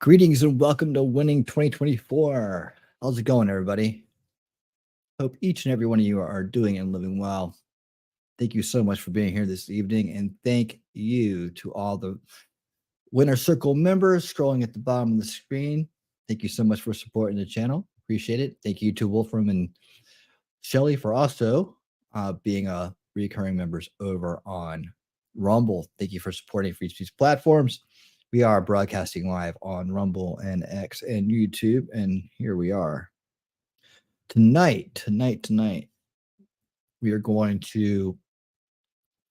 Greetings and welcome to Winning 2024. How's it going, everybody? Hope each and every one of you are doing and living well. Thank you so much for being here this evening, and thank you to all the Winner Circle members scrolling at the bottom of the screen. Thank you so much for supporting the channel. Appreciate it. Thank you to Wolfram and Shelly for also being recurring members over on Rumble. Thank you for supporting Free Speech platforms. We are broadcasting live on Rumble and X and YouTube, and here we are. Tonight, we are going to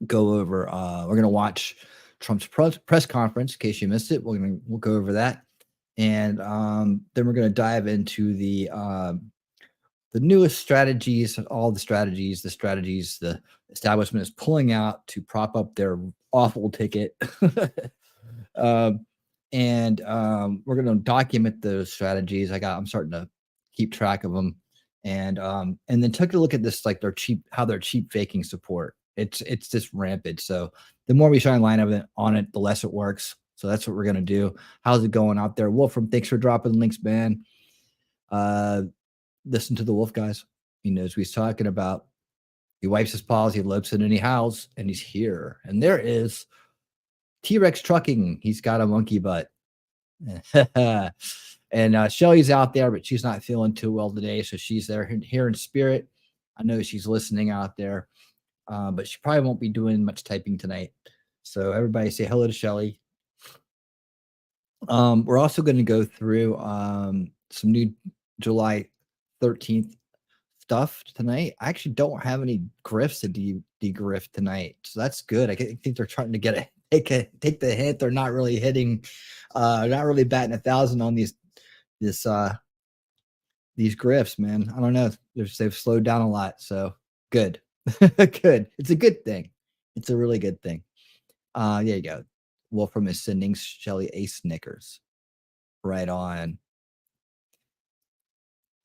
go over, we're going to watch Trump's press conference. In case you missed it, we'll go over that. And then we're going to dive into the newest strategies, all the strategies the establishment is pulling out to prop up their awful ticket. And we're going to document those strategies. I'm starting to keep track of them, and then take a look at this, like how they're cheap faking support. It's just rampant. So the more we shine light on it, the less it works. So that's what we're going to do. How's it going out there? Wolfram, thanks for dropping links, man. Listen to the Wolf, guys. He knows what he's talking about. He wipes his paws, he lopes it, and he howls, and he's here. And there is T-Rex Trucking. He's got a monkey butt. And Shelly's out there, but she's not feeling too well today, so she's there here in spirit. I know she's listening out there, but she probably won't be doing much typing tonight. So everybody say hello to Shelly. We're also going to go through some new July 13th stuff tonight. I actually don't have any griffs to degrift tonight, so that's good. I think they're trying to get take the hit. They're not really hitting, not really batting 1,000 on these griffs, man. I don't know. They've slowed down a lot, so good. Good. It's a good thing. It's a really good thing. There you go. Wolfram is sending Shelly a Snickers. Right on.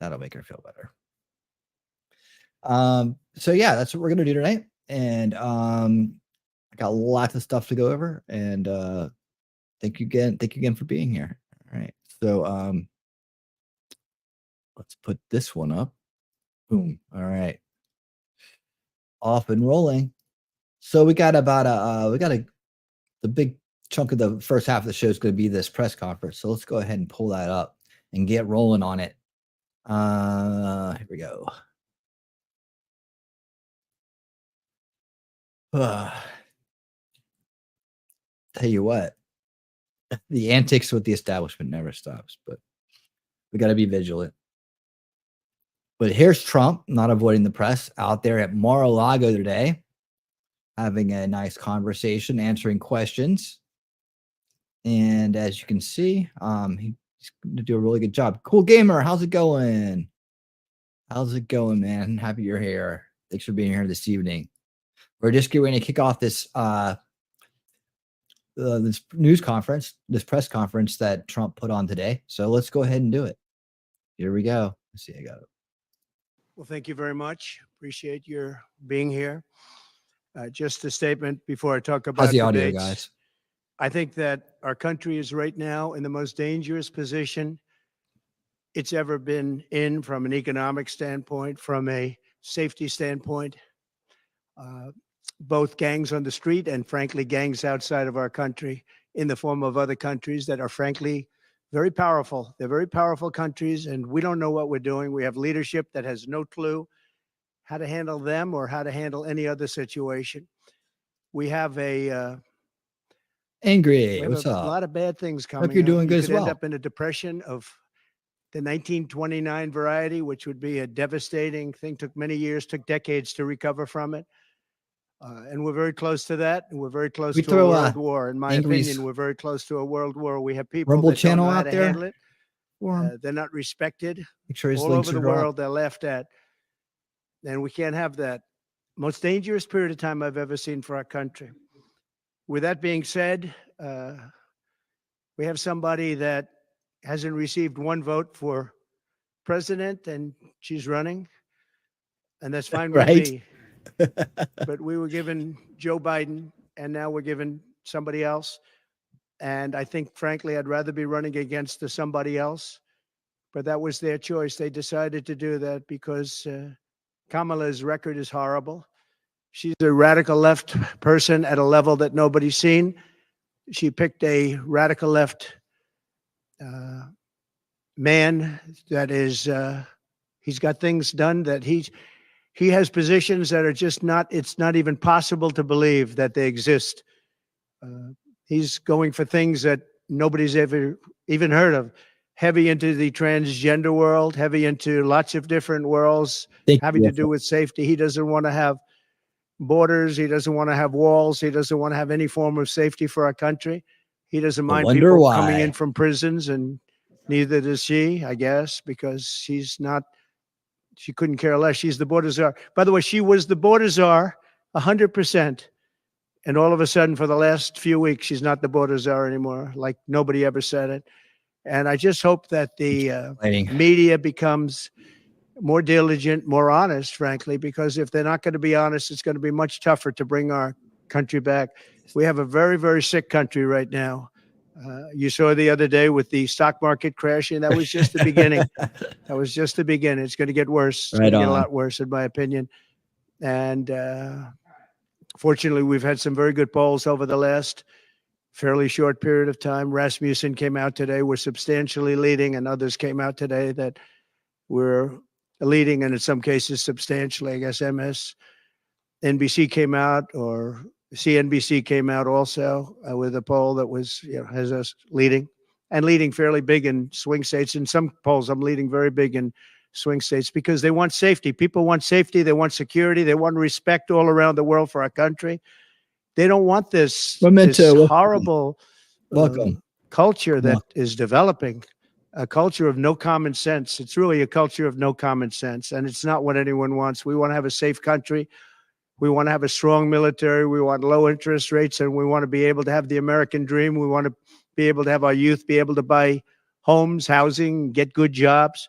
That'll make her feel better. So yeah, that's what we're gonna do tonight. And I got lots of stuff to go over. And thank you again for being here. All right. So let's put this one up. Boom. All right. Off and rolling. So we got about the big chunk of the first half of the show is going to be this press conference. So let's go ahead and pull that up and get rolling on it. Here we go. Tell you what, the antics with the establishment never stops, but we got to be vigilant. But here's Trump, not avoiding the press, out there at Mar-a-Lago today, having a nice conversation, answering questions. And as you can see, he's going to do a really good job. Cool Gamer, how's it going? How's it going, man? Happy you're here. Thanks for being here this evening. We're just getting ready to kick off this this news conference, this press conference that Trump put on today. So let's go ahead and do it. Here we go. Let's see, I got it. Well, thank you very much. Appreciate your being here. Just a statement before I talk about how's the debates. Audio, guys? I think that our country is right now in the most dangerous position it's ever been in, from an economic standpoint, from a safety standpoint. Both gangs on the street and, frankly, gangs outside of our country in the form of other countries that are, frankly, very powerful. They're very powerful countries, and we don't know what we're doing. We have leadership that has no clue how to handle them or how to handle any other situation. We have Angry, what's up? A lot of bad things coming. Hope you're doing good you as could well. End up in a depression of the 1929 variety, which would be a devastating thing. Took many years, took decades to recover from it. And we're very close to that. And we're very close to a world war. In my opinion, we're very close to a world war. We have people Rumble that channel don't know how out to there. handle it. They're not respected. Make sure his all links over the are dropped. world. They're laughed at. And we can't have that. Most dangerous period of time I've ever seen for our country. With that being said, we have somebody that hasn't received one vote for president, and she's running. And that's fine with me. But we were given Joe Biden, and now we're given somebody else. And I think, frankly, I'd rather be running against somebody else. But that was their choice. They decided to do that because Kamala's record is horrible. She's a radical left person at a level that nobody's seen. She picked a radical left man that is, he's got things done that he has positions that are just not, it's not even possible to believe that they exist. He's going for things that nobody's ever even heard of. Heavy into the transgender world, heavy into lots of different worlds having to do with safety. He doesn't want to have borders. He doesn't want to have walls. He doesn't want to have any form of safety for our country. He doesn't mind people coming in from prisons, and neither does she, I guess, because she's not, she couldn't care less. She's the border czar. By the way, she was the border czar 100%. And all of a sudden, for the last few weeks, she's not the border czar anymore. Like nobody ever said it. And I just hope that the media becomes more diligent, more honest, frankly, because if they're not going to be honest, it's going to be much tougher to bring our country back. We have a very, very sick country right now. You saw the other day with the stock market crashing. That was just the beginning. That was just the beginning. It's going to get worse. It's going to get a lot worse, in my opinion. And fortunately, we've had some very good polls over the last fairly short period of time. Rasmussen came out today. We're substantially leading, and others came out today that we're leading, and in some cases substantially. I guess MSNBC came out, or CNBC came out also with a poll that was, has us leading, and leading fairly big in swing states. In some polls, I'm leading very big in swing states because they want safety. People want safety. They want security. They want respect all around the world for our country. They don't want this horrible culture that is developing, a culture of no common sense. It's really a culture of no common sense, and it's not what anyone wants. We want to have a safe country. We want to have a strong military. We want low interest rates, and we want to be able to have the American dream. We want to be able to have our youth be able to buy homes, housing, get good jobs.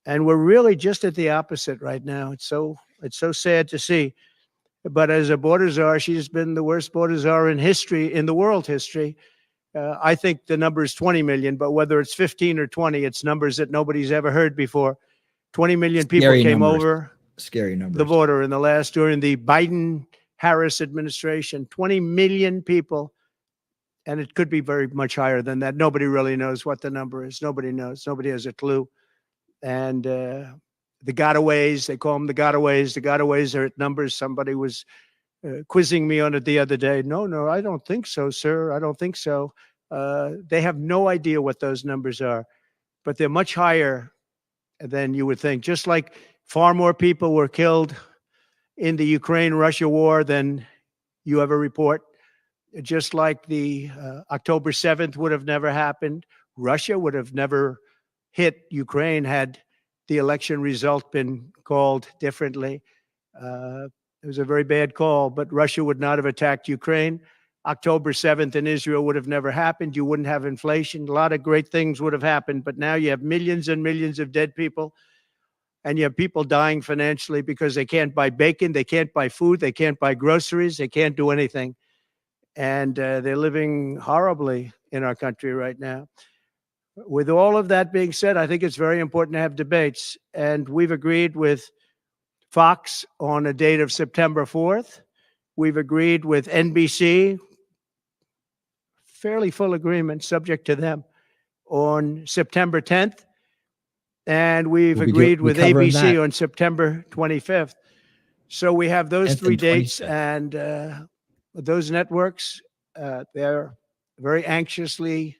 And we're really just at the opposite right now. It's so sad to see. But as a border czar, she's been the worst border czar in history, in the world history. I think the number is 20 million, but whether it's 15 or 20, it's numbers that nobody's ever heard before. 20 million people came over the border during the Biden-Harris administration. 20 million people, and it could be very much higher than that. Nobody really knows what the number is. Nobody knows. Nobody has a clue. And the gotaways, they call them the gotaways. The gotaways are at numbers. Somebody was quizzing me on it the other day. No, I don't think so, sir. I don't think so. They have no idea what those numbers are, but they're much higher than you would think. Just like far more people were killed in the Ukraine-Russia war than you ever report. Just like the October 7th would have never happened. Russia would have never hit Ukraine had the election result been called differently. It was a very bad call, but Russia would not have attacked Ukraine. October 7th in Israel would have never happened. You wouldn't have inflation. A lot of great things would have happened, but now you have millions and millions of dead people, and you have people dying financially because they can't buy bacon, they can't buy food, they can't buy groceries, they can't do anything. And they're living horribly in our country right now. With all of that being said, I think it's very important to have debates. And we've agreed with Fox on a date of September 4th. We've agreed with NBC, fairly full agreement, subject to them, on September 10th. And we've agreed with ABC on September 25th. So we have those three dates, and those networks, they're very anxiously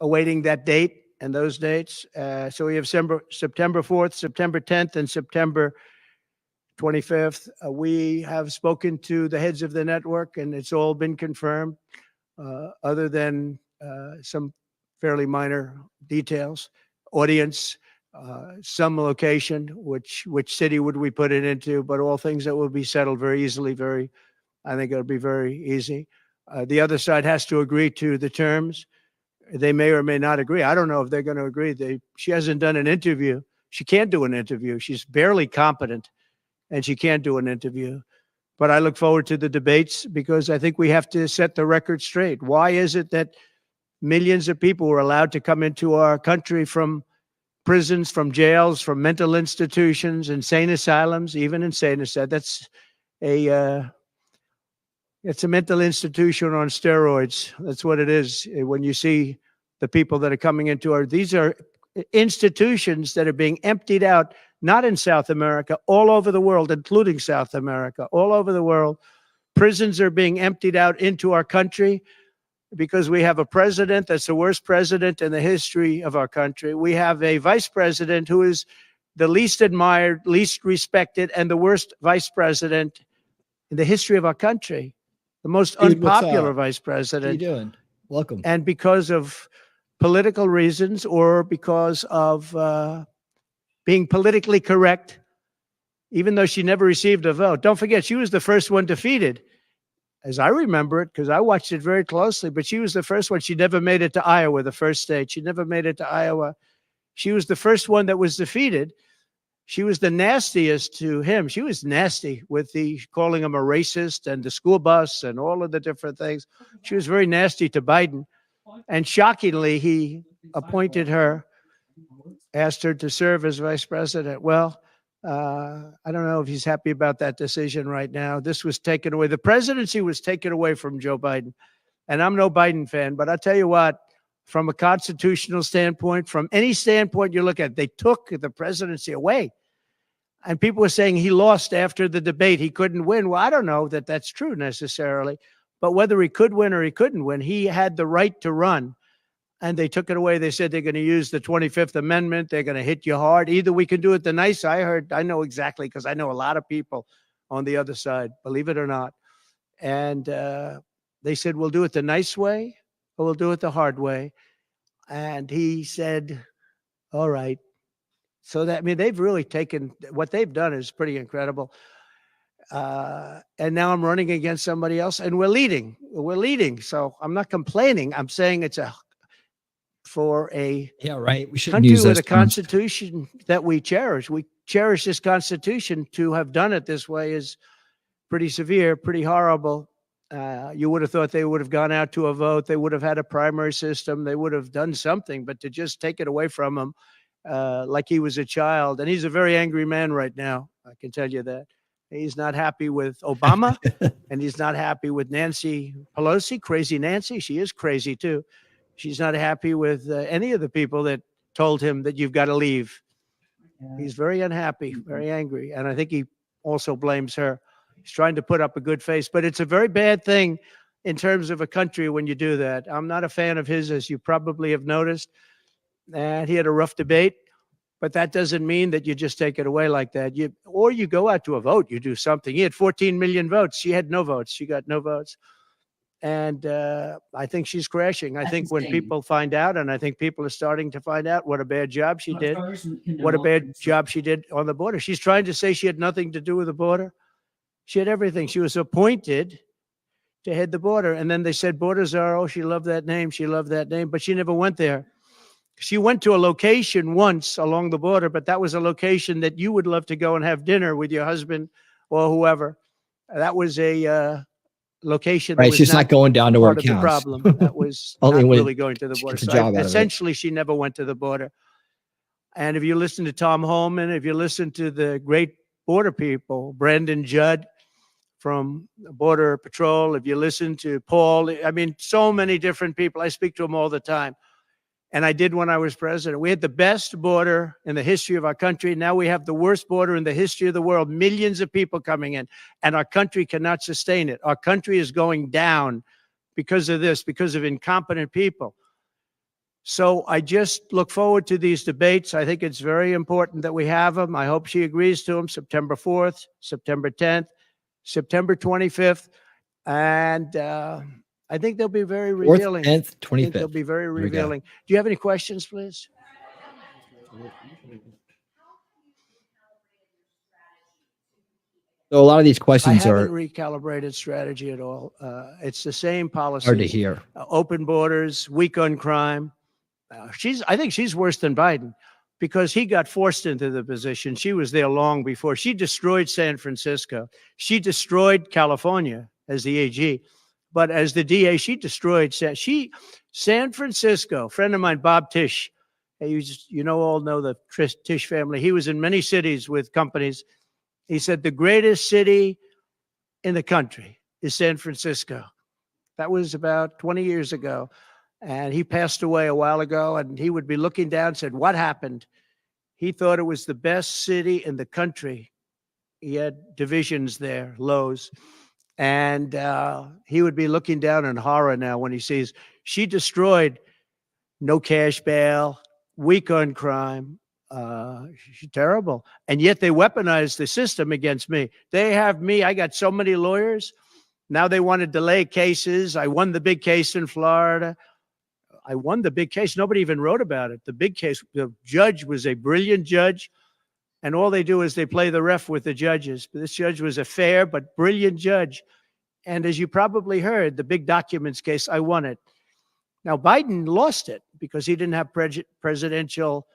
awaiting that date and those dates. So we have September 4th, September 10th, and September 25th. We have spoken to the heads of the network, and it's all been confirmed, other than some fairly minor details. Audience, some location, which city would we put it into, but all things that will be settled very easily. I think it'll be very easy. The other side has to agree to the terms. They may or may not agree. I don't know if they're going to agree. She hasn't done an interview. She can't do an interview. She's barely competent, and she can't do an interview. But I look forward to the debates because I think we have to set the record straight. Why is it that millions of people were allowed to come into our country from prisons, from jails, from mental institutions, insane asylums, even insane asylums? That's it's a mental institution on steroids. That's what it is. When you see the people that are coming into these are institutions that are being emptied out, not in South America, all over the world, including South America, all over the world. Prisons are being emptied out into our country because we have a president that's the worst president in the history of our country. We have a vice president who is the least admired, least respected, and the worst vice president in the history of our country. The most unpopular vice president. How you doing? Welcome. And because of political reasons or because of being politically correct, even though she never received a vote. Don't forget, she was the first one defeated, as I remember it, because I watched it very closely, but she was the first one. She never made it to Iowa, the first state. She never made it to Iowa. She was the first one that was defeated. She was the nastiest to him. She was nasty with calling him a racist and the school bus and all of the different things. She was very nasty to Biden. And shockingly, he appointed her, asked her to serve as vice president. Well, I don't know if he's happy about that decision right now. This was taken away. The presidency was taken away from Joe Biden. And I'm no Biden fan, but I'll tell you what, from a constitutional standpoint, from any standpoint you look at, they took the presidency away. And people were saying he lost after the debate. He couldn't win. Well, I don't know that that's true necessarily. But whether he could win or he couldn't win, he had the right to run. And they took it away. They said they're going to use the 25th Amendment. They're going to hit you hard. Either we can do it the nice. I know exactly because I know a lot of people on the other side, believe it or not. And they said, we'll do it the nice way or we'll do it the hard way. And he said, all right. So that, I mean, they've really taken, what they've done is pretty incredible. And now I'm running against somebody else and we're leading. We're leading. So I'm not complaining. I'm saying it's for a we should country use with a terms. constitution that we cherish. We cherish this constitution. To have done it this way is pretty severe, pretty horrible. You would have thought they would have gone out to a vote. They would have had a primary system. They would have done something, but to just take it away from him like he was a child. And he's a very angry man right now. I can tell you that. He's not happy with Obama and he's not happy with Nancy Pelosi, crazy Nancy. She is crazy too. She's not happy with any of the people that told him that you've got to leave. He's very unhappy, very angry. And I think he also blames her. He's trying to put up a good face, but it's a very bad thing in terms of a country when you do that. I'm not a fan of his, as you probably have noticed. And he had a rough debate, but that doesn't mean that you just take it away like that. Or you go out to a vote, you do something. He had 14 million votes. She had no votes. She got no votes. And I think she's crashing. I think when people find out, and I think people are starting to find out what a bad job she did, what a bad job she did on the border. She's trying to say she had nothing to do with the border. She had everything. She was appointed to head the border. And then they said borders are, oh, she loved that name. She loved that name, but she never went there. She went to a location once along the border, but that was a location that you would love to go and have dinner with your husband or whoever. That was a location. Right, she's not going down to where it counts. The problem that was not really going to the border. So essentially, she never went to the border. And if you listen to Tom Homan, if you listen to the great border people, Brandon Judd from Border Patrol, if you listen to Paul, I mean, so many different people. I speak to them all the time. And I did when I was president. We had the best border in the history of our country. Now we have the worst border in the history of the world. Millions of people coming in, and our country cannot sustain it. Our country is going down because of this, because of incompetent people. So I just look forward to these debates. I think it's very important that we have them. I hope she agrees to them. September 4th, September 10th, September 25th. And I think they'll be very revealing. 4th, 10th, 25th. I think they'll be very revealing. Do you have any questions, please? So a lot of these questions I are haven't recalibrated strategy at all. It's the same policy. hard to hear. Open borders, weak on crime. I think she's worse than Biden. because he got forced into the position. She was there long before. She destroyed San Francisco. She destroyed California as the AG. But as the DA, she destroyed San Francisco. Friend of mine, Bob Tisch, all know the Tisch family. He was in many cities with companies. He said the greatest city in the country is San Francisco. That was about 20 years ago. And he passed away a while ago, and he would be looking down and said, what happened? He thought it was the best city in the country. He had divisions there, lows. And he would be looking down in horror now when he sees she destroyed no cash bail, weak on crime. She's terrible. And yet they weaponized the system against me. They have me. I got so many lawyers. Now they want to delay cases. I won the big case in Florida. I won the big case. Nobody even wrote about it. The big case, the judge was a brilliant judge. And all they do is they play the ref with the judges. This judge was a fair but brilliant judge. And as you probably heard, the big documents case, I won it. Now, Biden lost it because he didn't have presidential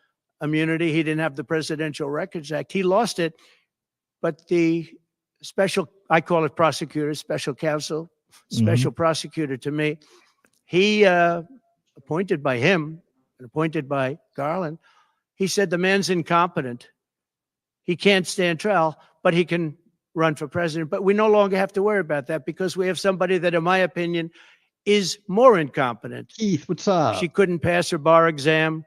immunity. He didn't have the Presidential Records Act. He lost it. But the special, I call it prosecutor, special counsel, special prosecutor to me, he appointed by him and appointed by Garland, he said the man's incompetent. He can't stand trial, but he can run for president. But we no longer have to worry about that because we have somebody that, in my opinion, is more incompetent. Keith, what's up? She couldn't pass her bar exam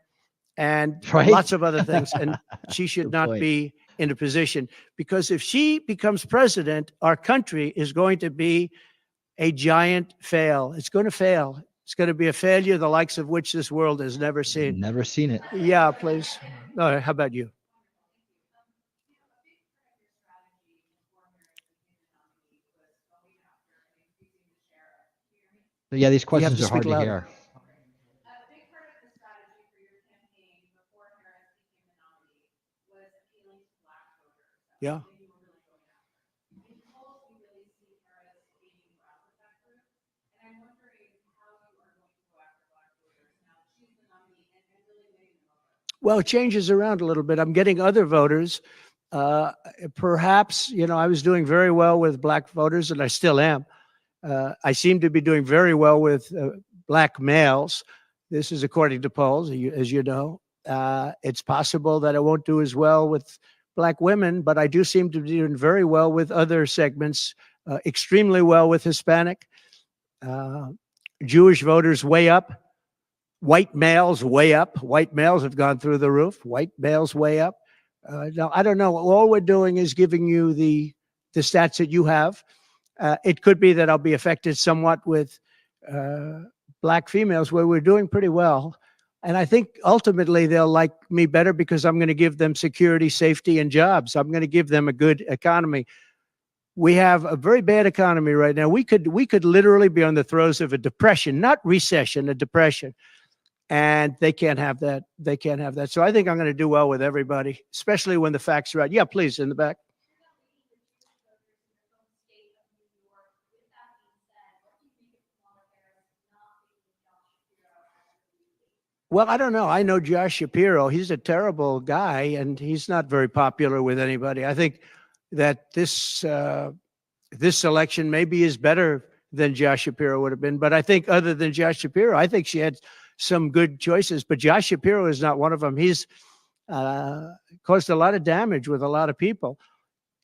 and lots of other things. And she should not be in a position, because if she becomes president, our country is going to be a giant fail. It's going to fail. It's going to be a failure the likes of which this world has never seen. Never seen it. Yeah, please. How about you? Yeah, these questions are hard to hear. Yeah. Well, it changes around a little bit. I'm getting other voters. Perhaps, I was doing very well with black voters, and I still am. I seem to be doing very well with black males. This is according to polls, as you know. It's possible that I won't do as well with black women, but I do seem to be doing very well with other segments, extremely well with Hispanic. Jewish voters way up. White males way up. White males have gone through the roof. White males way up. Now, I don't know. All we're doing is giving you the stats that you have. It could be that I'll be affected somewhat with black females, where we're doing pretty well. And I think ultimately they'll like me better because I'm going to give them security, safety, and jobs. I'm going to give them a good economy. We have a very bad economy right now. We could literally be on the throes of a depression, not recession, a depression. And they can't have that. They can't have that. So I think I'm going to do well with everybody, especially when the facts are right. Yeah, please, in the back. Well, I don't know. I know Josh Shapiro. He's a terrible guy, and he's not very popular with anybody. I think that this election maybe is better than Josh Shapiro would have been. But I think other than Josh Shapiro, I think she had some good choices. But Josh Shapiro is not one of them. He's caused a lot of damage with a lot of people.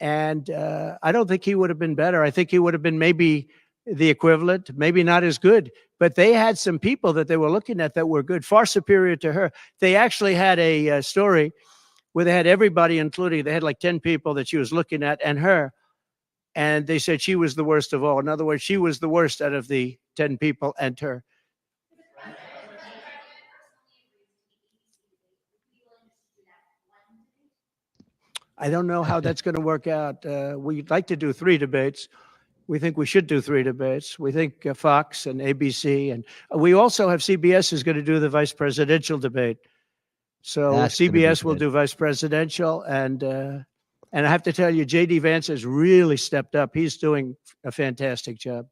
And I don't think he would have been better. I think he would have been maybe the equivalent, maybe not as good. But they had some people that they were looking at that were good, far superior to her. They actually had a story where they had everybody, including, they had like 10 people that she was looking at and her. And they said she was the worst of all. In other words, she was the worst out of the 10 people and her. I don't know how that's going to work out. We'd like to do 3 debates. We think we should do 3 debates. We think Fox and ABC, and we also have CBS is going to do the vice presidential debate. So CBS will do vice presidential, and I have to tell you, J.D. Vance has really stepped up. He's doing a fantastic job.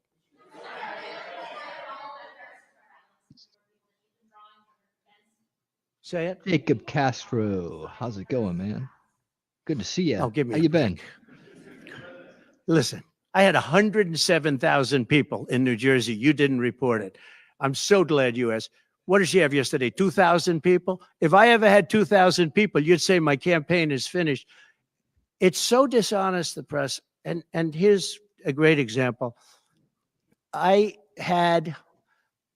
Say it. Jacob Castro, how's it going, man? Good to see you. Oh, give me How a you been? Listen, I had 107,000 people in New Jersey. You didn't report it. I'm so glad you asked. What did she have yesterday? 2,000 people? If I ever had 2,000 people, you'd say my campaign is finished. It's so dishonest, the press. And here's a great example. I had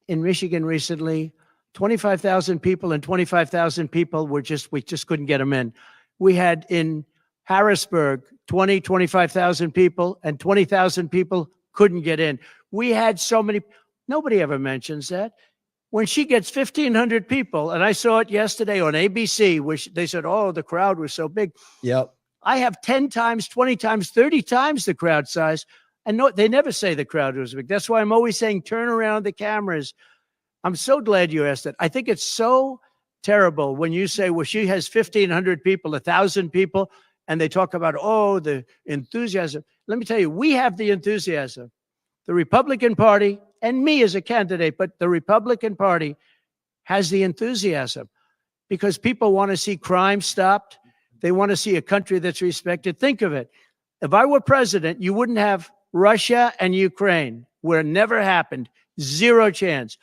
in Michigan recently 25,000 people, and 25,000 people we just couldn't get them in. We had in Harrisburg 25,000 people, and 20,000 people couldn't get in. We had so many, nobody ever mentions that. When she gets 1,500 people, and I saw it yesterday on ABC, which they said, oh, the crowd was so big. Yep. I have 10 times, 20 times, 30 times the crowd size. And no, they never say the crowd was big. That's why I'm always saying, turn around the cameras. I'm so glad you asked that. I think it's so terrible when you say, well, she has 1,500 people, 1,000 people, and they talk about, oh, the enthusiasm. Let me tell you, we have the enthusiasm. The Republican Party and me as a candidate, but the Republican Party has the enthusiasm because people want to see crime stopped. They want to see a country that's respected. Think of it. If I were president, you wouldn't have Russia and Ukraine, where it never happened. Zero chance.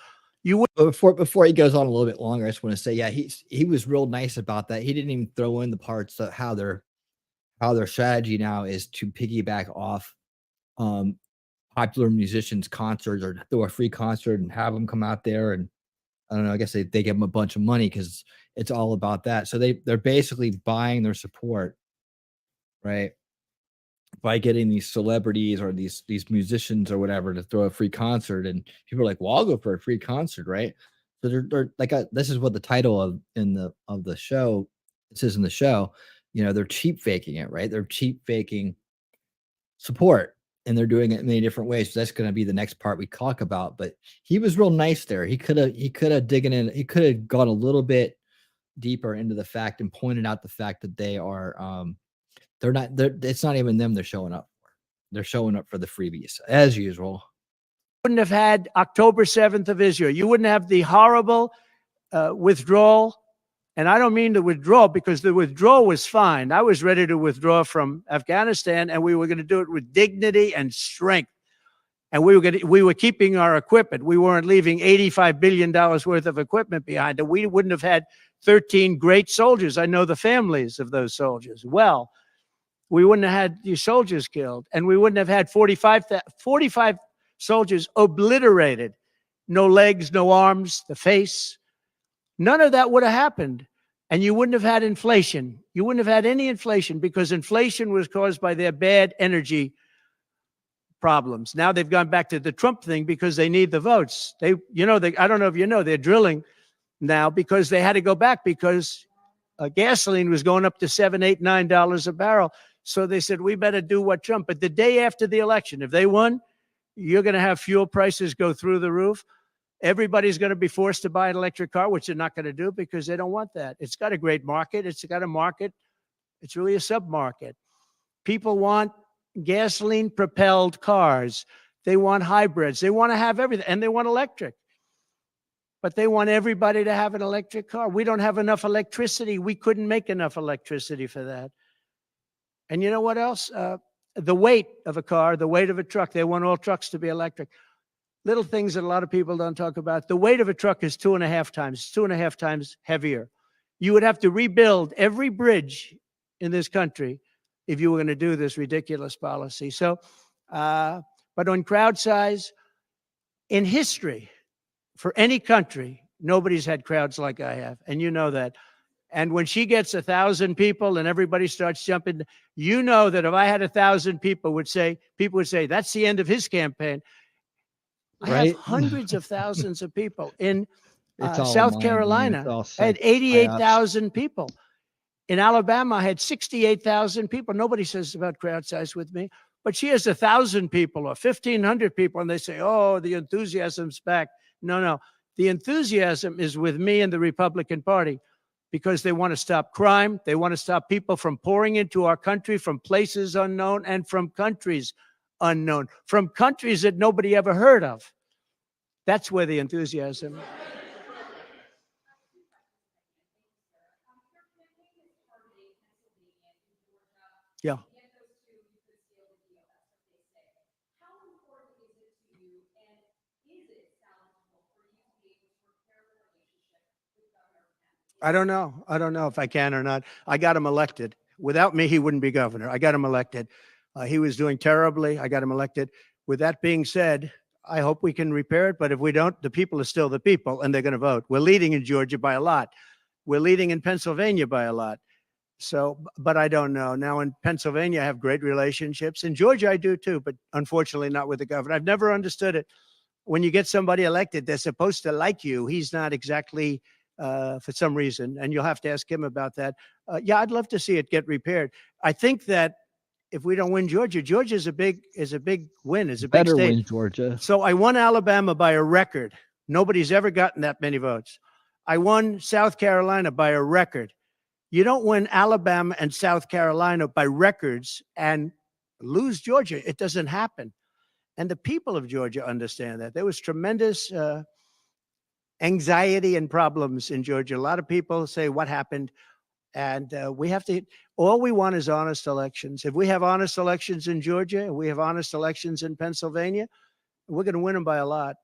You would. Before he goes on a little bit longer, I just want to say, yeah, he was real nice about that. He didn't even throw in the parts of how their strategy now is to piggyback off popular musicians' concerts or throw a free concert and have them come out there. And I don't know, I guess they give them a bunch of money because it's all about that. So they're basically buying their support, right? By getting these celebrities or these musicians or whatever to throw a free concert. And people are like, well, I'll go for a free concert, right? So they're like, this is what the title of the show, it says in the show, you know, they're cheap faking it, right? They're cheap faking support. And they're doing it in many different ways. So that's going to be the next part we talk about. But he was real nice there. He could have digging in. He could have gone a little bit deeper into the fact and pointed out the fact that they are, it's not even them they're showing up for. They're showing up for the freebies as usual. Wouldn't have had October 7th of Israel. You wouldn't have the horrible withdrawal. And I don't mean the withdrawal because the withdrawal was fine. I was ready to withdraw from Afghanistan, and we were going to do it with dignity and strength. And we were keeping our equipment. We weren't leaving $85 billion worth of equipment behind. And we wouldn't have had 13 great soldiers. I know the families of those soldiers well. We wouldn't have had these soldiers killed. And we wouldn't have had 45 soldiers obliterated. No legs, no arms, the face. None of that would have happened. And you wouldn't have had inflation. You wouldn't have had any inflation because inflation was caused by their bad energy problems. Now they've gone back to the Trump thing because they need the votes. I don't know if you know, they're drilling now because they had to go back because gasoline was going up to $7, $8, $9 a barrel. So they said, we better do what Trump. But the day after the election, if they won, you're going to have fuel prices go through the roof. Everybody's going to be forced to buy an electric car, which they're not going to do because they don't want that. It's got a great market. It's got a market. It's really a sub-market. People want gasoline-propelled cars. They want hybrids. They want to have everything, and they want electric. But they want everybody to have an electric car. We don't have enough electricity. We couldn't make enough electricity for that. And you know what else? The weight of a car, the weight of a truck. They want all trucks to be electric. Little things that a lot of people don't talk about. The weight of a truck is 2.5 times heavier. You would have to rebuild every bridge in this country if you were going to do this ridiculous policy. So, but on crowd size, in history, for any country, nobody's had crowds like I have, and you know that. And when she gets 1,000 people and everybody starts jumping, you know that if I had 1,000 people would say, that's the end of his campaign. I have hundreds of thousands of people in South Carolina. I had 88,000 people. In Alabama, I had 68,000 people. Nobody says about crowd size with me, but she has 1,000 people or 1,500 people, and they say, oh, the enthusiasm's back. No. The enthusiasm is with me and the Republican Party because they want to stop crime. They want to stop people from pouring into our country from places unknown and from countries unknown, from countries that nobody ever heard of. That's where the enthusiasm. Yeah. I don't know. I don't know if I can or not. I got him elected. Without me, he wouldn't be governor. I got him elected. He was doing terribly. I got him elected. With that being said, I hope we can repair it. But if we don't, the people are still the people and they're going to vote. We're leading in Georgia by a lot. We're leading in Pennsylvania by a lot. So, but I don't know. Now in Pennsylvania, I have great relationships. In Georgia, I do too, but unfortunately not with the governor. I've never understood it. When you get somebody elected, they're supposed to like you. He's not exactly for some reason, and you'll have to ask him about that. Yeah, I'd love to see it get repaired. I think that if we don't win Georgia, Georgia is a big win, is a big Better state. win Georgia. So I won Alabama by a record. Nobody's ever gotten that many votes. I won South Carolina by a record. You don't win Alabama and South Carolina by records and lose Georgia. It doesn't happen. And the people of Georgia understand that. There was tremendous anxiety and problems in Georgia. A lot of people say, what happened? And we have to, all we want is honest elections. If we have honest elections in Georgia, we have honest elections in Pennsylvania, we're going to win them by a lot.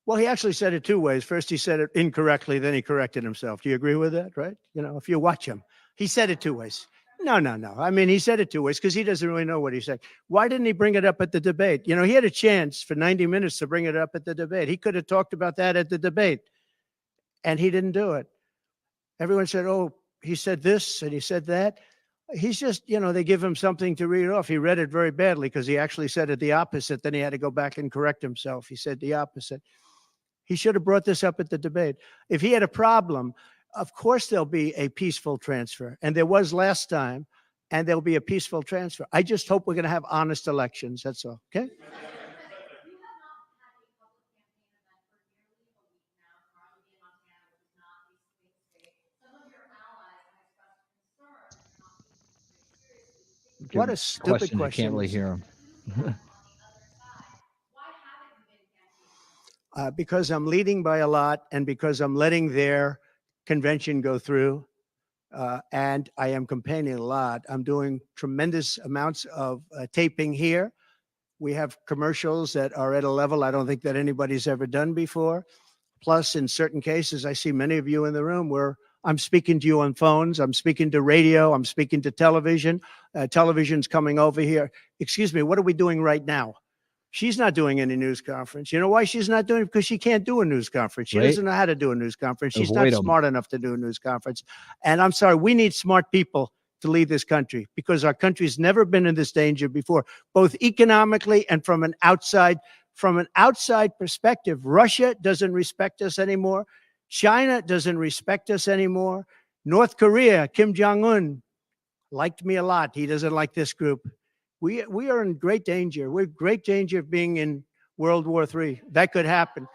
Well, he actually said it two ways. First, he said it incorrectly, then he corrected himself. Do you agree with that, right? You know, if you watch him, he said it two ways. No. I mean, he said it two ways because he doesn't really know what he said. Why didn't he bring it up at the debate? You know, he had a chance for 90 minutes to bring it up at the debate. He could have talked about that at the debate, and he didn't do it. Everyone said, oh, he said this and he said that. He's just, you know, they give him something to read off. He read it very badly because he actually said it the opposite. Then he had to go back and correct himself. He said the opposite. He should have brought this up at the debate. If he had a problem, of course there'll be a peaceful transfer. And there was last time, and there'll be a peaceful transfer. I just hope we're going to have honest elections. That's all. Okay? What a stupid question. I can't really hear him. Because I'm leading by a lot and because I'm letting their convention go through. And I am campaigning a lot. I'm doing tremendous amounts of taping here. We have commercials that are at a level I don't think that anybody's ever done before. Plus, in certain cases, I see many of you in the room where I'm speaking to you on phones. I'm speaking to radio. I'm speaking to television. Television's coming over here. Excuse me, what are we doing right now? She's not doing any news conference. You know why she's not doing it? Because she can't do a news conference. She doesn't know how to do a news conference. She's not smart enough to do a news conference. And I'm sorry, we need smart people to lead this country because our country's never been in this danger before, both economically and from an outside perspective. Russia doesn't respect us anymore. China doesn't respect us anymore. North Korea, Kim Jong-un liked me a lot. He doesn't like this group. We are in great danger. We're in great danger of being in World War III. That could happen.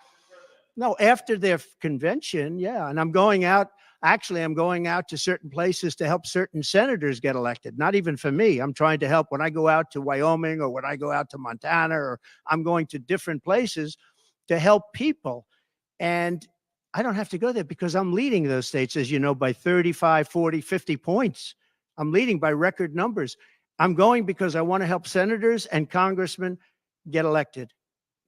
No, after their convention, yeah. And I'm going out. Actually, I'm going out to certain places to help certain senators get elected. Not even for me. I'm trying to help when I go out to Wyoming or when I go out to Montana, or I'm going to different places to help people. And I don't have to go there because I'm leading those states, as you know, by 35, 40, 50 points. I'm leading by record numbers. I'm going because I want to help senators and congressmen get elected.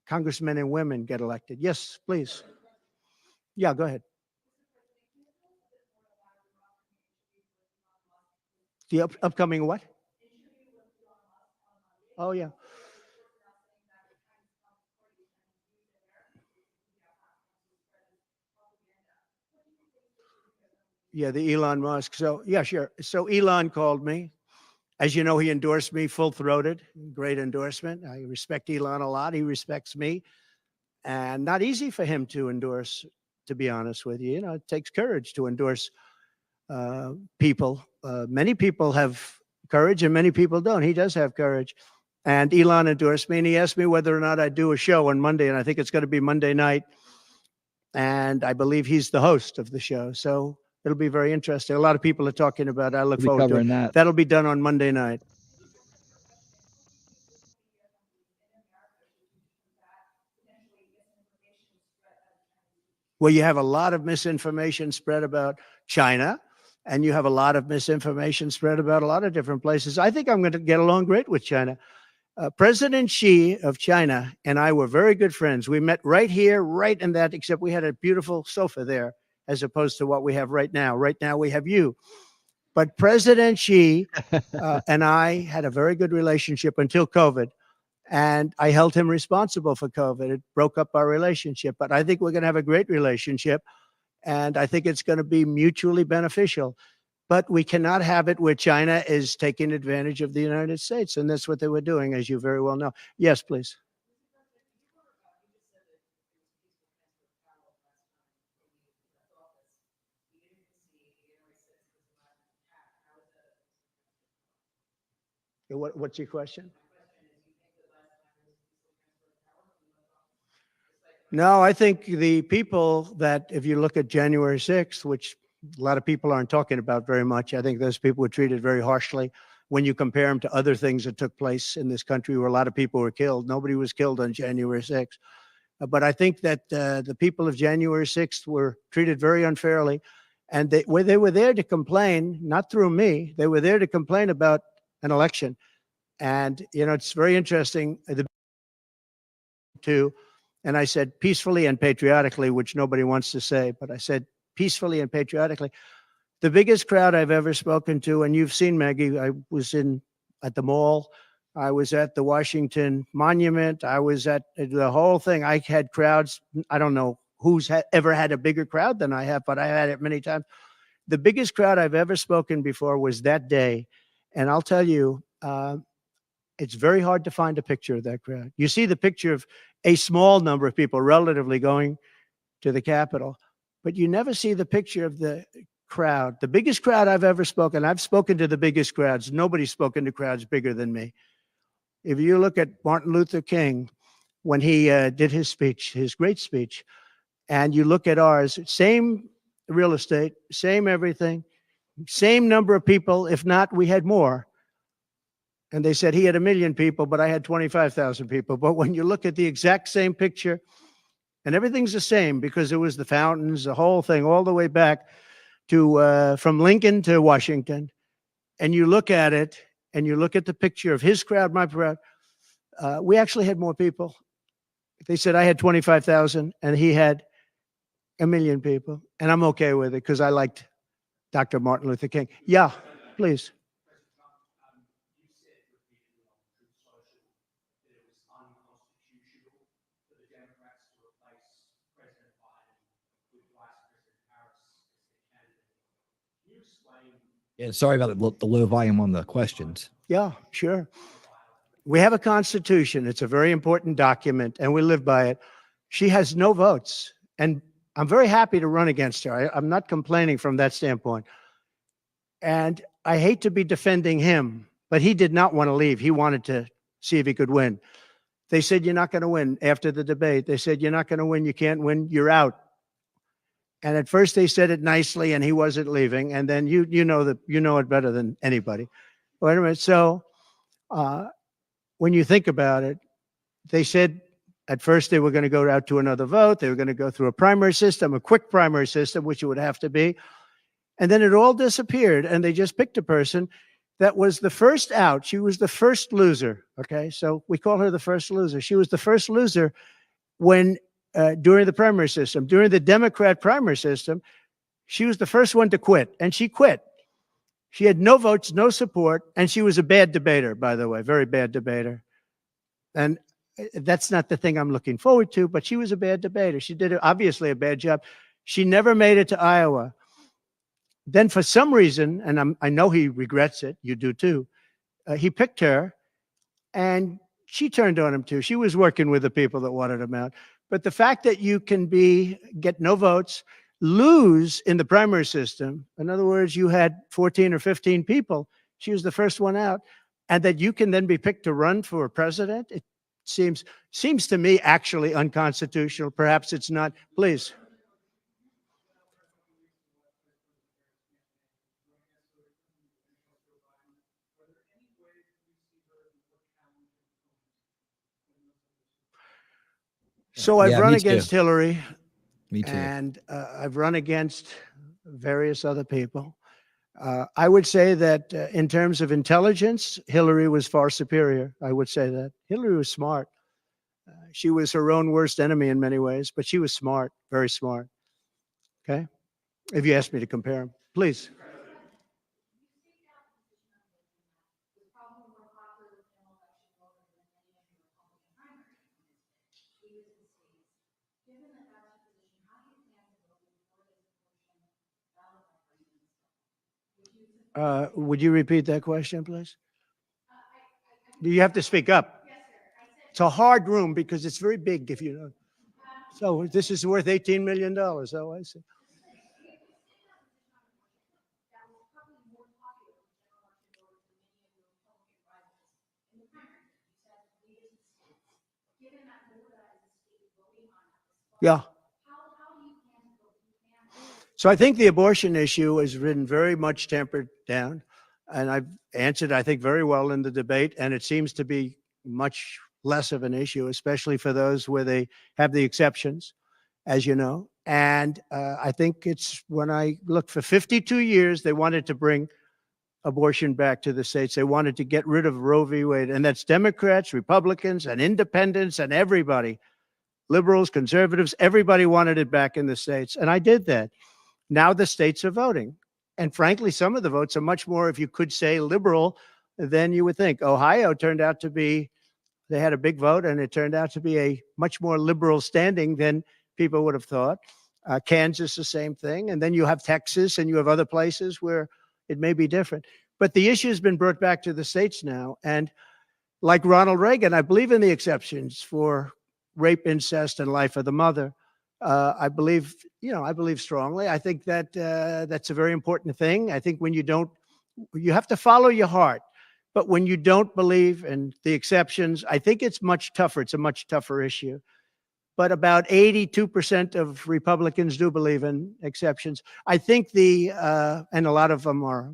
Congressmen and women get elected. Yes, please. Yeah, go ahead. The upcoming what? Oh, yeah. Yeah, the Elon Musk. So, yeah, sure. So Elon called me. As you know, he endorsed me full-throated. Great endorsement. I respect Elon a lot. He respects me. And not easy for him to endorse, to be honest with you. You know, it takes courage to endorse people. Many people have courage and many people don't. He does have courage. And Elon endorsed me, and he asked me whether or not I'd do a show on Monday, and I think it's going to be Monday night. And I believe he's the host of the show. So it'll be very interesting. A lot of people are talking about it. I look forward to it. That. That'll be done on Monday night. where you have a lot of misinformation spread about China, and you have a lot of misinformation spread about a lot of different places. I think I'm going to get along great with China. President Xi of China and I were very good friends. We met right here, right in that, except we had a beautiful sofa there, as opposed to what we have right now. Right now we have you. But President Xi and I had a very good relationship until COVID. And I held him responsible for COVID. It broke up our relationship. But I think we're going to have a great relationship. And I think it's going to be mutually beneficial. But we cannot have it where China is taking advantage of the United States. And that's what they were doing, as you very well know. Yes, please. What's your question? No, I think the people that, if you look at January 6th, which a lot of people aren't talking about very much, I think those people were treated very harshly when you compare them to other things that took place in this country where a lot of people were killed. Nobody was killed on January 6th. But I think that the people of January 6th were treated very unfairly. And they were there to complain, not through me, they were there to complain about an election. And, you know, it's very interesting. And I said peacefully and patriotically, which nobody wants to say, but I said peacefully and patriotically. The biggest crowd I've ever spoken to, and you've seen Maggie, I was at the mall, I was at the Washington Monument, I was at the whole thing. I had crowds. I don't know who's ever had a bigger crowd than I have, but I had it many times. The biggest crowd I've ever spoken before was that day. And I'll tell you, it's very hard to find a picture of that crowd. You see the picture of a small number of people relatively going to the Capitol, but you never see the picture of the crowd. The biggest crowd I've ever spoken, I've spoken to the biggest crowds. Nobody's spoken to crowds bigger than me. If you look at Martin Luther King, when he did his speech, his great speech, and you look at ours, same real estate, same everything, same number of people. If not, we had more. And they said he had 1 million people, but I had 25,000 people. But when you look at the exact same picture, and everything's the same because it was the fountains, the whole thing, all the way back to from Lincoln to Washington, and you look at it, and you look at the picture of his crowd, my crowd, we actually had more people. They said I had 25,000, and he had 1 million people, and I'm okay with it because I liked Dr. Martin Luther King. Yeah, please. Yeah, sorry about the low volume on the questions. Yeah, sure. We have a constitution. It's a very important document, and we live by it. She has no votes, and I'm very happy to run against her. I'm not complaining from that standpoint. And I hate to be defending him, but he did not want to leave. He wanted to see if he could win. They said, you're not going to win after the debate. They said, you're not going to win. You can't win. You're out. And at first they said it nicely, and he wasn't leaving. And then you know it better than anybody. Wait a minute. So when you think about it, they said at first they were going to go out to another vote. They were going to go through a primary system, a quick primary system, which it would have to be. And then it all disappeared, and they just picked a person that was the first out. She was the first loser. Okay, so we call her the first loser. She was the first loser when during the primary system. During the Democrat primary system, she was the first one to quit, and she quit. She had no votes, no support, and she was a bad debater, by the way, very bad debater. And that's not the thing I'm looking forward to, but she was a bad debater. She did obviously a bad job. She never made it to Iowa. Then for some reason, and I know he regrets it, you do too, he picked her, and she turned on him too. She was working with the people that wanted him out. But the fact that you can get no votes, lose in the primary system, in other words, you had 14 or 15 people, she was the first one out, and that you can then be picked to run for president, it seems to me actually unconstitutional. Perhaps it's not. Please. So I've run against Hillary. Me too. And I've run against various other people. I would say that in terms of intelligence, Hillary was far superior. I would say that. Hillary was smart. She was her own worst enemy in many ways, but she was smart, very smart. Okay? If you ask me to compare them, please. Would you repeat that question, please? You have to speak up. It's a hard room because it's very big, if you know. So this is worth $18 million. Oh, I see. Yeah. So I think the abortion issue has been very much tempered down. And I've answered, I think, very well in the debate. And it seems to be much less of an issue, especially for those where they have the exceptions, as you know. And I think it's when I looked for 52 years, they wanted to bring abortion back to the states. They wanted to get rid of Roe v. Wade. And that's Democrats, Republicans, and independents, and everybody, liberals, conservatives, everybody wanted it back in the states. And I did that. Now the states are voting. And frankly, some of the votes are much more, if you could say, liberal than you would think. Ohio turned out to be, they had a big vote, and it turned out to be a much more liberal standing than people would have thought. Kansas, the same thing. And then you have Texas, and you have other places where it may be different. But the issue has been brought back to the states now. And like Ronald Reagan, I believe in the exceptions for rape, incest, and life of the mother. I believe strongly. I think that that's a very important thing. I think when you have to follow your heart. But when you don't believe in the exceptions, I think it's much tougher. It's a much tougher issue. But about 82% of Republicans do believe in exceptions. I think and a lot of them are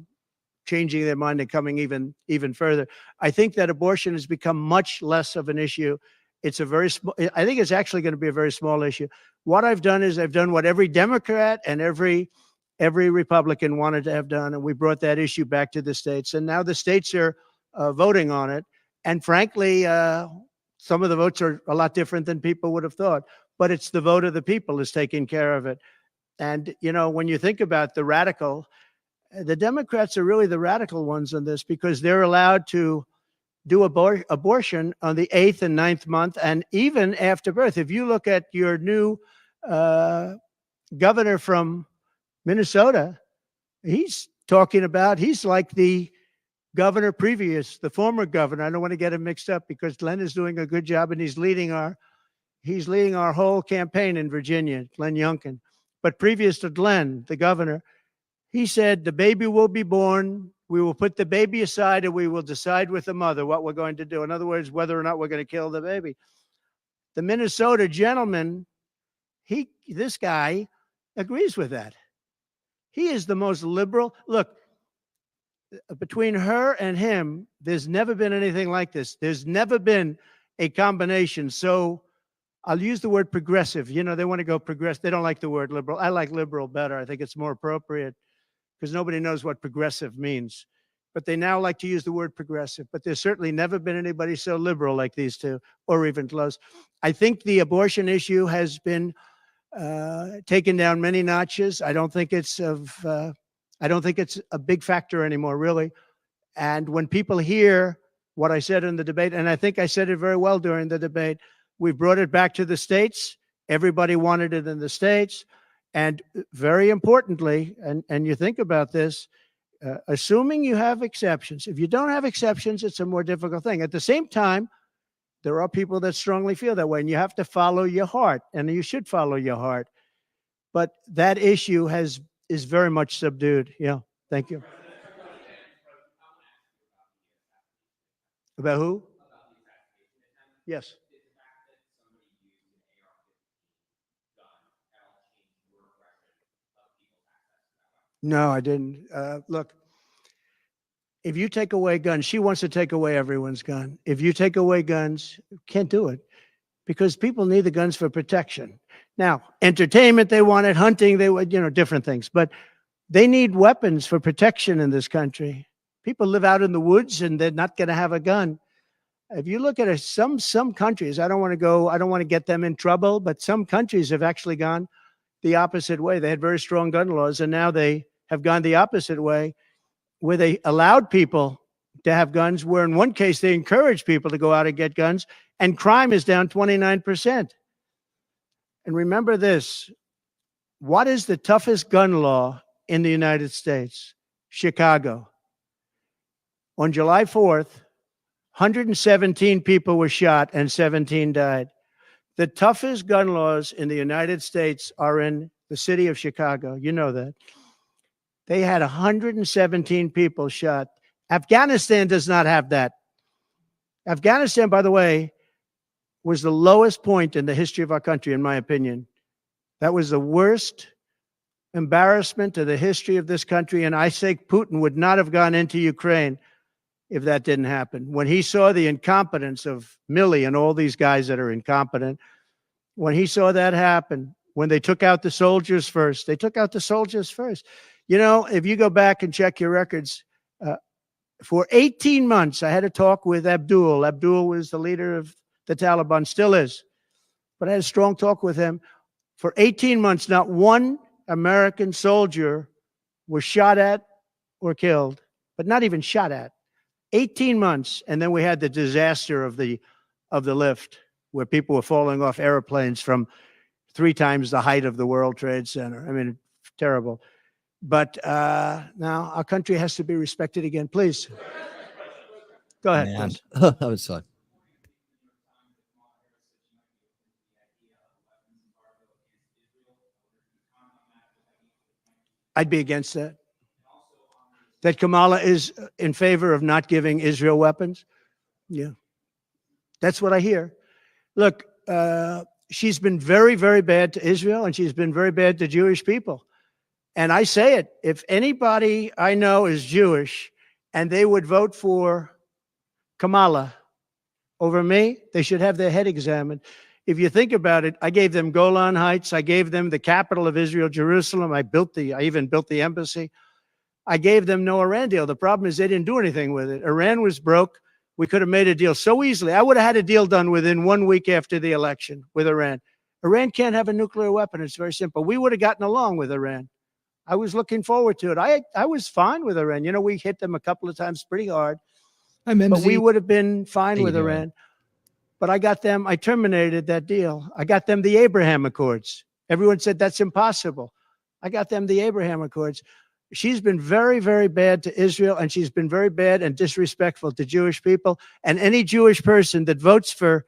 changing their mind and coming even further. I think that abortion has become much less of an issue. It's a very small, I think it's actually going to be a very small issue. What I've done is I've done what every Democrat and every Republican wanted to have done, and we brought that issue back to the states. And now the states are voting on it. And frankly, some of the votes are a lot different than people would have thought. But it's the vote of the people is taking care of it. And, when you think about the Democrats are really the radical ones on this because they're allowed to do abortion on the 8th and 9th month and even after birth. If you look at your new governor from Minnesota, he's like the governor previous, the former governor. I don't want to get him mixed up because Glenn is doing a good job and he's leading our whole campaign in Virginia, Glenn Youngkin. But previous to Glenn, the governor, he said, the baby will be born. We will put the baby aside and we will decide with the mother what we're going to do. In other words, whether or not we're going to kill the baby. The Minnesota gentleman, this guy agrees with that. He is the most liberal. Look, between her and him, there's never been anything like this. There's never been a combination. So I'll use the word progressive. They want to go progressive. They don't like the word liberal. I like liberal better. I think it's more appropriate because nobody knows what progressive means. But they now like to use the word progressive. But there's certainly never been anybody so liberal like these two, or even close. I think the abortion issue has been taken down many notches. I don't think it's a big factor anymore, really. And when people hear what I said in the debate, and I think I said it very well during the debate, we brought it back to the states. Everybody wanted it in the states. And very importantly, and you think about this, assuming you have exceptions. If you don't have exceptions, it's a more difficult thing. At the same time, there are people that strongly feel that way, and you have to follow your heart, and you should follow your heart. But that issue is very much subdued. Yeah, thank you. About who? Yes. No, I didn't. Look, if you take away guns, she wants to take away everyone's gun. If you take away guns, can't do it. because people need the guns for protection. Now, entertainment, they wanted, hunting, they would, different things, but they need weapons for protection in this country. People live out in the woods and they're not going to have a gun. If you look at some countries, I don't want to get them in trouble, but some countries have actually gone the opposite way. They had very strong gun laws, and now they have gone the opposite way, where they allowed people to have guns, where in one case they encouraged people to go out and get guns, and crime is down 29%. And remember this, what is the toughest gun law in the United States? Chicago. On July 4th, 117 people were shot and 17 died. The toughest gun laws in the United States are in the city of Chicago. You know that. They had 117 people shot. Afghanistan does not have that. Afghanistan, by the way, was the lowest point in the history of our country, in my opinion. That was the worst embarrassment to the history of this country. And I say Putin would not have gone into Ukraine if that didn't happen. When he saw the incompetence of Milley and all these guys that are incompetent, when he saw that happen, when they took out the soldiers first, they took out the soldiers first. If you go back and check your records, for 18 months, I had a talk with Abdul. Abdul was the leader of the Taliban, still is. But I had a strong talk with him. For 18 months, not one American soldier was shot at or killed, but not even shot at. 18 months, and then we had the disaster of the lift, where people were falling off airplanes from 3 times the height of the World Trade Center. I mean, terrible. But now our country has to be respected again. Please. Go ahead, please. That was fun. I'd be against that. That Kamala is in favor of not giving Israel weapons? Yeah. That's what I hear. Look, she's been very, very bad to Israel, and she's been very bad to Jewish people. And I say it, if anybody I know is Jewish and they would vote for Kamala over me, they should have their head examined. If you think about it, I gave them Golan Heights. I gave them the capital of Israel, Jerusalem. I even built the embassy. I gave them no Iran deal. The problem is they didn't do anything with it. Iran was broke. We could have made a deal so easily. I would have had a deal done within 1 week after the election with Iran. Iran can't have a nuclear weapon. It's very simple. We would have gotten along with Iran. I was looking forward to it. I was fine with Iran. We hit them a couple of times pretty hard. But we would have been fine with Iran. But I terminated that deal. I got them the Abraham Accords. Everyone said that's impossible. I got them the Abraham Accords. She's been very, very bad to Israel, and she's been very bad and disrespectful to Jewish people. And any Jewish person that votes for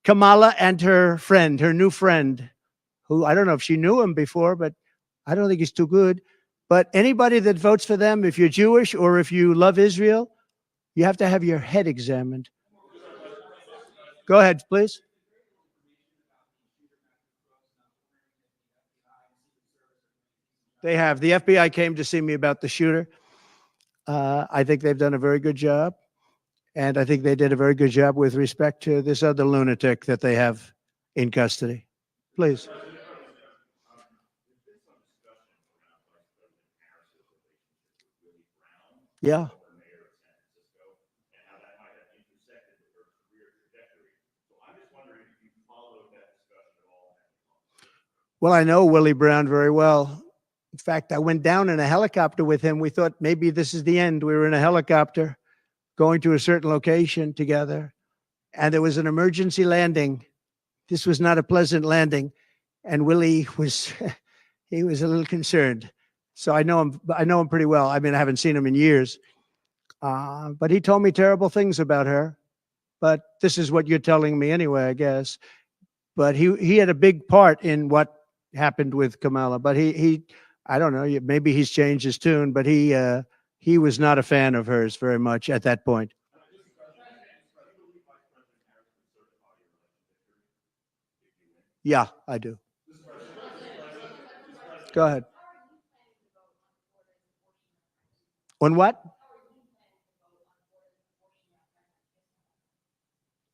Kamala and her friend, her new friend, who I don't know if she knew him before, but I don't think he's too good. But anybody that votes for them, if you're Jewish or if you love Israel, you have to have your head examined. Go ahead, please. They have. The FBI came to see me about the shooter. I think they've done a very good job. And I think they did a very good job with respect to this other lunatic that they have in custody. Please. Yeah. Well, I know Willie Brown very well. In fact, I went down in a helicopter with him. We thought maybe this is the end. We were in a helicopter going to a certain location together, and there was an emergency landing. This was not a pleasant landing, and Willie was he was a little concerned. So I know him pretty well. I mean, I haven't seen him in years, but he told me terrible things about her. But this is what you're telling me anyway, I guess. But he had a big part in what happened with Kamala. But he I don't know, maybe he's changed his tune, but he was not a fan of hers very much at that point. Yeah, I do. Go ahead. On what?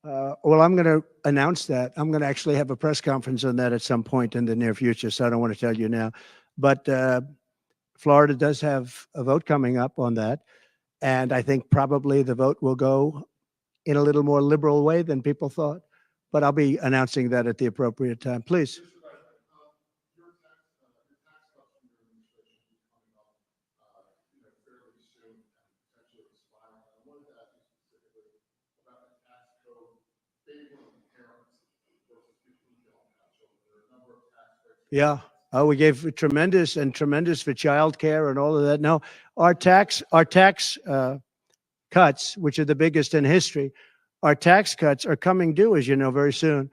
Well, I'm going to announce that. I'm going to actually have a press conference on that at some point in the near future, so I don't want to tell you now. But Florida does have a vote coming up on that, and I think probably the vote will go in a little more liberal way than people thought. But I'll be announcing that at the appropriate time. Please. Yeah. Oh, we gave tremendous for childcare and all of that. No, our tax cuts, which are the biggest in history, our tax cuts are coming due, as you know, very soon.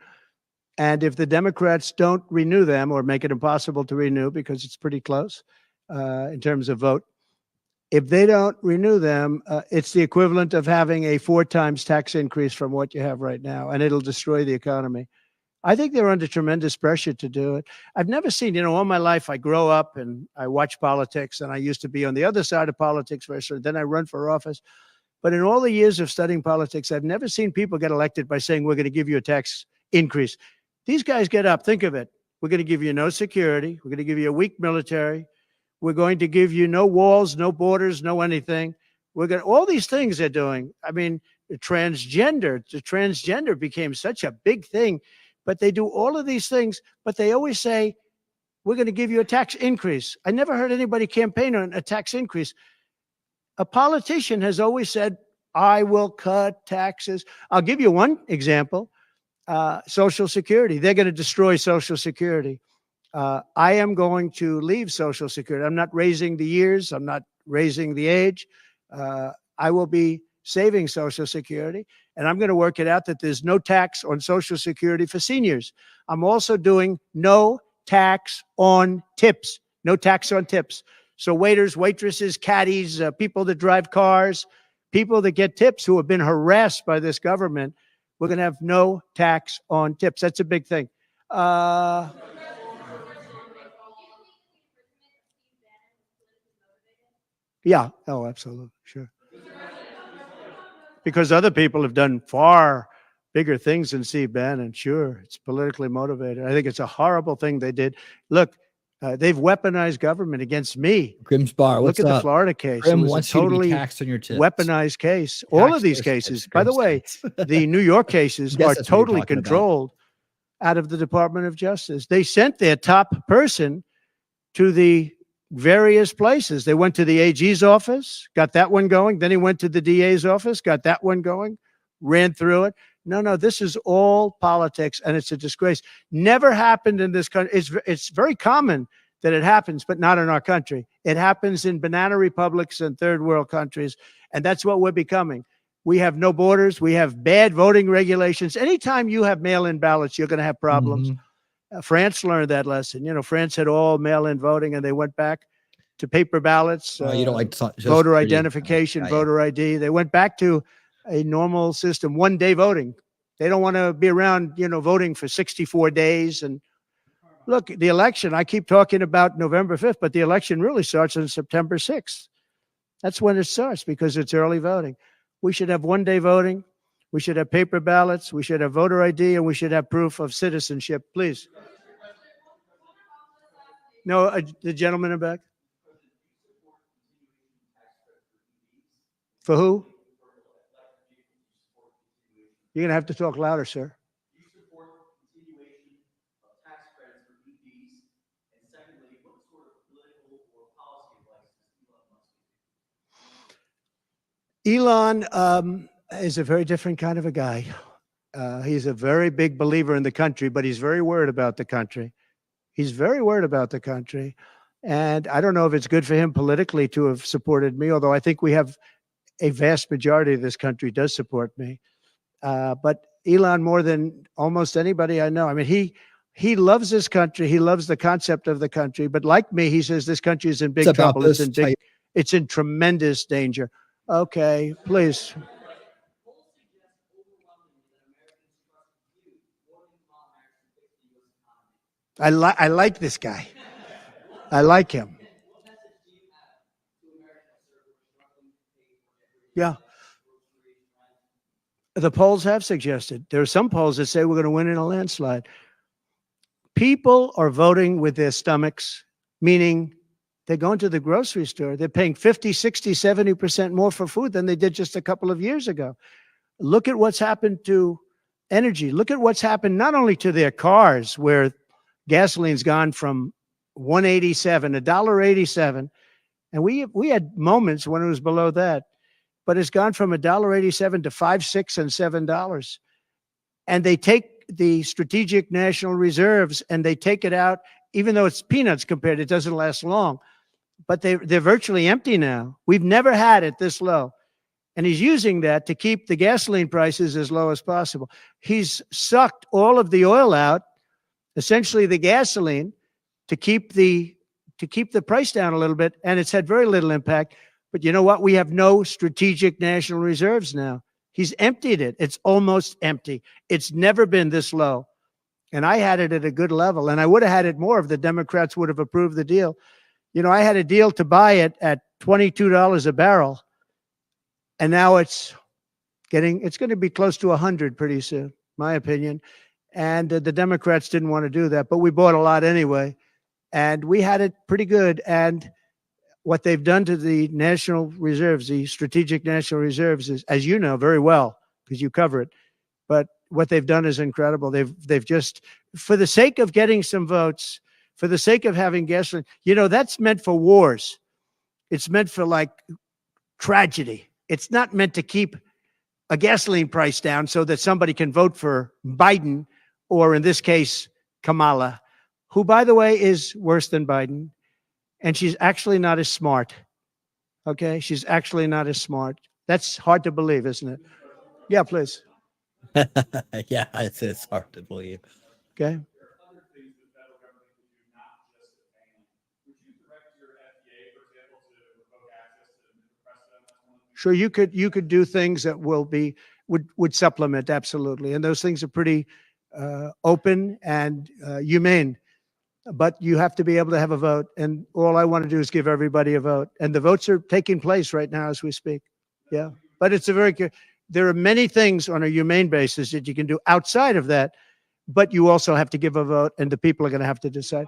And if the Democrats don't renew them or make it impossible to renew because it's pretty close in terms of vote, if they don't renew them, it's the equivalent of having a 4 times tax increase from what you have right now, and it'll destroy the economy. I think they're under tremendous pressure to do it. I've never seen, all my life I grow up and I watch politics, and I used to be on the other side of politics first, and then I run for office. But in all the years of studying politics, I've never seen people get elected by saying, we're going to give you a tax increase. These guys get up, think of it. We're going to give you no security. We're going to give you a weak military. We're going to give you no walls, no borders, no anything. We're going to, all these things they're doing. I mean, the transgender became such a big thing. But they do all of these things, but they always say, we're going to give you a tax increase. I never heard anybody campaign on a tax increase. A politician has always said, I will cut taxes. I'll give you one example, Social Security. They're going to destroy Social Security. I am going to leave Social Security. I'm not raising the years. I'm not raising the age. I will be saving Social Security. And I'm going to work it out that there's no tax on Social Security for seniors. I'm also doing no tax on tips, no tax on tips. So waiters, waitresses, caddies, people that drive cars, people that get tips who have been harassed by this government, we're going to have no tax on tips. That's a big thing. Yeah. Oh, absolutely. Sure. Because other people have done far bigger things than Steve Bannon. Sure, it's politically motivated. I think it's a horrible thing they did. Look, they've weaponized government against me. Grim's Bar, Look what's at up? the Florida case. Grim It was wants a you to be totally taxed on your tips. weaponized case. All of these Tax those cases, tips, by the Grim's way, tips. the New York cases Guess are that's what you're totally talking about. controlled out of the Department of Justice. They sent their top person to the various places. They went to the AG's office, got that one going. Then he went to the DA's office, got that one going, ran through it. No, this is all politics, and it's a disgrace. Never happened in this country. It's very common that it happens, but not in our country. It happens in banana republics and third world countries, and that's what we're becoming. We have no borders. We have bad voting regulations. Anytime you have mail-in ballots, you're going to have problems. France learned that lesson. France had all mail-in voting, and they went back to paper ballots, you don't like voter identification, yeah. voter ID. They went back to a normal system, one-day voting. They don't want to be around, voting for 64 days. And look, the election, I keep talking about November 5th, but the election really starts on September 6th. That's when it starts because it's early voting. We should have one-day voting. We should have paper ballots. We should have voter ID, and we should have proof of citizenship. Please. No, the gentleman in back. For who? You're going to have to talk louder, sir. Elon is a very different kind of a guy. He's a very big believer in the country, but he's very worried about the country. He's very worried about the country. And I don't know if it's good for him politically to have supported me, although I think we have a vast majority of this country does support me. But Elon, more than almost anybody I know, I mean, he loves this country. He loves the concept of the country. But like me, he says this country is in big trouble. It's in tremendous danger. Okay, please. I like this guy. I like him. Yeah. The polls have suggested. There are some polls that say we're going to win in a landslide. People are voting with their stomachs, meaning they're going to the grocery store. They're paying 50, 60, 70% more for food than they did just a couple of years ago. Look at what's happened to energy. Look at what's happened not only to their cars, where gasoline's gone from $1.87, $1.87, and we had moments when it was below that, but it's gone from $1.87 to $5, $6, and $7. And they take the strategic national reserves and they take it out, even though it's peanuts compared, it doesn't last long. But they're virtually empty now. We've never had it this low. And he's using that to keep the gasoline prices as low as possible. He's sucked all of the oil out, essentially the gasoline, to keep the price down a little bit, and it's had very little impact. But you know what? We have no strategic national reserves now. He's emptied it. It's almost empty. It's never been this low. And I had it at a good level, and I would have had it more if the Democrats would have approved the deal. You know, I had a deal to buy it at $22 a barrel, and now it's going to be close to 100 pretty soon, my opinion. And the Democrats didn't want to do that, but we bought a lot anyway, and we had it pretty good. And what they've done to the national reserves, the strategic national reserves, is, as you know very well, because you cover it, but what they've done is incredible. They've just, for the sake of getting some votes, for the sake of having gasoline, you know, that's meant for wars. It's meant for like tragedy. It's not meant to keep a gasoline price down so that somebody can vote for Biden, or in this case, Kamala, who, by the way, is worse than Biden. And she's actually not as smart. Okay? She's actually not as smart. That's hard to believe, isn't it? Yeah, please. Yeah, it's hard to believe. Okay. Sure, you could do things that would supplement, absolutely. And those things are pretty open and humane. But you have to be able to have a vote. And all I want to do is give everybody a vote. And the votes are taking place right now as we speak. Yeah. But it's there are many things on a humane basis that you can do outside of that, but you also have to give a vote, and the people are going to have to decide.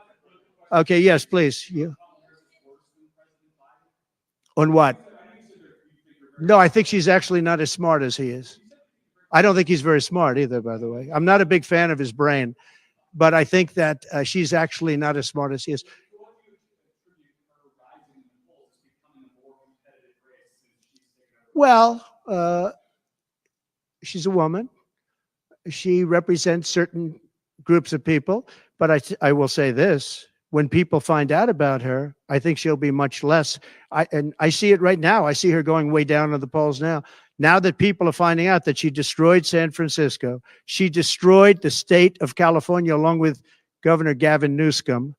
Okay, yes, please. Yeah. On what? No, I think she's actually not as smart as he is. I don't think he's very smart either, by the way. I'm not a big fan of his brain, but I think that she's actually not as smart as he is. Well, she's a woman. She represents certain groups of people, but I will say this. When people find out about her, I think she'll be much less. And I see it right now. I see her going way down in the polls now. Now that people are finding out that she destroyed San Francisco, she destroyed the state of California along with Governor Gavin Newsom.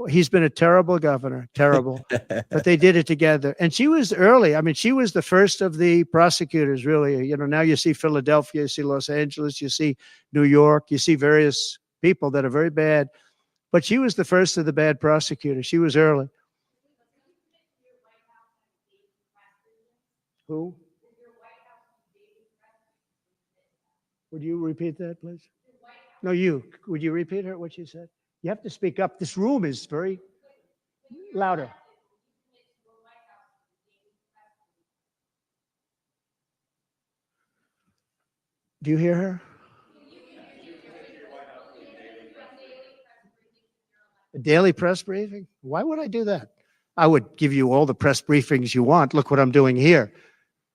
He's been a terrible governor, terrible. But they did it together. And she was early. I mean, she was the first of the prosecutors, really. You know, now you see Philadelphia, you see Los Angeles, you see New York, you see various people that are very bad. But she was the first of the bad prosecutors. She was early. Who? Would you repeat that, please? No, you. Would you repeat her, what she said? You have to speak up. This room is very louder. Do you hear her? A daily press briefing? Why would I do that? I would give you all the press briefings you want. Look what I'm doing here.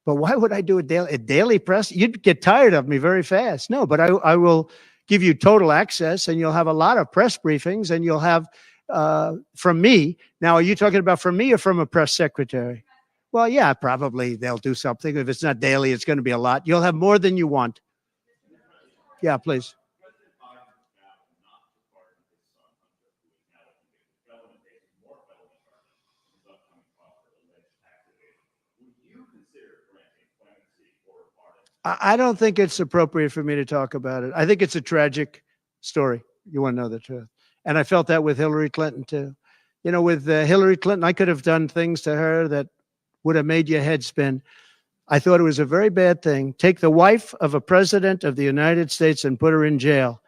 But why would I do a daily press? You'd get tired of me very fast. No, but I will give you total access, and you'll have a lot of press briefings, and you'll have from me. Now, are you talking about from me or from a press secretary? Well, yeah, probably they'll do something. If it's not daily, it's going to be a lot. You'll have more than you want. Yeah, please. I don't think it's appropriate for me to talk about it. I think it's a tragic story. You want to know the truth. And I felt that with Hillary Clinton, too. You know, with Hillary Clinton, I could have done things to her that would have made your head spin. I thought it was a very bad thing. Take the wife of a president of the United States and put her in jail.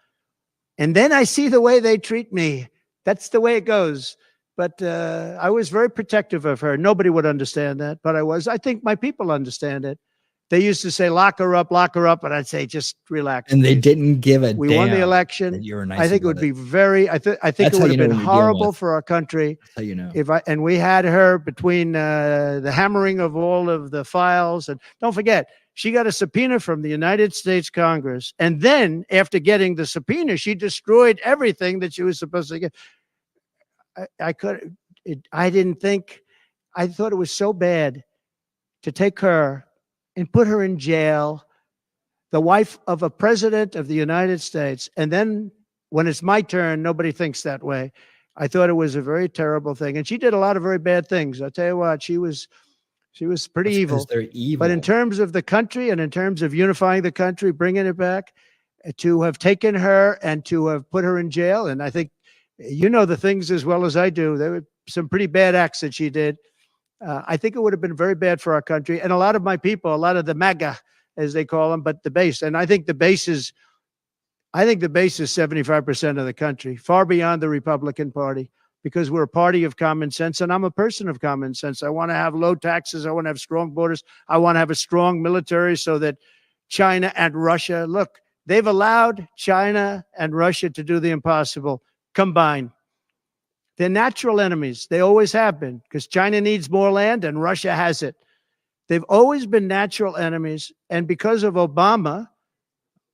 And then I see the way they treat me. That's the way it goes. But I was very protective of her. Nobody would understand that, but I was. I think my people understand it. They used to say, lock her up, but I'd say, just relax. And they please. didn't give a We damn won the that election. you were nice I think it about would be very, I think That's it how would you have know been what you're dealing horrible with. for our country That's how you know. and we had her between the hammering of all of the files. And don't forget, she got a subpoena from the United States Congress. And then after getting the subpoena, she destroyed everything that she was supposed to get. I thought it was so bad to take her and put her in jail, the wife of a president of the United States. And then when it's my turn, nobody thinks that way. I thought it was a very terrible thing. And she did a lot of very bad things. I'll tell you what, she was pretty evil. They're evil. But in terms of the country and in terms of unifying the country, bringing it back, to have taken her and to have put her in jail, and I think you know the things as well as I do. There were some pretty bad acts that she did. I think it would have been very bad for our country. And a lot of my people, a lot of the MAGA, as they call them, but the base. And I think the base is 75% of the country, far beyond the Republican Party, because we're a party of common sense. And I'm a person of common sense. I want to have low taxes. I want to have strong borders. I want to have a strong military so that China and Russia, look, they've allowed China and Russia to do the impossible combined. They're natural enemies. They always have been, because China needs more land and Russia has it. They've always been natural enemies. And because of Obama,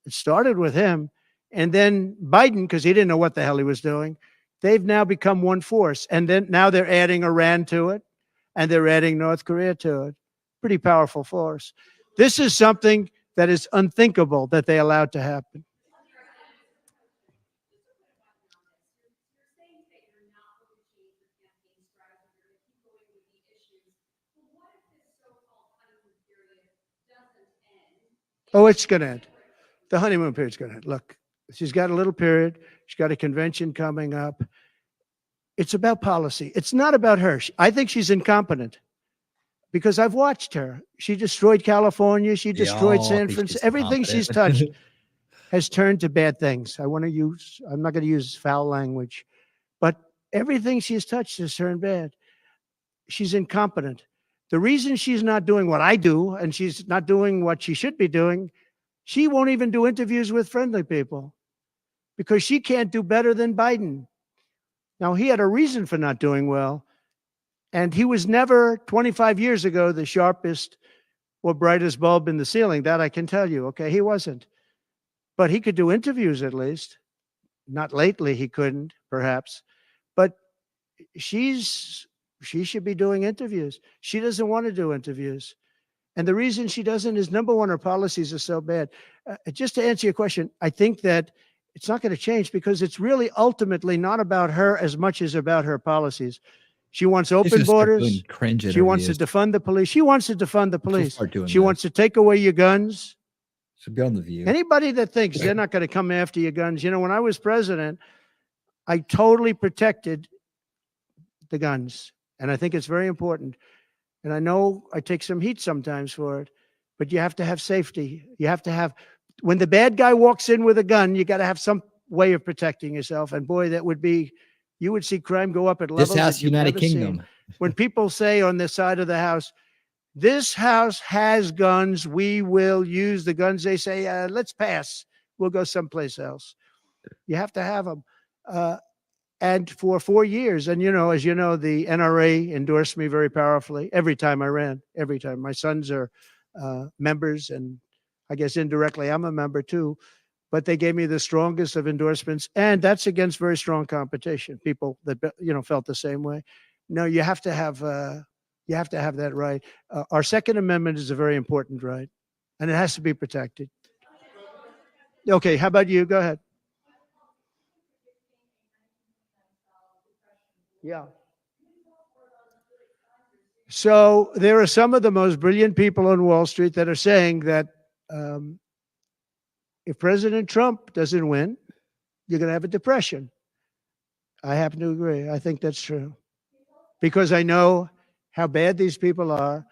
it started with him, and then Biden, because he didn't know what the hell he was doing, they've now become one force. And then now they're adding Iran to it, and they're adding North Korea to it. Pretty powerful force. This is something that is unthinkable that they allowed to happen. Oh, it's going to end. The honeymoon period's going to end. Look, she's got a little period. She's got a convention coming up. It's about policy. It's not about her. I think she's incompetent because I've watched her. She destroyed California. She destroyed San Francisco. Everything she's touched has turned to bad things. I'm not going to use foul language, but everything she's touched has turned bad. She's incompetent. The reason she's not doing what I do, and she's not doing what she should be doing, she won't even do interviews with friendly people because she can't do better than Biden. Now, he had a reason for not doing well, and he was never 25 years ago the sharpest or brightest bulb in the ceiling. That I can tell you. Okay, he wasn't. But he could do interviews at least. Not lately, he couldn't, perhaps. But she should be doing interviews. She doesn't want to do interviews. And the reason she doesn't is, number one, her policies are so bad. Just to answer your question, I think that it's not going to change because it's really ultimately not about her as much as about her policies. She wants open borders. She wants to defund the police. She wants to defund the police. She wants to take away your guns. Should be on The View. Anybody that thinks they're not going to come after your guns, you know, when I was president, I totally protected the guns. And I think it's very important. And I know I take some heat sometimes for it, but you have to have safety. You have to have, when the bad guy walks in with a gun, you got to have some way of protecting yourself. And boy, that would be, you would see crime go up at levels. This House, United Kingdom. When people say on this side of the house, this house has guns, we will use the guns, they say, let's pass. We'll go someplace else. You have to have them. And for 4 years, and, you know, as you know, the NRA endorsed me very powerfully every time I ran, every time. My sons are members, and I guess indirectly I'm a member too, but they gave me the strongest of endorsements, and that's against very strong competition. People that, you know, felt the same way. No, you have to have that right. Our Second Amendment is a very important right, and it has to be protected. Okay, how about you? Go ahead. Yeah. So there are some of the most brilliant people on Wall Street that are saying that if President Trump doesn't win, you're going to have a depression. I happen to agree. I think that's true. Because I know how bad these people are.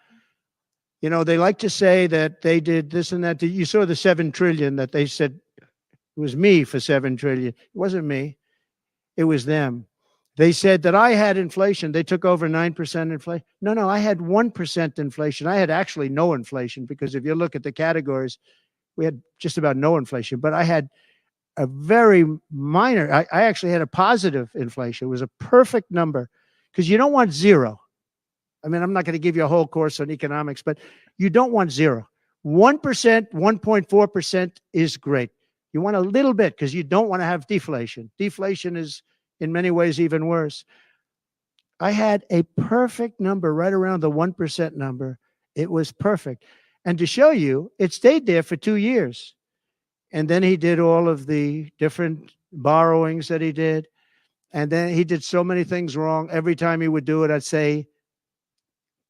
You know, they like to say that they did this and that. You saw the 7 trillion that they said it was me for 7 trillion. It wasn't me. It was them. They said that I had inflation. They took over 9% inflation. No, I had 1% inflation. I had actually no inflation because if you look at the categories, we had just about no inflation, but I had a very minor, I actually had a positive inflation. It was a perfect number because you don't want zero. I mean, I'm not going to give you a whole course on economics, but you don't want zero. 1%, 1.4% is great. You want a little bit because you don't want to have deflation. Deflation is in many ways even worse. I had a perfect number right around the 1% number. It was perfect. And to show you, it stayed there for 2 years. And then he did all of the different borrowings that he did. And then he did so many things wrong. Every time he would do it, I'd say,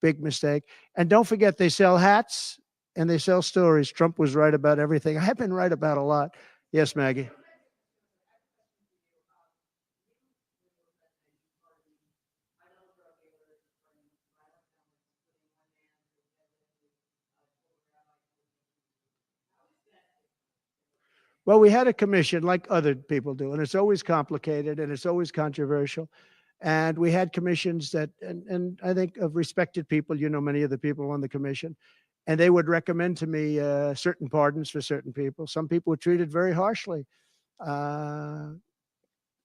big mistake. And don't forget, they sell hats and they sell stories. Trump was right about everything. I have been right about a lot. Yes, Maggie. Well, we had a commission like other people do, and it's always complicated and it's always controversial. And we had commissions that, and I think of respected people, you know, many of the people on the commission, and they would recommend to me certain pardons for certain people. Some people were treated very harshly. Uh,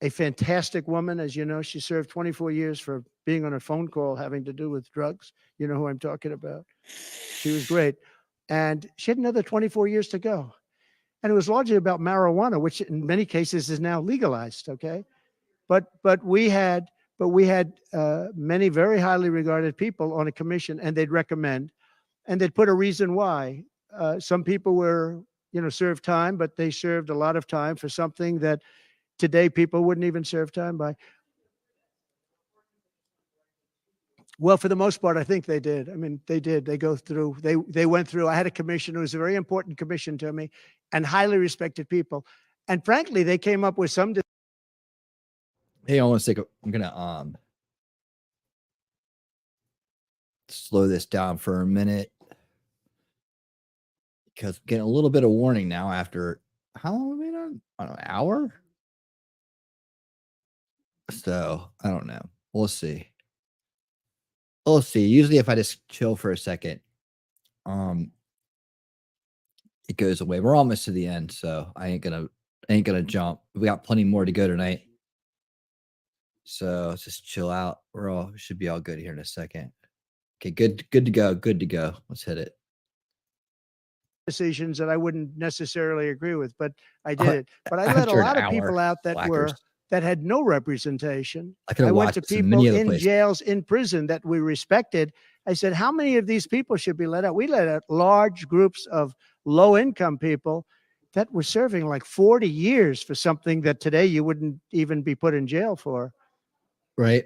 a fantastic woman, as you know, she served 24 years for being on a phone call having to do with drugs. You know who I'm talking about. She was great. And she had another 24 years to go. And it was largely about marijuana, which in many cases is now legalized. Okay, but we had many very highly regarded people on a commission, and they'd recommend, and they'd put a reason why. Some people were, you know, served time, but they served a lot of time for something that today people wouldn't even serve time by. Well, for the most part, I think they did. I mean, they did. They go through. They went through. I had a commission. It was a very important commission to me, and highly respected people. And frankly, they came up with some. Hey, I want to take. I'm gonna slow this down for a minute because I'm getting a little bit of warning now. After how long have we been on? I don't know, an hour. So I don't know. We'll see. We'll see. Usually, if I just chill for a second, um, it goes away. We're almost to the end, so I ain't gonna jump. We got plenty more to go tonight. So let's just chill out. Should be all good here in a second. Okay, good to go. Good to go. Let's hit it. Decisions that I wouldn't necessarily agree with, but I did it. But I let a After an lot of hour, people out that slackers. that had no representation. I could I have went watched to this in people many other in places. jails, in prison that we respected. I said, how many of these people should be let out? We let out large groups of low-income people that were serving like 40 years for something that today you wouldn't even be put in jail for. Right.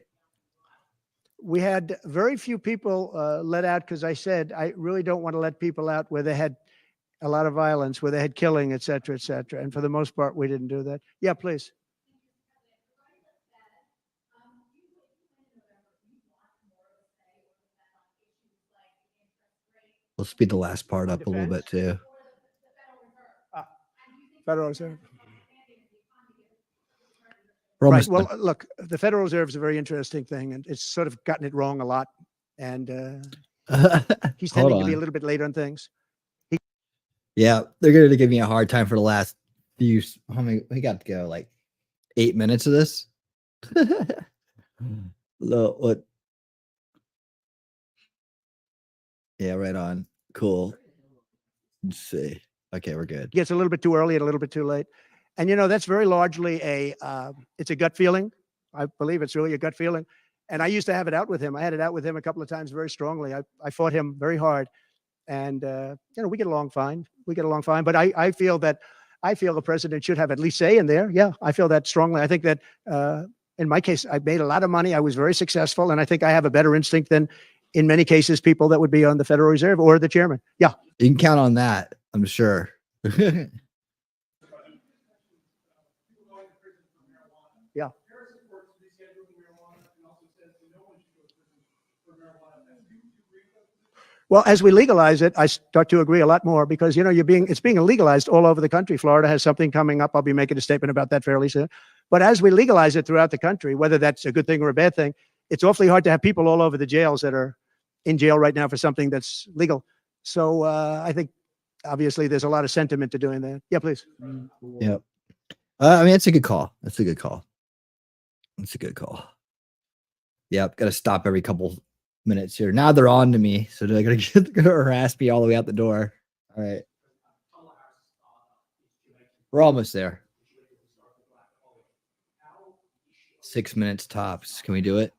We had very few people let out because I said, I really don't want to let people out where they had a lot of violence, where they had killing, et cetera, et cetera. And for the most part, we didn't do that. Yeah, please. Let's speed the last part up a little bit too. Federal Reserve. We're Right. almost Well, look, the Federal Reserve is a very interesting thing, and it's sort of gotten it wrong a lot. And he's Hold tending to be a on. little bit late on things. Yeah, they're gonna give me a hard time for the last few. How many? We got to go like 8 minutes of this. What? Yeah, right on. Cool. Let's see. Okay, we're good. Gets a little bit too early and a little bit too late. And, you know, that's very largely it's a gut feeling. I believe it's really a gut feeling. And I used to have it out with him. I had it out with him a couple of times very strongly. I fought him very hard. And, you know, we get along fine. We get along fine. But I feel that the president should have at least say in there. Yeah, I feel that strongly. I think that in my case, I made a lot of money. I was very successful. And I think I have a better instinct than, in many cases, people that would be on the Federal Reserve or the chairman. Yeah. You can count on that, I'm sure. Yeah. Well, as we legalize it, I start to agree a lot more because, it's being legalized all over the country. Florida has something coming up. I'll be making a statement about that fairly soon. But as we legalize it throughout the country, whether that's a good thing or a bad thing, it's awfully hard to have people all over the jails that are in jail right now for something that's legal. So I think obviously there's a lot of sentiment to doing that. Yeah, please. Yep. I mean, it's a good call. That's a good call. It's a good call. Yep. Got to stop every couple minutes here. Now they're on to me, so they're gonna harass me all the way out the door. All right. We're almost there. 6 minutes tops. Can we do it?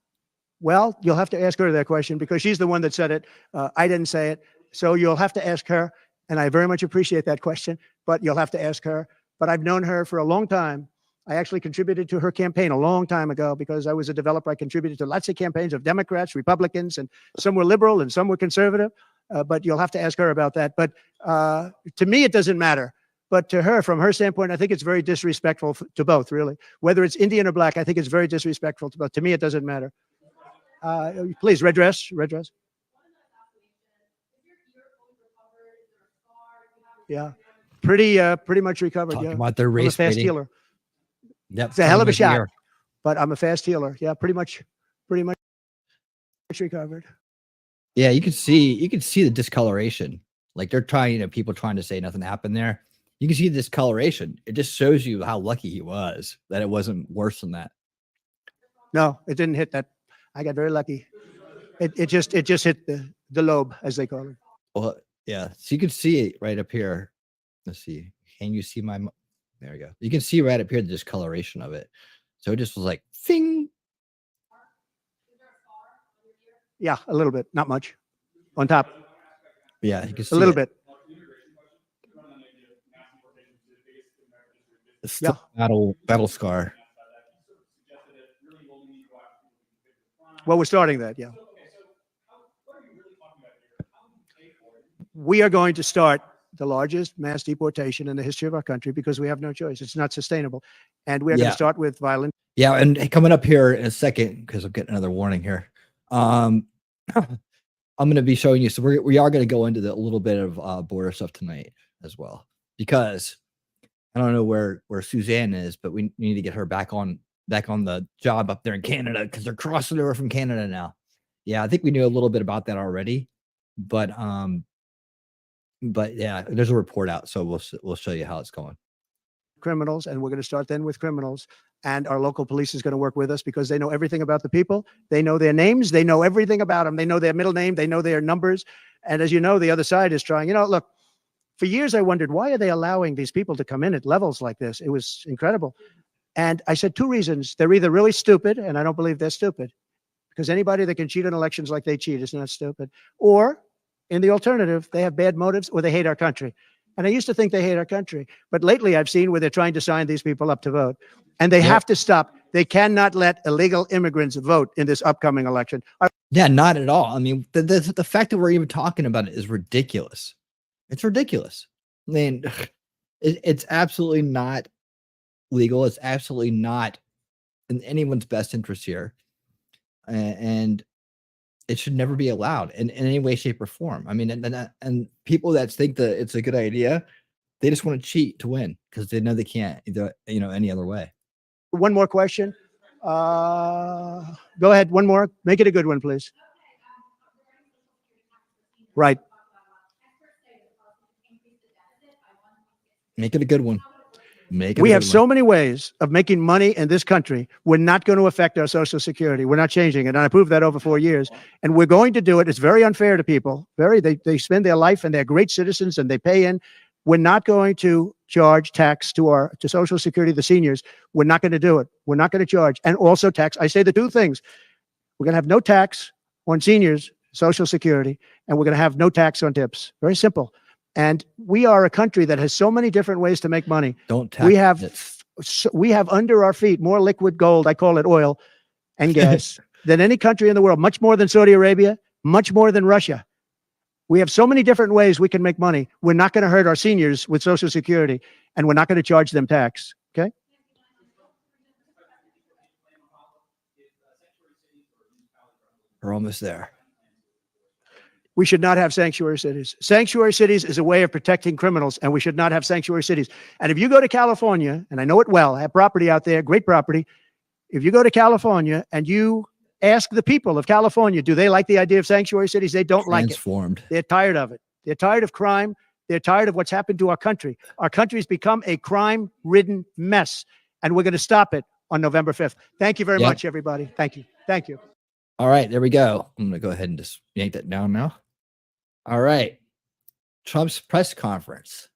Well, you'll have to ask her that question because she's the one that said it. I didn't say it. So you'll have to ask her. And I very much appreciate that question, but you'll have to ask her. But I've known her for a long time. I actually contributed to her campaign a long time ago because I was a developer. I contributed to lots of campaigns of Democrats, Republicans, and some were liberal and some were conservative. But you'll have to ask her about that. But to me, it doesn't matter. But to her, from her standpoint, I think it's very disrespectful to both, really. Whether it's Indian or black, I think it's very disrespectful to both. To me, it doesn't matter. Please, red dress, red dress. Yeah, pretty much recovered. Talking Yeah, about their I'm a race fast rating. healer. Yep. It's a hell of a shot, Here. but I'm a fast healer. Yeah, pretty much recovered. Yeah, you can see the discoloration. Like they're trying, people trying to say nothing happened there. You can see the discoloration. It just shows you how lucky he was that it wasn't worse than that. No, it didn't hit that. I got very lucky. It just hit the lobe, as they call it. Well, yeah. So you can see it right up here. Let's see. Can you see my? There we go. You can see right up here the discoloration of it. So it just was like, thing. Yeah, a little bit, not much. On top. Yeah, you can see a little it. bit. It's Yeah. battle scar. Well, we're starting that. Yeah. We are going to start the largest mass deportation in the history of our country because we have no choice. It's not sustainable. And we're going to start with violent. Yeah, and coming up here in a second, because I'm getting another warning here. I'm going to be showing you. So we are going to go into a little bit of border stuff tonight as well, because I don't know where Suzanne is, but we need to get her back on the job up there in Canada because they're crossing over from Canada now. Yeah, I think we knew a little bit about that already, but yeah, there's a report out, so we'll show you how it's going. Criminals, and we're going to start then with criminals. And our local police is going to work with us because they know everything about the people. They know their names. They know everything about them. They know their middle name. They know their numbers. And as you know, the other side is trying. Look, for years I wondered, why are they allowing these people to come in at levels like this? It was incredible. And I said 2 reasons. They're either really stupid, and I don't believe they're stupid, because anybody that can cheat in elections like they cheat is not stupid. Or, in the alternative, they have bad motives or they hate our country. And I used to think they hate our country. But lately I've seen where they're trying to sign these people up to vote. And they have to stop. They cannot let illegal immigrants vote in this upcoming election. Yeah, not at all. I mean, the fact that we're even talking about it is ridiculous. It's ridiculous. I mean, it's absolutely not legal. It's absolutely not in anyone's best interest here. And it should never be allowed in any way, shape, or form. I mean, and people that think that it's a good idea, they just want to cheat to win because they know they can't, any other way. One more question. Go ahead. One more. Make it a good one, please. Right. Make it a good one. We have so many ways of making money in this country. We're not going to affect our Social Security. We're not changing it. And I proved that over 4 years. And we're going to do it. It's very unfair to people. They spend their life and they're great citizens and they pay in. We're not going to charge tax to Social Security, the seniors. We're not going to do it. We're not going to charge. And also tax. I say the 2 things. We're going to have no tax on seniors, Social Security, and we're going to have no tax on tips. Very simple. And we are a country that has so many different ways to make money. Don't tax. We have under our feet more liquid gold, I call it oil and gas, than any country in the world, much more than Saudi Arabia, much more than Russia. We have so many different ways we can make money. We're not going to hurt our seniors with Social Security, and we're not going to charge them tax. Okay? We're almost there. We should not have sanctuary cities. Sanctuary cities is a way of protecting criminals, and we should not have sanctuary cities. And if you go to California, and I know it well, I have property out there, great property. If you go to California and you ask the people of California, do they like the idea of sanctuary cities? They don't like it. Transformed. They're tired of it. They're tired of crime. They're tired of what's happened to our country. Our country's become a crime-ridden mess, and we're going to stop it on November 5th. Thank you very much, everybody. Thank you. Thank you. All right, there we go. I'm going to go ahead and just yank that down now. All right. Trump's press conference.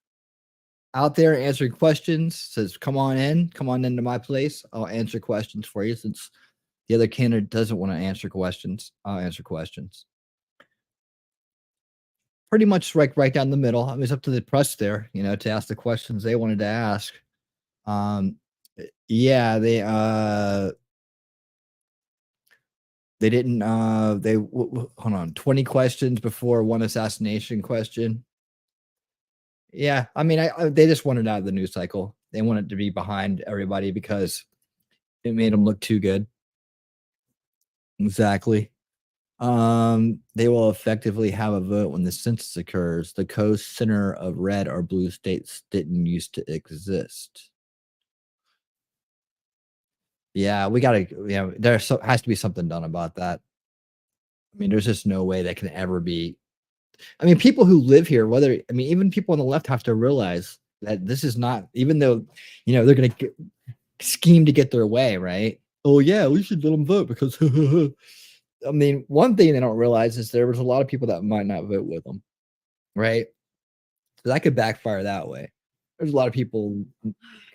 Out there answering questions. Says, come on into my place. I'll answer questions for you since the other candidate doesn't want to answer questions. I'll answer questions. Pretty much right down the middle. I mean, it's up to the press there, to ask the questions they wanted to ask. Yeah, they didn't, hold on, 20 questions before one assassination question. Yeah, I mean, they just wanted out of the news cycle. They wanted to be behind everybody because it made them look too good. Exactly. They will effectively have a vote when the census occurs. The co-center of red or blue states didn't used to exist. Yeah, we gotta, there has to be something done about that. I mean, there's just no way that can ever be. I mean, people who live here, even people on the left have to realize that this is not, even though, they're going to scheme to get their way, right? Oh, yeah, we should let them vote because, I mean, one thing they don't realize is there was a lot of people that might not vote with them, right? So that could backfire that way. There's a lot of people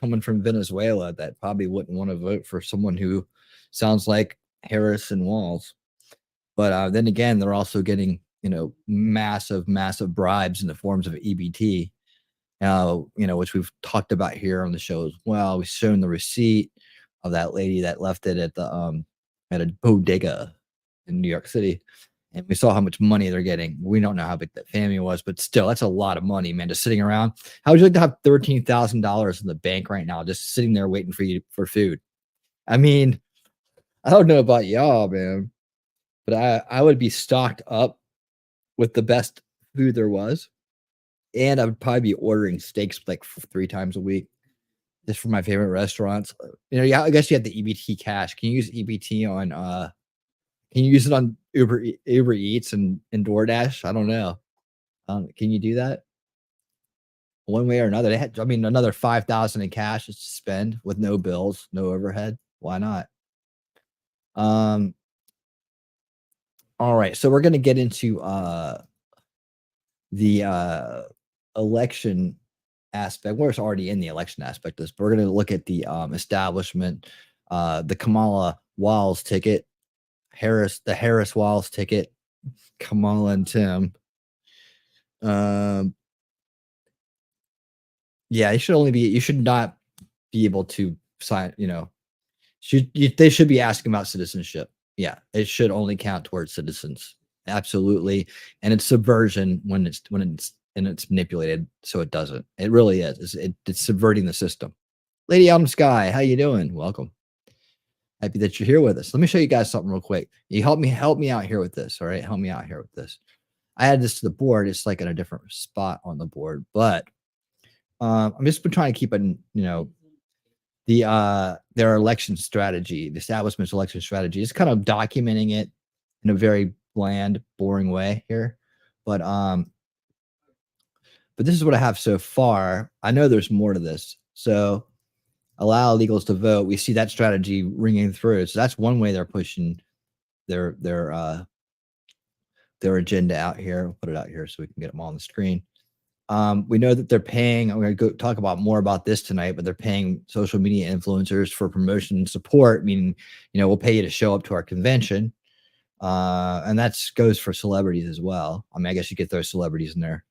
coming from Venezuela that probably wouldn't want to vote for someone who sounds like Harris and Walz. But then again, they're also getting, massive bribes in the forms of EBT, which we've talked about here on the show as well. We've shown the receipt of that lady that left it at the at a bodega in New York City. And we saw how much money they're getting. We don't know how big that family was, but still, that's a lot of money, man, just sitting around. How would you like to have $13,000 in the bank right now, just sitting there waiting for you for food? I mean, I don't know about y'all, man, but I would be stocked up with the best food there was. And I would probably be ordering steaks like 3 times a week just for my favorite restaurants. I guess you have the EBT cash. Can you use EBT on, can you use it on Uber Eats and DoorDash? I don't know. Can you do that? One way or another. They had, another $5,000 in cash to spend with no bills, no overhead. Why not? All right, so we're going to get into the election aspect. We're already in the election aspect of this, but we're going to look at the establishment, the Kamala Walz ticket, the Harris Walz ticket, Kamala and Tim. Yeah, you should not be able to sign, they should be asking about citizenship. Yeah, it should only count towards citizens. Absolutely. And it's subversion when it's manipulated, so it doesn't. It really is. It's subverting the system. Lady Autumn Sky, how you doing? Welcome. Happy that you're here with us. Let me show you guys something real quick. You help me out here with this. All right, help me out here with this. I added this to the board. It's like in a different spot on the board, but I'm just been trying to keep it, their election strategy, the establishment's election strategy. Is kind of documenting it in a very bland, boring way here, but this is what I have so far. I know there's more to this. So allow illegals to vote. We see that strategy ringing through. So that's one way they're pushing their agenda out here. I'll put it out here so we can get them all on the screen. We know that they're paying, I'm going to go talk about more about this tonight, but they're paying social media influencers for promotion and support, meaning, we'll pay you to show up to our convention. And that goes for celebrities as well. I mean, I guess you get those celebrities in there.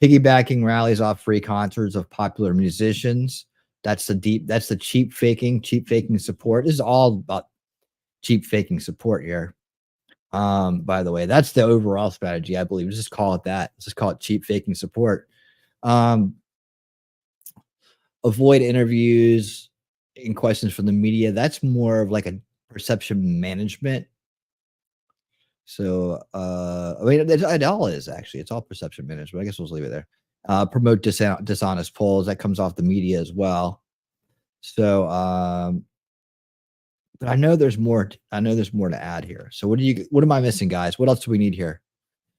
Piggybacking rallies off free concerts of popular musicians. That's the cheap faking support. This is all about cheap faking support here. By the way, that's the overall strategy, I believe. Let's just call it that. Let's just call it cheap faking support. Avoid interviews and questions from the media. That's more of like a perception management So, I mean, it all is actually. It's all perception management. I guess we'll just leave it there. Promote dishonest polls. That comes off the media as well. So, but I know there's more. I know there's more to add here. So, what am I missing, guys? What else do we need here?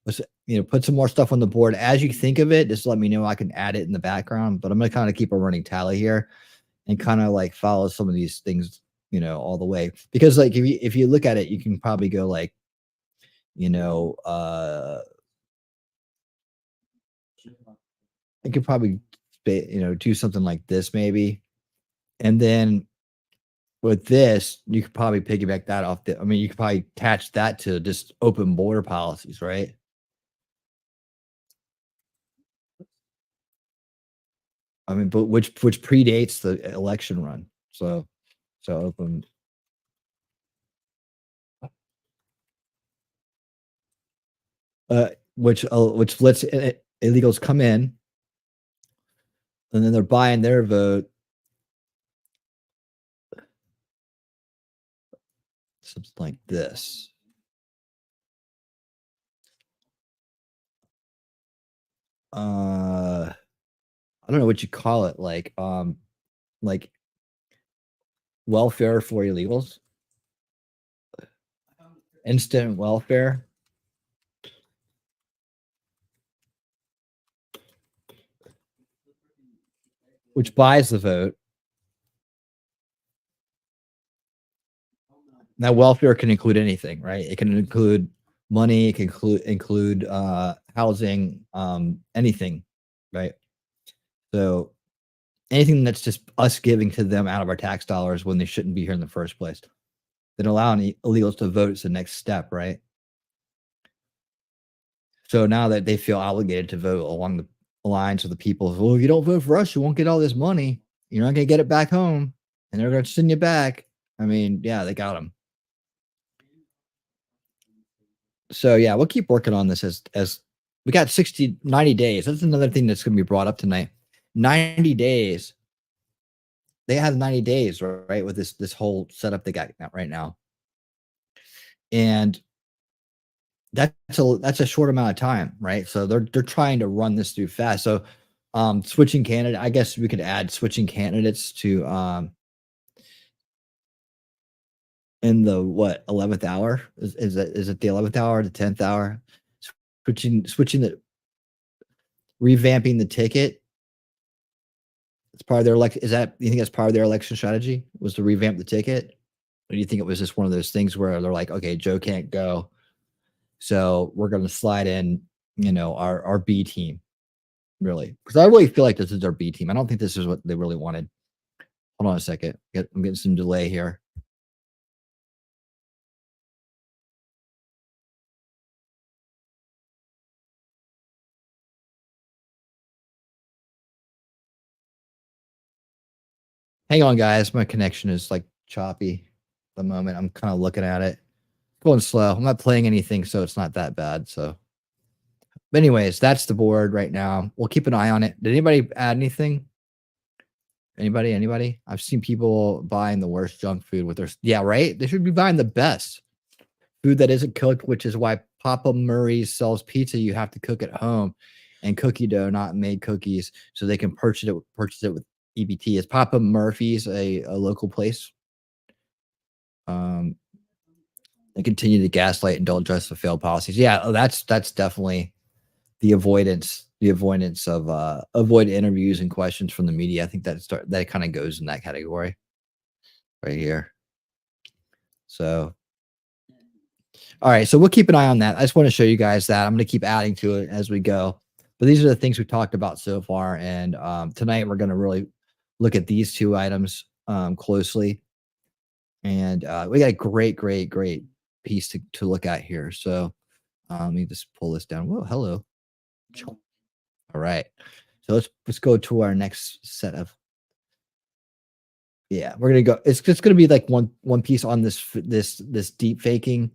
Let's, put some more stuff on the board as you think of it. Just let me know. I can add it in the background. But I'm gonna kind of keep a running tally here, and kind of like follow some of these things, all the way. Because like if you look at it, you can probably go like, I could probably, do something like this maybe, and then with this, you could probably piggyback that off I mean, you could probably attach that to just open border policies, right? I mean, but which predates the election run. So open. Which lets illegals come in, and then they're buying their vote. Something like this. I don't know what you call it, like welfare for illegals, instant welfare, which buys the vote. Now, welfare can include anything, right? It can include money, it can include housing, anything, right? So anything that's just us giving to them out of our tax dollars when they shouldn't be here in the first place. Then allowing illegals to vote is the next step, right? So now that they feel obligated to vote along the lines of the people, well, if you don't vote for us, you won't get all this money. You're not going to get it back home, and they're going to send you back. I mean, yeah, they got them. So yeah, we'll keep working on this as we got 90 days. That's another thing that's going to be brought up tonight. 90 days. They have 90 days, right, with this whole setup they got right now. And that's a short amount of time, right? So they're trying to run this through fast. So switching candidate, I guess we could add switching candidates to in the 11th hour? Is it the 11th hour, the 10th hour? Switching the revamping the ticket. It's part of their election. You think that's part of their election strategy? Was to revamp the ticket? Or do you think it was just one of those things where they're like, okay, Joe can't go, so we're going to slide in, our B team, really? Because I really feel like this is our B team. I don't think this is what they really wanted. Hold on a second. I'm getting some delay here. Hang on, guys. My connection is like choppy at the moment. I'm kind of looking at it. Going slow. I'm not playing anything, so it's not that bad. So, but anyways, that's the board right now. We'll keep an eye on it. Did anybody add anything? Anybody? I've seen people buying the worst junk food with their, yeah, right? They should be buying the best food that isn't cooked, which is why Papa Murray's sells pizza. You have to cook at home, and cookie dough, not made cookies, so they can purchase it with EBT. Is Papa Murphy's a local place? They continue to gaslight and don't address the failed policies. Yeah, that's definitely the avoidance of avoid interviews and questions from the media. I think that kind of goes in that category right here. So, all right, so we'll keep an eye on that. I just want to show you guys that. I'm going to keep adding to it as we go. But these are the things we talked about so far, and tonight we're going to really look at these two items closely. And we got a great piece to look at here. So let me just pull this down. Whoa, hello. All right. So let's go to our next set of. Yeah, we're gonna go. It's just gonna be like one piece on this deep faking,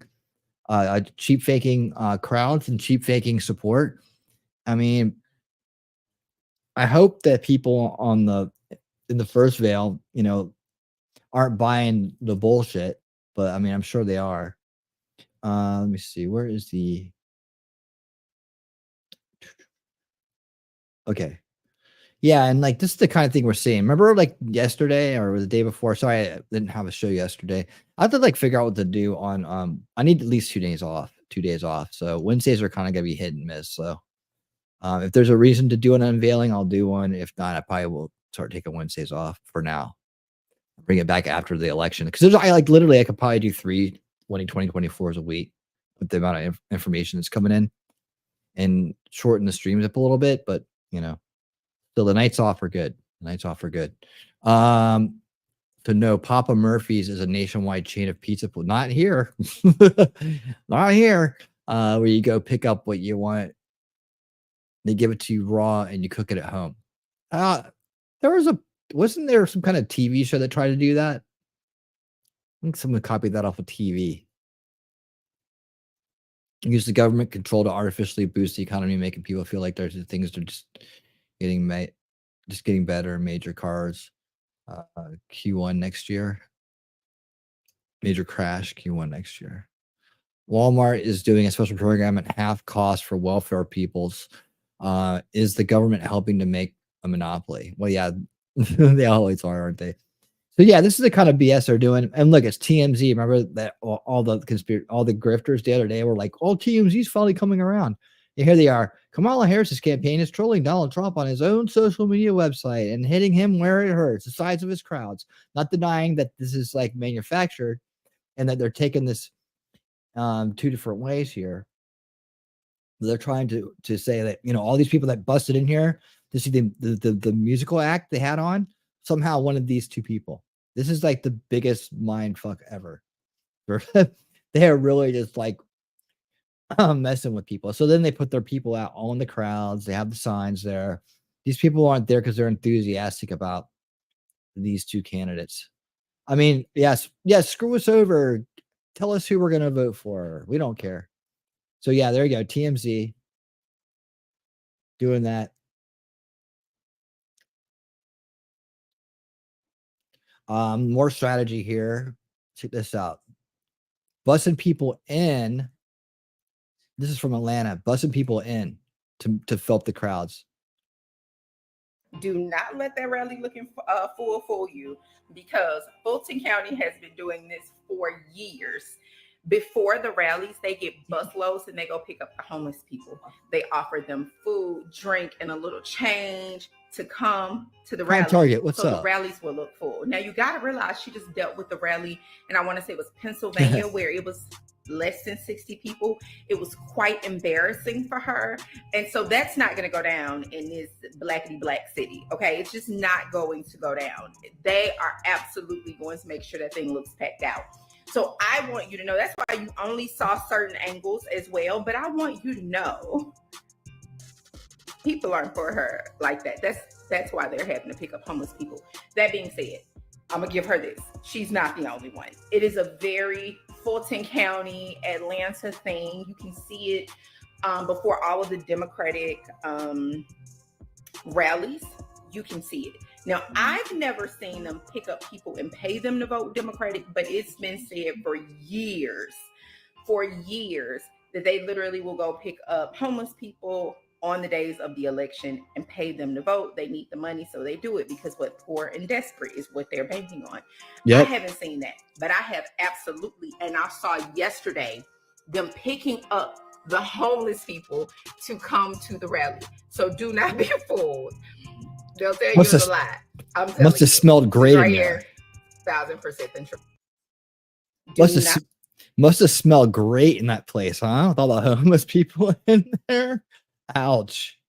cheap faking crowds and cheap faking support. I mean, I hope that people in the first veil, aren't buying the bullshit, but I mean, I'm sure they are. Let me see. Where is the? Okay. Yeah, and like this is the kind of thing we're seeing. Remember, like yesterday or the day before? Sorry, I didn't have a show yesterday. I have to like figure out what to do on. I need at least 2 days off. 2 days off. So Wednesdays are kind of gonna be hit and miss. So if there's a reason to do an unveiling, I'll do one. If not, I probably will start taking Wednesdays off for now. Bring it back after the election because I like literally I could probably do 2024s a week with the amount of information that's coming in and shorten the streams up a little bit. But still the nights off are good. The nights off are good. To know Papa Murphy's is a nationwide chain of pizza. Not here, not here. Where you go pick up what you want. They give it to you raw and you cook it at home. Wasn't there some kind of TV show that tried to do that? I think someone copied that off of TV. Use the government control to artificially boost the economy, making people feel like there's things that are just getting better. Major cars, Q1 next year. Major crash, Q1 next year. Walmart is doing a special program at half cost for welfare peoples. Is the government helping to make a monopoly? Well, yeah, they always are, aren't they? So yeah, this is the kind of BS they're doing. And look, it's TMZ. Remember that all the grifters the other day were like, "Oh, TMZ's finally coming around." And here they are. Kamala Harris's campaign is trolling Donald Trump on his own social media website and hitting him where it hurts, the size of his crowds. Not denying that this is like manufactured and that they're taking this 2 different ways here. They're trying to say that all these people that busted in here to see the musical act they had on, somehow one of these 2 people. This is like the biggest mind fuck ever. They are really just like messing with people. So then they put their people out all in the crowds. They have the signs there. These people aren't there because they're enthusiastic about these 2 candidates. I mean, yes, screw us over. Tell us who we're going to vote for. We don't care. So yeah, there you go. TMZ doing that. More strategy here. Check this out. Bussing people in. This is from Atlanta. Bussing people in to fill up the crowds. Do not let that rally looking fool you, because Fulton County has been doing this for years. Before the rallies, they get busloads and they go pick up the homeless people. They offer them food, drink, and a little change to come to the rally. Target, what's so up? The rallies will look full. Now you got to realize she just dealt with the rally, and I want to say it was Pennsylvania, where it was less than 60 people. It was quite embarrassing for her. And so that's not going to go down in this blackity black city. Okay. It's just not going to go down. They are absolutely going to make sure that thing looks packed out. So I want you to know, that's why you only saw certain angles as well. But I want you to know people aren't for her like that. That's why they're having to pick up homeless people. That being said, I'm going to give her this. She's not the only one. It is a very Fulton County, Atlanta thing. You can see it before all of the Democratic rallies. You can see it. Now, I've never seen them pick up people and pay them to vote Democratic, but it's been said for years that they literally will go pick up homeless people on the days of the election and pay them to vote. They need the money, so they do it, because what poor and desperate is what they're banking on. Yep. I haven't seen that, but I have absolutely, and I saw yesterday them picking up the homeless people to come to the rally. So do not be fooled. They'll tell you it's a lie. I'm telling you. Must have smelled great in there. 1,000% true. Must have smelled great in that place, huh? With all the homeless people in there. Ouch.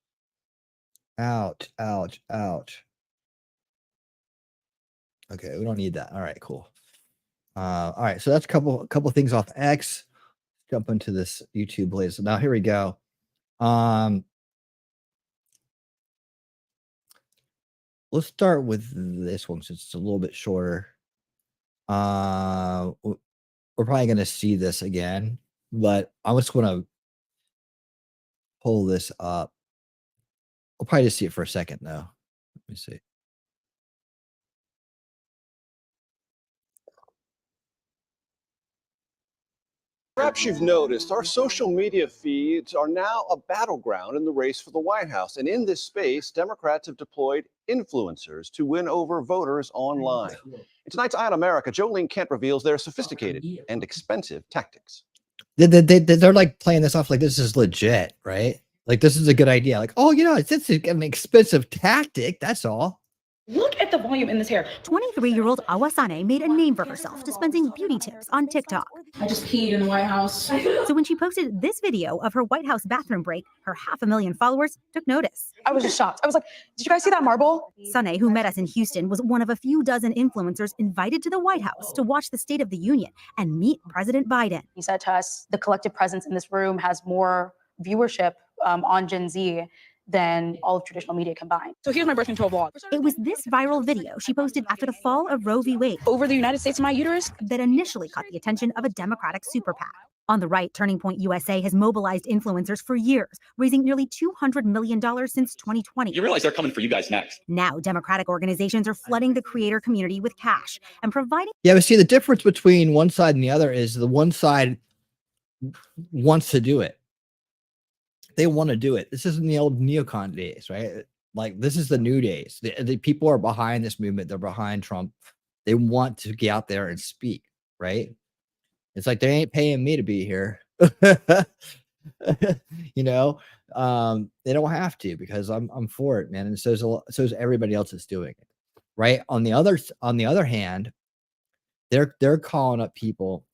Ouch. Ouch. Ouch. Okay, we don't need that. All right, cool. All right, so that's a couple things off X. Jump into this YouTube blaze. So now here we go. Let's start with this one since it's a little bit shorter. We're probably going to see this again, but I just want to pull this up. We'll probably just see it for a second, though. Let me see. Perhaps you've noticed our social media feeds are now a battleground in the race for the White House. And in this space, Democrats have deployed influencers to win over voters online. In tonight's Eye on America, Jolene Kent reveals their sophisticated and expensive tactics. They're like playing this off like this is legit, right? Like this is a good idea. Like, oh, it's an expensive tactic. That's all. Look at the volume in this hair. 23-year-old Awasane made a name for herself dispensing beauty tips on TikTok. I just peed in the White House. So when she posted this video of her White House bathroom break, her 500,000 followers took notice. I was just shocked. I was like, did you guys see that marble? Sane, who met us in Houston, was one of a few dozen influencers invited to the White House to watch the State of the Union and meet President Biden. He said to us, the collective presence in this room has more viewership on Gen Z than all of traditional media combined. So here's my birth control vlog. It was this viral video she posted after the fall of Roe v. Wade Over the United States of my uterus. that initially caught the attention of a Democratic super PAC. On the right, Turning Point USA has mobilized influencers for years, raising nearly $200 million since 2020. You realize they're coming for you guys next. Now, Democratic organizations are flooding the creator community with cash and providing. Yeah, but see, the difference between one side and the other is the one side wants to do it. They want to do it. This isn't the old neocon days, right? Like this is the new days. The people are behind this movement. They're behind Trump. They want to get out there and speak, right? It's like they ain't paying me to be here. They don't have to because I'm for it, man. And so's everybody else that's doing it, right? On the other hand, they're calling up people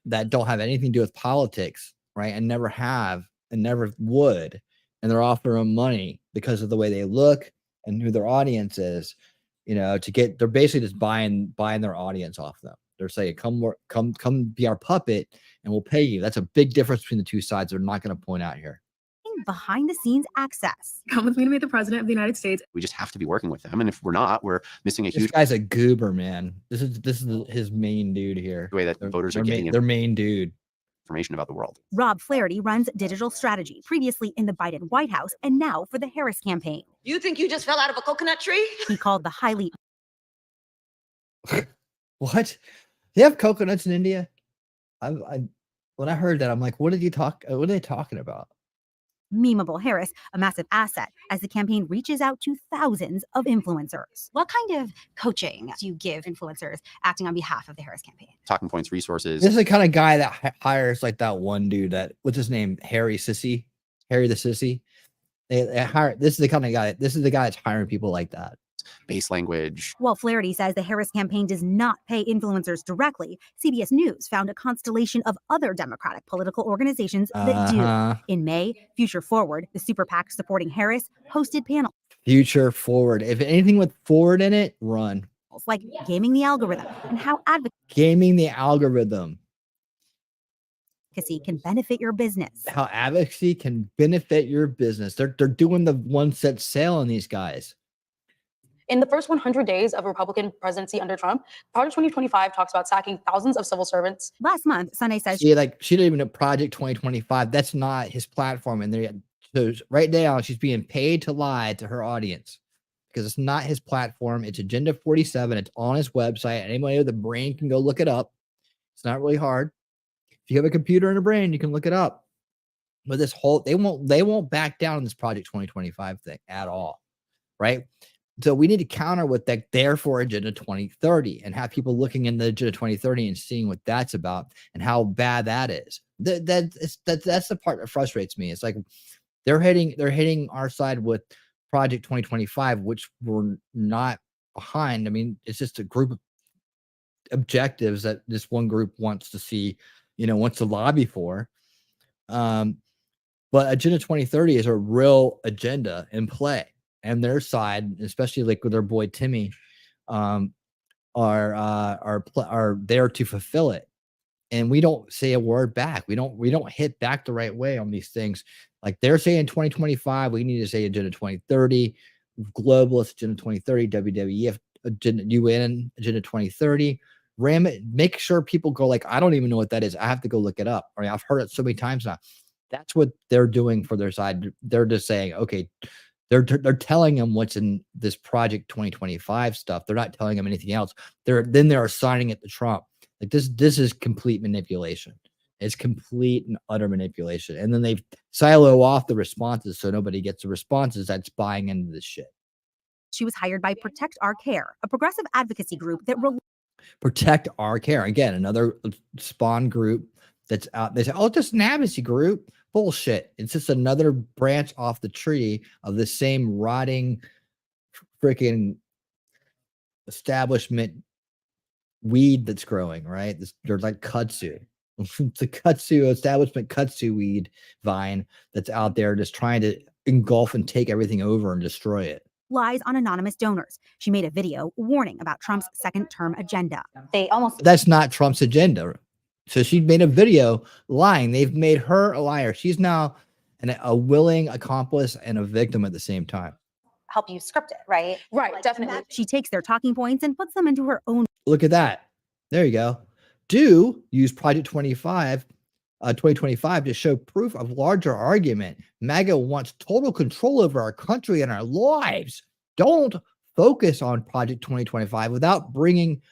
that don't have anything to do with politics, right? And never have and never would, and they're offering money because of the way they look and who their audience is, they're basically just buying their audience off them. They're saying, come be our puppet and we'll pay you. That's a big difference between the two sides. They're not going to point out here. Behind the scenes access. Come with me to meet the president of the United States. We just have to be working with them. And if we're not, we're missing a This huge guy's a goober, man. This is his main dude here. way that voters are getting their main dude. information about the world. Rob Flaherty runs digital strategy, previously in the Biden White House and now for the Harris campaign. You think you just fell out of a coconut tree? He called the highly What? They have coconuts in India? When I heard that, I'm like, what are they talking about? memeable Harris a massive asset as the campaign reaches out to thousands of influencers. What kind of coaching do you give influencers acting on behalf of the Harris campaign? Talking points, resources. This is the kind of guy that hires like that one dude what's his name? Harry the Sissy. They hire, this is the kind of guy, this is the guy that's hiring people like that. Base language. While Flaherty says the Harris campaign does not pay influencers directly, CBS News found a constellation of other Democratic political organizations that do. In May, Future Forward, the super PAC supporting Harris, hosted panels. Future Forward. If anything with forward in it, run. Like gaming the algorithm and how Gaming the algorithm. advocacy can benefit your business. How advocacy can benefit your business. They're doing the one set sale on these guys. In the first 100 days of Republican presidency under Trump, Project 2025 talks about sacking thousands of civil servants. Last month, Sunday says she didn't even know Project 2025. That's not his platform. And so right now she's being paid to lie to her audience because it's not his platform. It's Agenda 47. It's on his website. Anybody with a brain can go look it up. It's not really hard. If you have a computer and a brain, you can look it up. But this whole they won't back down on this Project 2025 thing at all, right? So we need to counter with that therefore Agenda 2030 and have people looking in the Agenda 2030 and seeing what that's about and how bad that is. That's the part that frustrates me. It's like they're hitting our side with Project 2025, which we're not behind. I mean, it's just a group of objectives that this one group wants to see, wants to lobby for. But Agenda 2030 is a real agenda in play. And their side, especially like with their boy Timmy, are there to fulfill it, and we don't say a word back. We don't hit back the right way on these things. Like they're saying 2025, we need to say Agenda 2030, globalist Agenda 2030, WWF Agenda, UN Agenda 2030. Ram it. Make sure people go like, I don't even know what that is. I have to go look it up. I mean, I've heard it so many times now. That's what they're doing for their side. They're just saying, okay. They're telling them what's in this Project 2025 stuff. They're not telling them anything else. They're assigning it to Trump. Like this is complete manipulation. It's complete and utter manipulation. And then they silo off the responses so nobody gets the responses that's buying into this shit. She was hired by Protect Our Care, a progressive advocacy group that Protect Our Care. Again, another spawn group that's out. They say, oh, just an advocacy group. Bullshit. It's just another branch off the tree of the same rotting freaking establishment weed that's growing, right? They're like kudzu. It's a kudzu establishment kudzu weed vine that's out there just trying to engulf and take everything over and destroy it. Lies on anonymous donors. She made a video warning about Trump's second-term agenda. That's not Trump's agenda. So she made a video lying. They've made her a liar. She's now a willing accomplice and a victim at the same time. Help you script it, right? Right, definitely. She takes their talking points and puts them into her own. Look at that. There you go. Do use Project 2025 to show proof of larger argument. MAGA wants total control over our country and our lives. Don't focus on Project 2025 without bringing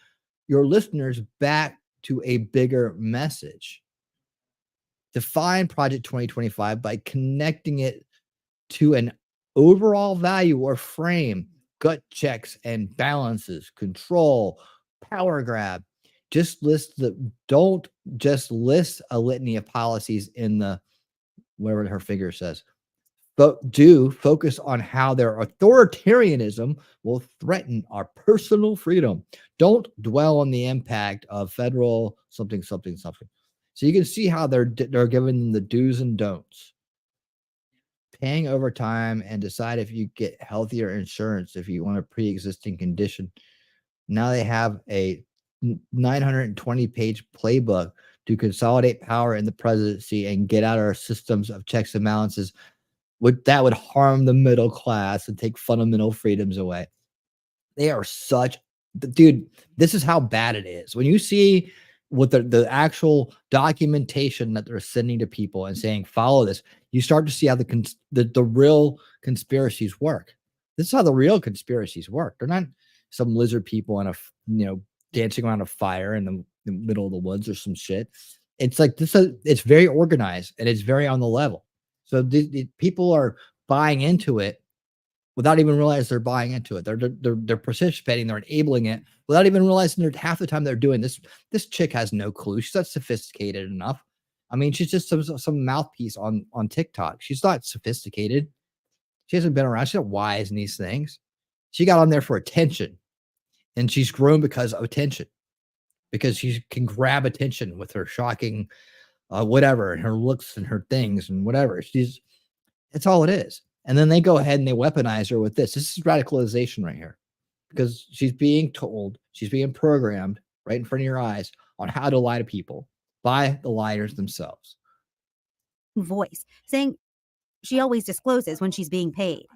your listeners back to a bigger message. Define Project 2025 by connecting it to an overall value or frame, gut checks and balances, control, power grab. Don't just list a litany of policies in the, whatever her figure says, but do focus on how their authoritarianism will threaten our personal freedom. Don't dwell on the impact of federal something. So you can see how they're giving them the do's and don'ts. Paying overtime and decide if you get healthier insurance if you want a pre-existing condition. Now they have a 920-page playbook to consolidate power in the presidency and get out our systems of checks and balances. That would harm the middle class and take fundamental freedoms away. They are dude, this is how bad it is. When you see what the actual documentation that they're sending to people and saying, follow this, you start to see how the real conspiracies work. This is how the real conspiracies work. They're not some lizard people dancing around a fire in the middle of the woods or some shit. It's like this. It's very organized and it's very on the level. So the people are buying into it without even realizing they're buying into it. They're participating. They're enabling it without even realizing they're half the time they're doing this. This chick has no clue. She's not sophisticated enough. I mean, she's just some mouthpiece on TikTok. She's not sophisticated. She hasn't been around. She's not wise in these things. She got on there for attention, and she's grown because of attention, because she can grab attention with her shocking whatever, and her looks and her things and whatever. That's all it is. And then they go ahead and they weaponize her with this. This is radicalization right here, because she's being told, she's being programmed right in front of your eyes on how to lie to people by the liars themselves. Voice saying she always discloses when she's being paid.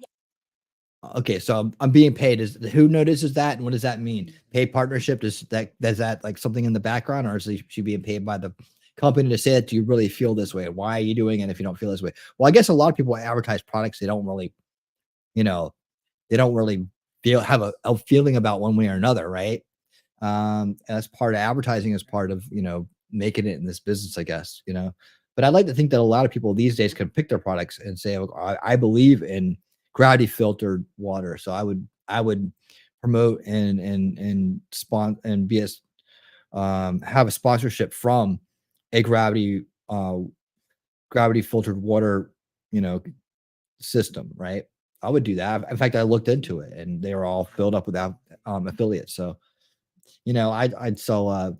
Okay, so I'm being paid. Who notices that, and what does that mean? Paid partnership, does that like something in the background, or is she being paid by the company to say that? Do you really feel this way? Why are you doing it if you don't feel this way? Well, I guess a lot of people advertise products they don't really, have a feeling about one way or another, right? As part of advertising, as part of making it in this business, I guess. But I'd like to think that a lot of people these days can pick their products and say, I believe in gravity filtered water, so I would promote and sponsor and have a sponsorship from a gravity filtered water system, right? I would do that. In fact, I looked into it and they were all filled up with affiliates. So I'd sell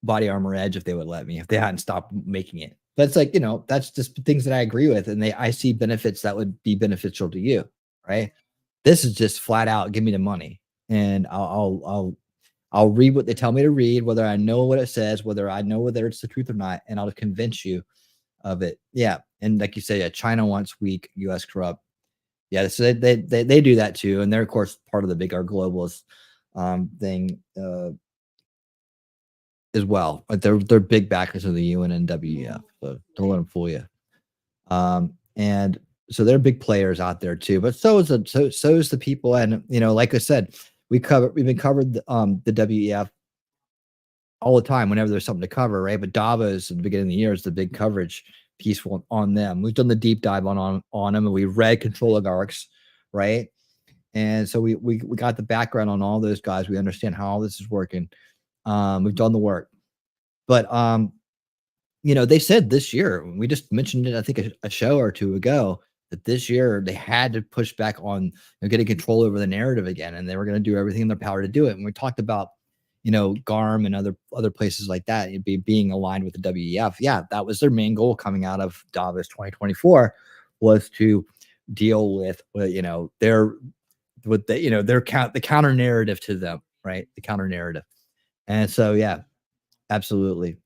Body Armor Edge if they would let me, if they hadn't stopped making it. But it's like, that's just things that I agree with, and I see benefits that would be beneficial to you, right? This is just flat out, give me the money, and I'll read what they tell me to read, whether I know what it says, whether I know whether it's the truth or not, and I'll convince you of it. Yeah, and like you say, China wants weak, U.S. corrupt. Yeah, so they do that too, and they're of course part of the bigger globalist thing as well. But they're big backers of the UN and WEF, so don't let them fool you. And so they're big players out there too. But so is the people, and like I said, we've been covered the WEF all the time whenever there's something to cover, right? But Davos at the beginning of the year is the big coverage piece on them. We've done the deep dive on them, and we read Control Oligarchs, right? And so we got the background on all those guys. We understand how all this is working. We've done the work. But they said this year, we just mentioned it, I think a show or two ago, that this year they had to push back on getting control over the narrative again, and they were going to do everything in their power to do it. And we talked about GARM and other places like that being aligned with the WEF. Yeah, that was their main goal coming out of Davos 2024, was to deal with the counter narrative to them, right? The counter narrative. And so yeah, absolutely.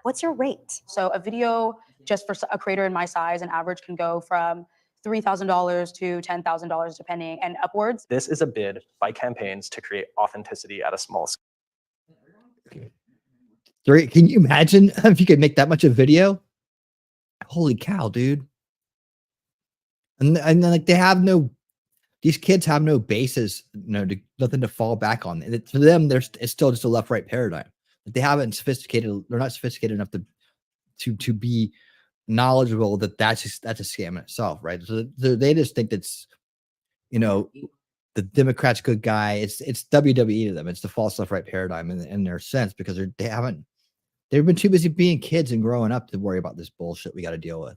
What's your rate? So a video just for a creator in my size, an average can go from $3,000 to $10,000 depending, and upwards. This is a bid by campaigns to create authenticity at a small scale. Can you imagine if you could make that much a video? Holy cow, dude. And then like these kids have no basis, nothing to fall back on. For them, it's still just a left-right paradigm. They haven't they're not sophisticated enough to be knowledgeable that that's a scam in itself, right? So they just think that's the Democrats good guy. It's WWE to them. It's the false left-right paradigm in their sense, because they've been too busy being kids and growing up to worry about this bullshit we got to deal with.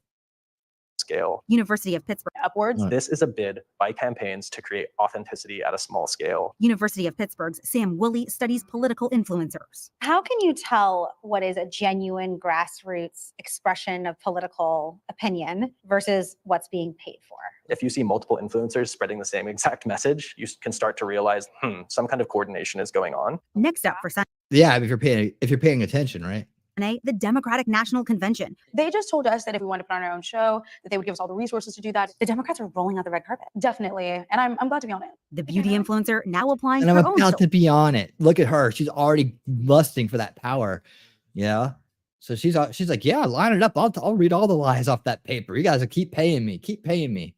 Scale. University of Pittsburgh. Upwards. This is a bid by campaigns to create authenticity at a small scale. University of Pittsburgh's Sam Woolley studies political influencers. How can you tell what is a genuine grassroots expression of political opinion versus what's being paid for? If you see multiple influencers spreading the same exact message, you can start to realize, some kind of coordination is going on. Next up for Sunday. Yeah, if you're paying attention, right? The Democratic National Convention. They just told us that if we wanted to put on our own show, that they would give us all the resources to do that. The Democrats are rolling out the red carpet. Definitely. And I'm glad to be on it. The beauty influencer now applying And her I'm own about to be on it. Look at her. She's already lusting for that power. Yeah. So she's like, yeah, line it up. I'll read all the lies off that paper. You guys will keep paying me. Keep paying me.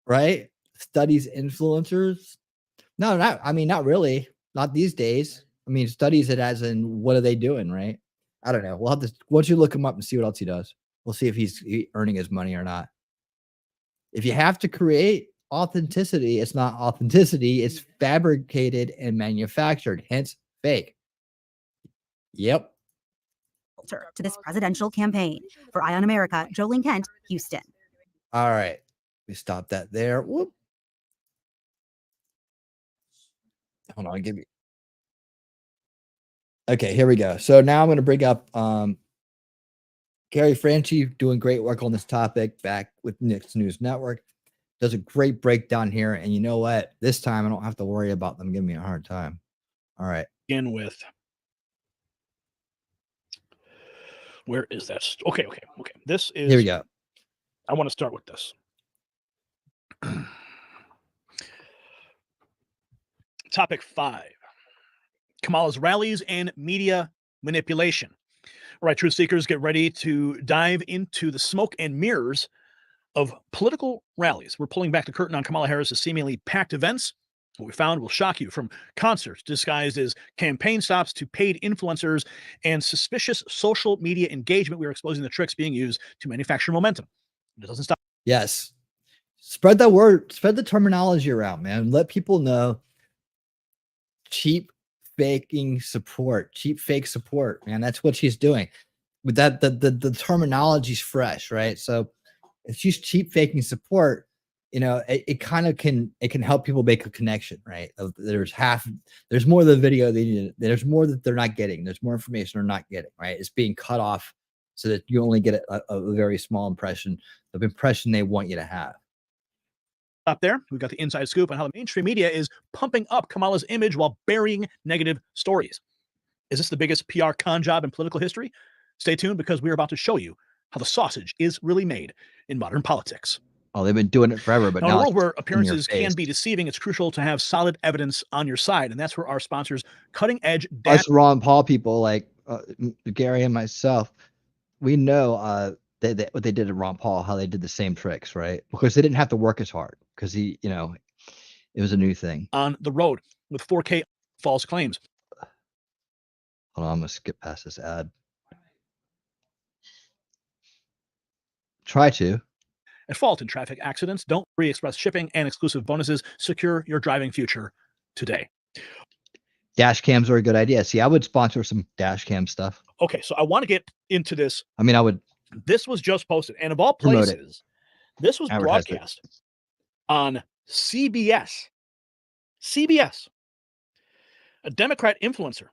Right? Studies influencers. No, not really. Not these days. I mean, studies it as in, what are they doing, right? I don't know. We'll have to, once you look him up and see what else he does, we'll see if he's earning his money or not. If you have to create authenticity, it's not authenticity. It's fabricated and manufactured, hence fake. Yep. To this presidential campaign. For Eye on America, Jolene Kent, Houston. All right. We stop that there. Whoop. Hold on, give me. Okay, here we go. So now I'm going to bring up Gary Franchi, doing great work on this topic, back with Nick's News Network. Does a great breakdown here. And you know what? This time I don't have to worry about them giving me a hard time. All right. Begin with. Where is that? Okay. This is. Here we go. I want to start with this. Topic 5. Kamala's rallies and media manipulation. All right, truth seekers, get ready to dive into the smoke and mirrors of political rallies. We're pulling back the curtain on Kamala Harris's seemingly packed events. What we found will shock you, from concerts disguised as campaign stops to paid influencers and suspicious social media engagement. We are exposing the tricks being used to manufacture momentum. It doesn't stop. Yes. Spread that word, spread the terminology around, man. Let people know cheap faking support, cheap fake support, man. That's what she's doing. With that, the terminology's fresh, right? So if she's cheap faking support, it kind of can help people make a connection, right? There's more of the video they need. There's more that they're not getting. There's more information they're not getting, right? It's being cut off so that you only get a very small impression of impression they want you to have. Up there, we've got the inside scoop on how the mainstream media is pumping up Kamala's image while burying negative stories. Is this the biggest PR con job in political history? Stay tuned, because we're about to show you how the sausage is really made in modern politics. Oh, they've been doing it forever, but now in a now world where appearances can be deceiving, it's crucial to have solid evidence on your side, and that's where our sponsors, Cutting Edge Data. Us Ron Paul people like Gary and myself, we know what they did to Ron Paul, how they did the same tricks, right? Because they didn't have to work as hard, because it was a new thing. On the road with 4K false claims. Hold on, I'm gonna skip past this ad. Try to. At fault in traffic accidents. Don't free express shipping and exclusive bonuses. Secure your driving future today. Dash cams are a good idea. See, I would sponsor some dash cam stuff. Okay, so I want to get into this. I mean, I would. This was just posted, and of all Promote it. places, this was Advertise it. broadcast on CBS. CBS. A Democrat influencer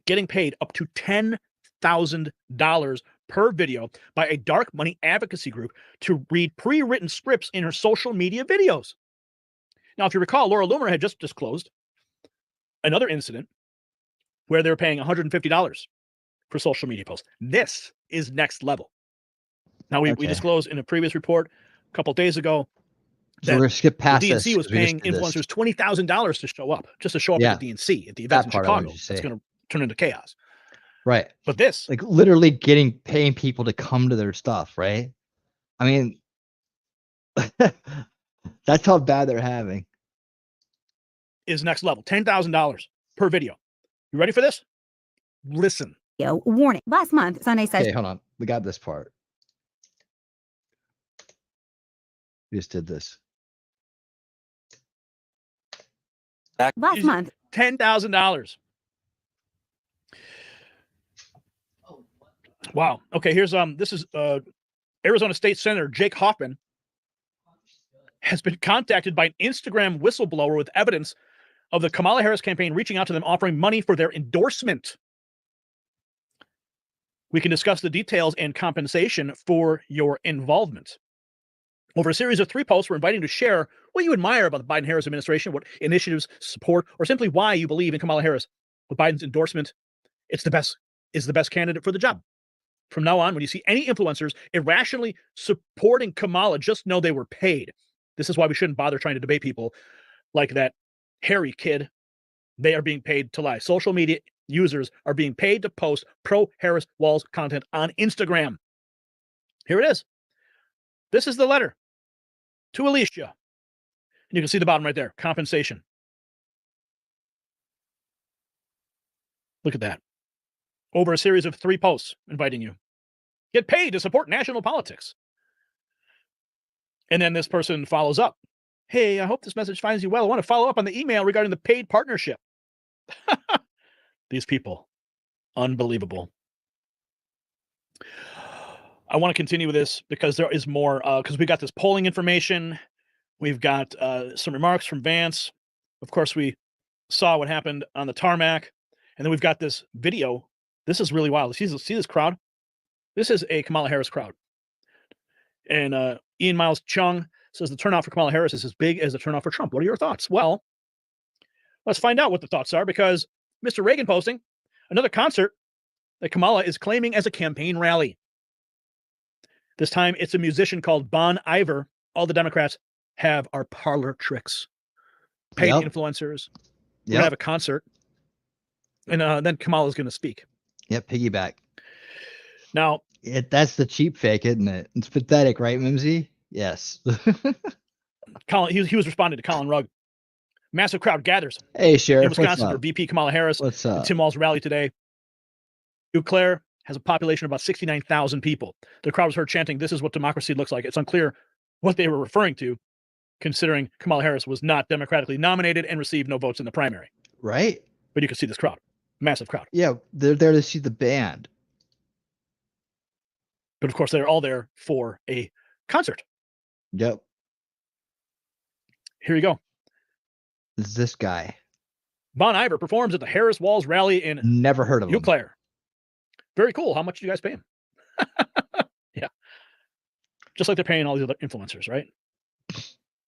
getting paid up to $10,000 per video by a dark money advocacy group to read pre-written scripts in her social media videos. Now, if you recall, Laura Loomer had just disclosed another incident where they were paying $150 for social media posts. This is next level. Now, we disclosed in a previous report a couple of days ago So we're gonna skip past the DNC this was 'cause we just paying did this. influencers $20,000 to show up, just to show up Yeah. at the DNC at the events in That part I wanted Chicago. to say. It's going to turn into chaos. Right. But this, Like literally paying people to come to their stuff, right? I mean, that's how bad they're having. is next level. $10,000 per video. You ready for this? Listen. Warning. Last month, Sunday says Okay, hold on. We got this part. We just did this. last month. $10,000. Wow. Okay, here's this is Arizona State Senator Jake Hoffman has been contacted by an Instagram whistleblower with evidence of the Kamala Harris campaign reaching out to them offering money for their endorsement. We can discuss the details and compensation for your involvement. Over a series of 3 posts, we're inviting you to share what you admire about the Biden-Harris administration, what initiatives support, or simply why you believe in Kamala Harris. With Biden's endorsement, is the best candidate for the job. From now on, when you see any influencers irrationally supporting Kamala, just know they were paid. This is why we shouldn't bother trying to debate people like that Harry kid. They are being paid to lie. Social media users are being paid to post pro-Harris Walls content on Instagram. Here it is. This is the letter to Alicia. And you can see the bottom right there, compensation. Look at that. Over a series of 3 posts inviting you. Get paid to support national politics. And then this person follows up. Hey, I hope this message finds you well. I want to follow up on the email regarding the paid partnership. These people. Unbelievable. I want to continue with this because there is more, because we got this polling information. We've got some remarks from Vance. Of course, we saw what happened on the tarmac. And then we've got this video. This is really wild. See this crowd? This is a Kamala Harris crowd. And Ian Miles Chung says the turnout for Kamala Harris is as big as the turnout for Trump. What are your thoughts? Well, let's find out what the thoughts are, because Mr. Reagan posting another concert that Kamala is claiming as a campaign rally. This time it's a musician called Bon Iver. All the Democrats have our parlor tricks. Paid influencers. We're going to have a concert. And then Kamala's going to speak. Yep, piggyback. Now, that's the cheap fake, isn't it? It's pathetic, right, Mimsy? Yes. Colin, he was responding to Colin Rugg. Massive crowd gathers Hey, Sheriff. in Wisconsin what's for up? VP Kamala Harris What's and up? Tim Walz rally today. Eau Claire has a population of about 69,000 people. The crowd was heard chanting, "This is what democracy looks like." It's unclear what they were referring to, considering Kamala Harris was not democratically nominated and received no votes in the primary. Right? But you can see this crowd. Massive crowd. Yeah, they're there to see the band. But of course, they're all there for a concert. Yep. Here you go. It's this guy. Bon Iver performs at the Harris Walls rally in Never heard of Eau him. Claire. Very cool. How much do you guys pay him? Yeah. Just like they're paying all these other influencers, right?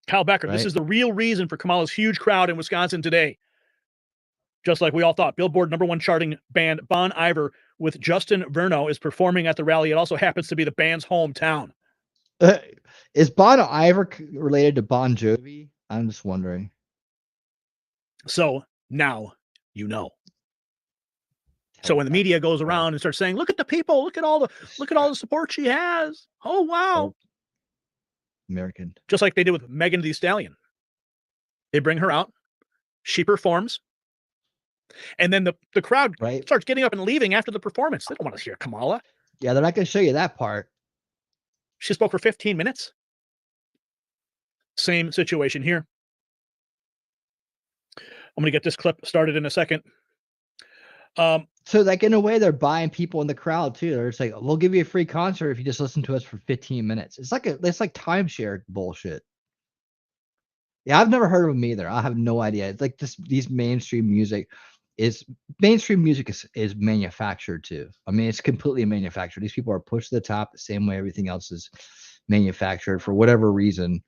Kyle Becker, this Right. is the real reason for Kamala's huge crowd in Wisconsin today. Just like we all thought, Billboard #1 charting band Bon Iver with Justin Verno is performing at the rally. It also happens to be the band's hometown. Is Bon Iver related to Bon Jovi? I'm just wondering. So now you know. So when the media goes around and starts saying, "Look at the people, look at all the support she has. Oh wow!" American. Just like they did with Megan Thee Stallion. They bring her out. She performs. And then the crowd Right. starts getting up and leaving after the performance. They don't want to hear Kamala. Yeah, they're not going to show you that part. She spoke for 15 minutes. Same situation here. I'm going to get this clip started in a second. So like in a way, they're buying people in the crowd too. They're just like, we'll give you a free concert if you just listen to us for 15 minutes. It's like timeshare bullshit. Yeah, I've never heard of them either. I have no idea. It's like these mainstream music is manufactured too. I mean, it's completely manufactured. These people are pushed to the top the same way everything else is manufactured for whatever reason.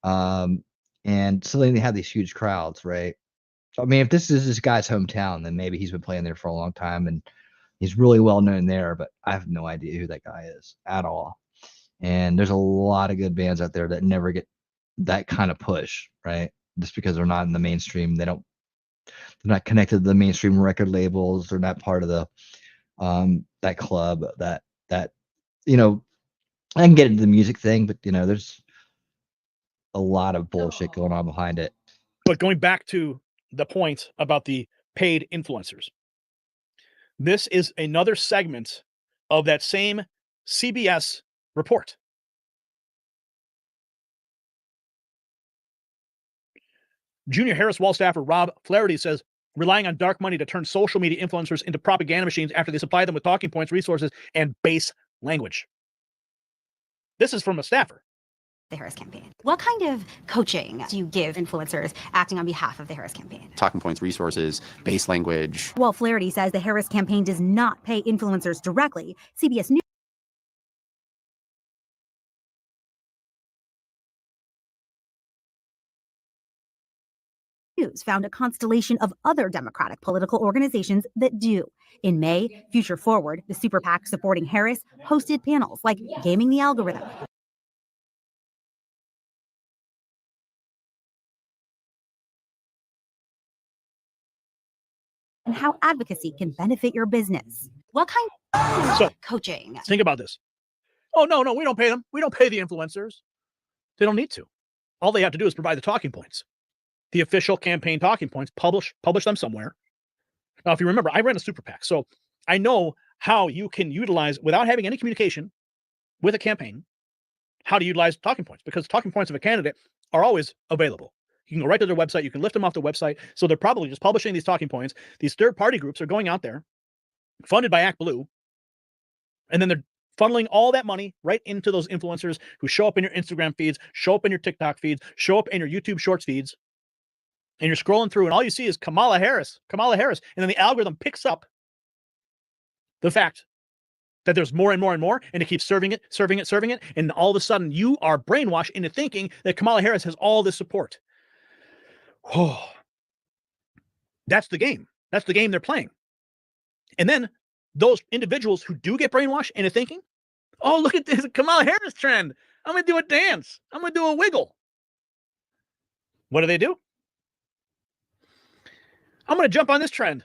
And so then they have these huge crowds, right? So I mean, if this is this guy's hometown, then maybe he's been playing there for a long time and he's really well known there, but I have no idea who that guy is at all. And there's a lot of good bands out there that never get that kind of push, right? Just because they're not in the mainstream, they're not connected to the mainstream record labels. They're not part of the that club that you know. I can get into the music thing, but you know, there's a lot of bullshit going on behind it. But going back to the point about the paid influencers, this is another segment of that same CBS report. Junior Harris Wall staffer Rob Flaherty says relying on dark money to turn social media influencers into propaganda machines after they supply them with talking points, resources, and base language. This is from a staffer. The Harris campaign. What kind of coaching do you give influencers acting on behalf of the Harris campaign? Talking points, resources, base language. While Flaherty says the Harris campaign does not pay influencers directly, CBS News found a constellation of other Democratic political organizations that do. In May, Future Forward, the super PAC supporting Harris, hosted panels like Gaming the Algorithm, and how advocacy can benefit your business. What kind of coaching? Think about this. Oh, no, we don't pay them. We don't pay the influencers. They don't need to. All they have to do is provide the talking points. The official campaign talking points, publish them somewhere. Now, if you remember, I ran a super PAC, so I know how you can utilize, without having any communication with a campaign, how to utilize talking points, because talking points of a candidate are always available. You can go right to their website. You can lift them off the website. So they're probably just publishing these talking points. These third-party groups are going out there, funded by ActBlue, and then they're funneling all that money right into those influencers who show up in your Instagram feeds, show up in your TikTok feeds, show up in your YouTube Shorts feeds. And you're scrolling through, and all you see is Kamala Harris. And then the algorithm picks up the fact that there's more and more and more, and it keeps serving it. And all of a sudden, you are brainwashed into thinking that Kamala Harris has all this support. Oh, that's the game. That's the game they're playing. And then those individuals who do get brainwashed into thinking, oh, look at this Kamala Harris trend. I'm going to do a dance. I'm going to do a wiggle. What do? I'm going to jump on this trend.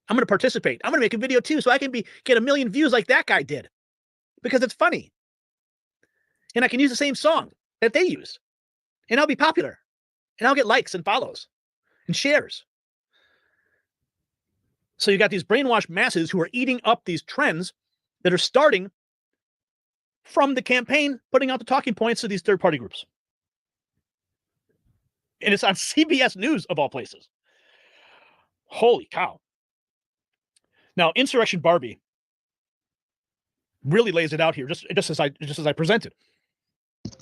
I'm going to participate. I'm going to make a video too so I can get 1 million views like that guy did because it's funny. And I can use the same song that they use. And I'll be popular. And I'll get likes and follows and shares. So you got these brainwashed masses who are eating up these trends that are starting from the campaign, putting out the talking points to these third-party groups. And it's on CBS News, of all places. Holy cow. Now, Insurrection Barbie really lays it out here, just as I presented.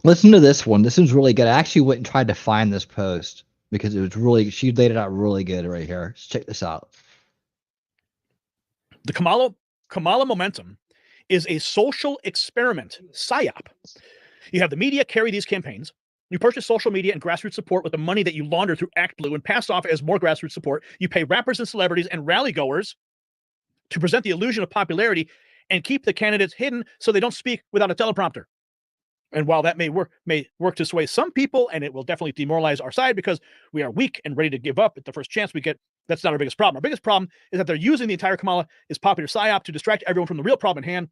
Listen to this one. This is really good. I actually went and tried to find this post because it was really, she laid it out really good right here. Let's check this out. The Kamala momentum is a social experiment, PSYOP. You have the media carry these campaigns. You purchase social media and grassroots support with the money that you launder through ActBlue and pass off as more grassroots support. You pay rappers and celebrities and rally goers to present the illusion of popularity and keep the candidates hidden so they don't speak without a teleprompter. And while that may work to sway some people, and it will definitely demoralize our side because we are weak and ready to give up at the first chance we get, that's not our biggest problem. Our biggest problem is that they're using the entire Kamala is popular PSYOP to distract everyone from the real problem at hand,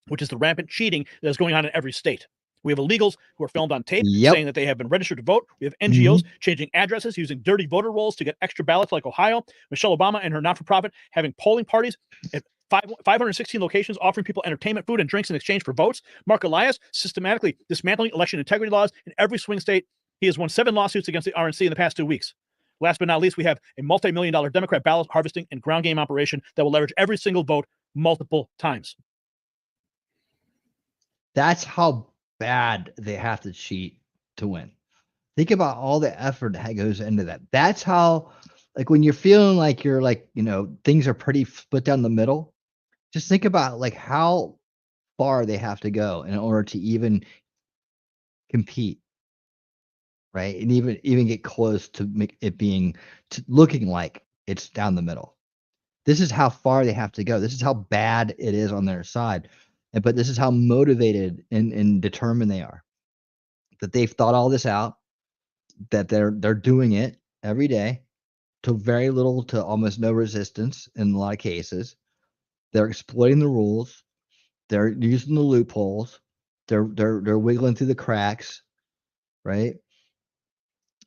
which is the rampant cheating that is going on in every state, We have illegals who are filmed on tape Yep. saying that they have been registered to vote. We have NGOs changing addresses using dirty voter rolls to get extra ballots like Ohio. Michelle Obama and her not-for-profit having polling parties at 516 locations offering people entertainment, food, and drinks in exchange for votes. Mark Elias systematically dismantling election integrity laws in every swing state. He has won 7 lawsuits against the RNC in the past 2 weeks. Last but not least, we have a multi-million-dollar Democrat ballot harvesting and ground game operation that will leverage every single vote multiple times. That's how bad they have to cheat to win. Think about all the effort that goes into that. That's how, like, when you're feeling like you're like, things are pretty split down the middle, just think about like how far they have to go in order to even compete, right? And even get close to make it looking like it's down the middle. This is how far they have to go. This is how bad it is on their side. But this is how motivated and determined they are. That they've thought all this out, that they're doing it every day to very little to almost no resistance in a lot of cases. They're exploiting the rules. They're using the loopholes. They're wiggling through the cracks, right?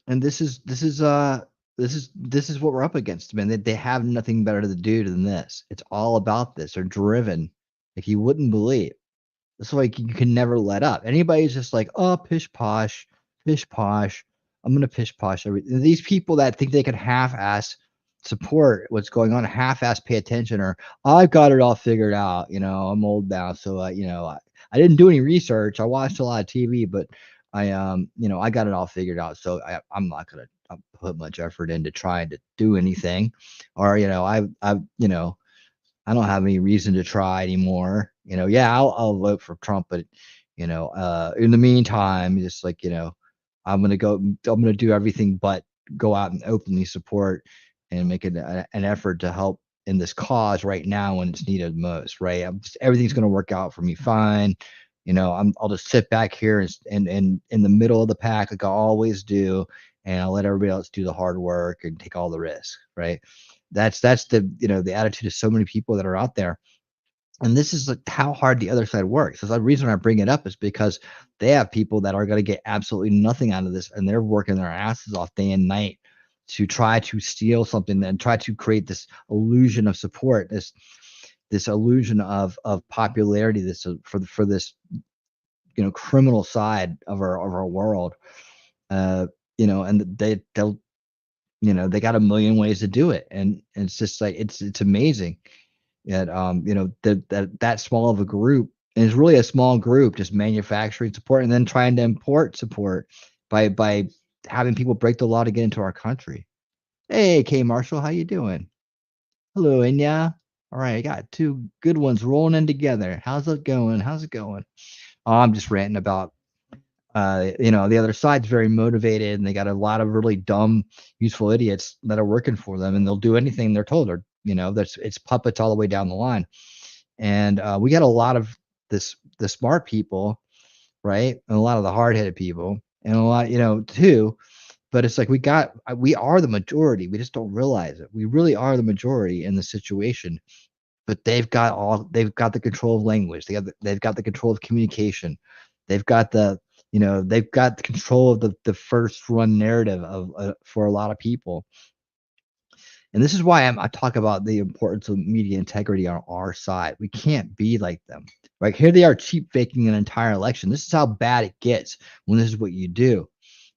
And this is what we're up against, man. They have nothing better to do than this. It's all about this. They're driven, like you wouldn't believe. It's like you can never let up. Anybody's just like, oh, pish posh. I'm gonna pish posh everything. These people that think they can half-ass support what's going on, half-ass pay attention, or I've got it all figured out. I'm old now, so I didn't do any research. I watched a lot of TV, but I I got it all figured out. So I'm not gonna put much effort into trying to do anything, or I don't have any reason to try anymore. Yeah, I'll vote for Trump, but in the meantime, just like I'm gonna do everything but go out and openly support and make an effort to help in this cause right now when it's needed most. Right, everything's gonna work out for me fine. I'll just sit back here and in the middle of the pack like I always do, and I'll let everybody else do the hard work and take all the risk. Right. That's the the attitude of so many people that are out there. And this is like how hard the other side works. So the reason I bring it up is because they have people that are going to get absolutely nothing out of this, and they're working their asses off day and night to try to steal something and try to create this illusion of support, this illusion of popularity, this for this criminal side of our world. And they got a million ways to do it, and it's just like it's amazing. Yet, that small of a group, and it's really a small group, just manufacturing support and then trying to import support by having people break the law to get into our country. Hey, K Marshall, how you doing? Hello, Inya. All right, I got 2 good ones rolling in together. How's it going? Oh, I'm just ranting about the other side's very motivated, and they got a lot of really dumb, useful idiots that are working for them, and they'll do anything they're told. Or it's puppets all the way down the line. And we got a lot of the smart people, right, and a lot of the hard-headed people, and a lot too. But it's like we are the majority. We just don't realize it. We really are the majority in the situation. But they've got the control of language. They've got the control of communication. They've got the control of the first run narrative of for a lot of people. And this is why I talk about the importance of media integrity on our side. We can't be like them. Right here, they are cheap faking an entire election. This is how bad it gets when this is what you do,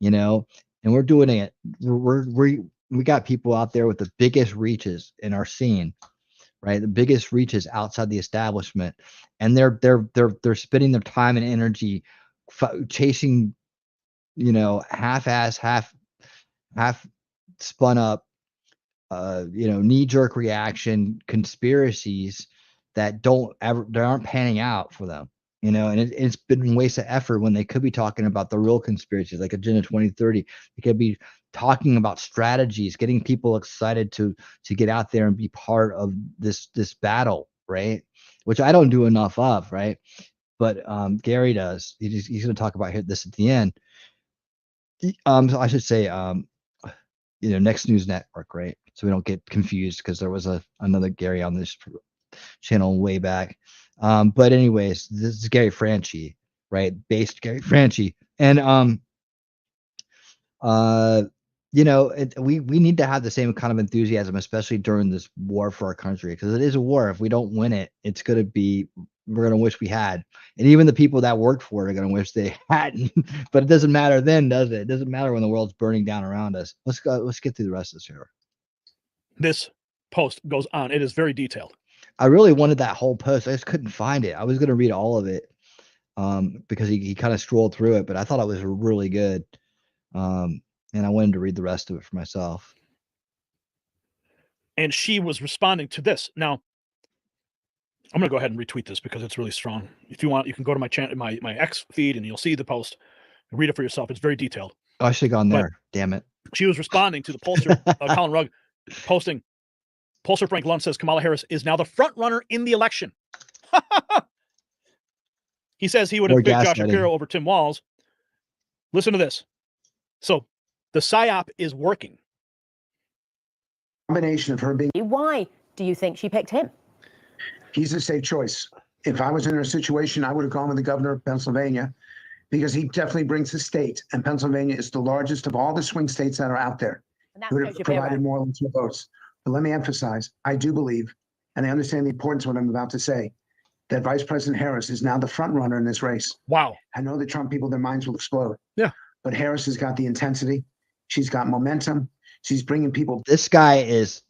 And we're doing it. We got people out there with the biggest reaches in our scene, right? The biggest reaches outside the establishment, and they're spending their time and energy chasing, half-ass, half spun up, knee-jerk reaction conspiracies that aren't panning out for them, and it's been a waste of effort when they could be talking about the real conspiracies like Agenda 2030. They could be talking about strategies, getting people excited to get out there and be part of this battle, right? Which I don't do enough of, right? But Gary does. He's going to talk about this at the end. So I should say, Next News Network, right? So we don't get confused, because there was another Gary on this channel way back. But anyways, this is Gary Franchi, right? Based Gary Franchi. And we need to have the same kind of enthusiasm, especially during this war for our country, because it is a war. If we don't win it, we're gonna wish we had. And even the people that worked for it are gonna wish they hadn't. But it doesn't matter then, does it? It doesn't matter when the world's burning down around us. Let's get through the rest of this here. This post goes on. It is very detailed. I really wanted that whole post. I just couldn't find it. I was gonna read all of it because he kind of strolled through it, but I thought it was really good. And I wanted to read the rest of it for myself. And she was responding to this. Now, I'm going to go ahead and retweet this because it's really strong. If you want, you can go to my channel, my X feed, and you'll see the post. Read it for yourself. It's very detailed. Oh, I should have gone there. Damn it. She was responding to the pollster, Colin Rugg, posting, pollster Frank Luntz says Kamala Harris is now the front runner in the election. He says he would have picked Josh Shapiro over Tim Walz. Listen to this. So the PSYOP is working. Combination of her being. Why do you think she picked him? He's a safe choice. If I was in her situation, I would have gone with the governor of Pennsylvania because he definitely brings the state. And Pennsylvania is the largest of all the swing states that are out there. He would have provided more electoral votes. But let me emphasize, I do believe, and I understand the importance of what I'm about to say, that Vice President Harris is now the front runner in this race. Wow. I know the Trump people, their minds will explode. Yeah. But Harris has got the intensity. She's got momentum. She's bringing people. This guy is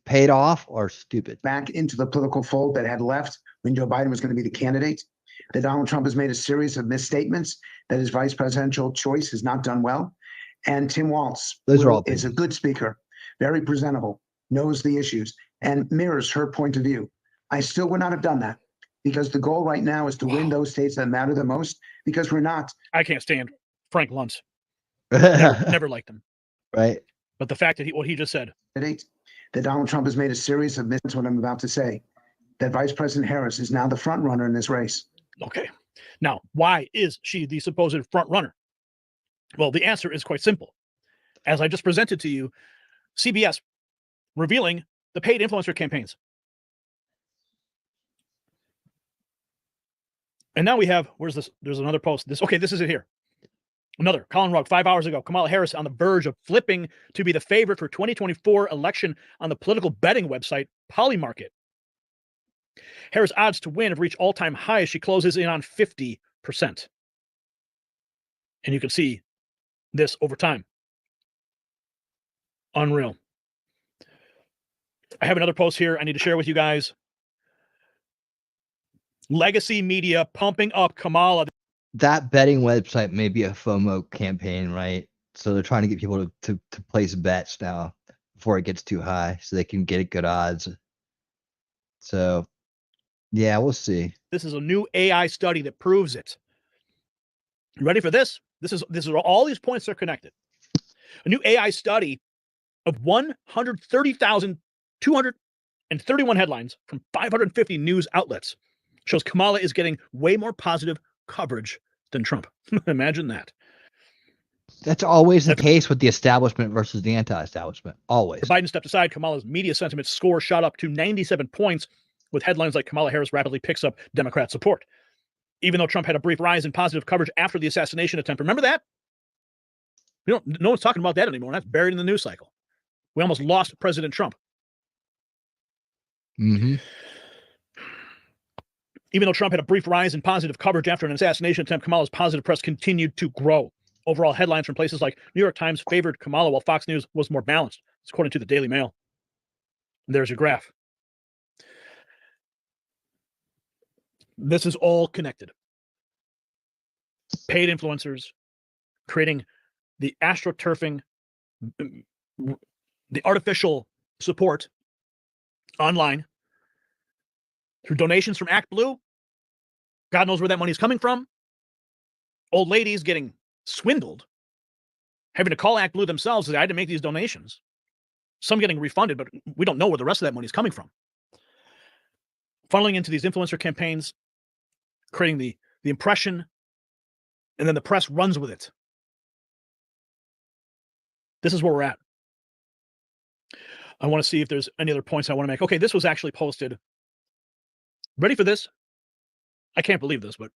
paid off or stupid. Back into the political fold that had left when Joe Biden was going to be the candidate. That Donald Trump has made a series of misstatements, that his vice presidential choice has not done well. And Tim Walz is a good speaker, very presentable, knows the issues, and mirrors her point of view. I still would not have done that because the goal right now is to win those states that matter the most, because we're not. I can't stand Frank Luntz. Never liked him. Right. But the fact that what he just said. That Donald Trump has made a series of mistakes, what I'm about to say, that Vice President Harris is now the front runner in this race. Okay. Now, why is she the supposed front runner? Well, the answer is quite simple. As I just presented to you, CBS revealing the paid influencer campaigns. And now we have, where's this? There's another post. This is it here. Another, Colin Rugg, 5 hours ago, Kamala Harris on the verge of flipping to be the favorite for 2024 election on the political betting website Polymarket. Harris' odds to win have reached all-time high as she closes in on 50%. And you can see this over time. Unreal. I have another post here I need to share with you guys. Legacy media pumping up Kamala. That betting website may be a FOMO campaign, right? So they're trying to get people to place bets now before it gets too high so they can get good odds. So, yeah, we'll see. This is a new AI study that proves it. You ready for this? This is all these points are connected. A new AI study of 130,231 headlines from 550 news outlets shows Kamala is getting way more positive coverage than Trump. Imagine that. That's always the case with the establishment versus the anti-establishment. Always. Biden stepped aside. Kamala's media sentiment score shot up to 97 points with headlines like Kamala Harris rapidly picks up Democrat support. Even though Trump had a brief rise in positive coverage after the assassination attempt. Remember that? No one's talking about that anymore. That's buried in the news cycle. We almost lost President Trump. Mm-hmm. Even though Trump had a brief rise in positive coverage after an assassination attempt, Kamala's positive press continued to grow. Overall headlines from places like New York Times favored Kamala while Fox News was more balanced. It's according to the Daily Mail. And there's your graph. This is all connected. Paid influencers creating the astroturfing, the artificial support online through donations from Act Blue. God knows where that money's coming from. Old ladies getting swindled, having to call Act Blue themselves and say, I had to make these donations. Some getting refunded, but we don't know where the rest of that money's coming from. Funneling into these influencer campaigns, creating the impression, and then the press runs with it. This is where we're at. I want to see if there's any other points I want to make. Okay, this was actually posted. Ready for this? I can't believe this, but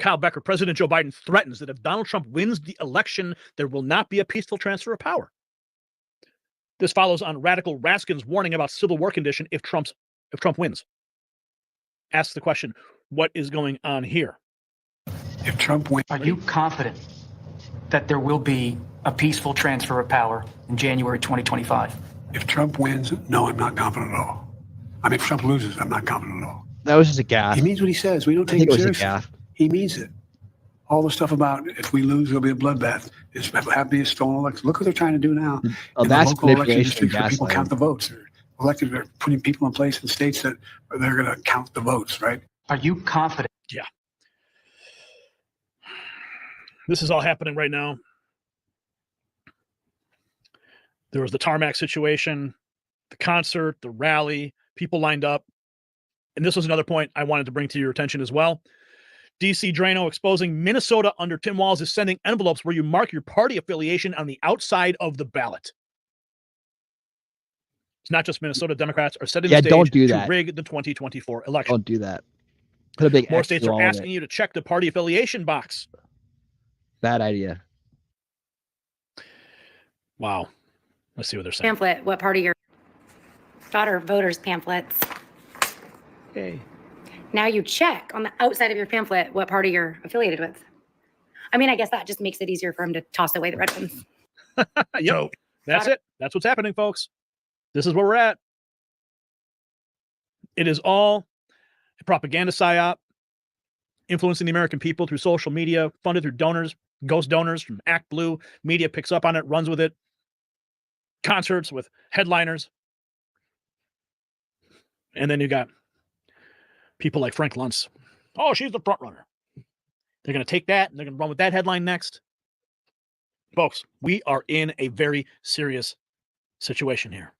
Kyle Becker, President Joe Biden threatens that if Donald Trump wins the election, there will not be a peaceful transfer of power. This follows on Radical Raskin's warning about civil war condition if Trump wins. Asks the question, what is going on here? If Trump wins, are you confident that there will be a peaceful transfer of power in January 2025? If Trump wins, no, I'm not confident at all. I mean, if Trump loses, I'm not confident at all. That was just a gaffe. He means what he says. We don't take it seriously. He means it. All the stuff about if we lose, there'll be a bloodbath. It's happy a stolen election. Look what they're trying to do now. Oh, in the that's local election manipulation. districts where people count the votes. They're putting people in place in states that they're going to count the votes, right? Are you confident? Yeah. This is all happening right now. There was the tarmac situation, the concert, the rally, people lined up. And this was another point I wanted to bring to your attention as well. DC Drano exposing Minnesota under Tim Walz is sending envelopes where you mark your party affiliation on the outside of the ballot. It's not just Minnesota. Democrats are setting the stage don't do to that. rig the 2024 election. Don't do that. Put a big More X states through are all of asking it. you to check the party affiliation box. Bad idea. Wow. Let's see what they're saying. Pamphlet, what part of your daughter voters pamphlets? Okay. Now you check on the outside of your pamphlet what party you're affiliated with. I mean, I guess that just makes it easier for him to toss away the red ones. Yo, that's it. That's what's happening, folks. This is where we're at. It is all a propaganda psyop, influencing the American people through social media, funded through donors, ghost donors from Act Blue. Media picks up on it, runs with it. Concerts with headliners. And then you got people like Frank Luntz. Oh, she's the front runner. They're going to take that and they're going to run with that headline next. Folks, we are in a very serious situation here.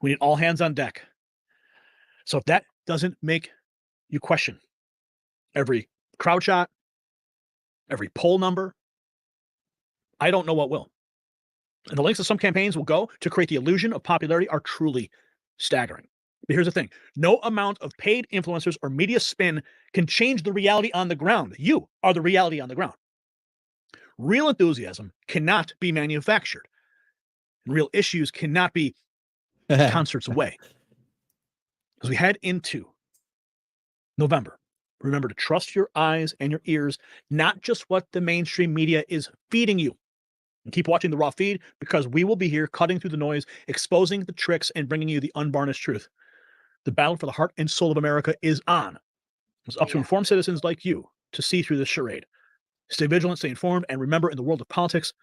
We need all hands on deck. So if that doesn't make you question every crowd shot, every poll number, I don't know what will. And the lengths of some campaigns will go to create the illusion of popularity are truly staggering. But here's the thing. No amount of paid influencers or media spin can change the reality on the ground. You are the reality on the ground. Real enthusiasm cannot be manufactured. And real issues cannot be concerts away. As we head into November, remember to trust your eyes and your ears, not just what the mainstream media is feeding you. And keep watching the raw feed because we will be here cutting through the noise, exposing the tricks, and bringing you the unvarnished truth. The battle for the heart and soul of America is on. It's up to informed citizens like you to see through this charade. Stay vigilant, stay informed, and remember, in the world of politics,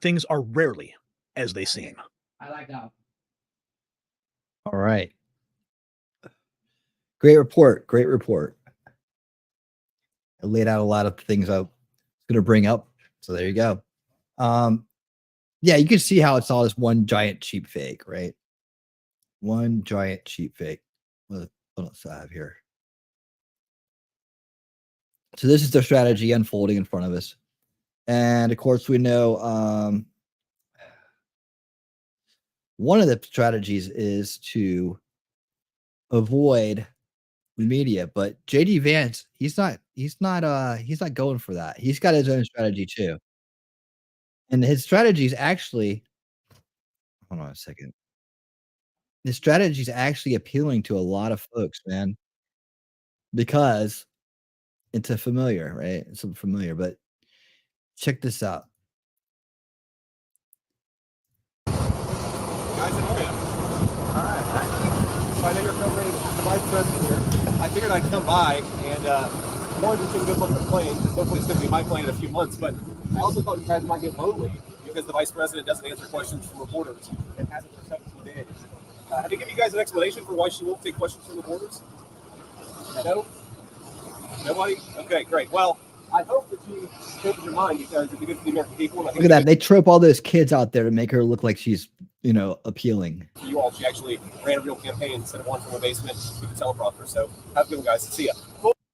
things are rarely as they seem. I like that. All right. Great report. Great report. I laid out a lot of things I was going to bring up. So there you go. Yeah, you can see how it's all this one giant cheap fake, right? One giant cheap fake. What else do I have here? So this is their strategy unfolding in front of us. And of course, we know one of the strategies is to avoid the media, but JD Vance, he's not going for that. He's got his own strategy too. And his strategy is actually, hold on a second. His strategy is actually appealing to a lot of folks, man, because it's a familiar, right? It's a familiar, but check this out. Guys, how are you? All right. So I know you're covering the vice president here. I figured I'd come by and more than take a good look at the plane, because hopefully it's going to be my plane in a few months, but I also thought you guys might get lonely because the vice president doesn't answer questions from reporters. It hasn't for 17 days. Have you given you guys an explanation for why she won't take questions from reporters? No? Nobody? Okay, great. Well, I hope that she changes her mind because it'd be good for the American people. Look at that. They trope all those kids out there to make her look like she's, appealing. You all, she actually ran a real campaign instead of one from a basement with a teleprompter. So have a good one, guys. See ya.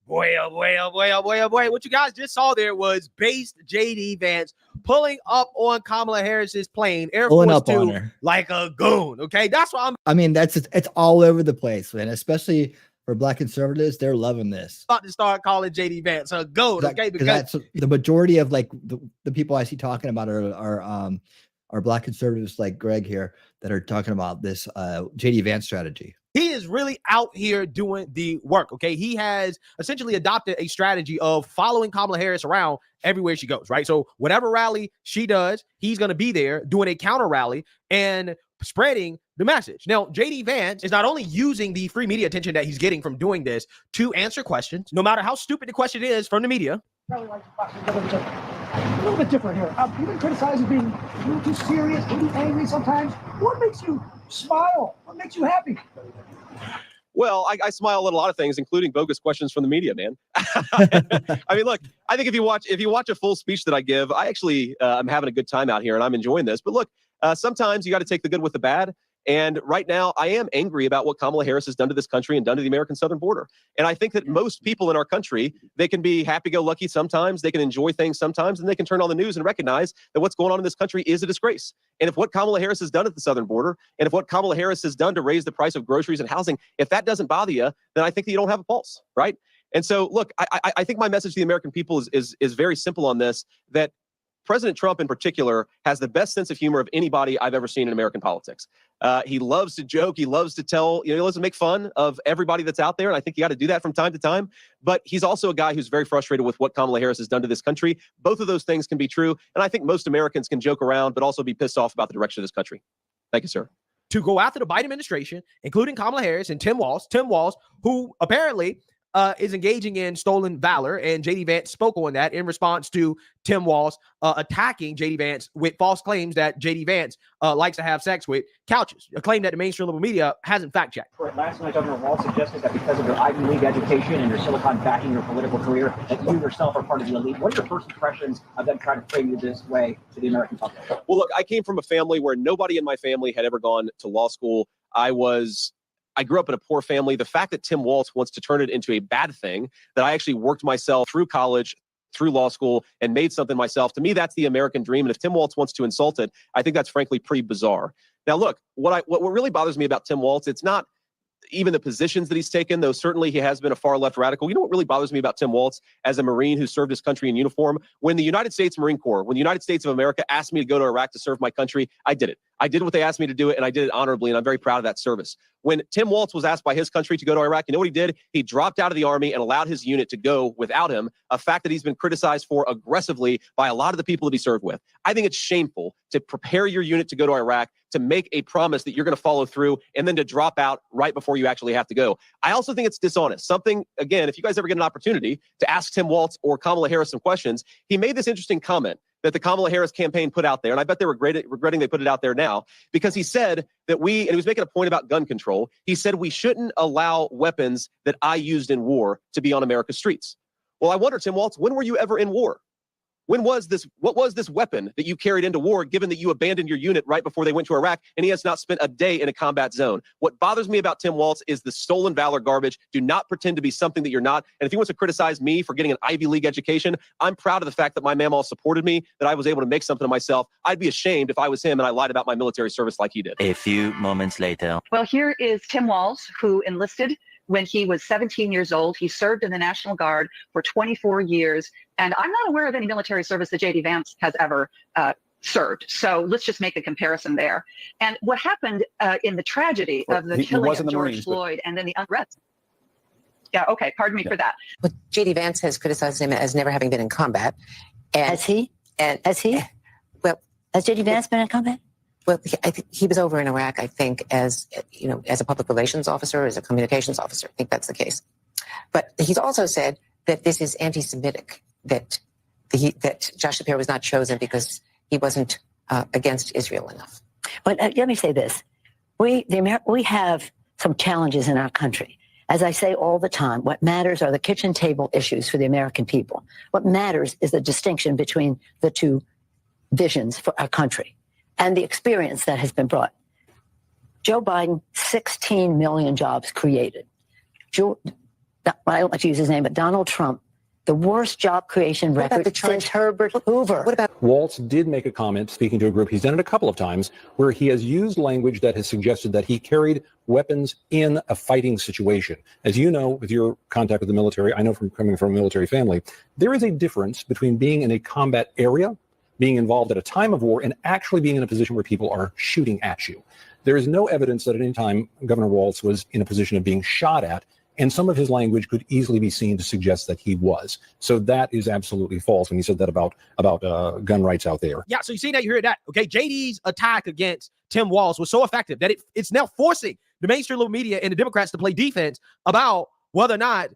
Boy, oh boy, oh boy, oh boy, oh boy. What you guys just saw there was based JD Vance pulling up on Kamala Harris's plane, Air Pulling Force up on Two, her. like a goon. Okay, that's what I'm. I mean, it's all over the place, man. Especially for Black conservatives, they're loving this. About to start calling JD Vance a goat, okay? Because that's the majority of like the people I see talking about are Black conservatives like Greg here that are talking about this JD Vance strategy. He is really out here doing the work, okay? He has essentially adopted a strategy of following Kamala Harris around everywhere she goes, right? So whatever rally she does, he's going to be there doing a counter rally and spreading the message. Now, JD Vance is not only using the free media attention that he's getting from doing this to answer questions, no matter how stupid the question is from the media. Probably like a little bit different here. You've been criticized as being a little too serious, maybe angry sometimes. What makes you smile? What makes you happy? Well, I smile at a lot of things, including bogus questions from the media, man. I mean, look, I think if you watch a full speech that I give, I actually I'm having a good time out here and I'm enjoying this. But look, sometimes you got to take the good with the bad. And right now, I am angry about what Kamala Harris has done to this country and done to the American southern border. And I think that most people in our country, they can be happy-go-lucky sometimes, they can enjoy things sometimes, and they can turn on the news and recognize that what's going on in this country is a disgrace. And if what Kamala Harris has done at the southern border, and if what Kamala Harris has done to raise the price of groceries and housing, if that doesn't bother you, then I think that you don't have a pulse, right? And so, look, I think my message to the American people is very simple on this, that President Trump in particular has the best sense of humor of anybody I've ever seen in American politics. He loves to joke. He loves to tell, he loves to make fun of everybody that's out there. And I think you got to do that from time to time. But he's also a guy who's very frustrated with what Kamala Harris has done to this country. Both of those things can be true. And I think most Americans can joke around, but also be pissed off about the direction of this country. Thank you, sir. To go after the Biden administration, including Kamala Harris and Tim Walz, who apparently is engaging in stolen valor, and JD Vance spoke on that in response to Tim Walz attacking JD Vance with false claims that JD Vance likes to have sex with couches, a claim that the mainstream liberal media hasn't fact-checked. Last night, Governor Walz suggested that because of your Ivy League education and your Silicon backing your political career, that you yourself are part of the elite. What are your first impressions of them trying to frame you this way to the American public? Well, look, I came from a family where nobody in my family had ever gone to law school. I grew up in a poor family. The fact that Tim Walz wants to turn it into a bad thing, that I actually worked myself through college, through law school, and made something myself, to me, that's the American dream. And if Tim Walz wants to insult it, I think that's frankly pretty bizarre. Now, look, what really bothers me about Tim Walz, it's not even the positions that he's taken, though certainly he has been a far left radical. You know what really bothers me about Tim Walz as a Marine who served his country in uniform? When the United States Marine Corps, when the United States of America asked me to go to Iraq to serve my country, I did it. I did what they asked me to do it, and I did it honorably, and I'm very proud of that service. When Tim Walz was asked by his country to go to Iraq, you know what he did? He dropped out of the Army and allowed his unit to go without him, a fact that he's been criticized for aggressively by a lot of the people that he served with. I think it's shameful to prepare your unit to go to Iraq, to make a promise that you're going to follow through, and then to drop out right before you actually have to go. I also think it's dishonest. Something, again, if you guys ever get an opportunity to ask Tim Walz or Kamala Harris some questions, he made this interesting comment that the Kamala Harris campaign put out there, and I bet they're regretting they put it out there now, because he said that and he was making a point about gun control, he said we shouldn't allow weapons that I used in war to be on America's streets. Well, I wonder, Tim Walz, when were you ever in war? What was this weapon that you carried into war, given that you abandoned your unit right before they went to Iraq, and he has not spent a day in a combat zone? What bothers me about Tim Walz is the stolen valor garbage. Do not pretend to be something that you're not. And if he wants to criticize me for getting an Ivy League education, I'm proud of the fact that my mamaw supported me, that I was able to make something of myself. I'd be ashamed if I was him and I lied about my military service like he did. A few moments later. Well, here is Tim Walz, who enlisted when he was 17 years old. He served in the National Guard for 24 years. And I'm not aware of any military service that JD Vance has ever served. So let's just make a comparison there. And what happened in the tragedy of the killing of George Floyd and then the unrest. Yeah, okay, pardon me for that. But JD Vance has criticized him as never having been in combat. And, has he? Well, has JD Vance been in combat? Well, I think he was over in Iraq, I think, as a public relations officer, as a communications officer. I think that's the case. But he's also said that this is anti-Semitic, that Josh Shapiro was not chosen because he wasn't against Israel enough. But let me say this. We have some challenges in our country. As I say all the time, what matters are the kitchen table issues for the American people. What matters is the distinction between the two visions for our country and the experience that has been brought. Joe Biden, 16 million jobs created. I don't like to use his name, but Donald Trump The worst job creation What about record the charge- since Herbert Hoover. What about Waltz did make a comment speaking to a group. He's done it a couple of times where he has used language that has suggested that he carried weapons in a fighting situation. As you know, with your contact with the military, I know from coming from a military family, there is a difference between being in a combat area, being involved at a time of war, and actually being in a position where people are shooting at you. There is no evidence that at any time Governor Waltz was in a position of being shot at, and some of his language could easily be seen to suggest that he was. So that is absolutely false when he said that about gun rights out there. Yeah, so you see that, you hear that. Okay, JD's attack against Tim Walz was so effective that it's now forcing the mainstream little media and the Democrats to play defense about whether or not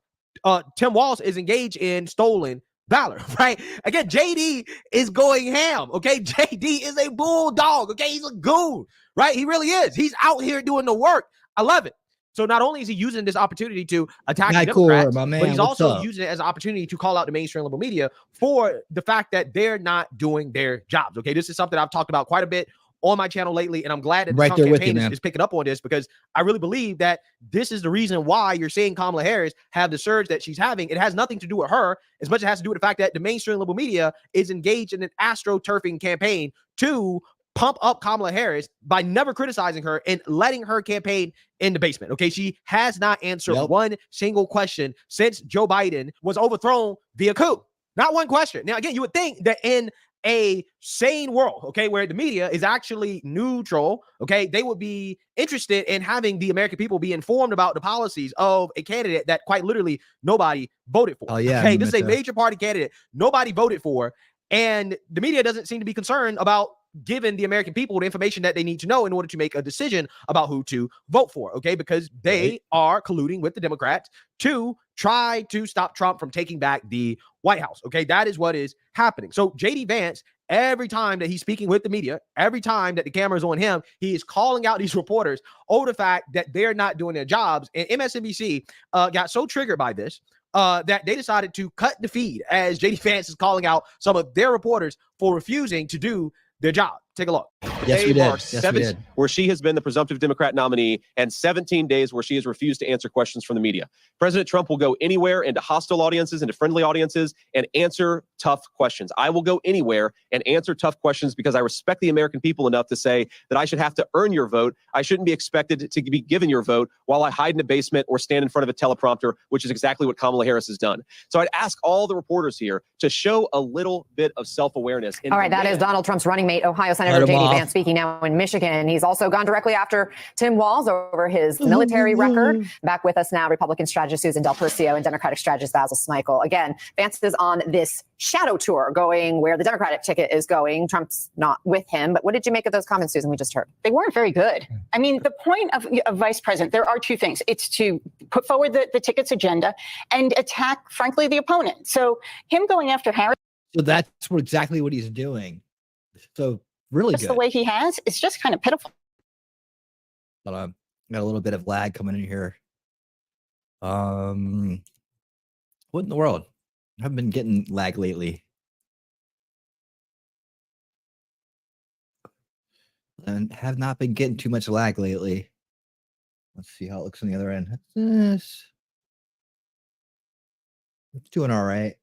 Tim Walz is engaged in stolen valor, right? Again, JD is going ham, okay? JD is a bulldog, okay? He's a goon, right? He really is. He's out here doing the work. I love it. So not only is he using this opportunity to attack the Democrats, but he's also using it as an opportunity to call out the mainstream liberal media for the fact that they're not doing their jobs. Okay, this is something I've talked about quite a bit on my channel lately, and I'm glad that the Trump campaign is picking up on this, because I really believe that this is the reason why you're seeing Kamala Harris have the surge that she's having. It has nothing to do with her as much as it has to do with the fact that the mainstream liberal media is engaged in an astroturfing campaign to pump up Kamala Harris by never criticizing her and letting her campaign in the basement. Okay, she has not answered one single question since Joe Biden was overthrown via coup. Not one question. Now, again, you would think that in a sane world, okay, where the media is actually neutral, okay, they would be interested in having the American people be informed about the policies of a candidate that quite literally nobody voted for. Oh, yeah. Okay, this is a major party candidate nobody voted for, and the media doesn't seem to be concerned about giving the American people the information that they need to know in order to make a decision about who to vote for, okay? Because they are colluding with the Democrats to try to stop Trump from taking back the White House, okay? That is what is happening. So JD Vance, every time that he's speaking with the media, every time that the camera is on him, he is calling out these reporters over the fact that they're not doing their jobs. And MSNBC got so triggered by this that they decided to cut the feed as JD Vance is calling out some of their reporters for refusing to do their job. Take a look. Yes, we did. Marks Yes, we did. where she has been the presumptive Democrat nominee, and 17 days where she has refused to answer questions from the media. President Trump will go anywhere, into hostile audiences, into friendly audiences, and answer tough questions. I will go anywhere and answer tough questions because I respect the American people enough to say that I should have to earn your vote. I shouldn't be expected to be given your vote while I hide in a basement or stand in front of a teleprompter, which is exactly what Kamala Harris has done. So I'd ask all the reporters here to show a little bit of self-awareness. All right, that is Donald Trump's running mate, Ohio Senator JD Vance, speaking now in Michigan. He's also gone directly after Tim Walz over his military record. Back with us now, Republican strategist Susan Del Percio and Democratic strategist Basil Smikle. Again, Vance is on this shadow tour going where the Democratic ticket is going. Trump's not with him. But what did you make of those comments, Susan, we just heard? They weren't very good. I mean, the point of vice president, there are two things. It's to put forward the ticket's agenda and attack, frankly, the opponent. So him going after Harris. So that's exactly what he's doing. So really just good. The way he has, it's just kind of pitiful. But got a little bit of lag coming in here. What in the world? I haven't been getting lag lately. And have not been getting too much lag lately. Let's see how it looks on the other end. It's doing all right.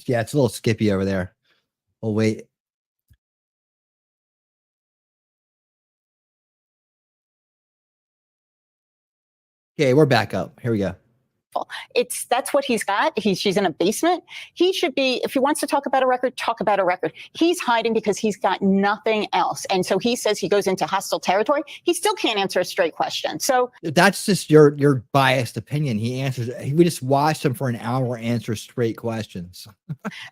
Yeah, it's a little skippy over there. Oh, wait. Okay, we're back up. Here we go. That's what he's got. She's in a basement. He should be, if he wants to talk about a record, talk about a record. He's hiding because he's got nothing else. And so he says he goes into hostile territory. He still can't answer a straight question. So that's just your biased opinion. We just watched him for an hour answer straight questions.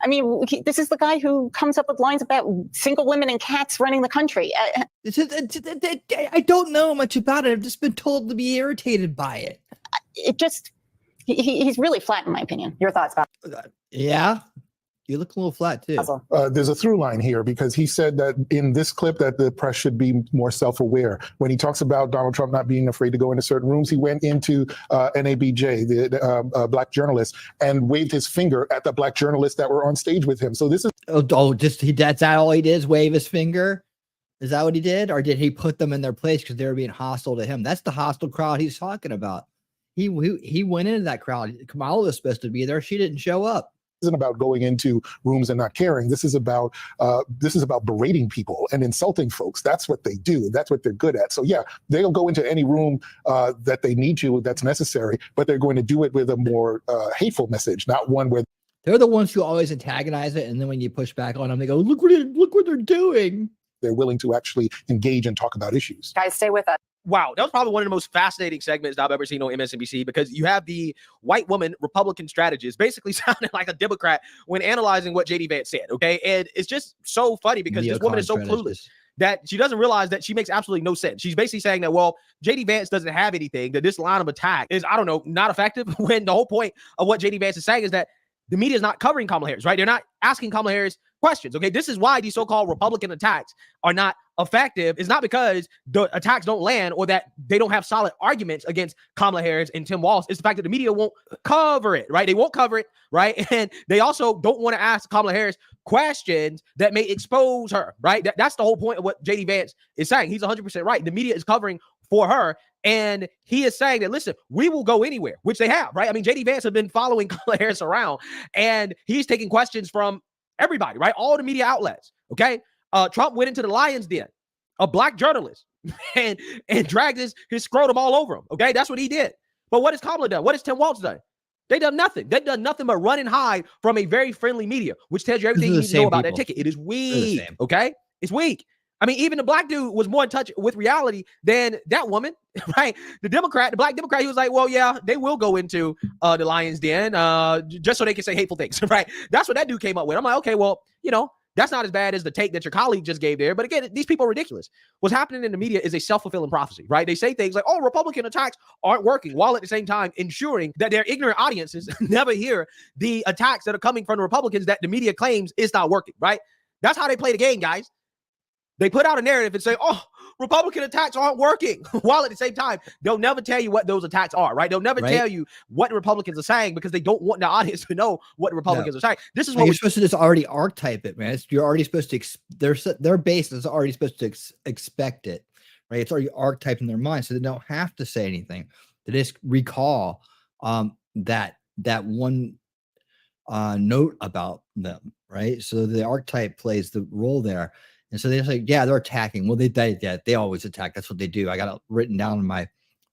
I mean, this is the guy who comes up with lines about single women and cats running the country. I don't know much about it. I've just been told to be irritated by it. He's really flat, in my opinion. Your thoughts, Bob? Yeah, you look a little flat too. There's a through line here because he said that in this clip that the press should be more self-aware. When he talks about Donald Trump not being afraid to go into certain rooms, he went into NABJ, the black journalist, and waved his finger at the black journalists that were on stage with him. So this is that's all he did is wave his finger. Is that what he did, or did he put them in their place because they were being hostile to him? That's the hostile crowd he's talking about. He went into that crowd. Kamala was supposed to be there. She didn't show up. Isn't about going into rooms and not caring. This is about berating people and insulting folks. That's what they do. That's what they're good at. So yeah, they'll go into any room that they need to, that's necessary, but they're going to do it with a more hateful message, not one where they're the ones who always antagonize it, and then when you push back on them, they go, "Look what they're doing." They're willing to actually engage and talk about issues. Guys, stay with us. Wow, that was probably one of the most fascinating segments I've ever seen on MSNBC, because you have the white woman Republican strategist basically sounding like a Democrat when analyzing what JD Vance said, okay? And it's just so funny because this woman is so clueless that she doesn't realize that she makes absolutely no sense. She's basically saying that, well, JD Vance doesn't have anything, that this line of attack is, I don't know, not effective, when the whole point of what JD Vance is saying is that the media is not covering Kamala Harris, right? They're not asking Kamala Harris questions, okay? This is why these so-called Republican attacks are not effective. It's not because the attacks don't land or that they don't have solid arguments against Kamala Harris and Tim Walz. It's the fact that the media won't cover it, right? They won't cover it, right? And they also don't want to ask Kamala Harris questions that may expose her, right? That's the whole point of what JD Vance is saying. He's 100% right. The media is covering for her. And he is saying that, listen, we will go anywhere, which they have, right? I mean, JD Vance has been following Kamala Harris around, and he's taking questions from everybody, right? All the media outlets, okay? Trump went into the Lion's Den, a black journalist, and dragged his scrotum all over him, okay? That's what he did. But what has Kamala done? What has Tim Walz done? They done nothing. They've done nothing but run and hide from a very friendly media, which tells you everything you need to know about that ticket. It is weak, okay? It's weak. I mean, even the black dude was more in touch with reality than that woman, right? The black Democrat, he was like, well, yeah, they will go into the Lion's Den just so they can say hateful things, right? That's what that dude came up with. I'm like, okay, well, you know, that's not as bad as the take that your colleague just gave there. But again, these people are ridiculous. What's happening in the media is a self-fulfilling prophecy, right? They say things like, oh, Republican attacks aren't working, while at the same time ensuring that their ignorant audiences never hear the attacks that are coming from the Republicans that the media claims is not working, right? That's how they play the game, guys. They put out a narrative and say, oh, Republican attacks aren't working, while at the same time, they'll never tell you what those attacks are, right? They'll never tell you what the Republicans are saying because they don't want the audience to know what the Republicans are saying. This is what you're supposed to just already archetype it, man. You're already supposed to, their base is already supposed to expect it, right? It's already archetyped in their mind, so they don't have to say anything. They just recall that one note about them, right? So the archetype plays the role there. And so they're like, yeah, they're attacking. Well, they always attack. That's what they do. I got it written down in my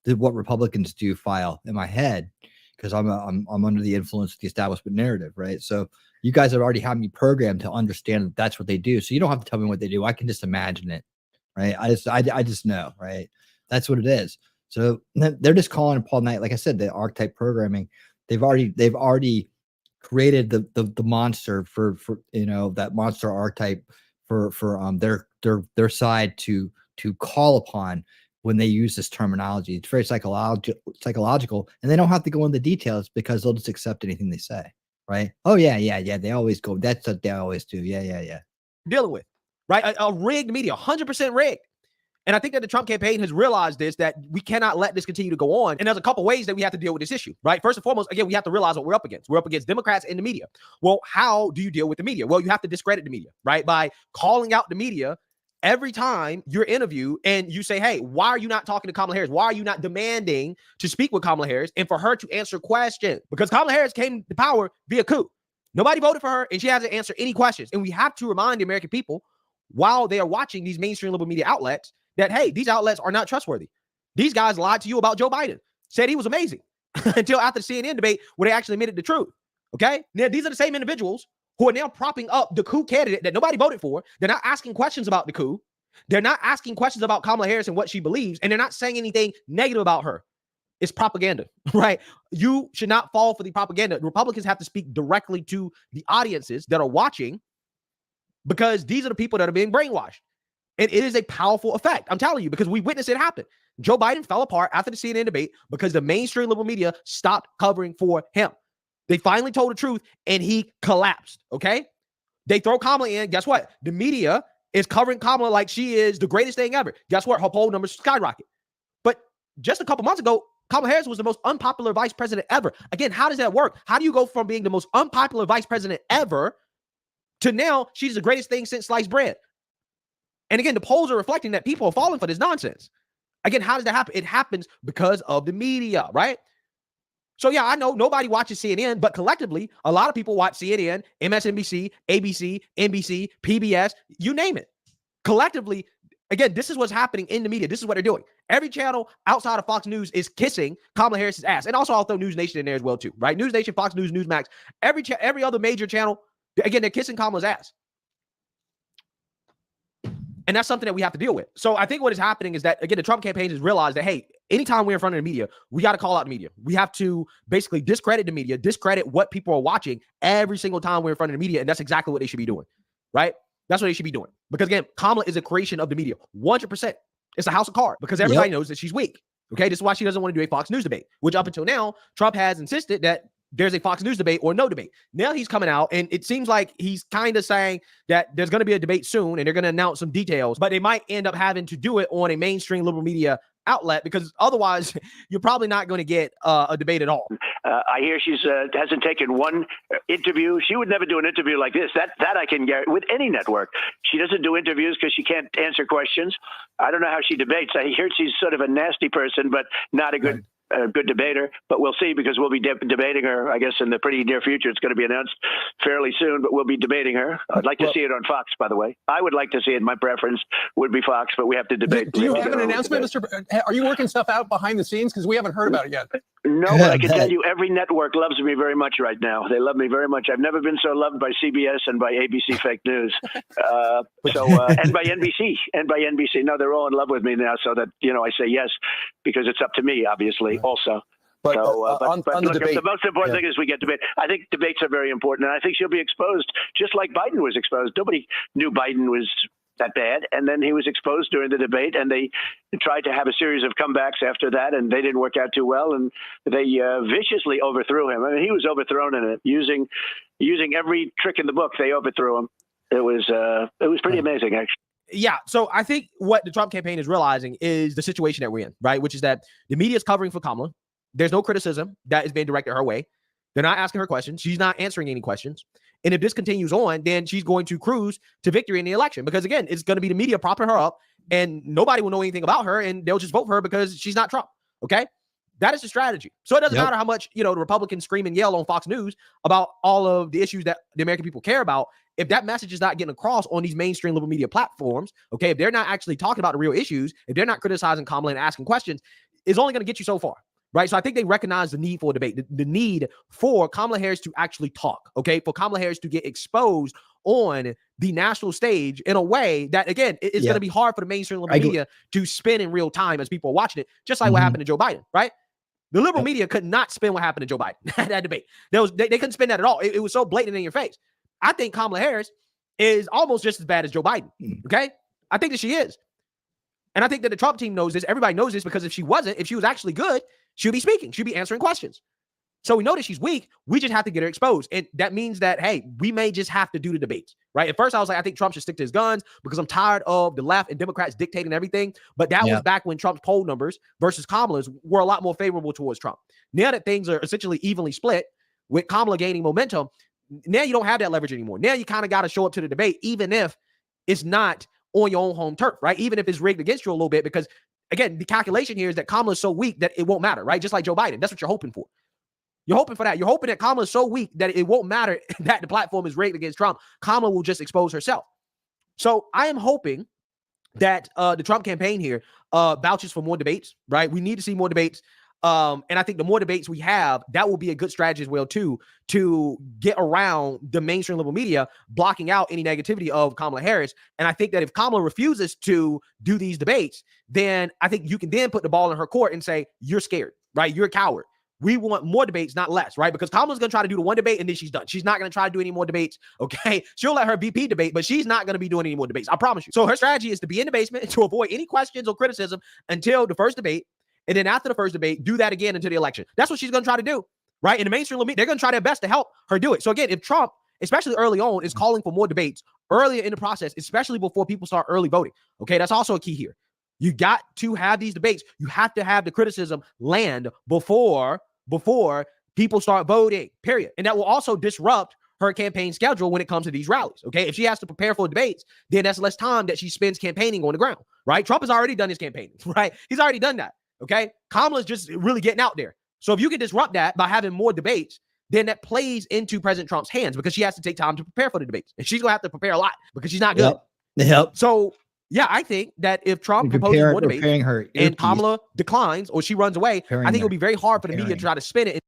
what Republicans do file in my head because I'm under the influence of the establishment narrative, right? So you guys have already had me programmed to understand that that's what they do. So you don't have to tell me what they do. I can just imagine it, right? I just know, right? That's what it is. So they're just calling Paul Knight, like I said, the archetype programming. They've already created the monster for that monster archetype for their side to call upon when they use this terminology. It's very psychological, and they don't have to go into details because they'll just accept anything they say, right? Oh yeah. They always go. That's what they always do. Yeah. Dealing with, right? A rigged media, 100% rigged. And I think that the Trump campaign has realized this, that we cannot let this continue to go on. And there's a couple ways that we have to deal with this issue, right? First and foremost, again, we have to realize what we're up against. We're up against Democrats and the media. Well, how do you deal with the media? Well, you have to discredit the media, right? By calling out the media every time you're interviewed and you say, hey, why are you not talking to Kamala Harris? Why are you not demanding to speak with Kamala Harris and for her to answer questions? Because Kamala Harris came to power via coup. Nobody voted for her and she hasn't answered any questions. And we have to remind the American people while they are watching these mainstream liberal media outlets that, hey, these outlets are not trustworthy. These guys lied to you about Joe Biden, said he was amazing until after the CNN debate where they actually admitted the truth. Okay? Now, these are the same individuals who are now propping up the coup candidate that nobody voted for. They're not asking questions about the coup. They're not asking questions about Kamala Harris and what she believes, and they're not saying anything negative about her. It's propaganda, right? You should not fall for the propaganda. Republicans have to speak directly to the audiences that are watching because these are the people that are being brainwashed. And it is a powerful effect. I'm telling you, because we witnessed it happen. Joe Biden fell apart after the CNN debate because the mainstream liberal media stopped covering for him. They finally told the truth and he collapsed. Okay. They throw Kamala in. Guess what? The media is covering Kamala like she is the greatest thing ever. Guess what? Her poll numbers skyrocket. But just a couple months ago, Kamala Harris was the most unpopular vice president ever. Again, how does that work? How do you go from being the most unpopular vice president ever to now she's the greatest thing since sliced bread? And again, the polls are reflecting that people are falling for this nonsense. Again, how does that happen? It happens because of the media, right? So yeah, I know nobody watches CNN, but collectively, a lot of people watch CNN, MSNBC, ABC, NBC, PBS, you name it. Collectively, again, this is what's happening in the media. This is what they're doing. Every channel outside of Fox News is kissing Kamala Harris's ass. And also I'll throw News Nation in there as well too, right? News Nation, Fox News, Newsmax, every other major channel, again, they're kissing Kamala's ass. And that's something that we have to deal with. So I think what is happening is that, again, the Trump campaign has realized that, hey, anytime we're in front of the media, we got to call out the media. We have to basically discredit the media, discredit what people are watching every single time we're in front of the media. And that's exactly what they should be doing, right? That's what they should be doing. Because again, Kamala is a creation of the media. 100%. It's a house of cards because everybody knows that she's weak. Okay, this is why she doesn't want to do a Fox News debate, which up until now, Trump has insisted that there's a Fox News debate or no debate. Now he's coming out and it seems like he's kind of saying that there's going to be a debate soon and they're going to announce some details, but they might end up having to do it on a mainstream liberal media outlet because otherwise you're probably not going to get a debate at all. I hear she's hasn't taken one interview. She would never do an interview like this. That I can guarantee with any network. She doesn't do interviews because she can't answer questions. I don't know how she debates. I hear she's sort of a nasty person, but not a good good debater, but we'll see because we'll be debating her, I guess, in the pretty near future. It's going to be announced fairly soon, but we'll be debating her. I'd like to see it on Fox, by the way. I would like to see it. My preference would be Fox, but we have to debate. Do you have an announcement, Mr. Are you working stuff out behind the scenes? Because we haven't heard about it yet. No, but I can tell you every network loves me very much right now. They love me very much. I've never been so loved by CBS and by ABC fake news. And by NBC. And by NBC. No, they're all in love with me now, so that, you know, I say yes because it's up to me, obviously, also. But, on the look, debate, the most important thing is we get debate. I think debates are very important, and I think she'll be exposed just like Biden was exposed. Nobody knew Biden was that bad, and then he was exposed during the debate, and they tried to have a series of comebacks after that, and they didn't work out too well, and they viciously overthrew him. I mean, he was overthrown in it, using every trick in the book. They overthrew him. It was pretty amazing, actually. Yeah, so I think what the Trump campaign is realizing is the situation that we're in, right? Which is that the media is covering for Kamala. There's no criticism that is being directed her way. They're not asking her questions. She's not answering any questions. And if this continues on, then she's going to cruise to victory in the election. Because again, it's going to be the media propping her up and nobody will know anything about her and they'll just vote for her because she's not Trump. Okay? That is the strategy. So it doesn't matter how much, you know, the Republicans scream and yell on Fox News about all of the issues that the American people care about. If that message is not getting across on these mainstream liberal media platforms, okay, if they're not actually talking about the real issues, if they're not criticizing Kamala and asking questions, it's only going to get you so far. Right. So I think they recognize the need for a debate, the need for Kamala Harris to actually talk. OK, for Kamala Harris to get exposed on the national stage in a way that, again, it's going to be hard for the mainstream liberal media to spin in real time as people are watching it, just like what happened to Joe Biden. Right. The liberal media could not spin what happened to Joe Biden at that debate. They couldn't spin that at all. It was so blatant in your face. I think Kamala Harris is almost just as bad as Joe Biden. OK, I think that she is. And I think that the Trump team knows this. Everybody knows this because if she was actually good, she'll be speaking. She'll be answering questions. So we know that she's weak. We just have to get her exposed. And that means that, hey, we may just have to do the debates, right? At first, I was like, I think Trump should stick to his guns because I'm tired of the left and Democrats dictating everything. But that was back when Trump's poll numbers versus Kamala's were a lot more favorable towards Trump. Now that things are essentially evenly split with Kamala gaining momentum, now you don't have that leverage anymore. Now you kind of got to show up to the debate, even if it's not on your own home turf, right? Even if it's rigged against you a little bit, because again, the calculation here is that Kamala is so weak that it won't matter, right? Just like Joe Biden. That's what you're hoping for. You're hoping for that. You're hoping that Kamala is so weak that it won't matter that the platform is rigged against Trump. Kamala will just expose herself. So I am hoping that the Trump campaign here vouches for more debates, right? We need to see more debates. And I think the more debates we have, that will be a good strategy as well, too, to get around the mainstream liberal media, blocking out any negativity of Kamala Harris. And I think that if Kamala refuses to do these debates, then I think you can then put the ball in her court and say, you're scared, right? You're a coward. We want more debates, not less, right? Because Kamala's going to try to do the one debate and then she's done. She's not going to try to do any more debates, okay? She'll let her VP debate, but she's not going to be doing any more debates. I promise you. So her strategy is to be in the basement to avoid any questions or criticism until the first debate. And then after the first debate, do that again until the election. That's what she's going to try to do, right? In the mainstream media, they're going to try their best to help her do it. So again, if Trump, especially early on, is calling for more debates earlier in the process, especially before people start early voting, okay, that's also a key here. You got to have these debates. You have to have the criticism land before people start voting, period. And that will also disrupt her campaign schedule when it comes to these rallies, okay? If she has to prepare for debates, then that's less time that she spends campaigning on the ground, right? Trump has already done his campaigning, right? He's already done that. Okay, Kamala's just really getting out there. So if you can disrupt that by having more debates, then that plays into President Trump's hands because she has to take time to prepare for the debates. And she's going to have to prepare a lot because she's not good. Yep. So, yeah, I think that if Trump proposes more debates and Kamala declines or she runs away, I think it'll be very hard for the media to try to spin it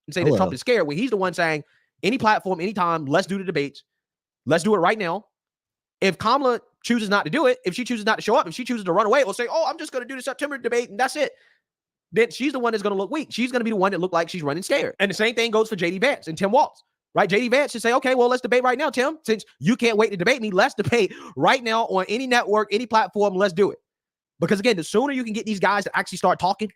and say that Trump is scared when he's the one saying, any platform, anytime, let's do the debates. Let's do it right now. If Kamala chooses not to do it, if she chooses not to show up, if she chooses to run away or say, oh, I'm just going to do the September debate and that's it, then she's the one that's going to look weak. She's going to be the one that look like she's running scared. And the same thing goes for J.D. Vance and Tim Walz, right? J.D. Vance should say, okay, well, let's debate right now, Tim. Since you can't wait to debate me, let's debate right now on any network, any platform. Let's do it. Because again, the sooner you can get these guys to actually start talking,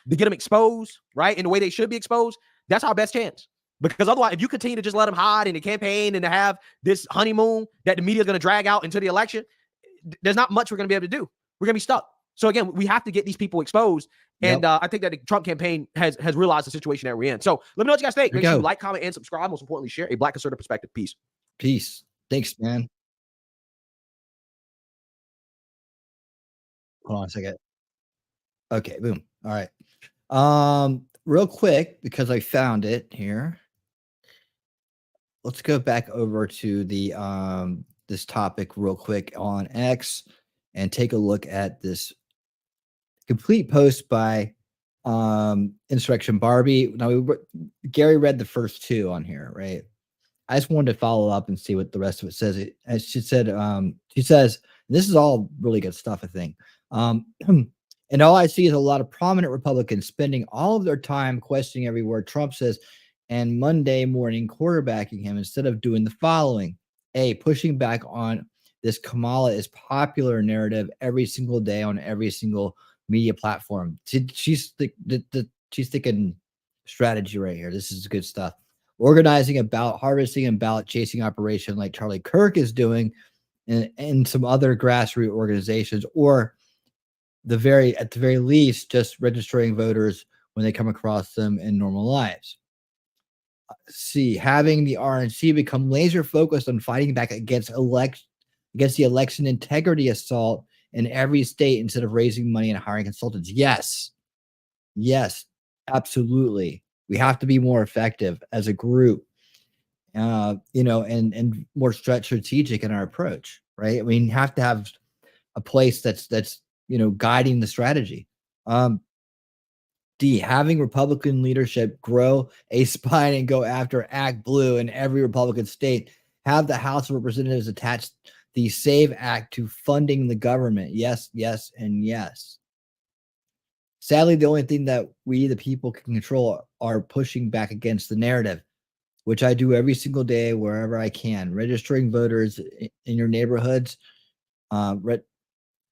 to get them exposed, right, in the way they should be exposed, that's our best chance. Because otherwise, if you continue to just let them hide in the campaign and to have this honeymoon that the media is going to drag out into the election, there's not much we're going to be able to do. We're going to be stuck. So again, we have to get these people exposed. And I think that the Trump campaign has realized the situation that we're in. So let me know what you guys think. Make sure you like, comment, and subscribe. Most importantly, share. A Black conservative perspective. Peace. Peace. Thanks, man. Hold on a second. Okay, boom. All right. Real quick, because I found it here. Let's go back over to the this topic real quick on X and take a look at this complete post by Insurrection Barbie. Now, Gary read the first two on here, right? I just wanted to follow up and see what the rest of it says. As she said, she says, this is all really good stuff, I think. And all I see is a lot of prominent Republicans spending all of their time questioning every word Trump says and Monday morning quarterbacking him instead of doing the following. A, pushing back on this Kamala is popular narrative every single day on every single media platform. She's thinking strategy right here. This is good stuff. Organizing a ballot harvesting and ballot chasing operation like Charlie Kirk is doing and some other grassroots organizations, or at the very least, just registering voters when they come across them in normal lives. C, having the RNC become laser focused on fighting back against the election integrity assault in every state instead of raising money and hiring consultants. Yes, absolutely. We have to be more effective as a group, and more strategic in our approach, right? I mean, have to have a place that's guiding the strategy. D, having Republican leadership grow a spine and go after Act Blue in every Republican state. Have the House of Representatives attach the SAVE Act to funding the government. Yes, and yes. Sadly, the only thing that we, the people, can control are pushing back against the narrative, which I do every single day wherever I can. Registering voters in your neighborhoods.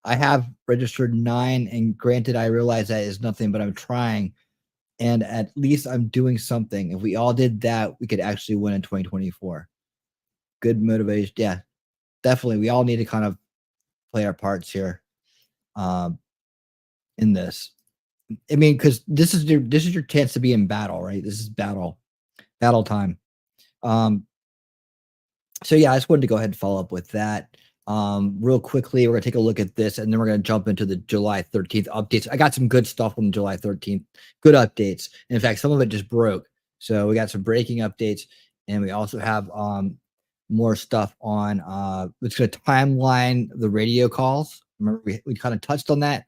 I have registered 9, and granted, I realize that is nothing, but I'm trying, and at least I'm doing something. If we all did that, we could actually win in 2024. Good motivation. Yeah, definitely. We all need to kind of play our parts here in this. I mean, because this is your chance to be in battle, right? This is battle time. So yeah, I just wanted to go ahead and follow up with that. Real quickly, we're gonna take a look at this, and then we're gonna jump into the July 13th updates. I got some good stuff on July 13th, good updates. In fact, some of it just broke. So we got some breaking updates, and we also have more stuff on it's gonna timeline the radio calls. Remember, we kind of touched on that.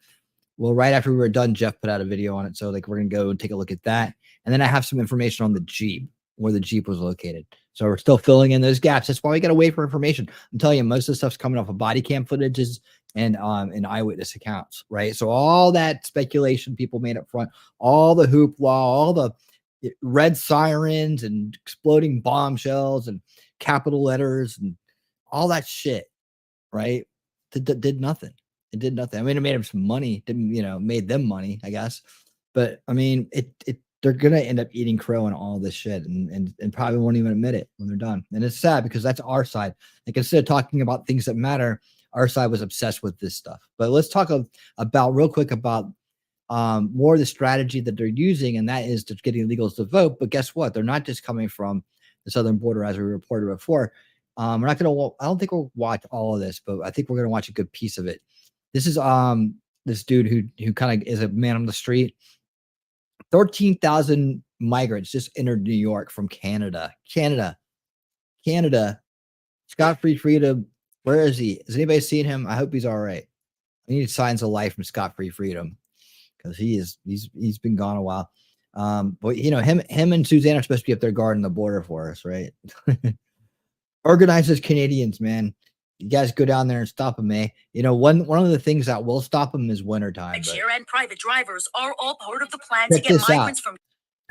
Well, right after we were done, Jeff put out a video on it. So we're gonna go and take a look at that. And then I have some information on the Jeep, where the Jeep was located. So we're still filling in those gaps. That's why we got to wait for information. I'm telling you, most of the stuff's coming off of body cam footages and eyewitness accounts, right? So all that speculation people made up front, all the hoopla, all the red sirens and exploding bombshells and capital letters and all that shit, right? Did nothing. It did nothing. I mean, it made them some money. Made them money, I guess. But I mean, they're gonna end up eating crow and all this shit, and probably won't even admit it when they're done. And it's sad because that's our side. Like, instead of talking about things that matter, our side was obsessed with this stuff. But let's talk about real quick about more of the strategy that they're using, and that is just getting illegals to vote. But guess what? They're not just coming from the southern border, as we reported before. We're not gonna. I don't think we'll watch all of this, but I think we're gonna watch a good piece of it. This is this dude who kind of is a man on the street. 13,000 migrants just entered New York from Canada. Scott-free freedom. Where is he? Has anybody seen him? I hope he's all right. I need signs of life from Scott-free freedom because he's been gone a while. But you know, him and Suzanne are supposed to be up there guarding the border for us, right? Organize as Canadians, man. You guys go down there and stop them, eh? You know, one of the things that will stop them is wintertime. Share and private drivers are all part of the plan to get migrants from.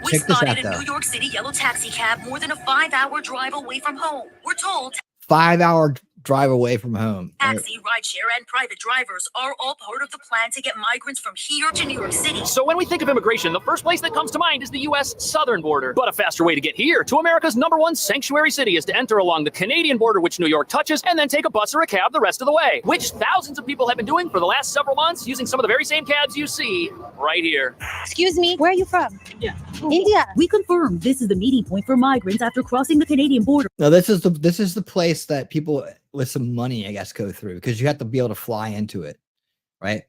We spotted a New York City yellow taxi cab more than a 5-hour drive away from home. We're told 5-hour drive away from home. taxi, rideshare, and private drivers are all part of the plan to get migrants from here to New York City. So when we think of immigration, the first place that comes to mind is the U.S. southern border. But a faster way to get here to America's #1 sanctuary city is to enter along the Canadian border, which New York touches, and then take a bus or a cab the rest of the way, which thousands of people have been doing for the last several months, using some of the very same cabs you see right here. Excuse me, where are you from? India. We confirm this is the meeting point for migrants after crossing the Canadian border. No, this is the place that people with some money, I guess, go through because you have to be able to fly into it, right?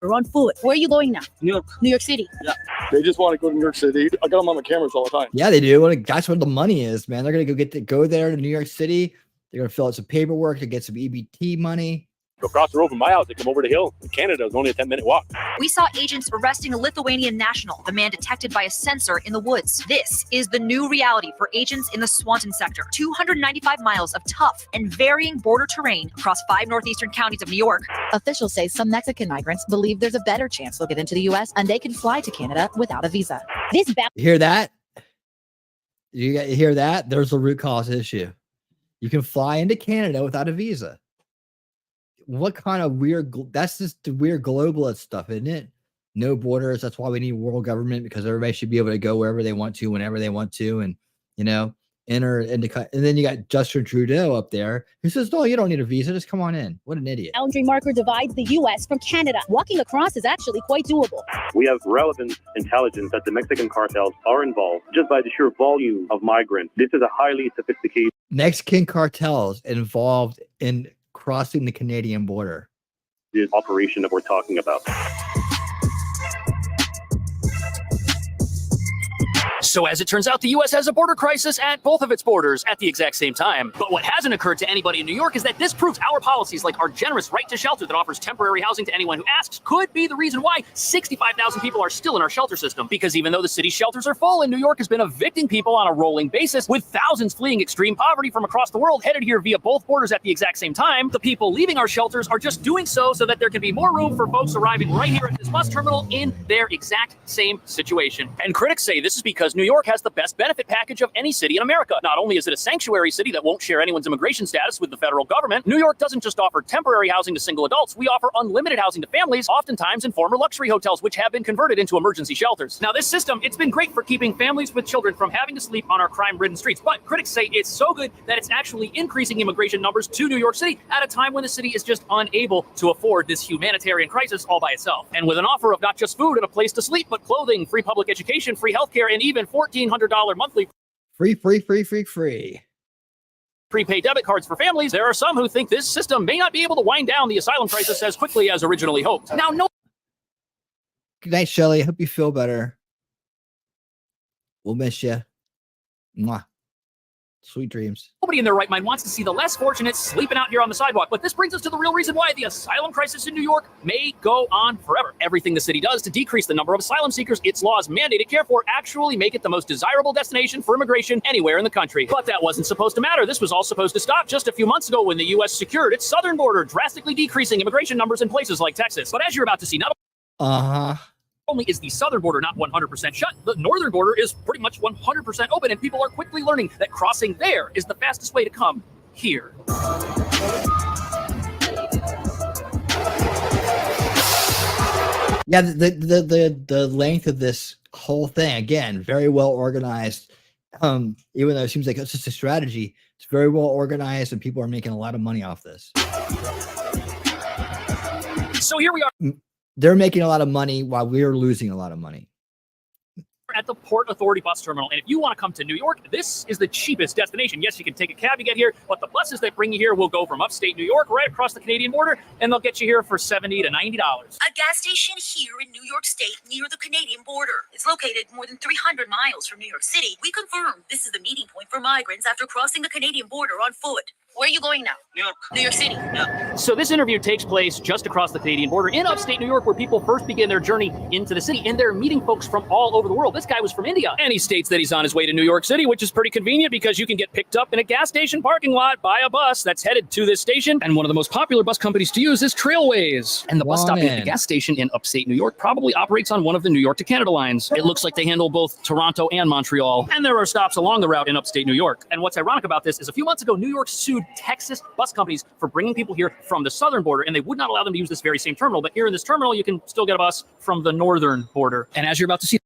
We're on foot. Where are you going now? New York. New York City. Yeah. They just want to go to New York City. I got them on my cameras all the time. Yeah, they do. That's where the money is, man. They're gonna go there to New York City. They're gonna fill out some paperwork to get some EBT money. Go across the road from my house. They come over the hill. In Canada, it's only a 10-minute walk. We saw agents arresting a Lithuanian national, the man detected by a sensor in the woods. This is the new reality for agents in the Swanton sector. 295 miles of tough and varying border terrain across 5 northeastern counties of New York. Officials say some Mexican migrants believe there's a better chance they'll get into the U.S. and they can fly to Canada without a visa. You hear that? You hear that? There's a root cause issue. You can fly into Canada without a visa. What kind of weird, that's just the weird globalist stuff, isn't it? No borders. That's why we need world government, because everybody should be able to go wherever they want to, whenever they want to, and, you know, enter into, and then you got Justin Trudeau up there who says, no, you don't need a visa. Just come on in. What an idiot. Boundary marker divides the U.S. from Canada. Walking across is actually quite doable. We have relevant intelligence that the Mexican cartels are involved just by the sheer volume of migrants. This is a highly sophisticated Mexican cartels involved in crossing the Canadian border. operation that we're talking about. So as it turns out, the U.S. has a border crisis at both of its borders at the exact same time. But what hasn't occurred to anybody in New York is that this proves our policies, like our generous right to shelter that offers temporary housing to anyone who asks, could be the reason why 65,000 people are still in our shelter system. Because even though the city's shelters are full, and New York has been evicting people on a rolling basis, with thousands fleeing extreme poverty from across the world headed here via both borders at the exact same time, the people leaving our shelters are just doing so that there can be more room for folks arriving right here at this bus terminal in their exact same situation. And critics say this is because New York has the best benefit package of any city in America. Not only is it a sanctuary city that won't share anyone's immigration status with the federal government, New York doesn't just offer temporary housing to single adults. We offer unlimited housing to families, oftentimes in former luxury hotels, which have been converted into emergency shelters. Now, this system, it's been great for keeping families with children from having to sleep on our crime-ridden streets, but critics say it's so good that it's actually increasing immigration numbers to New York City at a time when the city is just unable to afford this humanitarian crisis all by itself. And with an offer of not just food and a place to sleep, but clothing, free public education, free healthcare, and even $1,400 monthly free prepaid debit cards for families, there are some who think this system may not be able to wind down the asylum crisis as quickly as originally hoped. Now, no. Good night, Shelly. I hope you feel better. We'll miss you. Mwah. Sweet dreams. Nobody in their right mind wants to see the less fortunate sleeping out here on the sidewalk, but this brings us to the real reason why the asylum crisis in New York may go on forever. Everything the city does to decrease the number of asylum seekers its laws mandate it care for actually make it the most desirable destination for immigration anywhere in the country. But that wasn't supposed to matter. This was all supposed to stop just a few months ago when the U.S. secured its southern border, drastically decreasing immigration numbers in places like Texas. But as you're about to see, not only is the southern border not 100% shut, the northern border is pretty much 100% open, and people are quickly learning that crossing there is the fastest way to come here. Yeah, the length of this whole thing, again, very well organized. Even though it seems like it's just a strategy, it's very well organized, and people are making a lot of money off this. So here we are. They're making a lot of money while we're losing a lot of money. at the Port Authority bus terminal. And if you want to come to New York, this is the cheapest destination. Yes, you can take a cab to get here, but the buses that bring you here will go from upstate New York right across the Canadian border, and they'll get you here for $70 to $90. A gas station here in New York State near the Canadian border. It's located more than 300 miles from New York City. We confirm this is the meeting point for migrants after crossing the Canadian border on foot. Where are you going now? New York. New York City. Yeah. So this interview takes place just across the Canadian border in upstate New York, where people first begin their journey into the city, and they're meeting folks from all over the world. This guy was from India, and he states that he's on his way to New York City, which is pretty convenient because you can get picked up in a gas station parking lot by a bus that's headed to this station. And one of the most popular bus companies to use is Trailways. And the bus stop at the gas station in upstate New York probably operates on one of the New York to Canada lines. It looks like they handle both Toronto and Montreal, and there are stops along the route in upstate New York. And what's ironic about this is a few months ago, New York sued Texas bus companies for bringing people here from the southern border, and they would not allow them to use this very same terminal. But here in this terminal, you can still get a bus from the northern border. And as you're about to see,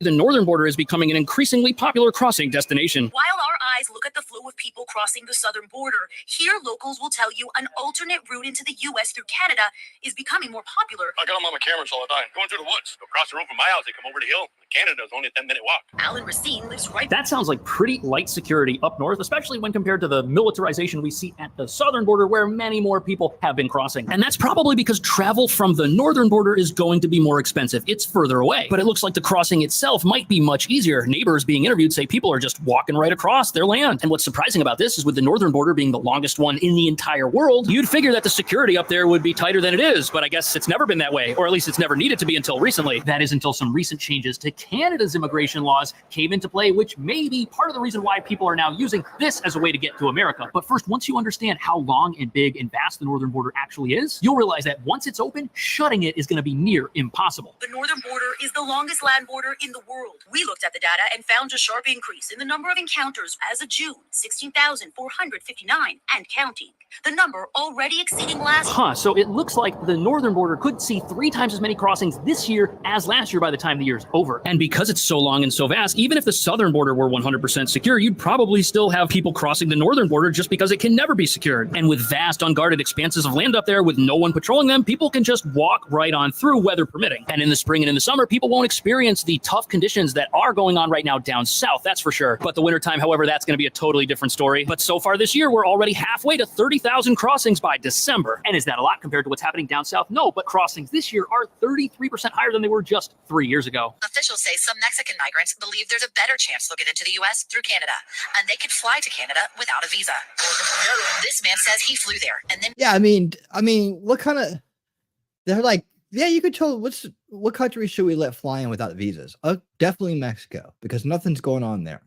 the northern border is becoming an increasingly popular crossing destination. While our eyes look at the flow of people crossing the southern border, here locals will tell you an alternate route into the U.S. through Canada is becoming more popular. I got them on my cameras all the time. Going through the woods. Go across the road from my house. They come over the hill. Canada is only a 10-minute walk. Alan Racine lives right. That sounds like pretty light security up north, especially when compared to the militarization we see at the southern border, where many more people have been crossing. And that's probably because travel from the northern border is going to be more expensive. It's further away. But it looks like the crossing itself might be much easier. Neighbors being interviewed say people are just walking right across their land. And what's surprising about this is with the northern border being the longest one in the entire world, you'd figure that the security up there would be tighter than it is. But I guess it's never been that way, or at least it's never needed to be until recently. That is until some recent changes to Canada's immigration laws came into play, which may be part of the reason why people are now using this as a way to get to America. But first, once you understand how long and big and vast the northern border actually is, you'll realize that once it's open, shutting it is going to be near impossible. The northern border is the longest land border in the world. We looked at the data and found a sharp increase in the number of encounters as of June, 16,459 and counting. The number already exceeding last. So it looks like the northern border could see 3 times as many crossings this year as last year by the time the year's over. And because it's so long and so vast, even if the southern border were 100% secure, you'd probably still have people crossing the northern border just because it can never be secured. And with vast unguarded expanses of land up there with no one patrolling them, people can just walk right on through, weather permitting. And in the spring and in the summer, people won't experience the tough conditions that are going on right now down south, that's for sure. But the wintertime, however, that's going to be a totally different story. But so far this year, we're already halfway to 30,000 crossings by December. And is that a lot compared to what's happening down south? No, but crossings this year are 33% higher than they were just 3 years ago. Officials say some Mexican migrants believe there's a better chance they'll get into the U.S. through Canada, and they could fly to Canada without a visa. This man says he flew there, and then Yeah, I mean, what kind of? They're like, yeah, you could tell what country should we let fly in without visas? Definitely Mexico, because nothing's going on there.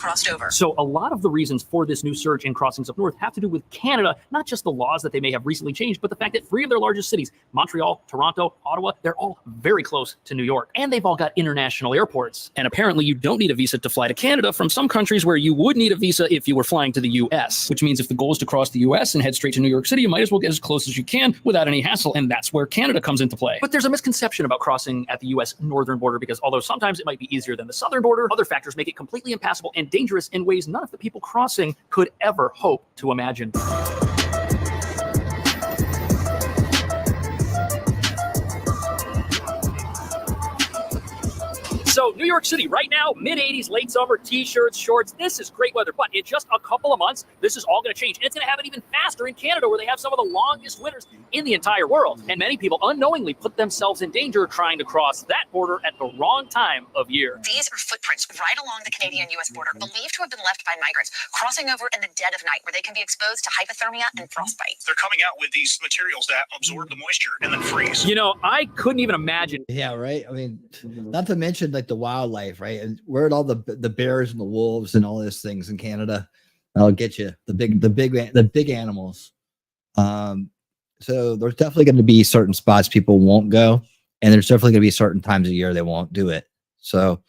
crossed over. So a lot of the reasons for this new surge in crossings up north have to do with Canada, not just the laws that they may have recently changed, but the fact that 3 of their largest cities, Montreal, Toronto, Ottawa, they're all very close to New York. And they've all got international airports. And apparently you don't need a visa to fly to Canada from some countries where you would need a visa if you were flying to the US, which means if the goal is to cross the US and head straight to New York City, you might as well get as close as you can without any hassle. And that's where Canada comes into play. But there's a misconception about crossing at the US northern border because although sometimes it might be easier than the southern border, other factors make it completely impassable and dangerous in ways none of the people crossing could ever hope to imagine. So New York City right now, mid-80s, late summer, t-shirts, shorts. This is great weather, but in just a couple of months, this is all going to change. And it's going to happen even faster in Canada, where they have some of the longest winters in the entire world. And many people unknowingly put themselves in danger trying to cross that border at the wrong time of year. These are footprints right along the Canadian-U.S. border, believed to have been left by migrants, crossing over in the dead of night, where they can be exposed to hypothermia and frostbite. They're coming out with these materials that absorb the moisture and then freeze. You know, I couldn't even imagine. Yeah, right. I mean, not to mention like the wildlife, right? And where are all the bears and the wolves and all those things in Canada? That'll get you the big animals. So there's definitely going to be certain spots people won't go, and there's definitely going to be certain times of year they won't do it. So,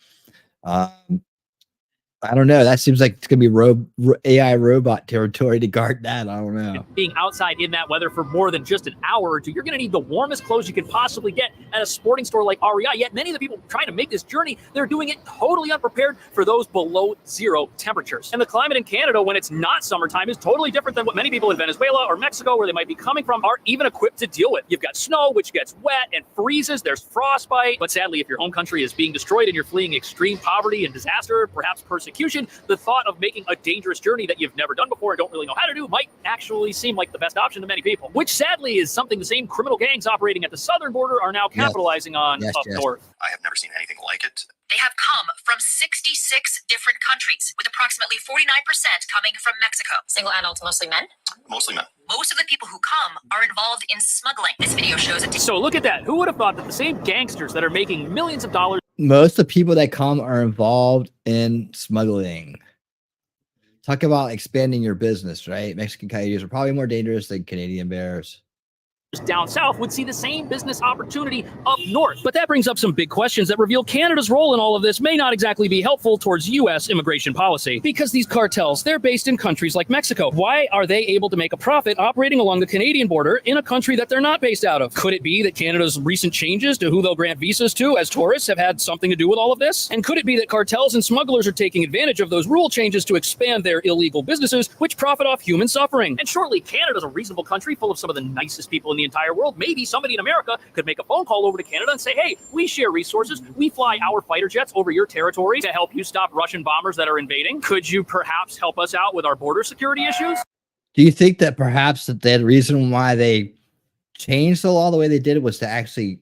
I don't know. That seems like it's gonna be AI robot territory to guard that. I don't know. Being outside in that weather for more than just an hour or two, you're going to need the warmest clothes you can possibly get at a sporting store like REI. Yet many of the people trying to make this journey, they're doing it totally unprepared for those below zero temperatures. And the climate in Canada when it's not summertime is totally different than what many people in Venezuela or Mexico, where they might be coming from, are even equipped to deal with. You've got snow, which gets wet and freezes. There's frostbite. But sadly, if your home country is being destroyed and you're fleeing extreme poverty and disaster, perhaps persecution, the thought of making a dangerous journey that you've never done before and don't really know how to do might actually seem like the best option to many people, which sadly is something the same criminal gangs operating at the southern border are now capitalizing on up north. I have never seen anything like it. They have come from 66 different countries, with approximately 49% coming from Mexico. Single adults, mostly men? Mostly men. Most of the people who come are involved in smuggling. This video shows it. So look at that. Who would have thought that the same gangsters that are making millions of dollars. Most of the people that come are involved in smuggling. Talk about expanding your business, right? Mexican coyotes are probably more dangerous than Canadian bears. Down south would see the same business opportunity up north. But that brings up some big questions that reveal Canada's role in all of this may not exactly be helpful towards U.S. immigration policy. Because these cartels, they're based in countries like Mexico. Why are they able to make a profit operating along the Canadian border in a country that they're not based out of? Could it be that Canada's recent changes to who they'll grant visas to as tourists have had something to do with all of this? And could it be that cartels and smugglers are taking advantage of those rule changes to expand their illegal businesses, which profit off human suffering? And shortly, Canada's a reasonable country full of some of the nicest people in the entire world. Maybe somebody in America could make a phone call over to Canada and say, hey, we share resources. We fly our fighter jets over your territory to help you stop Russian bombers that are invading. Could you perhaps help us out with our border security issues? Do you think that perhaps that the reason why they changed the law the way they did it was to actually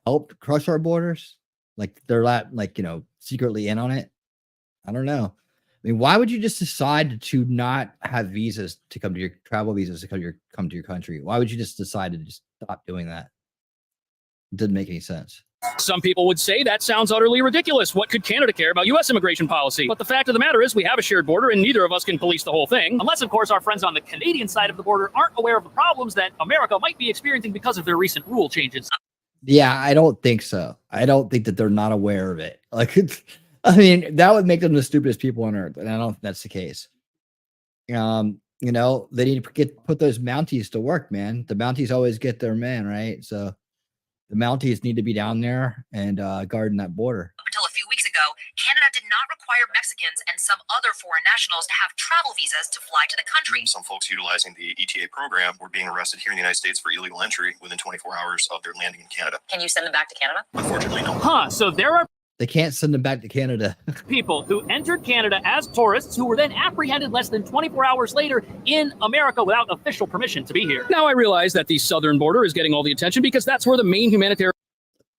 help crush our borders? Like they're not like, you know, secretly in on it? I don't know. I mean, why would you just decide to not have visas to come to your travel visas to come to your country? Why would you just decide to just stop doing that? It didn't make any sense. Some people would say that sounds utterly ridiculous. What could Canada care about U.S. immigration policy? But the fact of the matter is we have a shared border and neither of us can police the whole thing. Unless, of course, our friends on the Canadian side of the border aren't aware of the problems that America might be experiencing because of their recent rule changes. Yeah, I don't think so. I don't think that they're not aware of it. Like, I mean, that would make them the stupidest people on earth, and I don't think that's the case. You know, they need to put those Mounties to work, man. The Mounties always get their man, right? So the Mounties need to be down there and guarding that border. Up until a few weeks ago, Canada did not require Mexicans and some other foreign nationals to have travel visas to fly to the country. Some folks utilizing the ETA program were being arrested here in the United States for illegal entry within 24 hours of their landing in Canada. Can you send them back to Canada? Unfortunately, no. So there are They can't send them back to Canada. people who entered Canada as tourists who were then apprehended less than 24 hours later in America without official permission to be here. Now I realize that the southern border is getting all the attention because that's where the main humanitarian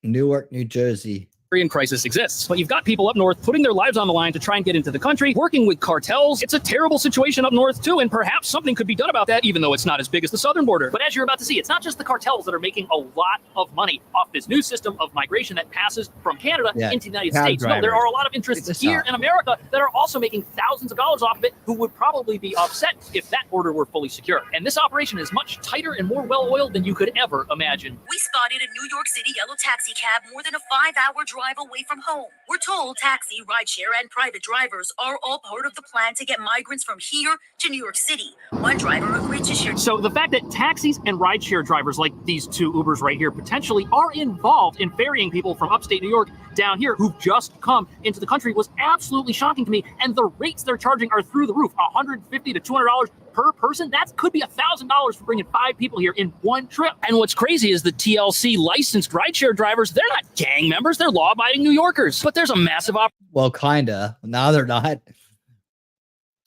Newark, New Jersey crisis exists. But you've got people up north putting their lives on the line to try and get into the country, working with cartels. It's a terrible situation up north too, and perhaps something could be done about that, even though it's not as big as the southern border. But as you're about to see, it's not just the cartels that are making a lot of money off this new system of migration that passes from Canada into the United States. No, there are a lot of interests here in America that are also making thousands of dollars off of it who would probably be upset if that border were fully secure. And this operation is much tighter and more well-oiled than you could ever imagine. We spotted a New York City yellow taxi cab more than a 5-hour drive away from home. We're told taxi, rideshare, and private drivers are all part of the plan to get migrants from here to New York City. One driver agreed to share. So the fact that taxis and rideshare drivers like these two Ubers right here potentially are involved in ferrying people from upstate New York down here who've just come into the country was absolutely shocking to me. And the rates they're charging are through the roof, $150 to $200 per person. That could be $1,000 for bringing 5 people here in one trip. And what's crazy is the TLC licensed rideshare drivers, they're not gang members, they're law-abiding New Yorkers. But there's a massive well, kinda. Now they're not.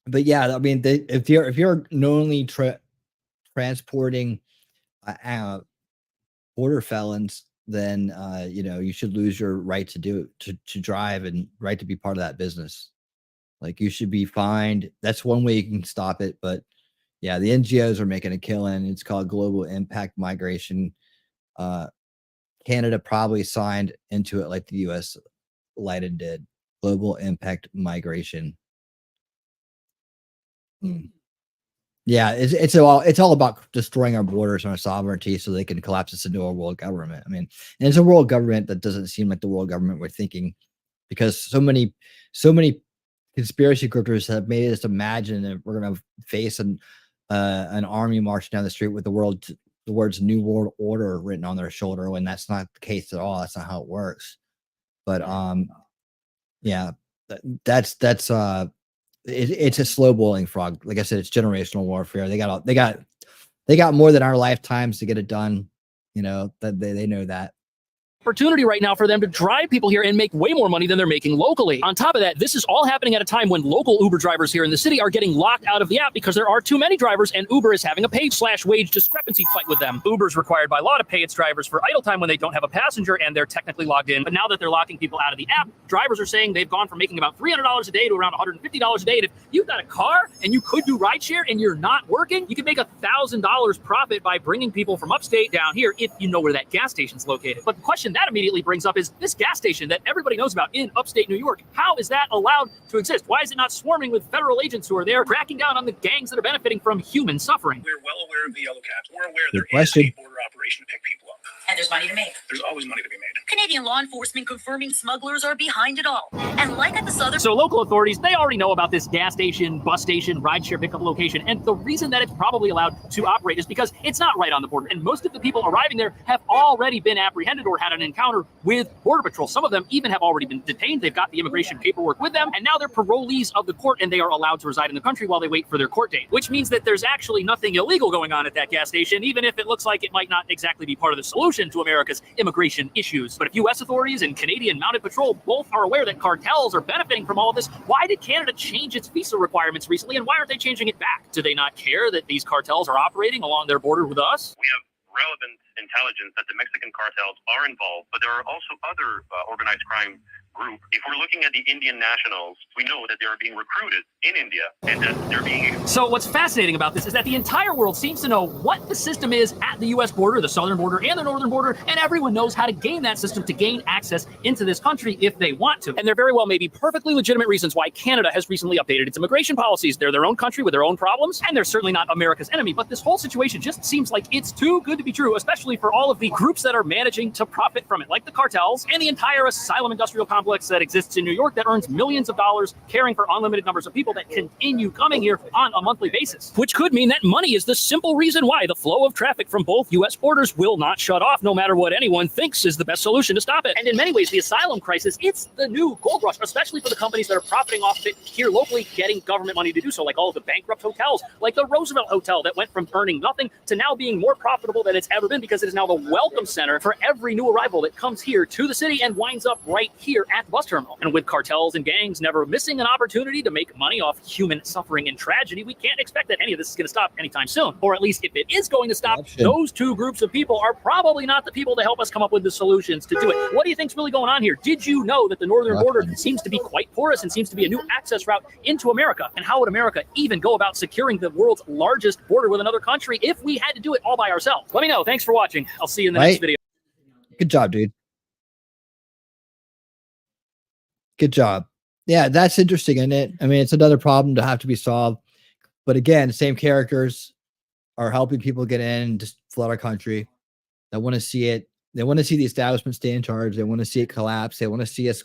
But yeah, I mean, if you're knowingly transporting border felons, then you know, you should lose your right to drive and right to be part of that business. Like, you should be fined. That's one way you can stop it. But yeah, the NGOs are making a killing. It's called Global Impact Migration. Canada probably signed into it like the US Lighted did. Global Impact Migration. Yeah, it's all about destroying our borders and our sovereignty so they can collapse us into a world government. I mean, and it's a world government that doesn't seem like the world government we're thinking, because so many conspiracy grifters have made us imagine that we're going to face an army marching down the street with the words "New World Order" written on their shoulder, when that's not the case at all. That's not how it works. But yeah, it's a slow boiling frog. Like I said, it's generational warfare. They got more than our lifetimes to get it done. You know, that they know that. Opportunity right now for them to drive people here and make way more money than they're making locally. On top of that, this is all happening at a time when local Uber drivers here in the city are getting locked out of the app because there are too many drivers, and Uber is having a pay/wage discrepancy fight with them. Uber's required by law to pay its drivers for idle time when they don't have a passenger and they're technically logged in. But now that they're locking people out of the app, drivers are saying they've gone from making about $300 a day to around $150 a day. And if you've got a car and you could do rideshare and you're not working, you can make $1,000 profit by bringing people from upstate down here if you know where that gas station's located. But the question that immediately brings up is this gas station that everybody knows about in upstate New York. How is that allowed to exist? Why is it not swarming with federal agents who are there cracking down on the gangs that are benefiting from human suffering? We're well aware of the yellow cabs. We're aware Good there is question. a border operation to pick people up. And there's money to make. There's always money to be made. Canadian law enforcement confirming smugglers are behind it all. And like at the southern... So local authorities, they already know about this gas station, bus station, rideshare pickup location. And the reason that it's probably allowed to operate is because it's not right on the border. And most of the people arriving there have already been apprehended or had an encounter with Border Patrol. Some of them even have already been detained. They've got the immigration paperwork with them. And now they're parolees of the court, and they are allowed to reside in the country while they wait for their court date, which means that there's actually nothing illegal going on at that gas station, even if it looks like it might not exactly be part of the solution to America's immigration issues. But if U.S. authorities and Canadian Mounted Patrol both are aware that cartels are benefiting from all of this, why did Canada change its visa requirements recently, and why aren't they changing it back? Do they not care that these cartels are operating along their border with us? We have relevant intelligence that the Mexican cartels are involved, but there are also other organized crime group. If we're looking at the Indian nationals, we know that they are being recruited in India and that they're being... So what's fascinating about this is that the entire world seems to know what the system is at the U.S. border, the southern border and the northern border, and everyone knows how to game that system to gain access into this country if they want to. And there very well may be perfectly legitimate reasons why Canada has recently updated its immigration policies. They're their own country with their own problems, and they're certainly not America's enemy. But this whole situation just seems like it's too good to be true, especially for all of the groups that are managing to profit from it, like the cartels and the entire asylum industrial complex that exists in New York that earns millions of dollars caring for unlimited numbers of people that continue coming here on a monthly basis, which could mean that money is the simple reason why the flow of traffic from both U.S. borders will not shut off, no matter what anyone thinks is the best solution to stop it. And in many ways, the asylum crisis, it's the new gold rush, especially for the companies that are profiting off of it here locally, getting government money to do so, like all of the bankrupt hotels, like the Roosevelt Hotel that went from earning nothing to now being more profitable than it's ever been, because it is now the welcome center for every new arrival that comes here to the city and winds up right here at the bus terminal. And with cartels and gangs never missing an opportunity to make money off human suffering and tragedy, we can't expect that any of this is going to stop anytime soon. Or at least if it is going to stop, those two groups of people are probably not the people to help us come up with the solutions to do it. What do you think's really going on here? Did you know that the northern border seems to be quite porous and seems to be a new access route into America? And how would America even go about securing the world's largest border with another country if we had to do it all by ourselves? Let me know. Thanks for watching. I'll see you in the next video. Good job, dude. Good job. Yeah, that's interesting, isn't it? I mean, it's another problem to have to be solved. But again, the same characters are helping people get in and just flood our country. They want to see it. They want to see the establishment stay in charge. They want to see it collapse. They want to see us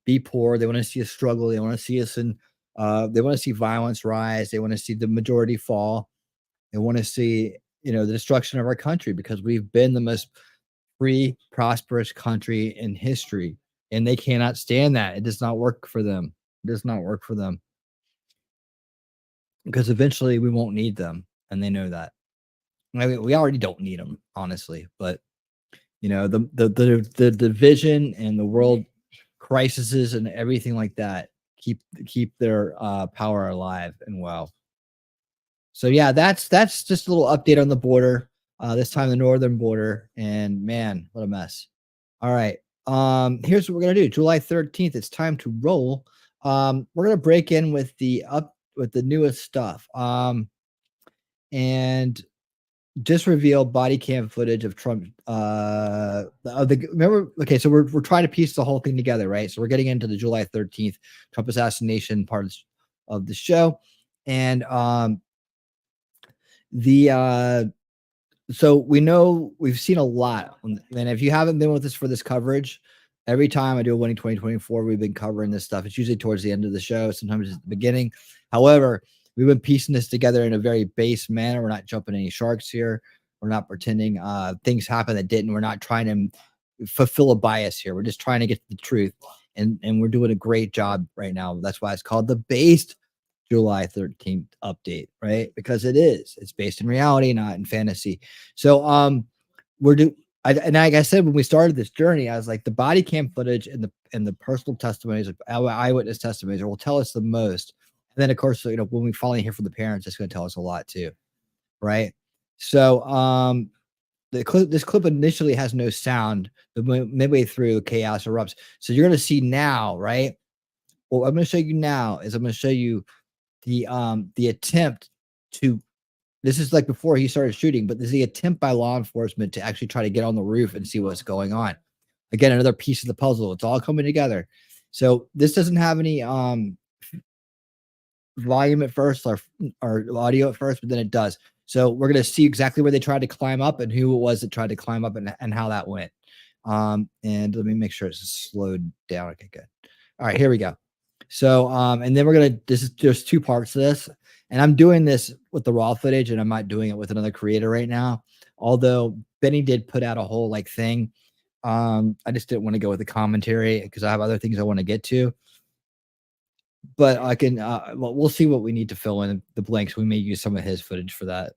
be poor. They want to see us struggle. They want to see us in. They want to see violence rise. They want to see the majority fall. They want to see, the destruction of our country, because we've been the most free, prosperous country in history. And they cannot stand that. It does not work for them. It does not work for them. Because eventually we won't need them. And they know that. I mean, we already don't need them, honestly. But, the division and the world crises and everything like that keep their power alive and well. So, yeah, that's just a little update on the border. This time the northern border. And, man, what a mess. All right. Here's what we're gonna do. July 13th, it's time to roll. We're gonna break in with the newest stuff. And just reveal body cam footage of Trump. Remember? Okay, so we're trying to piece the whole thing together, right? So we're getting into the July 13th Trump assassination part of the show, and so we know we've seen a lot, and if you haven't been with us for this coverage, Every time I do a winning 2024, we've been covering this stuff. It's usually towards the end of the show. Sometimes it's at the beginning. However, we've been piecing this together in a very base manner. We're not jumping any sharks here. We're not pretending things happen that didn't. We're not trying to fulfill a bias here. We're just trying to get to the truth. And we're doing a great job right now. That's why it's called the Based July 13th update, right? Because it is. It's based in reality, not in fantasy. So and like I said, when we started this journey, I was like, the body cam footage and the personal testimonies, like eyewitness testimonies, will tell us the most. And then, of course, when we finally hear from the parents, it's going to tell us a lot too, right? So, this clip initially has no sound, but midway through, chaos erupts. So you're going to see now, right? What I'm going to show you now is I'm going to show you the attempt to. This is like before he started shooting, but this is the attempt by law enforcement to actually try to get on the roof and see what's going on. Again, another piece of the puzzle. It's all coming together. So this doesn't have any volume at first or audio at first, but then it does. So we're going to see exactly where they tried to climb up and who it was that tried to climb up and how that went. And let me make sure it's slowed down. Okay, good. All right, here we go. So, and then we're going to, there's two parts to this. And I'm doing this with the raw footage, and I'm not doing it with another creator right now. Although Benny did put out a whole thing. I just didn't want to go with the commentary because I have other things I want to get to. But I can, we'll see what we need to fill in the blanks. We may use some of his footage for that.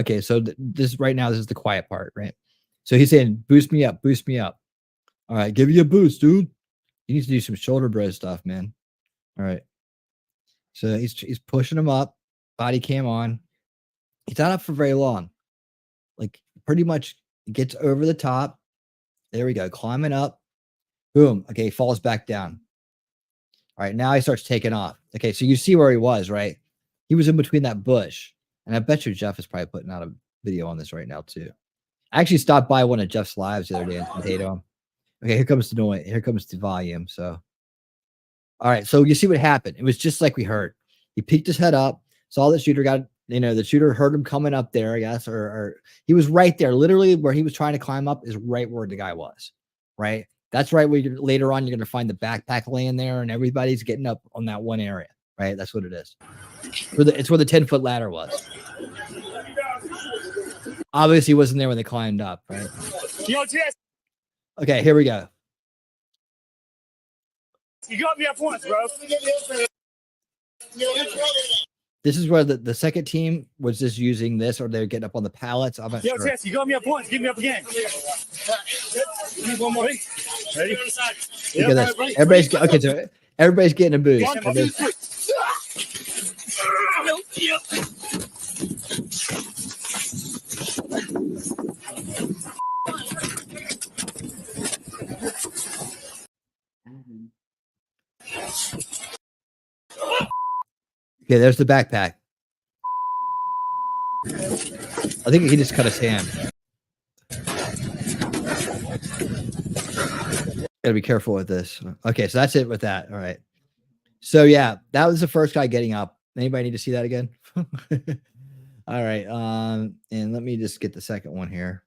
Okay, so this right now, this is the quiet part, right? So he's saying, boost me up, boost me up. All right, give you a boost, dude. You need to do some shoulder bro stuff, man. All right. So he's pushing him up, body cam on. He's not up for very long. Like pretty much gets over the top. There we go, climbing up. Boom. Okay, falls back down. All right, now he starts taking off. Okay, so you see where he was, right? He was in between that bush. And I bet you Jeff is probably putting out a video on this right now too. I actually stopped by one of Jeff's lives the other day and said hey to him. Okay, here comes the noise. Here comes the volume. So, all right. So you see what happened. It was just like we heard. He peeked his head up, saw the shooter, the shooter heard him coming up there, I guess, or he was right there. Literally where he was trying to climb up is right where the guy was, right? That's right where later on you're going to find the backpack laying there and everybody's getting up on that one area, right? That's what it is. It's where the 10-foot ladder was. Obviously, he wasn't there when they climbed up, right? Okay, here we go. You got me up once, bro. This is where the second team was just using this, or they're getting up on the pallets. I'm not sure. Yes, you got me up once. Give me up again. One more. Ready? Look at this. Everybody's getting a boost. Okay, there's the backpack. I think he just cut his hand. Gotta be careful with this. Okay, so that's it with that. All right. So yeah, that was the first guy getting up. Anybody need to see that again? All right. And let me just get the second one here.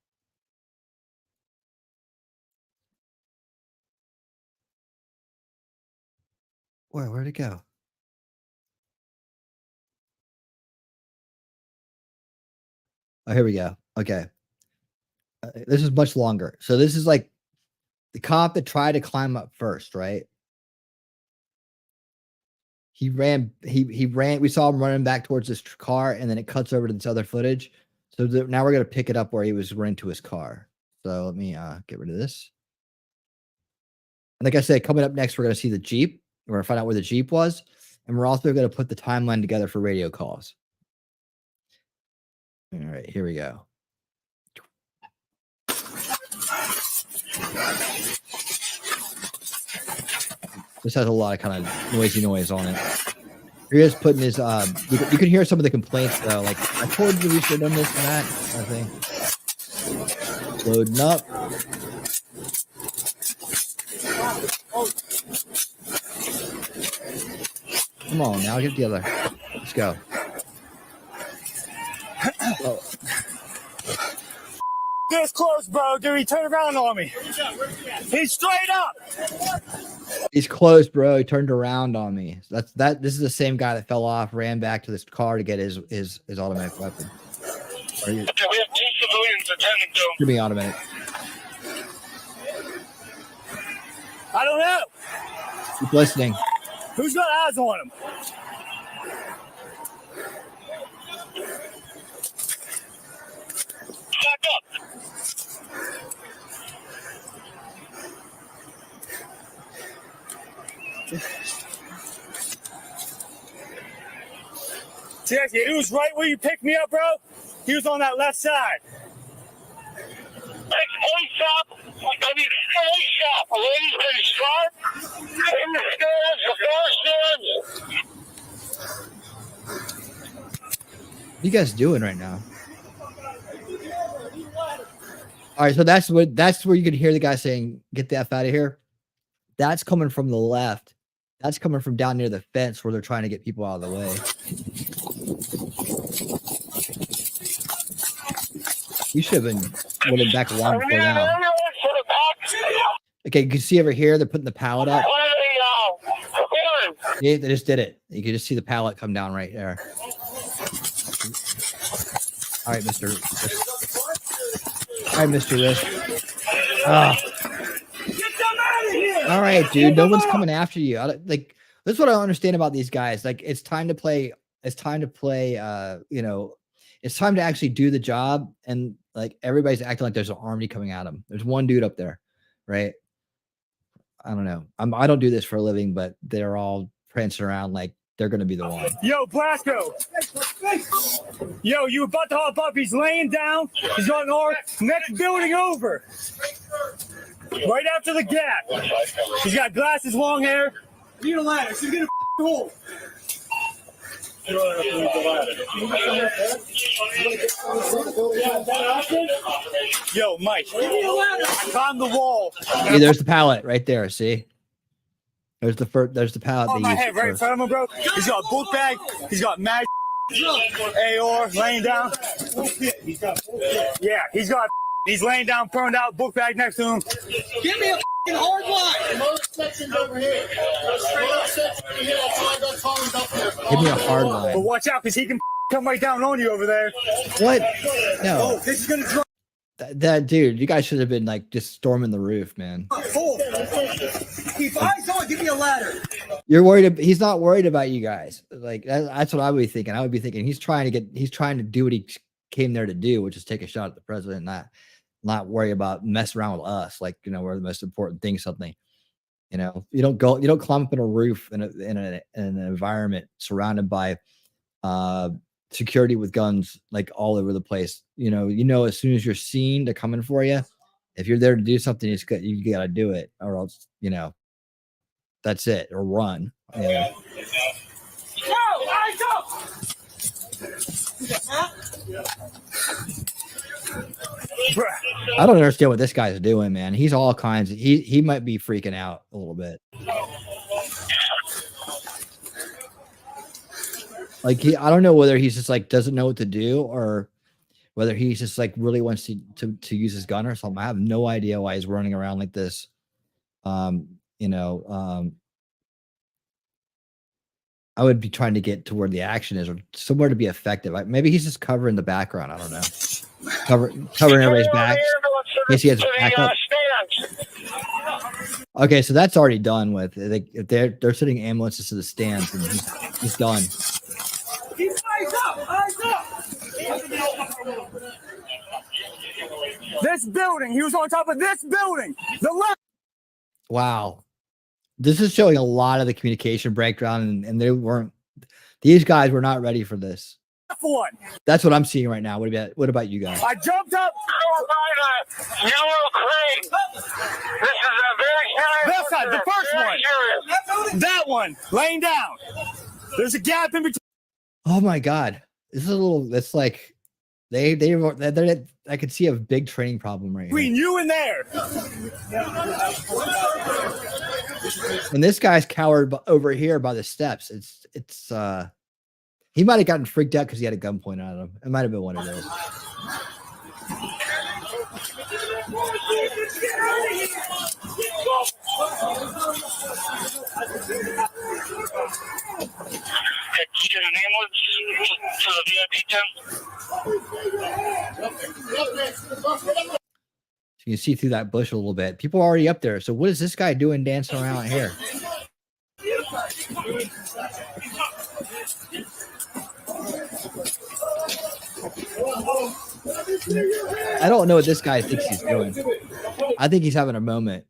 Where'd it go? Oh, here we go. Okay. This is much longer. So this is like the cop that tried to climb up first, right? He ran. We saw him running back towards this car, and then it cuts over to this other footage. So now we're going to pick it up where he was running to his car. So let me get rid of this. And like I said, coming up next, we're going to see the Jeep. We're going to find out where the Jeep was. And we're also going to put the timeline together for radio calls. All right, here we go. This has a lot of kind of noisy noise on it. Here he is putting his, you can hear some of the complaints though. Like, I told you we should have done this and that, I think. Loading up. Come on, now get the other. Let's go. Oh. this close, bro. Dude, he turned around on me. He's straight up. He's close, bro. He turned around on me. This is the same guy that fell off, ran back to this car to get his automatic weapon. We have 2 civilians attending to him. Give me automatic. I don't know. Keep listening. Who's got eyes on him? Back up. Seriously, he was right where you picked me up, bro. He was on that left side. Hey, shop. I mean, hey, shop. A lady's been shot in the stairs, the floor stands. What are you guys doing right now? All right, so that's where you can hear the guy saying, "Get the F out of here." That's coming from the left. That's coming from down near the fence where they're trying to get people out of the way. We should have been running back long before now. Okay, you can see over here, they're putting the pallet up. Yeah, they just did it. You can just see the pallet come down right there. All right, Mr. All right, Mr. Risk. All right, dude. No one's coming after you. Like, that's what I don't understand about these guys. Like, it's time to play. It's time to play. You know, it's time to actually do the job. And like, everybody's acting like there's an army coming at them. There's one dude up there, right? I don't know. I don't do this for a living, but they're all prancing around like they're going to be the one. Yo, Blasco. Yo, you about to hop up. He's laying down. He's on our next building over. Right after the gap. He's got glasses, long hair. Need a ladder. She's getting a hole. Yo, Mike. I climbed the wall. Hey, there's the pallet right there. See? There's the pallet. On my head, right in front of him, bro. He's got a book bag. He's got mag. AR laying down. Yeah, he's laying down, burned out, book bag next to him. Give me a hard line. Most sections over here. Give me a hard line. But watch out, because he can come right down on you over there. What? No. Oh, this is gonna drop. That dude, you guys should have been like just storming the roof, man. Keep eyes on. Give me a ladder. You're worried. He's not worried about you guys. Like that's what I would be thinking. I would be thinking he's trying to do what he came there to do, which is take a shot at the president, not worry about mess around with us. Like, you know, we're the most important thing. Something, you know, you don't climb up in a roof in an environment surrounded by security with guns like all over the place. You know, as soon as you're seen, they're coming for you. If you're there to do something, you got to do it, or else, you know, that's it, or run. Yeah. I don't understand what this guy's doing, man. He's all kinds of, he might be freaking out a little bit. Like I don't know whether he's just like doesn't know what to do, or whether he's just like really wants to use his gun or something. I have no idea why he's running around like this. I would be trying to get to where the action is, or somewhere to be effective. Maybe he's just covering the background. I don't know. Covering everybody's back. In case he has backup. Okay, so that's already done with. If they're sending ambulances to the stands, and he's done. This building. He was on top of this building. The left. Wow. This is showing a lot of the communication breakdown, and these guys were not ready for this. One. That's what I'm seeing right now. What about you guys? I jumped up. Yellow crane. This is a very that side, the first one. That one, laying down. There's a gap in between. Oh my God. This is a little, it's like I could see a big training problem right between here. You and there. And this guy's cowered over here by the steps. He might have gotten freaked out because he had a gun pointed at him. It might have been one of those. You can see through that bush a little bit. People are already up there. So what is this guy doing dancing around here? I don't know what this guy thinks he's doing. I think he's having a moment.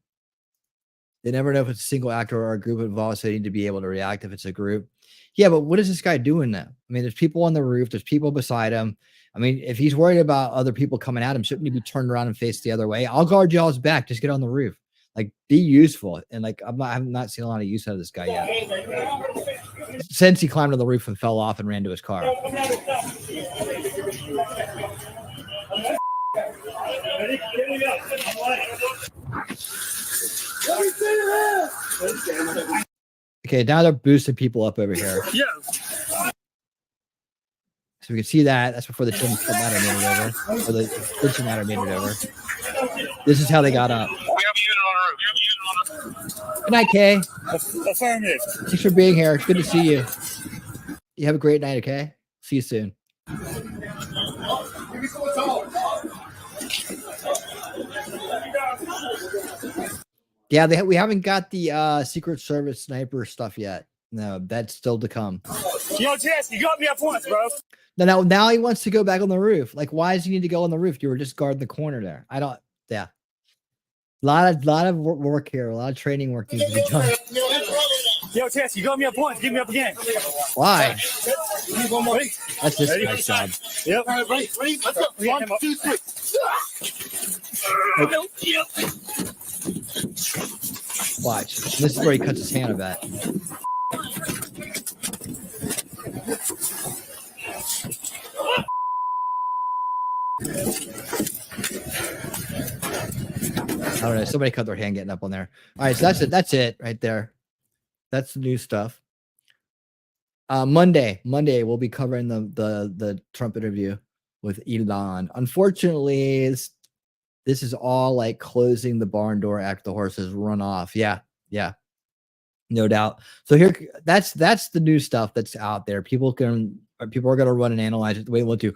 They never know if it's a single actor or a group involved, so they need to be able to react if it's a group. Yeah, but what is this guy doing now? I mean, there's people on the roof. There's people beside him. I mean, if he's worried about other people coming at him, shouldn't he be turned around and face the other way? I'll guard y'all's back. Just get on the roof. Like, be useful. And like, I've not seen a lot of use out of this guy yet. Since he climbed on the roof and fell off and ran to his car. Okay, now they're boosting people up over here. Yeah. So we can see that. That's before the Tim Matter made it over. Or the Tim Matter made it over. This is how they got up. Good night, Kay. Affirmative. Thanks for being here. It's good to see you. You have a great night, okay? See you soon. Yeah, we haven't got the Secret Service sniper stuff yet. No, that's still to come. Yo, Jess, you got me up once, bro. Now he wants to go back on the roof. Like, why does he need to go on the roof? You were just guarding the corner there. I don't. Yeah, a lot of work here. A lot of training work needs to be done. Yo, Jess, you got me up once. Give me up again. Why? That's this guy's job. Yep. All right, ready. Let's go. 1, 2, 3. Watch. This is where he cuts his hand a bit. I don't know. Somebody cut their hand getting up on there. All right, so that's it. That's it right there. That's the new stuff. Monday we'll be covering the Trump interview with Elon. Unfortunately, this is all like closing the barn door after the horses run off. Yeah, no doubt. So here, that's the new stuff that's out there. People are going to run and analyze it the way they want to.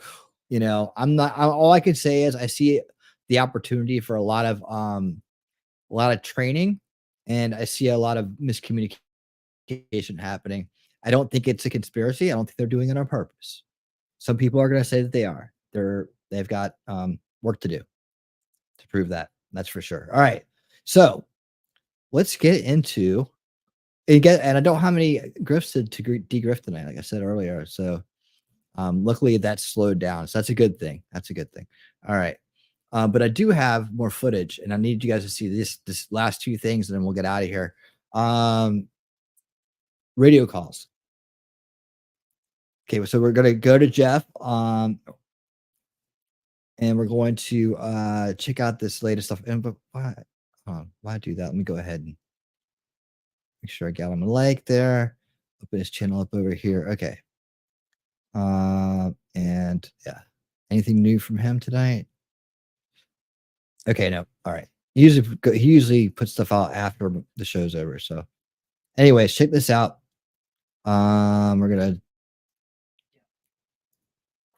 You know, all I can say is I see the opportunity for a lot of training, and I see a lot of miscommunication happening. I don't think it's a conspiracy. I don't think they're doing it on purpose. Some people are going to say that they are. They've got work to do to prove that. That's for sure. All right. So let's get into and I don't have any grifts to degrift tonight, like I said earlier. So luckily that slowed down. So that's a good thing. All right. But I do have more footage, and I need you guys to see this last two things, and then we'll get out of here. Radio calls. Okay, so we're gonna go to Jeff, and we're going to check out this latest stuff. And why do that? Let me go ahead and make sure I got him a like there. Open his channel up over here. Okay. And yeah, anything new from him tonight? Okay, no. All right. He usually puts stuff out after the show's over. So, anyways, check this out. We're gonna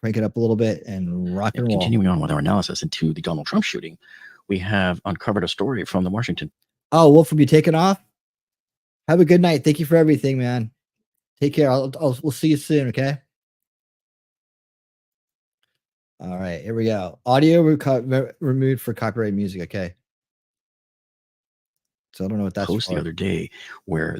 crank it up a little bit and rock and roll. Continuing on with our analysis into the Donald Trump shooting, we have uncovered a story from the Washington. Oh, Wolf, will be taken off. Have a good night. Thank you for everything, man. Take care. We'll see you soon. Okay. All right, here we go. Audio removed for copyright music. Okay. So I don't know what that's post the other day where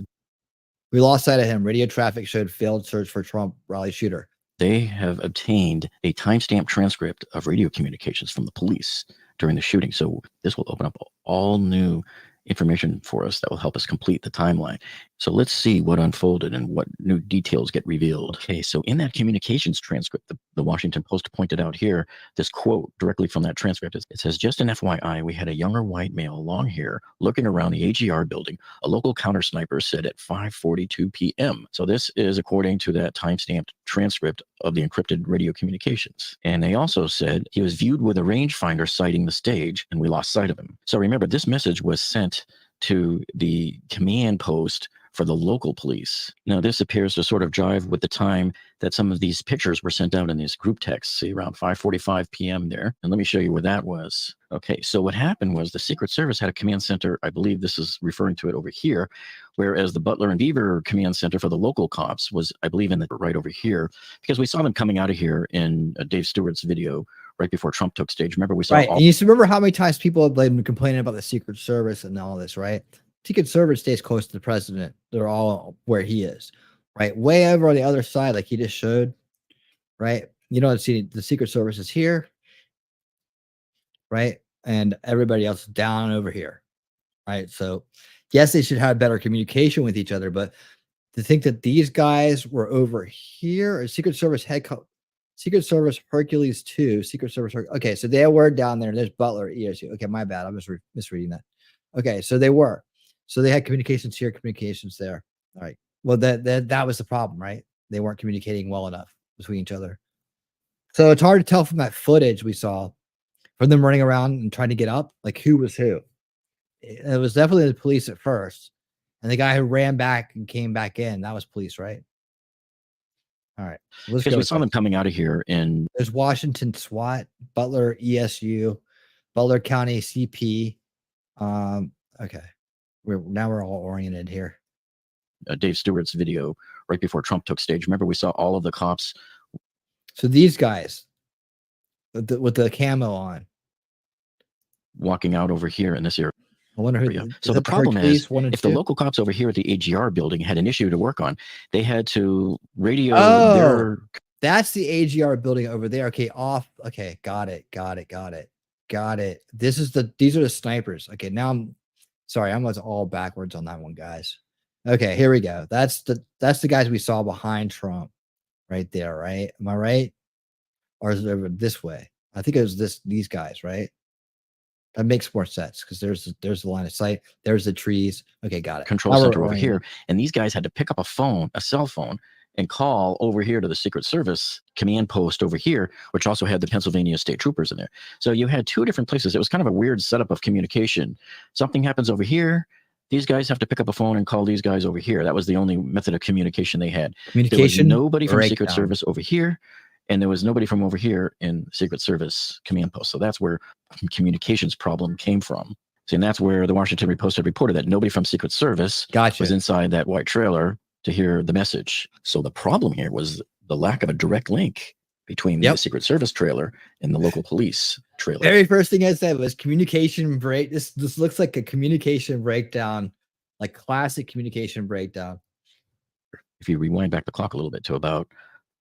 we lost sight of him. Radio traffic showed failed search for Trump rally shooter. They have obtained a timestamp transcript of radio communications from the police during the shooting. So this will open up all new information for us that will help us complete the timeline. So let's see what unfolded and what new details get revealed. Okay, so in that communications transcript, the the Washington Post pointed out here, this quote directly from that transcript. It says, just an FYI, we had a younger white male, long hair, looking around the AGR building, a local counter sniper said at 5:42 p.m. So this is according to that time-stamped transcript of the encrypted radio communications. And they also said he was viewed with a rangefinder sighting the stage, and we lost sight of him. So remember, this message was sent to the command post for the local police. Now, this appears to sort of jive with the time that some of these pictures were sent out in these group texts, see, around 5:45 p.m. there. And let me show you where that was. Okay, so what happened was the Secret Service had a command center, I believe this is referring to it over here, whereas the Butler and Beaver command center for the local cops was, I believe, in the right over here, because we saw them coming out of here in Dave Stewart's video right before Trump took stage. Remember, we saw right. And you remember how many times people have been complaining about the Secret Service and all this, right? Secret Service stays close to the president. They're all where he is, right? Way over on the other side, like he just showed, right? You don't see the Secret Service is here, right? And everybody else is down over here, right? So, yes, they should have better communication with each other, but to think that these guys were over here, or Secret Service Secret Service Hercules 2, Secret Service. Okay, so they were down there. There's Butler, ESU. Okay, my bad. I'm just misreading that. Okay, so they were. So they had communications here, communications there. All right. Well, that was the problem, right? They weren't communicating well enough between each other. So it's hard to tell from that footage we saw, from them running around and trying to get up, like who was who. It was definitely the police at first. And the guy who ran back and came back in, that was police, right? All right. Because we saw them coming out of here in... There's Washington SWAT, Butler ESU, Butler County CP. Okay. Now we're all oriented here. Dave Stewart's video right before Trump took stage. Remember, we saw all of the cops. So these guys with the camo on, walking out over here in this area. I wonder who. So the problem is, if the local cops over here at the AGR building had an issue to work on, they had to radio their... That's the AGR building over there. Okay, off. Okay, got it. These are the snipers. Okay, now I'm sorry, I was all backwards on that one, guys. Okay, here we go. That's the guys we saw behind Trump, right there, right? Am I right? Or is it over this way? I think it was these guys, right? That makes more sense because there's the line of sight. There's the trees. Okay, got it. Control center over here, and these guys had to pick up a cell phone, and call over here to the Secret Service command post over here, which also had the Pennsylvania State Troopers in there. So you had two different places. It was kind of a weird setup of communication. Something happens over here. These guys have to pick up a phone and call these guys over here. That was the only method of communication they had. Communication. There was nobody from Secret Service over here, and there was nobody from over here in Secret Service command post. So that's where communications problem came from. See, and that's where the Washington Post had reported that nobody from Secret Service was inside that white trailer to hear the message. So the problem here was the lack of a direct link between the Secret Service trailer and the local police trailer. Very first thing I said was communication break. This looks like a communication breakdown, like classic communication breakdown. If you rewind back the clock a little bit to about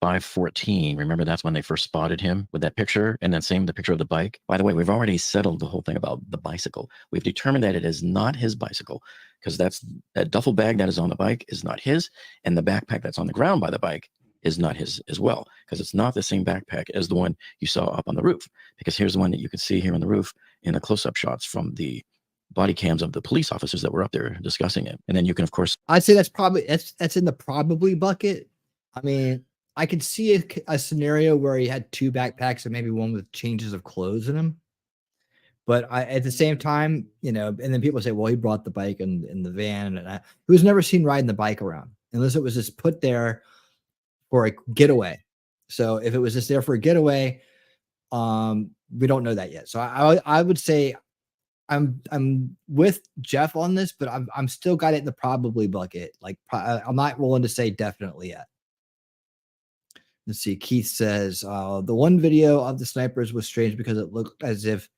5:14, remember that's when they first spotted him with that picture, and then the picture of the bike. By the way, we've already settled the whole thing about the bicycle. We've determined that it is not his bicycle, because that duffel bag that is on the bike is not his, and the backpack that's on the ground by the bike is not his as well, because it's not the same backpack as the one you saw up on the roof. Because here's the one that you can see here on the roof in the close-up shots from the body cams of the police officers that were up there discussing it. And then you can, of course, I'd say that's in the probably bucket. I mean, I could see a scenario where he had two backpacks and maybe one with changes of clothes in them. But at the same time, and then people say, well, he brought the bike in the van, and he was never seen riding the bike around unless it was just put there for a getaway. So if it was just there for a getaway, we don't know that yet. So I would say I'm with Jeff on this, but I'm still got it in the probably bucket. Like I'm not willing to say definitely yet. Let's see. Keith says the one video of the snipers was strange because it looked as if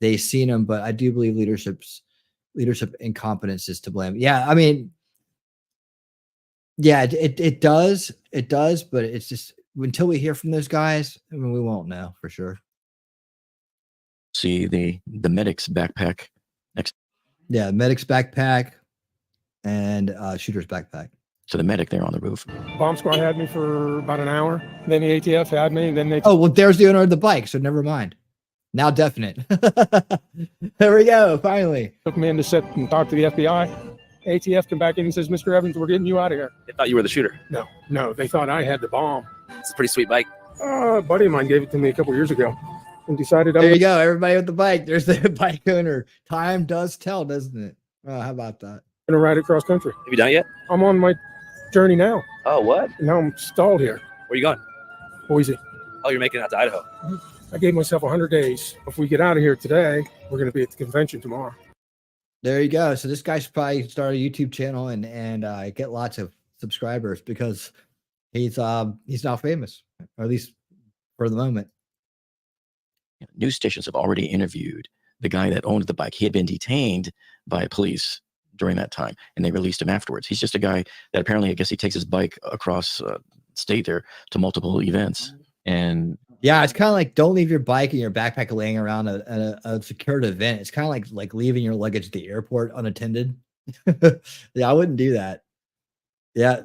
they seen him, but I do believe leadership incompetence is to blame. Yeah, I mean, yeah, it does, but it's just until we hear from those guys, I mean, we won't know for sure. See the medic's backpack next. Yeah, medic's backpack and shooter's backpack. So the medic there on the roof. Bomb squad had me for about an hour. Then the ATF had me. And then they. Oh, well, there's the owner of the bike, so never mind. Now definite. There we go. Finally. Took me in to sit and talk to the FBI. ATF came back in and says, Mr. Evans, we're getting you out of here. They thought you were the shooter. No, they thought I had the bomb. It's a pretty sweet bike. A buddy of mine gave it to me a couple years ago and decided. There you go. Everybody with the bike. There's the bike owner. Time does tell, doesn't it? Oh, how about that? I'm going to ride across country. Have you done it yet? I'm on my journey now. Oh, what? Now I'm stalled here. Where are you going? Boise. Oh, you're making it out to Idaho. I gave myself 100 days. If we get out of here today, we're going to be at the convention tomorrow. There you go. So this guy should probably start a YouTube channel and get lots of subscribers because he's now famous, or at least for the moment. News stations have already interviewed the guy that owned the bike. He had been detained by police during that time, and they released him afterwards. He's just a guy that apparently, I guess, he takes his bike across state there to multiple events. And yeah, it's kind of like don't leave your bike and your backpack laying around a secured event. It's kind of like leaving your luggage at the airport unattended. Yeah, I wouldn't do that. Yeah.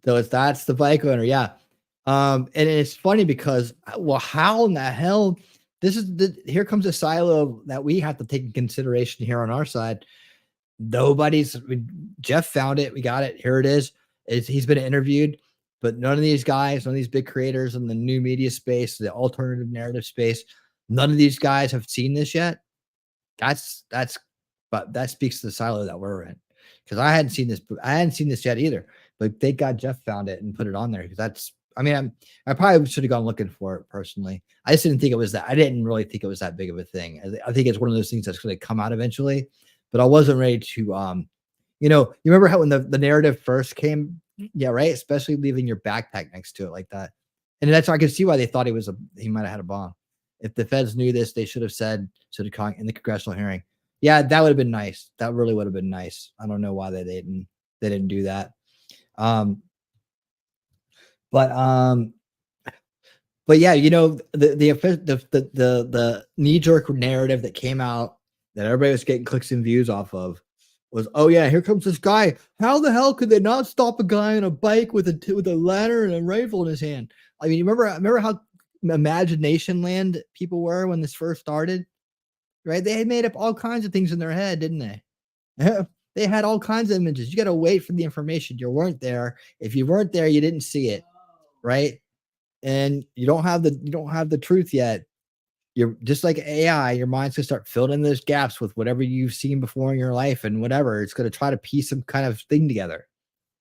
So that's the bike owner. Yeah. And it's funny because, well, how in the hell here comes a silo that we have to take in consideration here on our side. Jeff found it. We got it. Here it is. He's been interviewed. But none of these guys, none of these big creators in the new media space, the alternative narrative space, none of these guys have seen this yet. But that speaks to the silo that we're in. Because I hadn't seen this yet either. But thank God Jeff found it and put it on there. Because I probably should have gone looking for it personally. I just didn't think it was that. I didn't really think it was that big of a thing. I think it's one of those things that's going to come out eventually. But I wasn't ready to, you remember how when the narrative first came. Yeah, right. Especially leaving your backpack next to it like that. And that's I can see why they thought he might have had a bomb. If the feds knew this, they should have said in the congressional hearing. Yeah, that would have been nice. That really would have been nice. I don't know why they didn't do that. But yeah, the knee-jerk narrative that came out that everybody was getting clicks and views off of was, oh yeah, here comes this guy. How the hell could they not stop a guy on a bike with a ladder and a rifle in his hand? I mean, you remember how imagination land people were when this first started, right? They had made up all kinds of things in their head, didn't they? They had all kinds of images. You got to wait for the information. You weren't there. If you weren't there, you didn't see it, right? And you don't have the truth yet. You're just like AI, your mind's gonna start filling in those gaps with whatever you've seen before in your life and whatever. It's gonna try to piece some kind of thing together.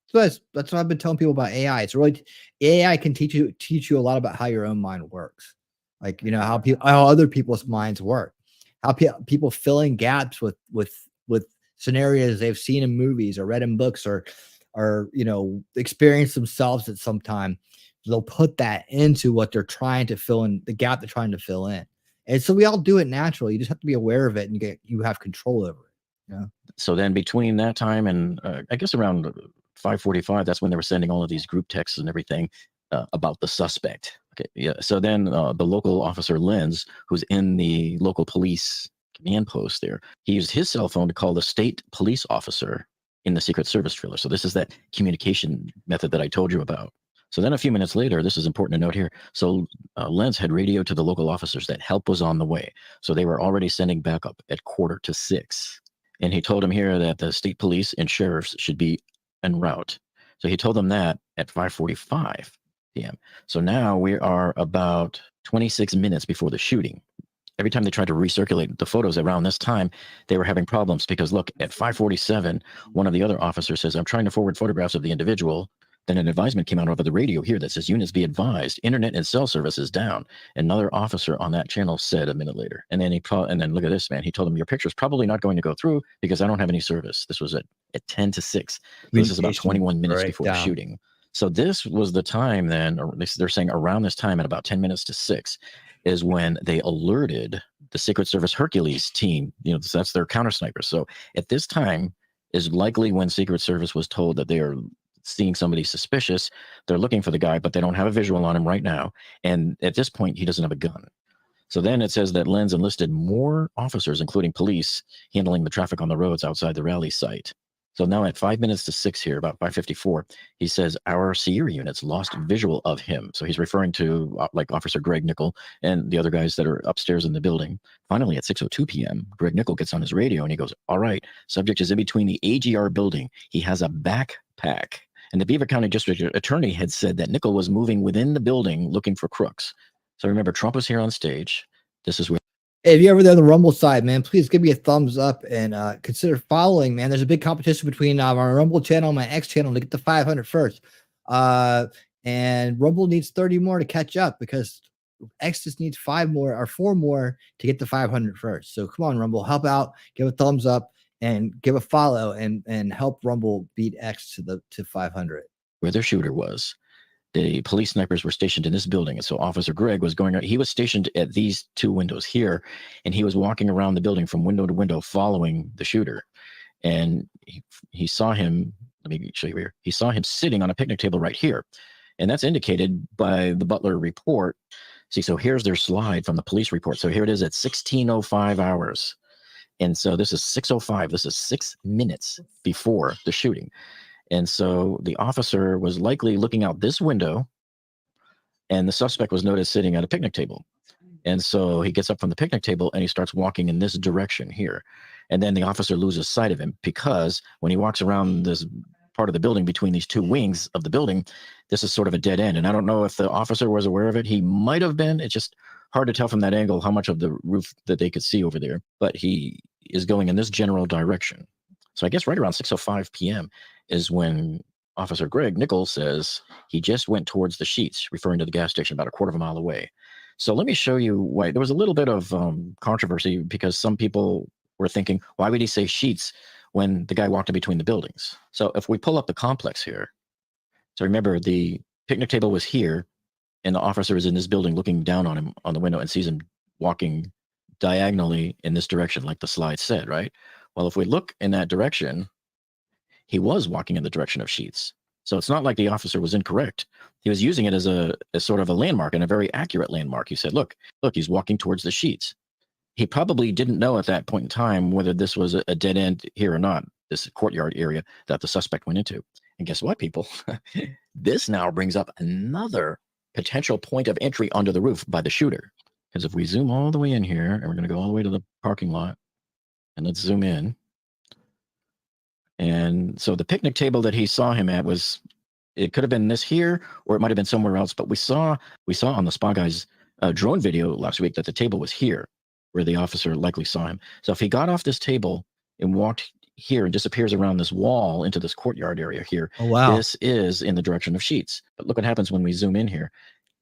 So that's what I've been telling people about AI. It's really AI can teach you a lot about how your own mind works, like how other people's minds work, how people fill in gaps with scenarios they've seen in movies or read in books or experienced themselves at some time. They'll put that into what they're trying to fill in, the gap they're trying to fill in. And so we all do it naturally. You just have to be aware of it and you have control over it. Yeah. So then between that time and I guess around 5:45, that's when they were sending all of these group texts and everything about the suspect. Okay. Yeah. So then the local officer Lenz, who's in the local police command post there, he used his cell phone to call the state police officer in the Secret Service trailer. So this is that communication method that I told you about. So then a few minutes later, this is important to note here. So Lenz had radioed to the local officers that help was on the way. So they were already sending backup at 5:45. And he told them here that the state police and sheriffs should be en route. So he told them that at 5:45 p.m. So now we are about 26 minutes before the shooting. Every time they tried to recirculate the photos around this time, they were having problems because look, at 5:47, one of the other officers says, I'm trying to forward photographs of the individual. Then an advisement came out over the radio here that says units be advised, internet and cell service is down. Another officer on that channel said a minute later. And then then look at this, man. He told him your picture is probably not going to go through because I don't have any service. This was at 5:50. So this is about 21 minutes before the shooting. So this was the time then, or they're saying around this time at about 10 minutes to 6 is when they alerted the Secret Service Hercules team. That's their counter snipers. So at this time is likely when Secret Service was told that they are seeing somebody suspicious. They're looking for the guy, but they don't have a visual on him right now. And at this point, he doesn't have a gun. So then it says that Lenz enlisted more officers, including police, handling the traffic on the roads outside the rally site. So now at 5 minutes to 6 here, about 5:54, he says our Sierra units lost visual of him. So he's referring to like Officer Greg Nickel and the other guys that are upstairs in the building. Finally, at 6:02 p.m., Greg Nickel gets on his radio and he goes, all right, subject is in between the AGR building. He has a backpack. And the Beaver County District Attorney had said that Nickel was moving within the building looking for crooks. So remember, Trump was here on stage. This is where. Hey, if you're ever there on the Rumble side, man, please give me a thumbs up and consider following, man. There's a big competition between our Rumble channel and my X channel to get to 500 first. And Rumble needs 30 more to catch up because X just needs 5 more or 4 more to get to 500 first. So come on, Rumble, help out, give a thumbs up and give a follow and help Rumble beat X to 500. Where their shooter was. The police snipers were stationed in this building. And so Officer Greg was going, he was stationed at these 2 windows here, and he was walking around the building from window to window following the shooter. And he saw him, let me show you here. He saw him sitting on a picnic table right here. And that's indicated by the Butler report. See, so here's their slide from the police report. So here it is at 16:05 hours. And so this is 6:05. This is 6 minutes before the shooting. And so the officer was likely looking out this window, and the suspect was noticed sitting at a picnic table. And so he gets up from the picnic table and he starts walking in this direction here. And then the officer loses sight of him because when he walks around this part of the building between these 2 wings of the building, this is sort of a dead end. And I don't know if the officer was aware of it. He might have been. It's just hard to tell from that angle how much of the roof that they could see over there. But he is going in this general direction. So I guess right around 6:05 p.m. is when Officer Greg Nichols says he just went towards the Sheets, referring to the gas station about a quarter of a mile away. So let me show you why. There was a little bit of controversy because some people were thinking, why would he say Sheets when the guy walked in between the buildings? So if we pull up the complex here, so remember the picnic table was here and the officer is in this building looking down on him on the window and sees him walking diagonally in this direction, like the slide said, right? Well, if we look in that direction, he was walking in the direction of Sheets. So it's not like the officer was incorrect. He was using it as sort of a landmark and a very accurate landmark. He said, look, he's walking towards the Sheets. He probably didn't know at that point in time whether this was a dead end here or not, this courtyard area that the suspect went into. And guess what, people? This now brings up another potential point of entry onto the roof by the shooter. Because if we zoom all the way in here, and we're going to go all the way to the parking lot, and let's zoom in. And so the picnic table that he saw him at it could have been this here, or it might have been somewhere else. But we saw on the Spa Guys drone video last week that the table was here, where the officer likely saw him. So if he got off this table and walked here and disappears around this wall into this courtyard area here, oh, wow. This is in the direction of Sheets. But look what happens when we zoom in here.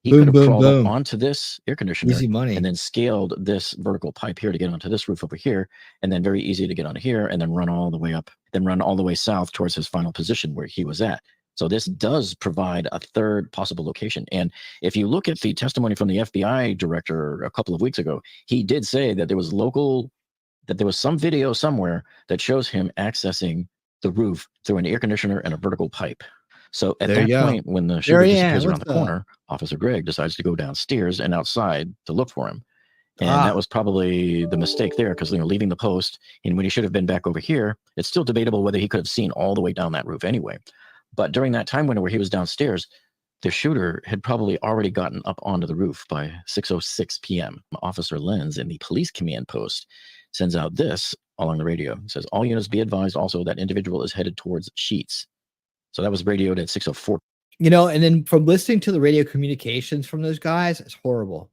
He could have crawled up onto this air conditioner and then scaled this vertical pipe here to get onto this roof over here, and then very easy to get onto here and then run all the way up, then run all the way south towards his final position where he was at. So this does provide a third possible location. And if you look at the testimony from the FBI director a couple of weeks ago, he did say that there was some video somewhere that shows him accessing the roof through an air conditioner and a vertical pipe. So at that point, when the shooter disappears around the corner, Officer Greg decides to go downstairs and outside to look for him. And that was probably the mistake there because, leaving the post, and when he should have been back over here, it's still debatable whether he could have seen all the way down that roof anyway. But during that time window where he was downstairs, the shooter had probably already gotten up onto the roof by 6:06 p.m. Officer Lenz in the police command post sends out this along the radio. It says, all units be advised also that individual is headed towards Sheets. So that was radioed at 6:04. And then from listening to the radio communications from those guys, it's horrible.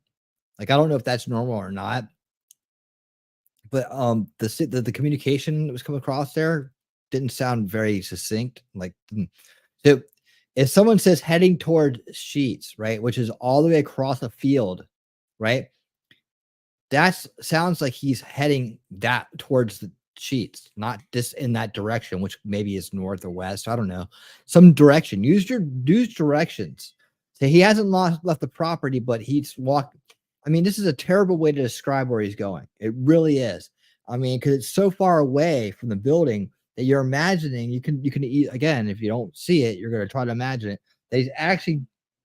Like, I don't know if that's normal or not, but the communication that was coming across there didn't sound very succinct. Like, so if someone says heading toward Sheets, right, which is all the way across the field, right, that sounds like he's heading that towards the Sheets, not just in that direction, which maybe is north or west. I don't know. Some direction. Use directions. So he hasn't left the property, but he's walked. I mean, this is a terrible way to describe where he's going. It really is. I mean, because it's so far away from the building that you're imagining. You can again, if you don't see it, you're going to try to imagine it. That he's actually.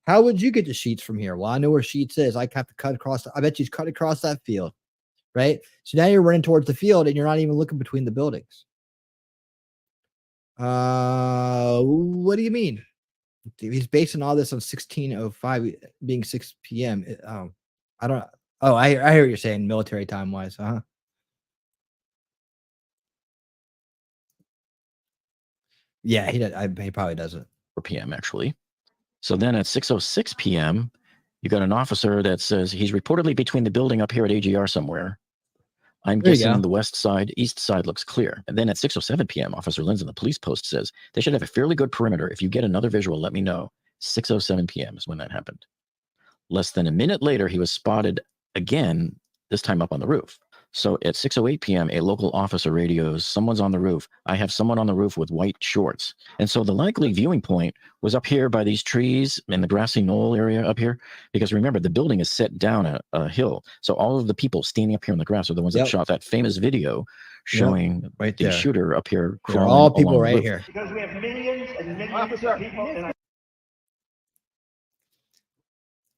How would you get to Sheets from here? Well, I know where Sheets is. I have to cut across. I bet you cut across that field. Right. So now you're running towards the field and you're not even looking between the buildings. What do you mean? He's basing all this on 16:05 being 6 p.m. I don't. Oh, I hear what you're saying, military time wise, huh? Yeah, he probably doesn't. 4 p.m. actually. So then at 6:06 p.m., you got an officer that says he's reportedly between the building up here at AGR somewhere. I'm There you guessing go. the west side, east side looks clear. And then at 6:07 p.m., Officer Lenz in the police post says they should have a fairly good perimeter. If you get another visual, let me know. 6:07 p.m. is when that happened. Less than a minute later, he was spotted again, this time up on the roof. So at 6:08 p.m., a local officer radios, someone's on the roof. I have someone on the roof with white shorts. And so the likely viewing point was up here by these trees in the grassy knoll area up here. Because remember, the building is set down a hill. So all of the people standing up here in the grass are the ones that shot that famous video showing right the there. shooter up here They're crawling all people along the right roof. here. Because we have millions and millions of people.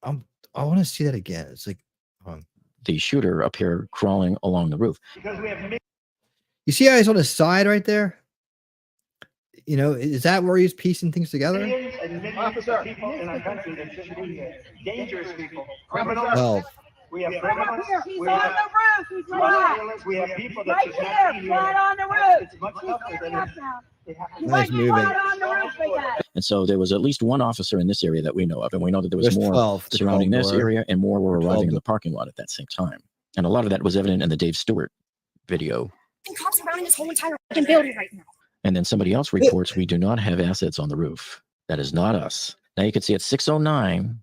And I want to see that again. It's like, the shooter up here crawling along the roof. because we have you see how he's on his side right there? You know, is that where he's piecing things together? millions and millions of people in our country that should be here. Dangerous people, criminals. Well, We have criminals. He's We on have the roof. He's drug dealers. We have people that right should not be here, right here. on the roof. It's much He's tougher standing than up now. He Nice might be moving. right on the roof again. And so there was at least one officer in this area that we know of, and we know that there was There's more 12, the surrounding 12 this door. area, and more were The 12 arriving in door. the parking lot at that same time. And a lot of that was evident in the Dave Stewart video. Cops surrounding this whole entire building right now. And then somebody else reports we do not have assets on the roof. That is not us. Now you can see at 6:09,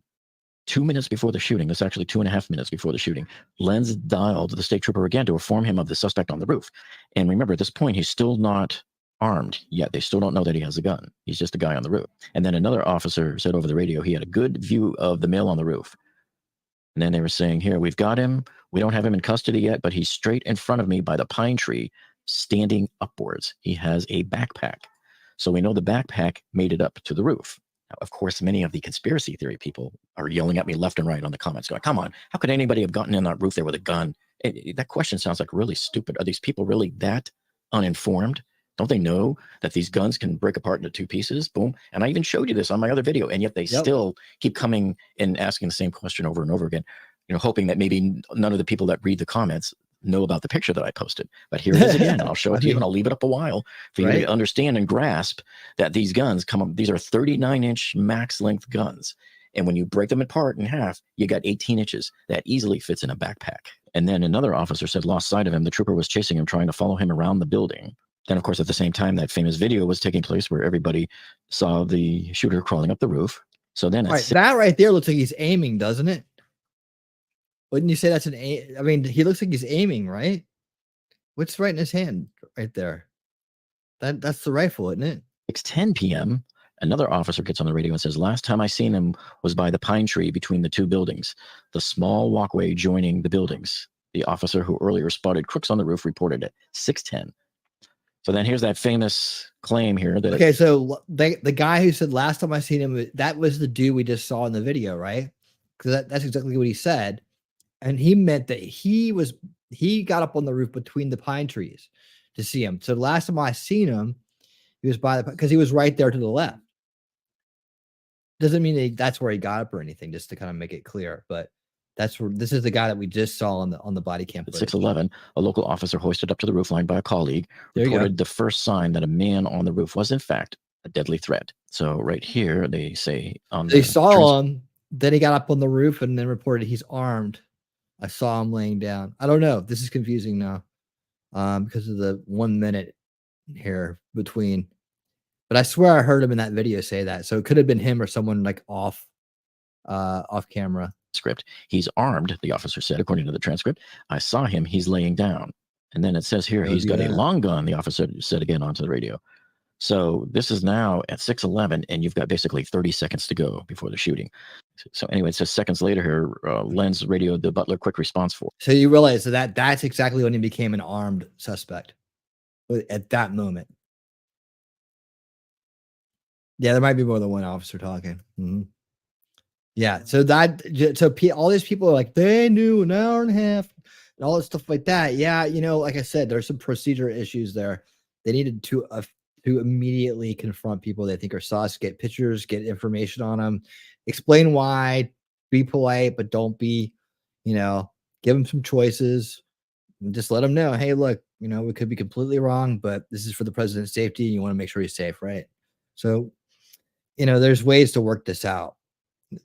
2 minutes before the shooting, that's actually 2.5 minutes before the shooting, Lenz dialed the state trooper again to inform him of the suspect on the roof. And remember, at this point, he's still not armed yet. They still don't know that he has a gun. He's just a guy on the roof. And then another officer said over the radio he had a good view of the male on the roof. And then they were saying, here, we've got him. We don't have him in custody yet, but he's straight in front of me by the pine tree, standing upwards. He has a backpack. So we know the backpack made it up to the roof. Now, of course, many of the conspiracy theory people are yelling at me left and right on the comments going, come on, how could anybody have gotten in that roof there with a gun? That question sounds like really stupid. Are these people really that uninformed? Don't they know that these guns can break apart into two pieces? Boom. And I even showed you this on my other video, and yet they still keep coming and asking the same question over and over again, you know, hoping that maybe none of the people that read the comments know about the picture that I posted. But here it is again. I'll show it to you, and I'll leave it up a while for you to understand and grasp that these guns come up. These are 39-inch max length guns. And when you break them apart in half, you got 18 inches. That easily fits in a backpack. And then another officer said lost sight of him. The trooper was chasing him, trying to follow him around the building. Then, of course, at the same time, that famous video was taking place where everybody saw the shooter crawling up the roof. So then that right there looks like he's aiming, doesn't it? Wouldn't you say that's an aim? I mean, he looks like he's aiming, right? What's right in his hand right there? That's the rifle, isn't it? 6:10 p.m., another officer gets on the radio and says, last time I seen him was by the pine tree between the two buildings, the small walkway joining the buildings. The officer who earlier spotted crooks on the roof reported at 6:10. So then here's that famous claim here that okay, so the guy who said last time I seen him, that was the dude we just saw in the video, right? Because that's exactly what he said, and he meant that he got up on the roof between the pine trees to see him. So the last time I seen him, he was by the because he was right there to the left. Doesn't mean that's where he got up or anything, just to kind of make it clear, but. That's where this is the guy that we just saw on the body cam. At 6:11, a local officer hoisted up to the roof line by a colleague reported the first sign that a man on the roof was in fact a deadly threat. So right here they say they saw him, then he got up on the roof and then reported he's armed. I saw him laying down. I don't know. This is confusing now because of the 1 minute here between. But I swear I heard him in that video say that. So it could have been him or someone like off camera. Script. He's armed, the officer said, according to the transcript. I saw him. He's laying down. And then it says here, he's got a long gun, the officer said again onto the radio. So this is now at 6:11, and you've got basically 30 seconds to go before the shooting. So anyway, it says seconds later here, Lenz radioed the Butler quick response force. So you realize that that's exactly when he became an armed suspect at that moment. Yeah, there might be more than one officer talking. Mm-hmm. Yeah, so all these people are like, they knew an hour and a half and all that stuff like that. Yeah, like I said, there's some procedure issues there. They needed to to immediately confront people they think are sus, get pictures, get information on them, explain why, be polite, but don't be, you know, give them some choices and just let them know, hey, look, you know, we could be completely wrong, but this is for the president's safety and you want to make sure he's safe, right? So, you know, there's ways to work this out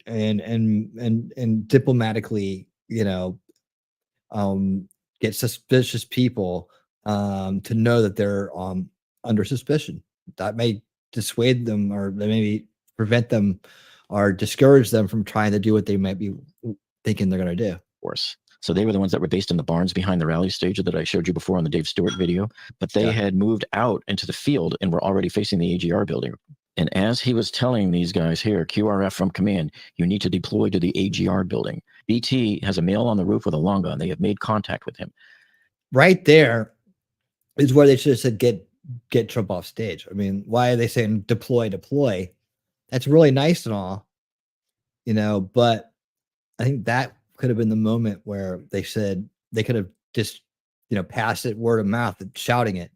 and diplomatically, you know, get suspicious people to know that they're under suspicion. That may dissuade them, or maybe prevent them or discourage them from trying to do what they might be thinking they're going to do. Of course. So they were the ones that were based in the barns behind the rally stage that I showed you before on the Dave Stewart video, but they had moved out into the field and were already facing the AGR building. And as he was telling these guys here, QRF from command, you need to deploy to the AGR building. BT has a male on the roof with a long gun. They have made contact with him. Right there is where they should have said, get Trump off stage. I mean, why are they saying deploy? That's really nice and all, you know, but I think that could have been the moment where they said they could have just, you know, passed it word of mouth and shouting it,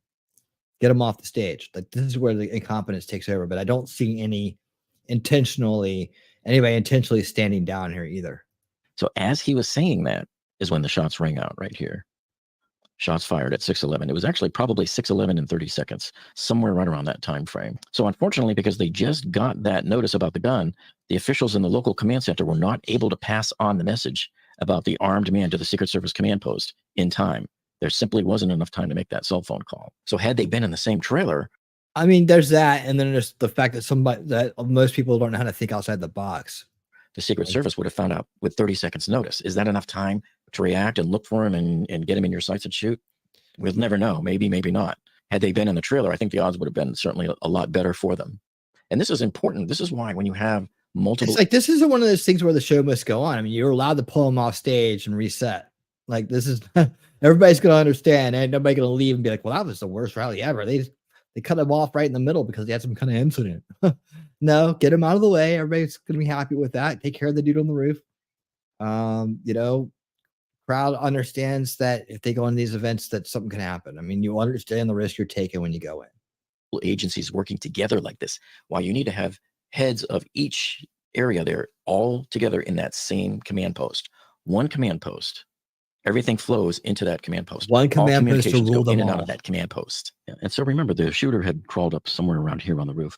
get him off the stage. Like, this is where the incompetence takes over, but I don't see anybody intentionally standing down here either. So as he was saying that is when the shots rang out right here. Shots fired at 6:11. It was actually probably 6:11 and 30 seconds, somewhere right around that time frame. So unfortunately, because they just got that notice about the gun, the officials in the local command center were not able to pass on the message about the armed man to the Secret Service command post in time. There simply wasn't enough time to make that cell phone call. So had they been in the same trailer, I mean, there's that, and then there's the fact that most people don't know how to think outside the box. The Secret Service would have found out with 30 seconds notice. Is that enough time to react and look for him and get him in your sights and shoot? We'll never know. Maybe, maybe not. Had they been in the trailer, I think the odds would have been certainly a lot better for them. And this is important. This is why when you have multiple... It's like, this isn't one of those things where the show must go on. I mean, you're allowed to pull them off stage and reset. Like, this is... everybody's going to understand, and nobody's going to leave and be like, well, that was the worst rally ever. They cut them off right in the middle because they had some kind of incident. No, get them out of the way. Everybody's going to be happy with that. Take care of the dude on the roof. You know, crowd understands that if they go into these events, that something can happen. I mean, you understand the risk you're taking when you go in. Agencies working together like this, while you need to have heads of each area there all together in that same command post. One command post. Everything flows into that command post. One command post to rule them in and all. out of that command post. Yeah. And so remember, the shooter had crawled up somewhere around here on the roof.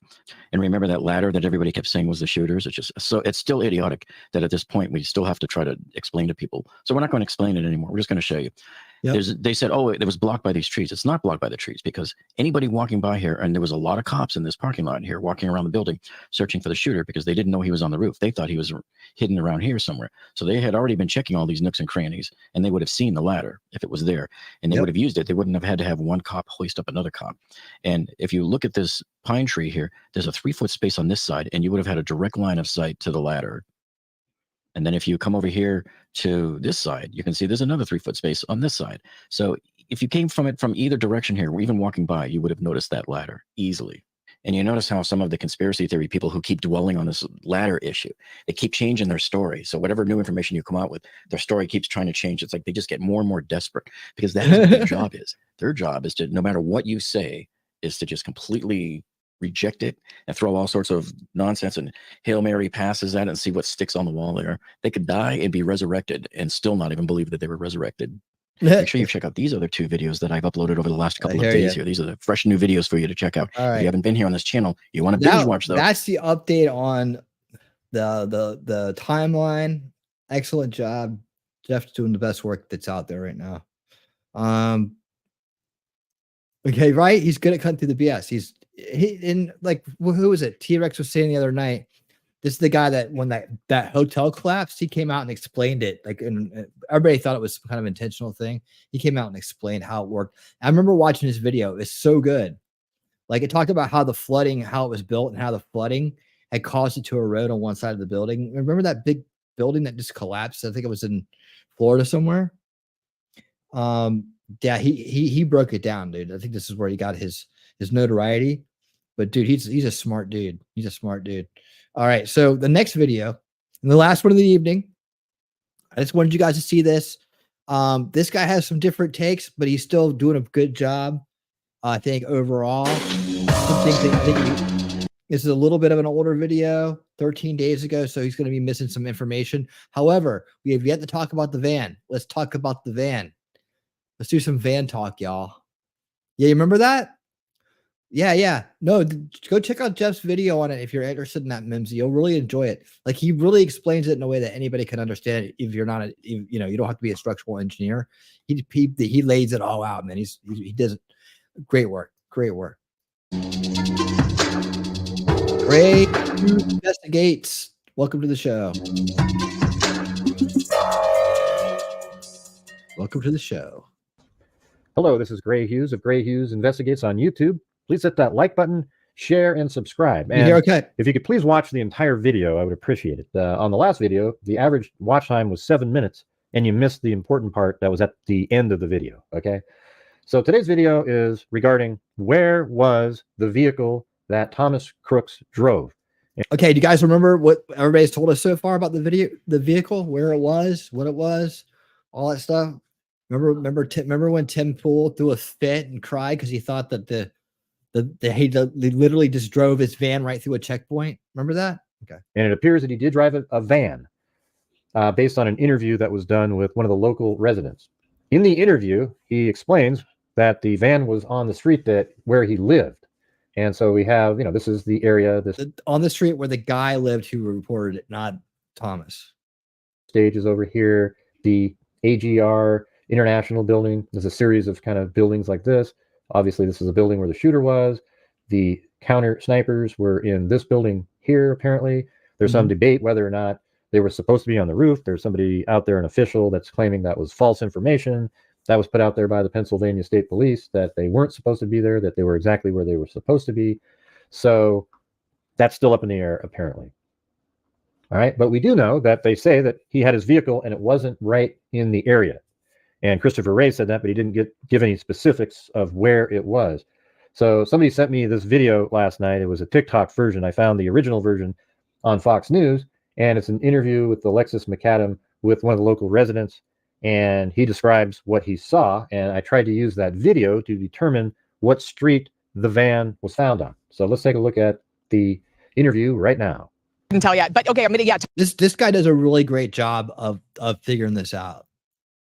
And remember that ladder that everybody kept saying was the shooters. It's just so it's still idiotic that at this point we still have to try to explain to people. So we're not going to explain it anymore. We're just going to show you. Yep. They said, oh, it was blocked by these trees. It's not blocked by the trees because anybody walking by here, and there was a lot of cops in this parking lot here walking around the building searching for the shooter because they didn't know he was on the roof. They thought he was hidden around here somewhere. So they had already been checking all these nooks and crannies, and they would have seen the ladder if it was there, and they would have used it. They wouldn't have had to have one cop hoist up another cop. And if you look at this pine tree here, there's a 3-foot space on this side, and you would have had a direct line of sight to the ladder. And then if you come over here to this side, you can see there's another 3-foot space on this side. So if you came from it from either direction here, or even walking by, you would have noticed that ladder easily. And you notice how some of the conspiracy theory people who keep dwelling on this ladder issue, they keep changing their story. So whatever new information you come out with, their story keeps trying to change. It's like they just get more and more desperate because that is what their job is. Their job is to, no matter what you say, is to just completely reject it and throw all sorts of nonsense and Hail Mary passes at it and see what sticks on the wall there. They could die and be resurrected and still not even believe that they were resurrected. Make sure you check out these other 2 videos that I've uploaded over the last couple of days here. These are the fresh new videos for you to check out. If you haven't been here on this channel, you want to binge watch those. That's the update on the timeline. Excellent job. Jeff's doing the best work that's out there right now. Okay, right? He's good at cutting through the BS. Who was it? T-Rex was saying the other night, this is the guy that when that hotel collapsed, he came out and explained it. And everybody thought it was some kind of intentional thing. He came out and explained how it worked. I remember watching his video. It's so good. Like, it talked about how the flooding, how it was built, and how the flooding had caused it to erode on one side of the building. Remember that big building that just collapsed? I think it was in Florida somewhere. Yeah, he broke it down, dude. I think this is where he got his notoriety. But dude, he's a smart dude. He's a smart dude. All right, so the next video, and the last one of the evening, I just wanted you guys to see this. This guy has some different takes, but he's still doing a good job. I think overall, some things that I think this is a little bit of an older video, 13 days ago, so he's going to be missing some information. However, we have yet to talk about the van. Let's talk about the van. Let's do some van talk, y'all. Yeah, you remember that? Yeah. No, go check out Jeff's video on it if you're interested in that, Mimsy. You'll really enjoy it. Like, he really explains it in a way that anybody can understand it. If you're not, you don't have to be a structural engineer. He lays it all out, man. He does it. Great work. Great Investigates. Welcome to the show. Welcome to the show. Hello, this is Gray Hughes of Gray Hughes Investigates on YouTube. Please hit that like button, share, and subscribe. And okay. If you could please watch the entire video, I would appreciate it. On the last video, the average watch time was 7 minutes, and you missed the important part that was at the end of the video, okay? So today's video is regarding where was the vehicle that Thomas Crooks drove. Okay, do you guys remember what everybody's told us so far about the vehicle, where it was, what it was, all that stuff? Remember when Tim Pool threw a fit and cried because he thought that he literally just drove his van right through a checkpoint? Remember that? Okay. And it appears that he did drive a van based on an interview that was done with one of the local residents. In the interview, he explains that the van was on the street where he lived. And so we have, this is the area. On the street where the guy lived who reported it, not Thomas. Stage is over here. The AGR International building. There's a series of kind of buildings like this. Obviously, this is a building where the shooter was. The counter snipers were in this building here, apparently. There's some debate whether or not they were supposed to be on the roof. There's somebody out there, an official, that's claiming that was false information. That was put out there by the Pennsylvania State Police, that they weren't supposed to be there, that they were exactly where they were supposed to be. So that's still up in the air, apparently. All right, but we do know that they say that he had his vehicle and it wasn't right in the area. And Christopher Wray said that, but he didn't give any specifics of where it was. So somebody sent me this video last night. It was a TikTok version. I found the original version on Fox News, and it's an interview with Alexis McAdam with one of the local residents, and he describes what he saw. And I tried to use that video to determine what street the van was found on. So let's take a look at the interview right now. I can tell yet, but okay, I'm gonna This guy does a really great job of figuring this out.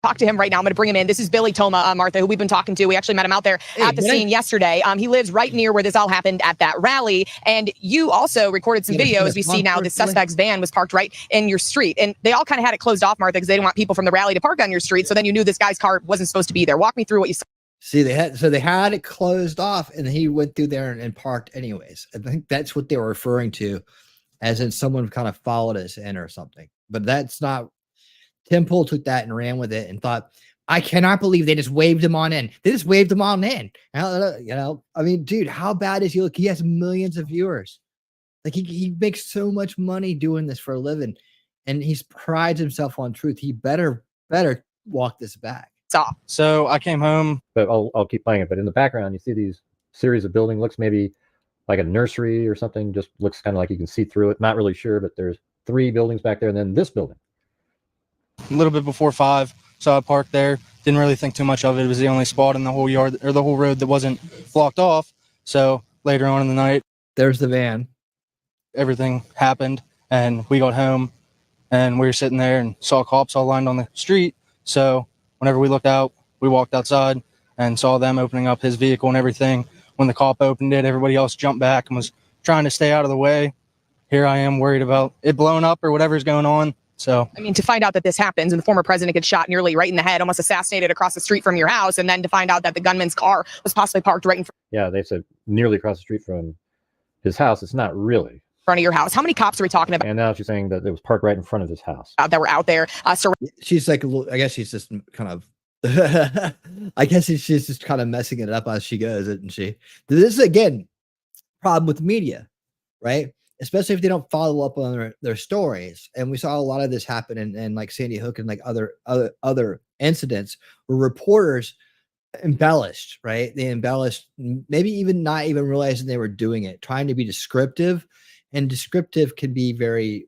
talk to him right now. I'm going to bring him in. This is Billy Toma, Martha, who we've been talking to. We actually met him out there at the scene yesterday. He lives right near where this all happened at that rally. And you also recorded some video, as we see now. The suspect's van was parked right in your street. And they all kind of had it closed off, Martha, because they didn't want people from the rally to park on your street. So then you knew this guy's car wasn't supposed to be there. Walk me through what you saw. See, they had it closed off, and he went through there and parked anyways. I think that's what they were referring to, as in someone kind of followed us in or something. But that's not. Tim Pool took that and ran with it and thought, I cannot believe they just waved him on in. They just waved him on in. I mean, dude, how bad is he? Look, he has millions of viewers. Like, he makes so much money doing this for a living, and he prides himself on truth. He better walk this back. So I came home, but I'll keep playing it. But in the background, you see these series of buildings. Looks maybe like a nursery or something. Just looks kind of like you can see through it. Not really sure, but there's 3 buildings back there, and then this building. A little bit before 5, so I parked there. Didn't really think too much of it. It was the only spot in the whole yard or the whole road that wasn't blocked off. So later on in the night, there's the van. Everything happened, and we got home, and we were sitting there and saw cops all lined on the street. So whenever we looked out, we walked outside and saw them opening up his vehicle and everything. When the cop opened it, everybody else jumped back and was trying to stay out of the way. Here I am worried about it blowing up or whatever's going on. So, I mean, to find out that this happens and the former president gets shot nearly right in the head, almost assassinated across the street from your house, and then to find out that the gunman's car was possibly parked right in Yeah, they said nearly across the street from his house. It's not really front of your house. How many cops are we talking about? And now she's saying that it was parked right in front of his house. That were out there. She's like, I guess she's just kind of, I guess she's just kind of messing it up as she goes, isn't she? This is, again, problem with media, right? Especially if they don't follow up on their stories. And we saw a lot of this happen in like Sandy Hook and like other incidents where reporters embellished, right? They embellished, maybe even not even realizing they were doing it, trying to be descriptive. And descriptive can be very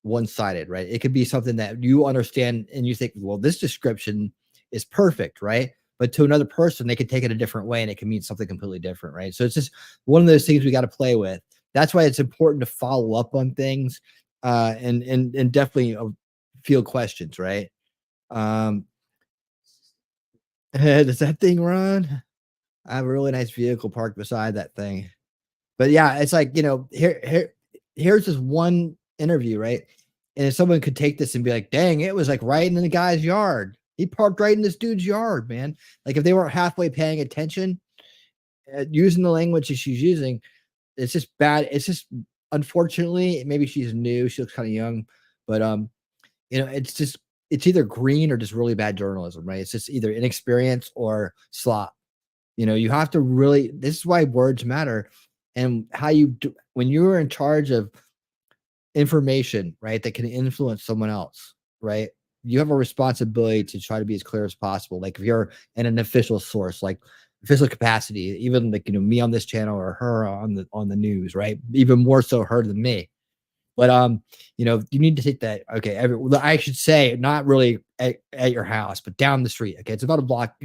one-sided, right? It could be something that you understand and you think, well, this description is perfect, right? but to another person, they could take it a different way and it can mean something completely different, right? So it's just one of those things we got to play with. That's why it's important to follow up on things and definitely field questions, right? Does that thing run? I have a really nice vehicle parked beside that thing. But yeah, it's like, here's this one interview, right? And if someone could take this and be like, dang, it was like right in the guy's yard. He parked right in this dude's yard, man. Like if they weren't halfway paying attention, using the language that she's using, it's just bad. It's just, unfortunately, maybe she's new. She looks kind of young, but it's either green or just really bad journalism, right? It's just either inexperience or slop. You have to really, this is why words matter. And how you do, when you're in charge of information, right, that can influence someone else, right? You have a responsibility to try to be as clear as possible. Like if you're in an official source, like official capacity, even like, me on this channel or her on the news, right? Even more so her than me. But you need to take that. Okay, I should say not really at your house, but down the street. Okay, it's about a block.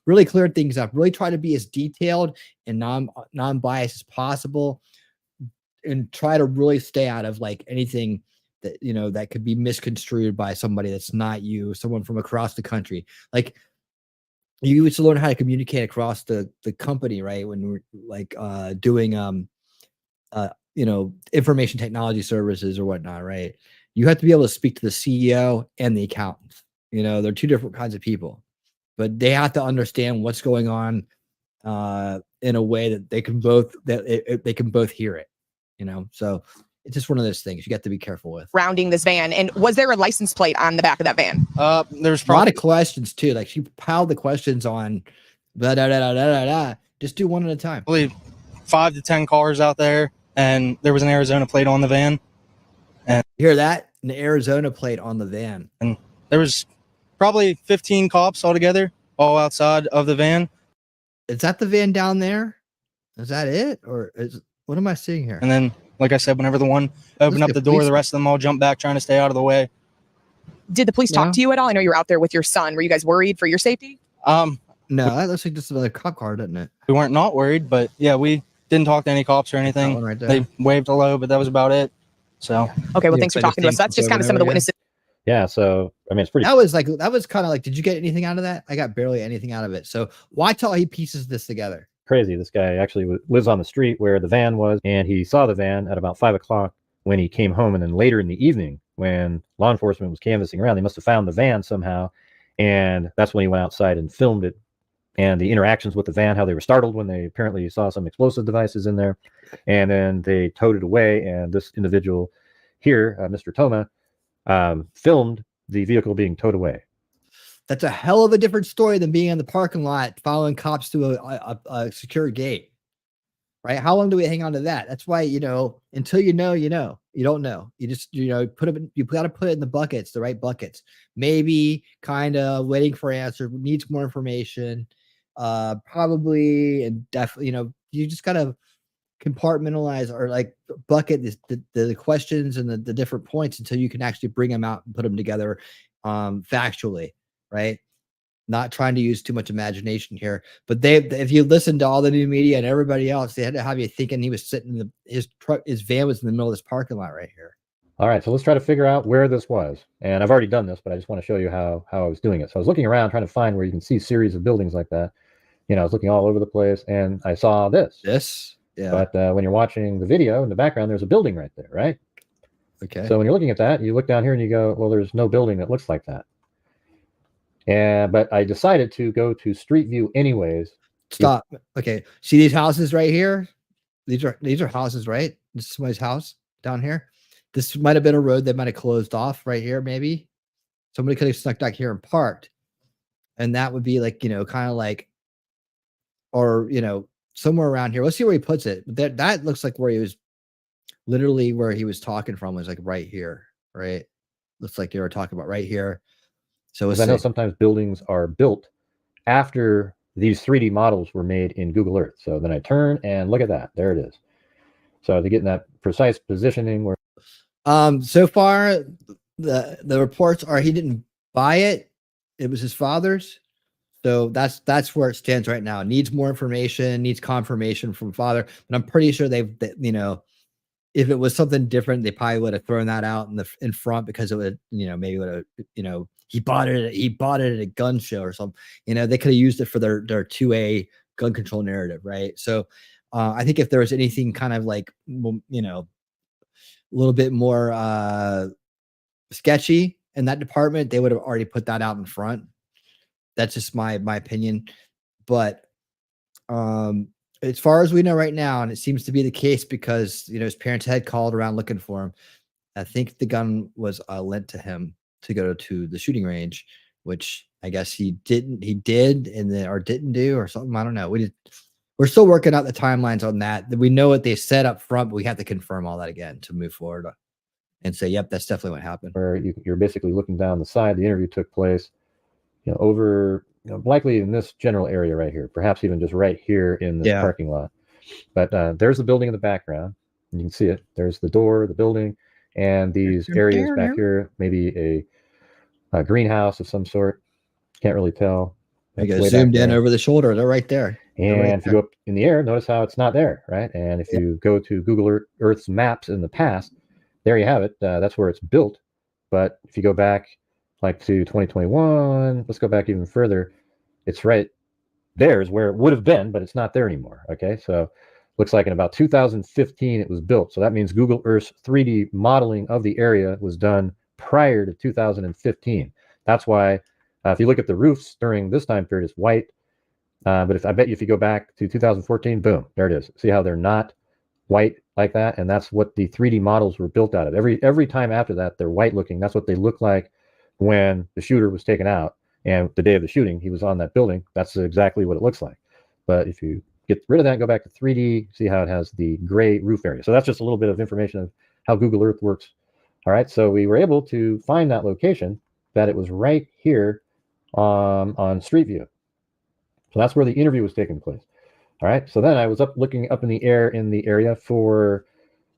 Really clear things up. Really try to be as detailed and non-biased as possible, and try to really stay out of like anything that that could be misconstrued by somebody that's not you, someone from across the country. Like you used to learn how to communicate across the company, right? When we're like doing information technology services or whatnot, right? You have to be able to speak to the CEO and the accountants. They're two different kinds of people, but they have to understand what's going on in a way that they can both hear it. So it's just one of those things you got to be careful with. Rounding this van, and was there a license plate on the back of that van? There's a lot of questions too. Like she piled the questions on, blah, blah, blah, blah, blah, blah. Just do one at a time. I believe 5 to 10 cars out there, and there was an Arizona plate on the van. And you hear that? An Arizona plate on the van. And there was probably 15 cops altogether, all outside of the van. Is that the van down there? Is that it? Or what am I seeing here? And then, like I said, whenever the one opened up the door, the rest of them all jumped back trying to stay out of the way. Did the police talk to you at all? I know you were out there with your son. Were you guys worried for your safety? No, that looks like just another cop car, doesn't it? We weren't not worried, but yeah, we didn't talk to any cops or anything. Right there. They waved hello, but that was about it. So okay, well, thanks for talking to us. That's just kind of some of the witnesses. Yeah, so I mean, it's pretty. That was kind of like, did you get anything out of that? I got barely anything out of it. So why tell he pieces this together? Crazy. This guy actually lives on the street where the van was, and he saw the van at about 5 o'clock when he came home, and then later in the evening when law enforcement was canvassing around, they must have found the van somehow, and that's when he went outside and filmed it, and the interactions with the van, how they were startled when they apparently saw some explosive devices in there, and then they towed it away, and this individual here, Mr. Toma, filmed the vehicle being towed away. That's a hell of a different story than being in the parking lot following cops through a secure gate, right? How long do we hang on to that? That's why, until you don't know. You just, you got to put it in the buckets, the right buckets. Maybe, kind of, waiting for an answer, needs more information, probably, and definitely, you just got to compartmentalize or like bucket the questions and the different points until you can actually bring them out and put them together factually. Right, not trying to use too much imagination here, but if you listen to all the new media and everybody else, they had to have you thinking he was sitting in his van was in the middle of this parking lot right here. All right, so let's try to figure out where this was, and I've already done this, but I just want to show you how I was doing it. So I was looking around trying to find where you can see series of buildings like that. I was looking all over the place, and I saw this. Yeah. But when you're watching the video in the background, there's a building right there, right? Okay. So when you're looking at that, you look down here and you go, well, there's no building that looks like that. But I decided to go to Street View anyways. Stop. Okay. See these houses right here? These are houses, right? This is somebody's house down here. This might have been a road that might have closed off right here. Maybe somebody could have snuck back here and parked. And that would be like, kind of like, or, somewhere around here. Let's see where he puts it. That looks like where he was literally where he was talking from was like right here, right? Looks like you were talking about right here. So I know sometimes buildings are built after these 3D models were made in Google Earth. So then I turn and look at that. There it is. So to get in that precise positioning where so far the reports are he didn't buy it. It was his father's. So that's where it stands right now. It needs more information, needs confirmation from father. But I'm pretty sure they've, you know, if it was something different, they probably would have thrown that out in front because it would, you know, maybe would have, you know, he bought it at a gun show or something. You know, they could have used it for their 2A gun control narrative, right? So I think if there was anything kind of like, you know, a little bit more sketchy in that department, they would have already put that out in front. That's just my opinion. But as far as we know right now, and it seems to be the case because, you know, his parents had called around looking for him. I think the gun was lent to him to go to the shooting range, which I guess he did, and then or didn't do or something. I don't know. We're still working out the timelines on that. We know what they said up front, but we have to confirm all that again to move forward and say, yep, that's definitely what happened. Where you're basically looking down the side. The interview took place, you know, over, you know, likely in this general area right here, perhaps even just right here in this parking lot. But there's the building in the background. You can see it. There's the door, the building, and these areas back here, maybe a greenhouse of some sort. Can't really tell. I go zoomed in over the shoulder. They're right there. And if you go up in the air, notice how it's not there, right? And if you go to Google Earth's maps in the past, there you have it. That's where it's built. But if you go back like to 2021, let's go back even further. It's right there is where it would have been, but it's not there anymore. Okay, so looks like in about 2015 it was built. So that means Google Earth's 3D modeling of the area was done prior to 2015. That's why if you look at the roofs during this time period, it's white. But I bet you if you go back to 2014, boom, there it is. See how they're not white like that? And that's what the 3D models were built out of. Every time after that, they're white looking. That's what they look like when the shooter was taken out. And the day of the shooting, he was on that building. That's exactly what it looks like. But if you get rid of that and go back to 3D, see how it has the gray roof area. So that's just a little bit of information of how Google Earth works. All right, so we were able to find that location, that it was right here on Street View. So that's where the interview was taking place. All right, so then I was looking up in the air in the area for,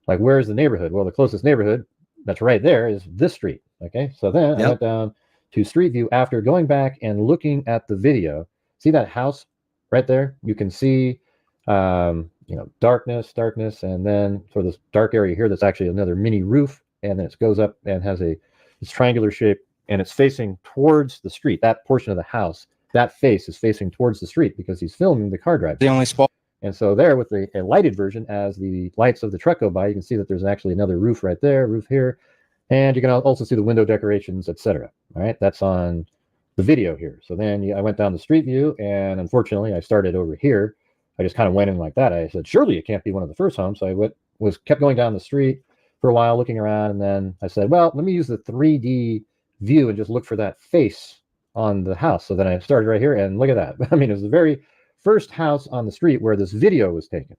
like, where's the neighborhood? Well, the closest neighborhood that's right there is this street. Okay, so then I went down to Street View after going back and looking at the video. See that house right there? You can see, you know, darkness, and then for this dark area here, that's actually another mini roof, and then it goes up and has this triangular shape, and it's facing towards the street. That portion of the house, that face is facing towards the street because he's filming the car drive. The only spot. And so there, with a lighted version, as the lights of the truck go by, you can see that there's actually another roof right there, roof here. And you can also see the window decorations, etc. All right, that's on the video here. So then I went down the Street View, and unfortunately, I started over here. I just kind of went in like that. I said, surely it can't be one of the first homes. So I kept going down the street for a while, looking around, and then I said, well, let me use the 3D view and just look for that face on the house. So then I started right here, and look at that. I mean, it was the very first house on the street where this video was taken.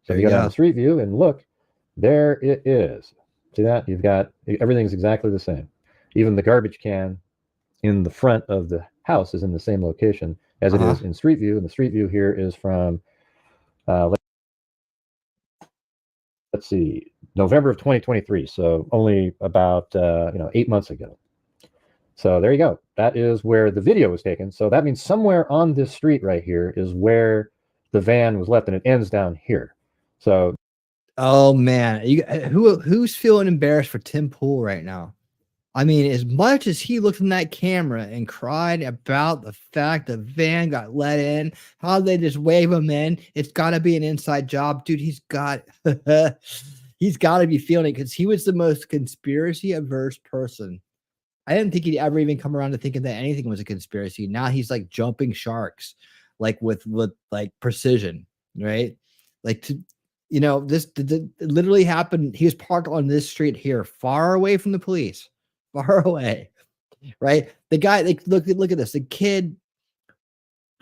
So you go down the Street View and look, there it is. See that? You've got everything's exactly the same. Even the garbage can in the front of the house is in the same location as it is in Street View. And the Street View here is from, let's see, November of 2023. So only about 8 months ago. So there you go. That is where the video was taken. So that means somewhere on this street right here is where the van was left, and it ends down here. So. Oh man, who's feeling embarrassed for Tim Pool right now? I mean, as much as he looked in that camera and cried about the fact the van got let in, how they just wave him in, it's got to be an inside job, dude. He's got to be feeling it because he was the most conspiracy averse person. I didn't think he'd ever even come around to thinking that anything was a conspiracy. Now he's like jumping sharks, like with like precision, right? Like this literally happened. He was parked on this street here, far away from the police, far away, right? The guy, look at this. The kid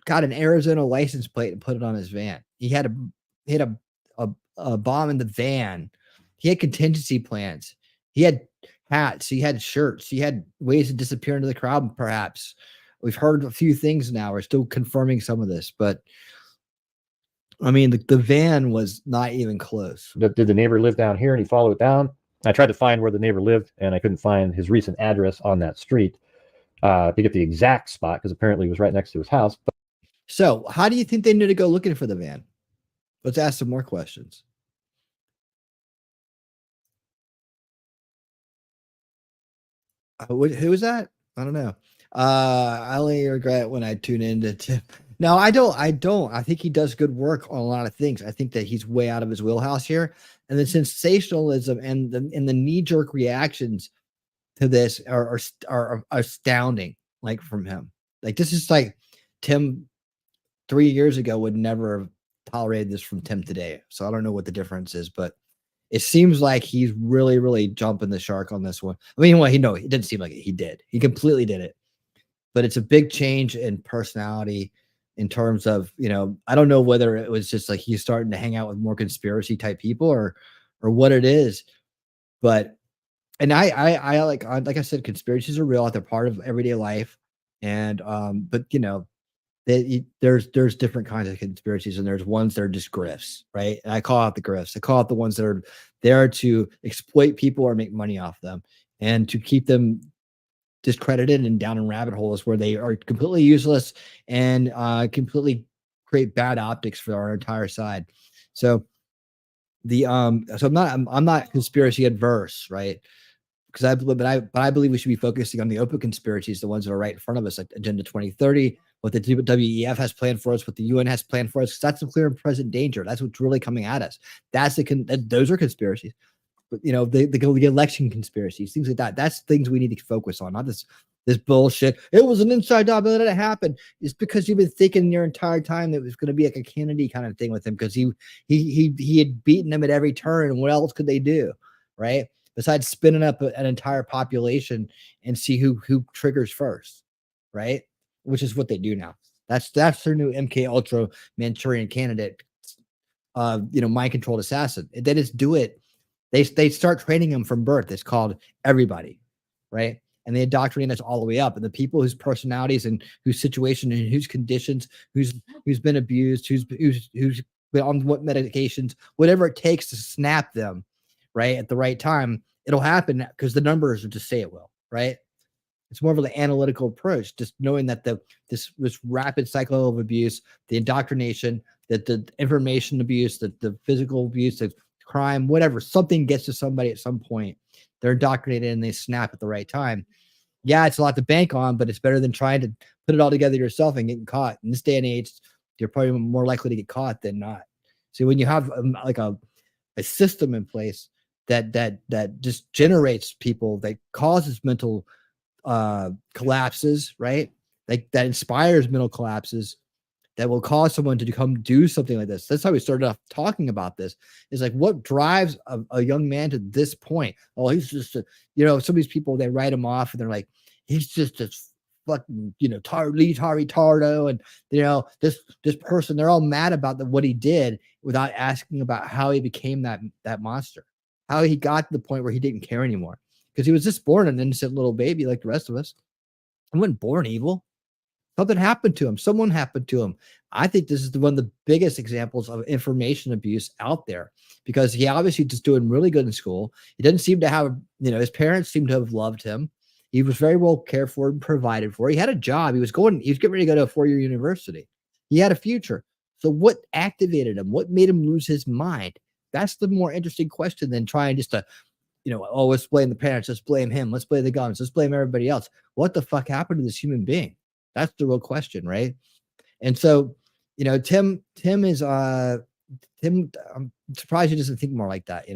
got an Arizona license plate and put it on his van. He had a bomb in the van. He had contingency plans. He had hats. He had shirts. He had ways to disappear into the crowd. Perhaps we've heard a few things now. We're still confirming some of this, but. I mean, the van was not even close. Did the neighbor live down here and he followed it down? I tried to find where the neighbor lived, and I couldn't find his recent address on that street. to get the exact spot because apparently it was right next to his house. But So, how do you think they knew to go looking for the van? Let's ask some more questions. Who was that? I don't know. I only regret when I tune into Tim. No, I don't. I think he does good work on a lot of things. I think that he's way out of his wheelhouse here, and the sensationalism and the knee jerk reactions to this are astounding. Like from him, like this is like Tim 3 years ago would never have tolerated this from Tim today. So I don't know what the difference is, but it seems like he's really, really jumping the shark on this one. I mean, well, it didn't seem like it. He did. He completely did it. But it's a big change in personality in terms of, I don't know whether it was just like he's starting to hang out with more conspiracy type people or what it is. But, and I like I said, conspiracies are real. They're part of everyday life. And, but there's different kinds of conspiracies, and there's ones that are just grifts, right? And I call out the grifts. I call out the ones that are there to exploit people or make money off them and to keep them discredited and down in rabbit holes where they are completely useless and completely create bad optics for our entire side. So I'm not conspiracy adverse, right? Because I believe we should be focusing on the open conspiracies, the ones that are right in front of us, like Agenda 2030, what the WEF has planned for us, what the UN has planned for us. That's the clear and present danger. That's what's really coming at us. Those are conspiracies. But the election conspiracies, things like that. That's things we need to focus on, not this bullshit. It was an inside job that it happened. It's because you've been thinking your entire time that it was going to be like a Kennedy kind of thing with him because he had beaten them at every turn. And what else could they do, right? Besides spinning up an entire population and see who triggers first, right? Which is what they do now. That's their new MK Ultra Manchurian candidate, mind controlled assassin. They just do it. They start training them from birth. It's called everybody, right? And they indoctrinate us all the way up. And the people whose personalities and whose situation and whose conditions, who's been abused, who's been on what medications, whatever it takes to snap them, right, at the right time, it'll happen because the numbers will just say it will, right? It's more of an analytical approach, just knowing that this rapid cycle of abuse, the indoctrination, that the information abuse, the physical abuse, the crime, whatever, something gets to somebody at some point. They're indoctrinated and they snap at the right time. Yeah, it's a lot to bank on, but it's better than trying to put it all together yourself and getting caught. In this day and age, you're probably more likely to get caught than not. So when you have like a system in place that just generates people, that causes mental collapses, right? Like that inspires mental collapses, that will cause someone to come do something like this. That's how we started off talking about this. Is like what drives a young man to this point? Oh, he's just some of these people, they write him off and they're like, he's just a fucking retardo, and this person. They're all mad about what he did without asking about how he became that monster, how he got to the point where he didn't care anymore, because he was just born an innocent little baby like the rest of us. He wasn't born evil. Something happened to him. Someone happened to him. I think this is one of the biggest examples of information abuse out there, because he obviously just doing really good in school. He didn't seem to have, his parents seem to have loved him. He was very well cared for and provided for. He had a job. He was getting ready to go to a 4-year university. He had a future. So what activated him? What made him lose his mind? That's the more interesting question than trying just to, let's blame the parents. Let's blame him. Let's blame the guns. Let's blame everybody else. What the fuck happened to this human being? That's the real question, right? And so, Tim is I'm surprised he doesn't think more like that,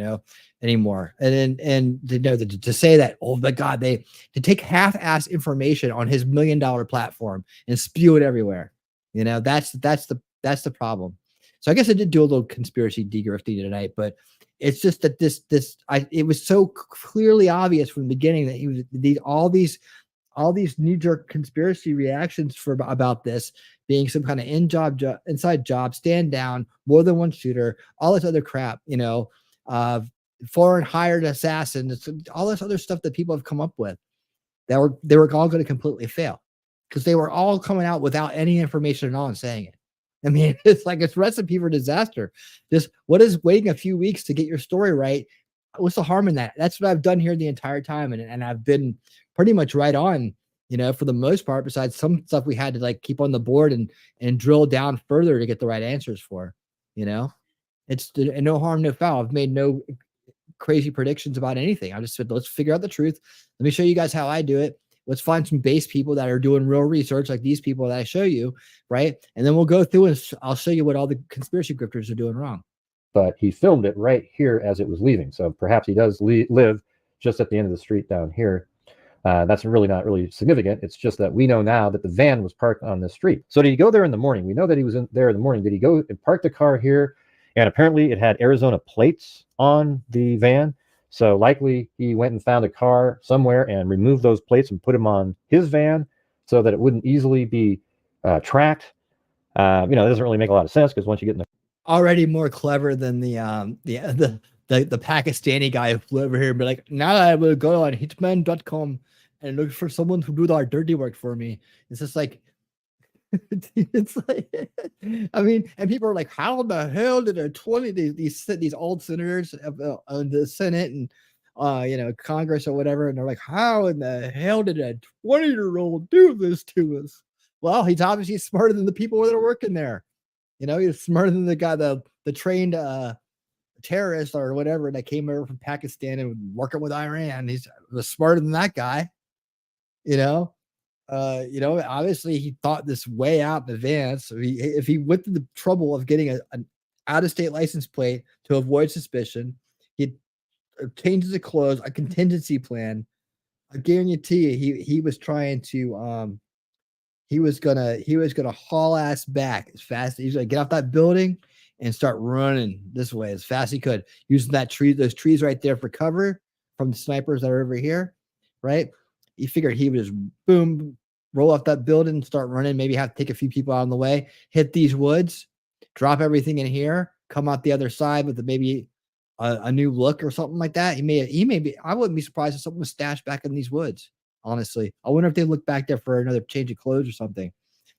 anymore. And to say that, oh my God, to take half-ass information on his $1 million platform and spew it everywhere, that's the problem. So I guess I did do a little conspiracy degrifting tonight, but it's just that it was so clearly obvious from the beginning that he was all these knee-jerk conspiracy reactions about this being some kind of inside job, stand down, more than one shooter, all this other crap, foreign hired assassin, all this other stuff that people have come up with, they were all going to completely fail because they were all coming out without any information at all and saying it. I mean, it's like it's recipe for disaster. Just what is waiting a few weeks to get your story right? What's the harm in that? That's what I've done here the entire time, and I've been pretty much right on for the most part, besides some stuff we had to like keep on the board and drill down further to get the right answers for. It's no harm, no foul. I've made no crazy predictions about anything. I just said, let's figure out the truth. Let me show you guys how I do it. Let's find some base people that are doing real research, like these people that I show you, right? And then we'll go through and I'll show you what all the conspiracy grifters are doing wrong. But he filmed it right here as it was leaving. So perhaps he does live just at the end of the street down here. That's really not really significant. It's just that we know now that the van was parked on this street. So did he go there in the morning? We know that he was there in the morning. Did he go and park the car here? And apparently it had Arizona plates on the van. So likely he went and found a car somewhere and removed those plates and put them on his van so that it wouldn't easily be tracked. It doesn't really make a lot of sense, because once you get in the already more clever than the Pakistani guy who flew over here and be like, now I will go on hitman.com and look for someone to do our dirty work for me. It's just like, it's like, I mean, and people are like, how the hell did these old senators on the Senate and Congress or whatever, and they're like, how in the hell did a 20-year-old do this to us? Well, he's obviously smarter than the people that are working there. He's smarter than the guy, the trained terrorist or whatever that came over from Pakistan and working with Iran. He was smarter than that guy. Obviously he thought this way out in advance. So if he went through the trouble of getting an out-of-state license plate to avoid suspicion, he changes the clothes, a contingency plan. I guarantee you, he was trying to he was gonna haul ass back as fast. He's gonna get off that building and start running this way as fast as he could, using those trees right there for cover from the snipers that are over here, right? He figured he would just boom, roll off that building and start running, maybe have to take a few people out on the way, hit these woods, drop everything in here, come out the other side with maybe a new look or something like that. He may be, I wouldn't be surprised if something was stashed back in these woods. Honestly, I wonder if they look back there for another change of clothes or something,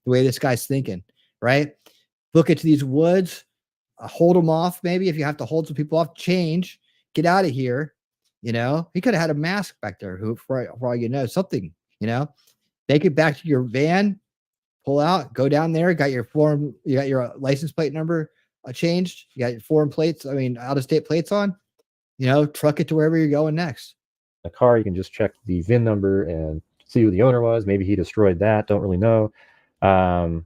the way this guy's thinking, right? Book it to these woods, hold them off. Maybe if you have to hold some people off, change, get out of here. He could have had a mask back there, for all something, make it back to your van, pull out, go down there, got your form, you got your license plate number changed, you got your foreign plates, out-of-state plates on, truck it to wherever you're going next. The car, you can just check the VIN number and see who the owner was. Maybe he destroyed that. Don't really know.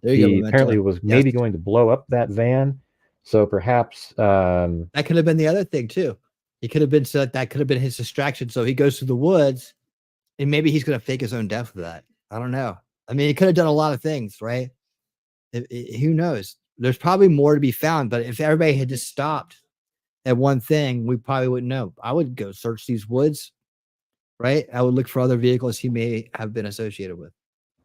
He apparently was maybe going to blow up that van. So perhaps that could have been the other thing too. He could have been that could have been his distraction. So he goes to the woods and maybe he's going to fake his own death with that. I don't know. I mean, he could have done a lot of things, right? Who knows? There's probably more to be found, but if everybody had just stopped at one thing, we probably wouldn't know. I would go search these woods. Right? I would look for other vehicles he may have been associated with.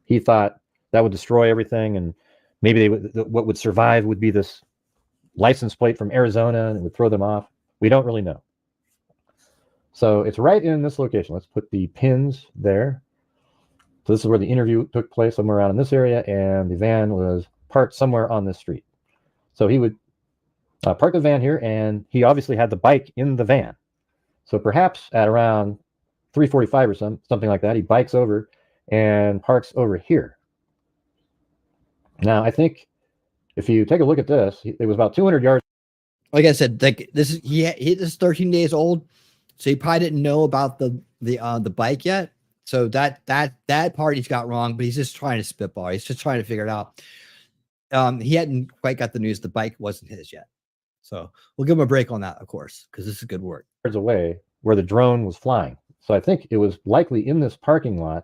He thought that would destroy everything, and maybe what would survive would be this license plate from Arizona, and it would throw them off. We don't really know. So it's right in this location. Let's put the pins there. So this is where the interview took place, somewhere around in this area, and the van was parked somewhere on this street. So he would park the van here, and he obviously had the bike in the van. So perhaps at around 3:45 or something like that, he bikes over and parks over here. Now, I think if you take a look at this, it was about 200 yards. Like I said, like this is this is 13 days old, so he probably didn't know about the bike yet. So that part he's got wrong, but he's just trying to spitball. He's just trying to figure it out. He hadn't quite got the news the bike wasn't his yet. So we'll give him a break on that, of course, because this is good work. Away where the drone was flying. So I think it was likely in this parking lot.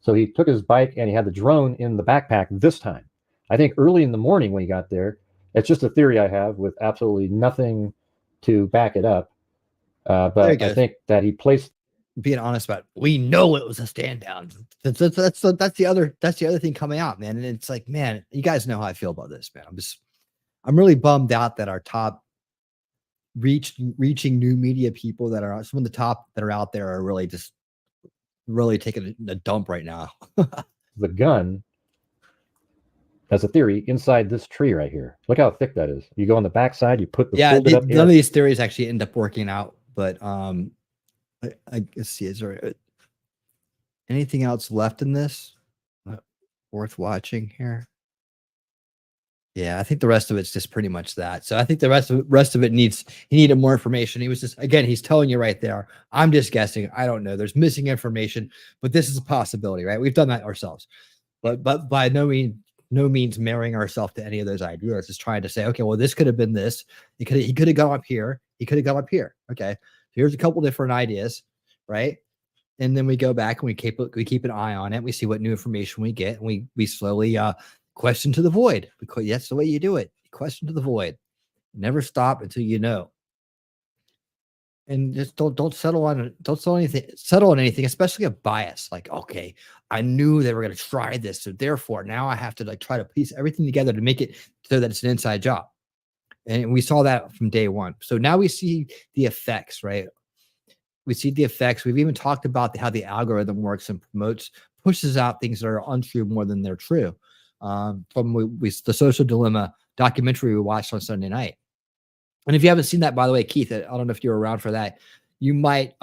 So he took his bike and he had the drone in the backpack this time. I think early in the morning when he got there, it's just a theory I have with absolutely nothing to back it up. But I think that he placed. Being honest about it, we know it was a stand down. That's the other thing coming out, man. And it's like, man, you guys know how I feel about this, man. I'm really bummed out that our top reaching new media people that are some of the top that are out there are really taking a dump right now. The gun, as a theory, inside this tree right here. Look how thick that is. You go on the back side, you put the folded up none of these theories actually end up working out, but I guess see, is there Anything else left in this worth watching here? Yeah, I think the rest of it's just pretty much that. So I think the rest of it he needed more information. He was just, again, he's telling you right there. I'm just guessing. I don't know. There's missing information, but this is a possibility, right? We've done that ourselves, but by no means marrying ourselves to any of those ideas. Just trying to say, okay, well, this could have been this. He could have gone up here. He could have gone up here. Okay, here's a couple different ideas, right? And then we go back and we keep an eye on it. We see what new information we get, and we slowly question to the void, because that's the way you do it. Question to the void. Never stop until you know. And just don't settle on anything, especially a bias. Like, okay, I knew they were going to try this, so therefore now I have to like try to piece everything together to make it so that it's an inside job. And we saw that from day one. So now we see the effects, right? We see the effects. We've even talked about how the algorithm works and pushes out things that are untrue more than they're true. From the Social Dilemma documentary we watched on Sunday night. And if you haven't seen that, by the way, Keith, I don't know if you were around for that, you might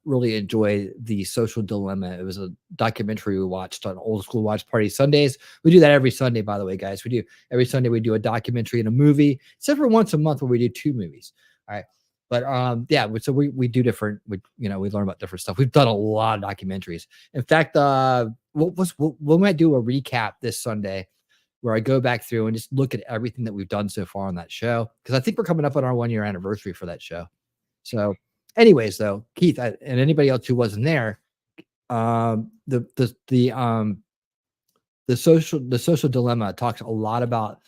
really enjoy the Social Dilemma. It was a documentary we watched on Old School Watch Party Sundays. We do that every Sunday, by the way, guys. Every Sunday we do a documentary and a movie, except for once a month where we do 2 movies. All right. But yeah, so we do different, we learn about different stuff. We've done a lot of documentaries. In fact, we might do a recap this Sunday where I go back through and just look at everything that we've done so far on that show, because I think we're coming up on our 1-year anniversary for that show. So anyways, though, Keith and anybody else who wasn't there, the social dilemma talks a lot about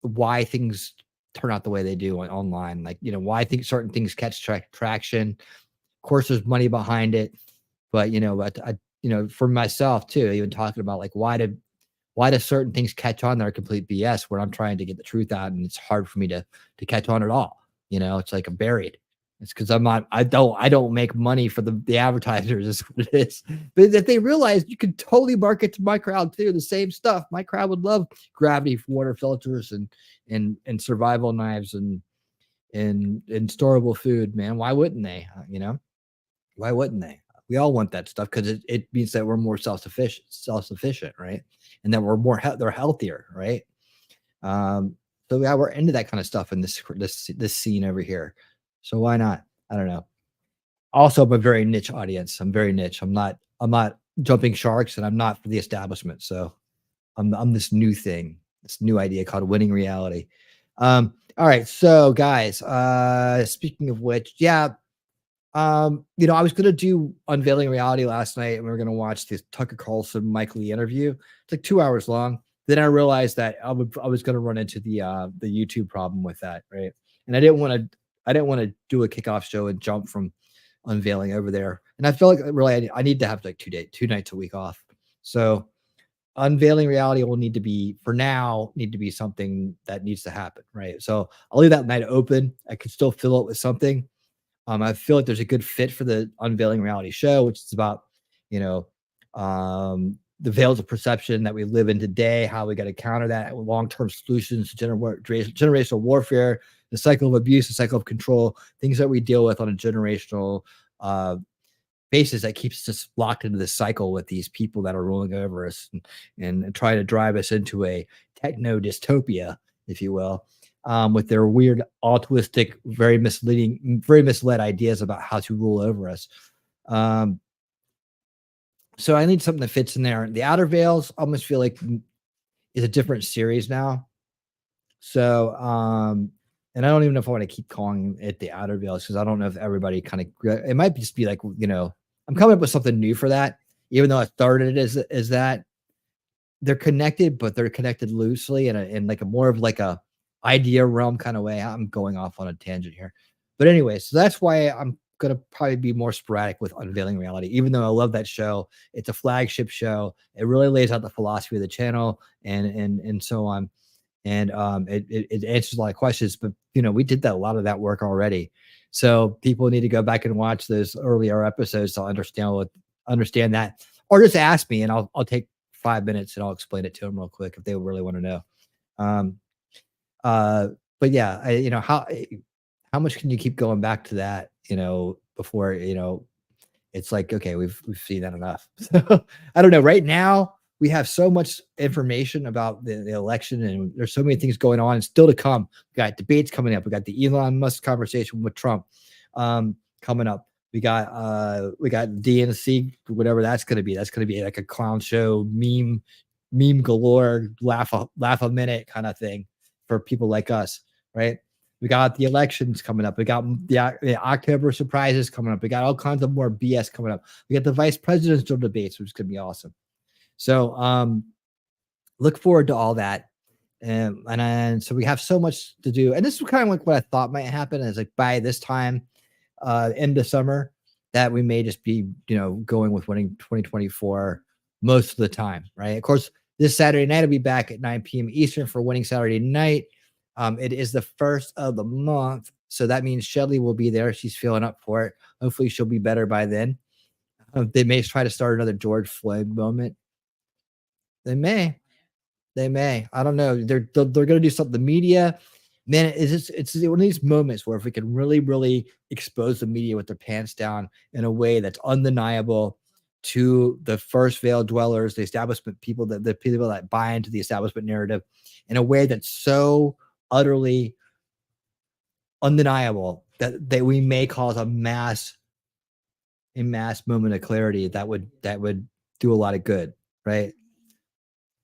why things turn out the way they do online. Like, why I think certain things catch traction. Of course, there's money behind it, but for myself too, even talking about like why do certain things catch on that are complete BS when I'm trying to get the truth out, and it's hard for me to catch on at all. It's like I'm buried. It's because I don't make money for the advertisers, is what it is. But if they realize you can totally market to my crowd too, the same stuff. My crowd would love gravity water filters and survival knives and storable food, man. Why wouldn't they? Why wouldn't they? We all want that stuff because it means that we're more self-sufficient, right? And that we're they're healthier, right? So yeah, we're into that kind of stuff in this scene over here. So why not? I don't know. Also, I'm a very niche audience. I'm very niche. I'm not jumping sharks, and I'm not for the establishment. So I'm this new thing, this new idea called winning reality. All right. So guys, speaking of which, yeah, I was going to do Unveiling Reality last night, and we were going to watch this Tucker Carlson, Mike Lee interview. It's like 2 hours long. Then I realized that I was going to run into the YouTube problem with that. Right. And I didn't want to do a kickoff show and jump from Unveiling over there. And I feel like really I need to have like 2 nights a week off. So Unveiling Reality will need to be something that needs to happen. Right. So I'll leave that night open. I could still fill it with something. I feel like there's a good fit for the Unveiling Reality show, which is about, the veils of perception that we live in today, how we got to counter that, long-term solutions to generational warfare, the cycle of abuse, the cycle of control, things that we deal with on a generational basis that keeps us locked into this cycle with these people that are ruling over us and try to drive us into a techno dystopia, if you will. With their weird, altruistic, very misled ideas about how to rule over us. So I need something that fits in there. The Outer Veils almost feel like is a different series now. So, and I don't even know if I want to keep calling it the Outer Veils, because I don't know if everybody it might just be like, I'm coming up with something new for that, even though I started it as that. They're connected, but they're connected loosely in like a more of like a idea realm kind of way. I'm going off on a tangent here, but anyway, so that's why I'm gonna probably be more sporadic with Unveiling Reality, even though I love that show. It's a flagship show. It really lays out the philosophy of the channel and so on, and it answers a lot of questions. But we did a lot of that work already, so people need to go back and watch those earlier episodes to understand that, or just ask me and I'll take 5 minutes and I'll explain it to them real quick if they really want to know. But yeah, how much can you keep going back to that, before, it's like, okay, we've seen that enough. So I don't know. Right now, we have so much information about the election, and there's so many things going on and still to come. We got debates coming up. We got the Elon Musk conversation with Trump coming up. We got DNC, whatever that's going to be. That's going to be like a clown show, meme galore, laugh a minute kind of thing for people like us, right? We got the elections coming up. We got the October surprises coming up. We got all kinds of more BS coming up. We got the vice presidential debates, which is going to be awesome. So look forward to all that. And so we have so much to do. And this is kind of like what I thought might happen is like by this time, end of summer, that we may just be, going with winning 2024 most of the time, right? Of course, this Saturday night, I'll be back at 9 p.m. Eastern for Winning Saturday Night. It is the first of the month. So that means Shelly will be there. She's feeling up for it. Hopefully she'll be better by then. They may try to start another George Floyd moment. They may. I don't know. They're going to do something. The media, man, it's one of these moments where if we can really, really expose the media with their pants down in a way that's undeniable to the first veil dwellers, the establishment people, the people that buy into the establishment narrative in a way that's so utterly undeniable that we may cause a mass moment of clarity that would do a lot of good, right?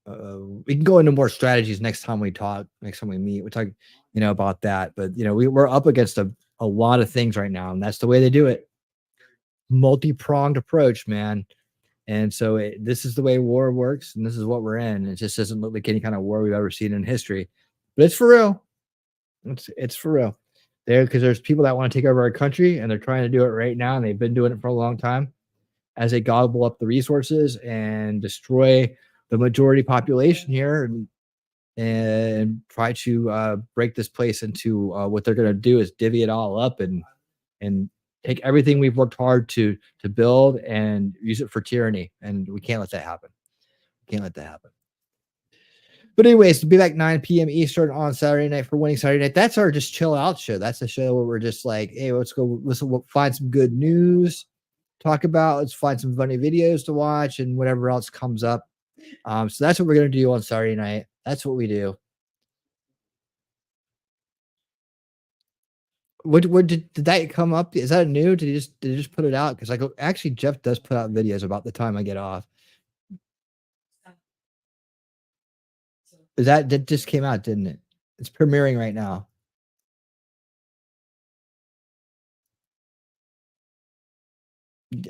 We can go into more strategies next time we talk, next time we meet. We'll talk, about that. But we're up against a lot of things right now, and that's the way they do it. Multi-pronged approach, man. And so this is the way war works, and this is what we're in. It just doesn't look like any kind of war we've ever seen in history. But it's for real. It's for real. Because there's people that want to take over our country, and they're trying to do it right now, and they've been doing it for a long time as they gobble up the resources and destroy the majority population here and try to break this place into what they're going to do is divvy it all up and take everything we've worked hard to build and use it for tyranny. And we can't let that happen. But anyways, to be back 9 p.m. Eastern on Saturday night for Winning Saturday Night. That's our just chill out show. That's a show where we're just like, hey, let's find some good news, talk about, let's find some funny videos to watch and whatever else comes up. So that's what we're going to do on Saturday night. That's what we do. What did that come up? Is that new? Did he just put it out? Because actually Jeff does put out videos about the time I get off. That just came out, didn't it? It's premiering right now.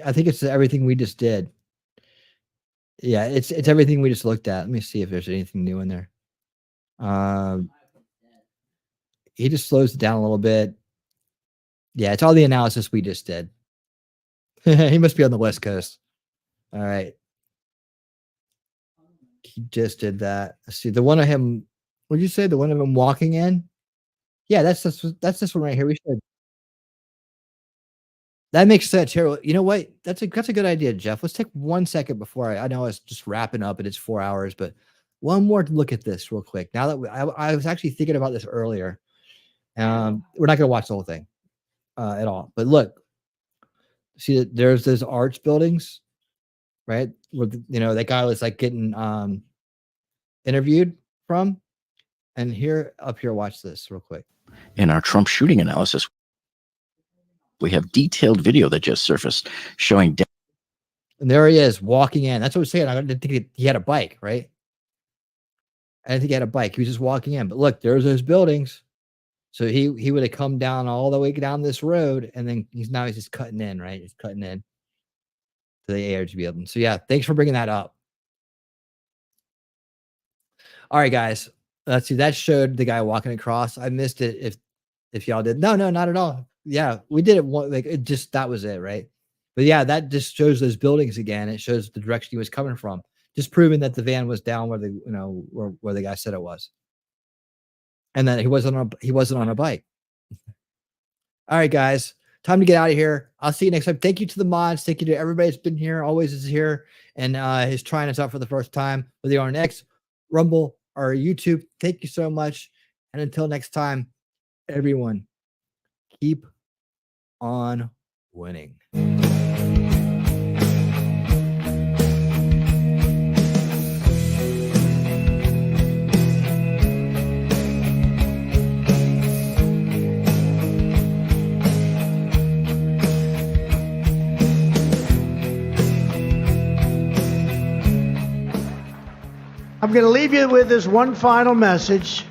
I think it's everything we just did. Yeah, it's everything we just looked at. Let me see if there's anything new in there. He just slows it down a little bit. Yeah, it's all the analysis we just did. He must be on the West Coast. All right. He just did that. Let's see. The one of him, what did you say? The one of him walking in? Yeah, that's this one right here. We should. That makes sense. Here, you know what? That's a good idea, Jeff. Let's take 1 second before I know it's just wrapping up and it's 4 hours, but one more look at this real quick. Now that I was actually thinking about this earlier. We're not going to watch the whole thing at all. But look, see, there's those arch buildings, right? Where that guy was like getting interviewed from. And up here, watch this real quick. In our Trump shooting analysis, we have detailed video that just surfaced showing. And there he is walking in. That's what I was saying. I didn't think he had a bike, right? I didn't think he had a bike. He was just walking in. But look, there's those buildings. So he would have come down all the way down this road, and then he's just cutting in, right? He's cutting in to the ARG building. So yeah, thanks for bringing that up. All right, guys. Let's see. That showed the guy walking across. I missed it. If y'all did, no, not at all. Yeah, we did it. That was it, right? But yeah, that just shows those buildings again. It shows the direction he was coming from, just proving that the van was down where where the guy said it was, and that he wasn't on a bike. All right, guys, time to get out of here. I'll see you next time. Thank you to the mods. Thank you to everybody that's been here, always is here, and is trying us out for the first time, whether you're on X, Rumble, or YouTube. Thank you so much, and until next time, everyone, keep on winning. I'm going to leave you with this one final message.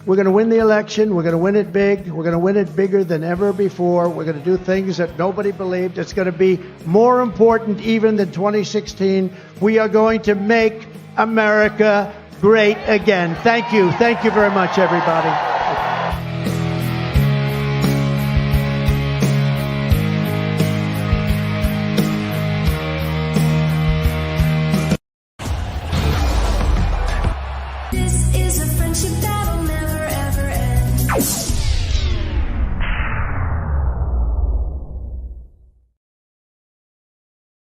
We're going to win the election. We're going to win it big. We're going to win it bigger than ever before. We're going to do things that nobody believed. It's going to be more important even than 2016. We are going to make America great again. Thank you. Thank you very much, everybody. This is a friendship that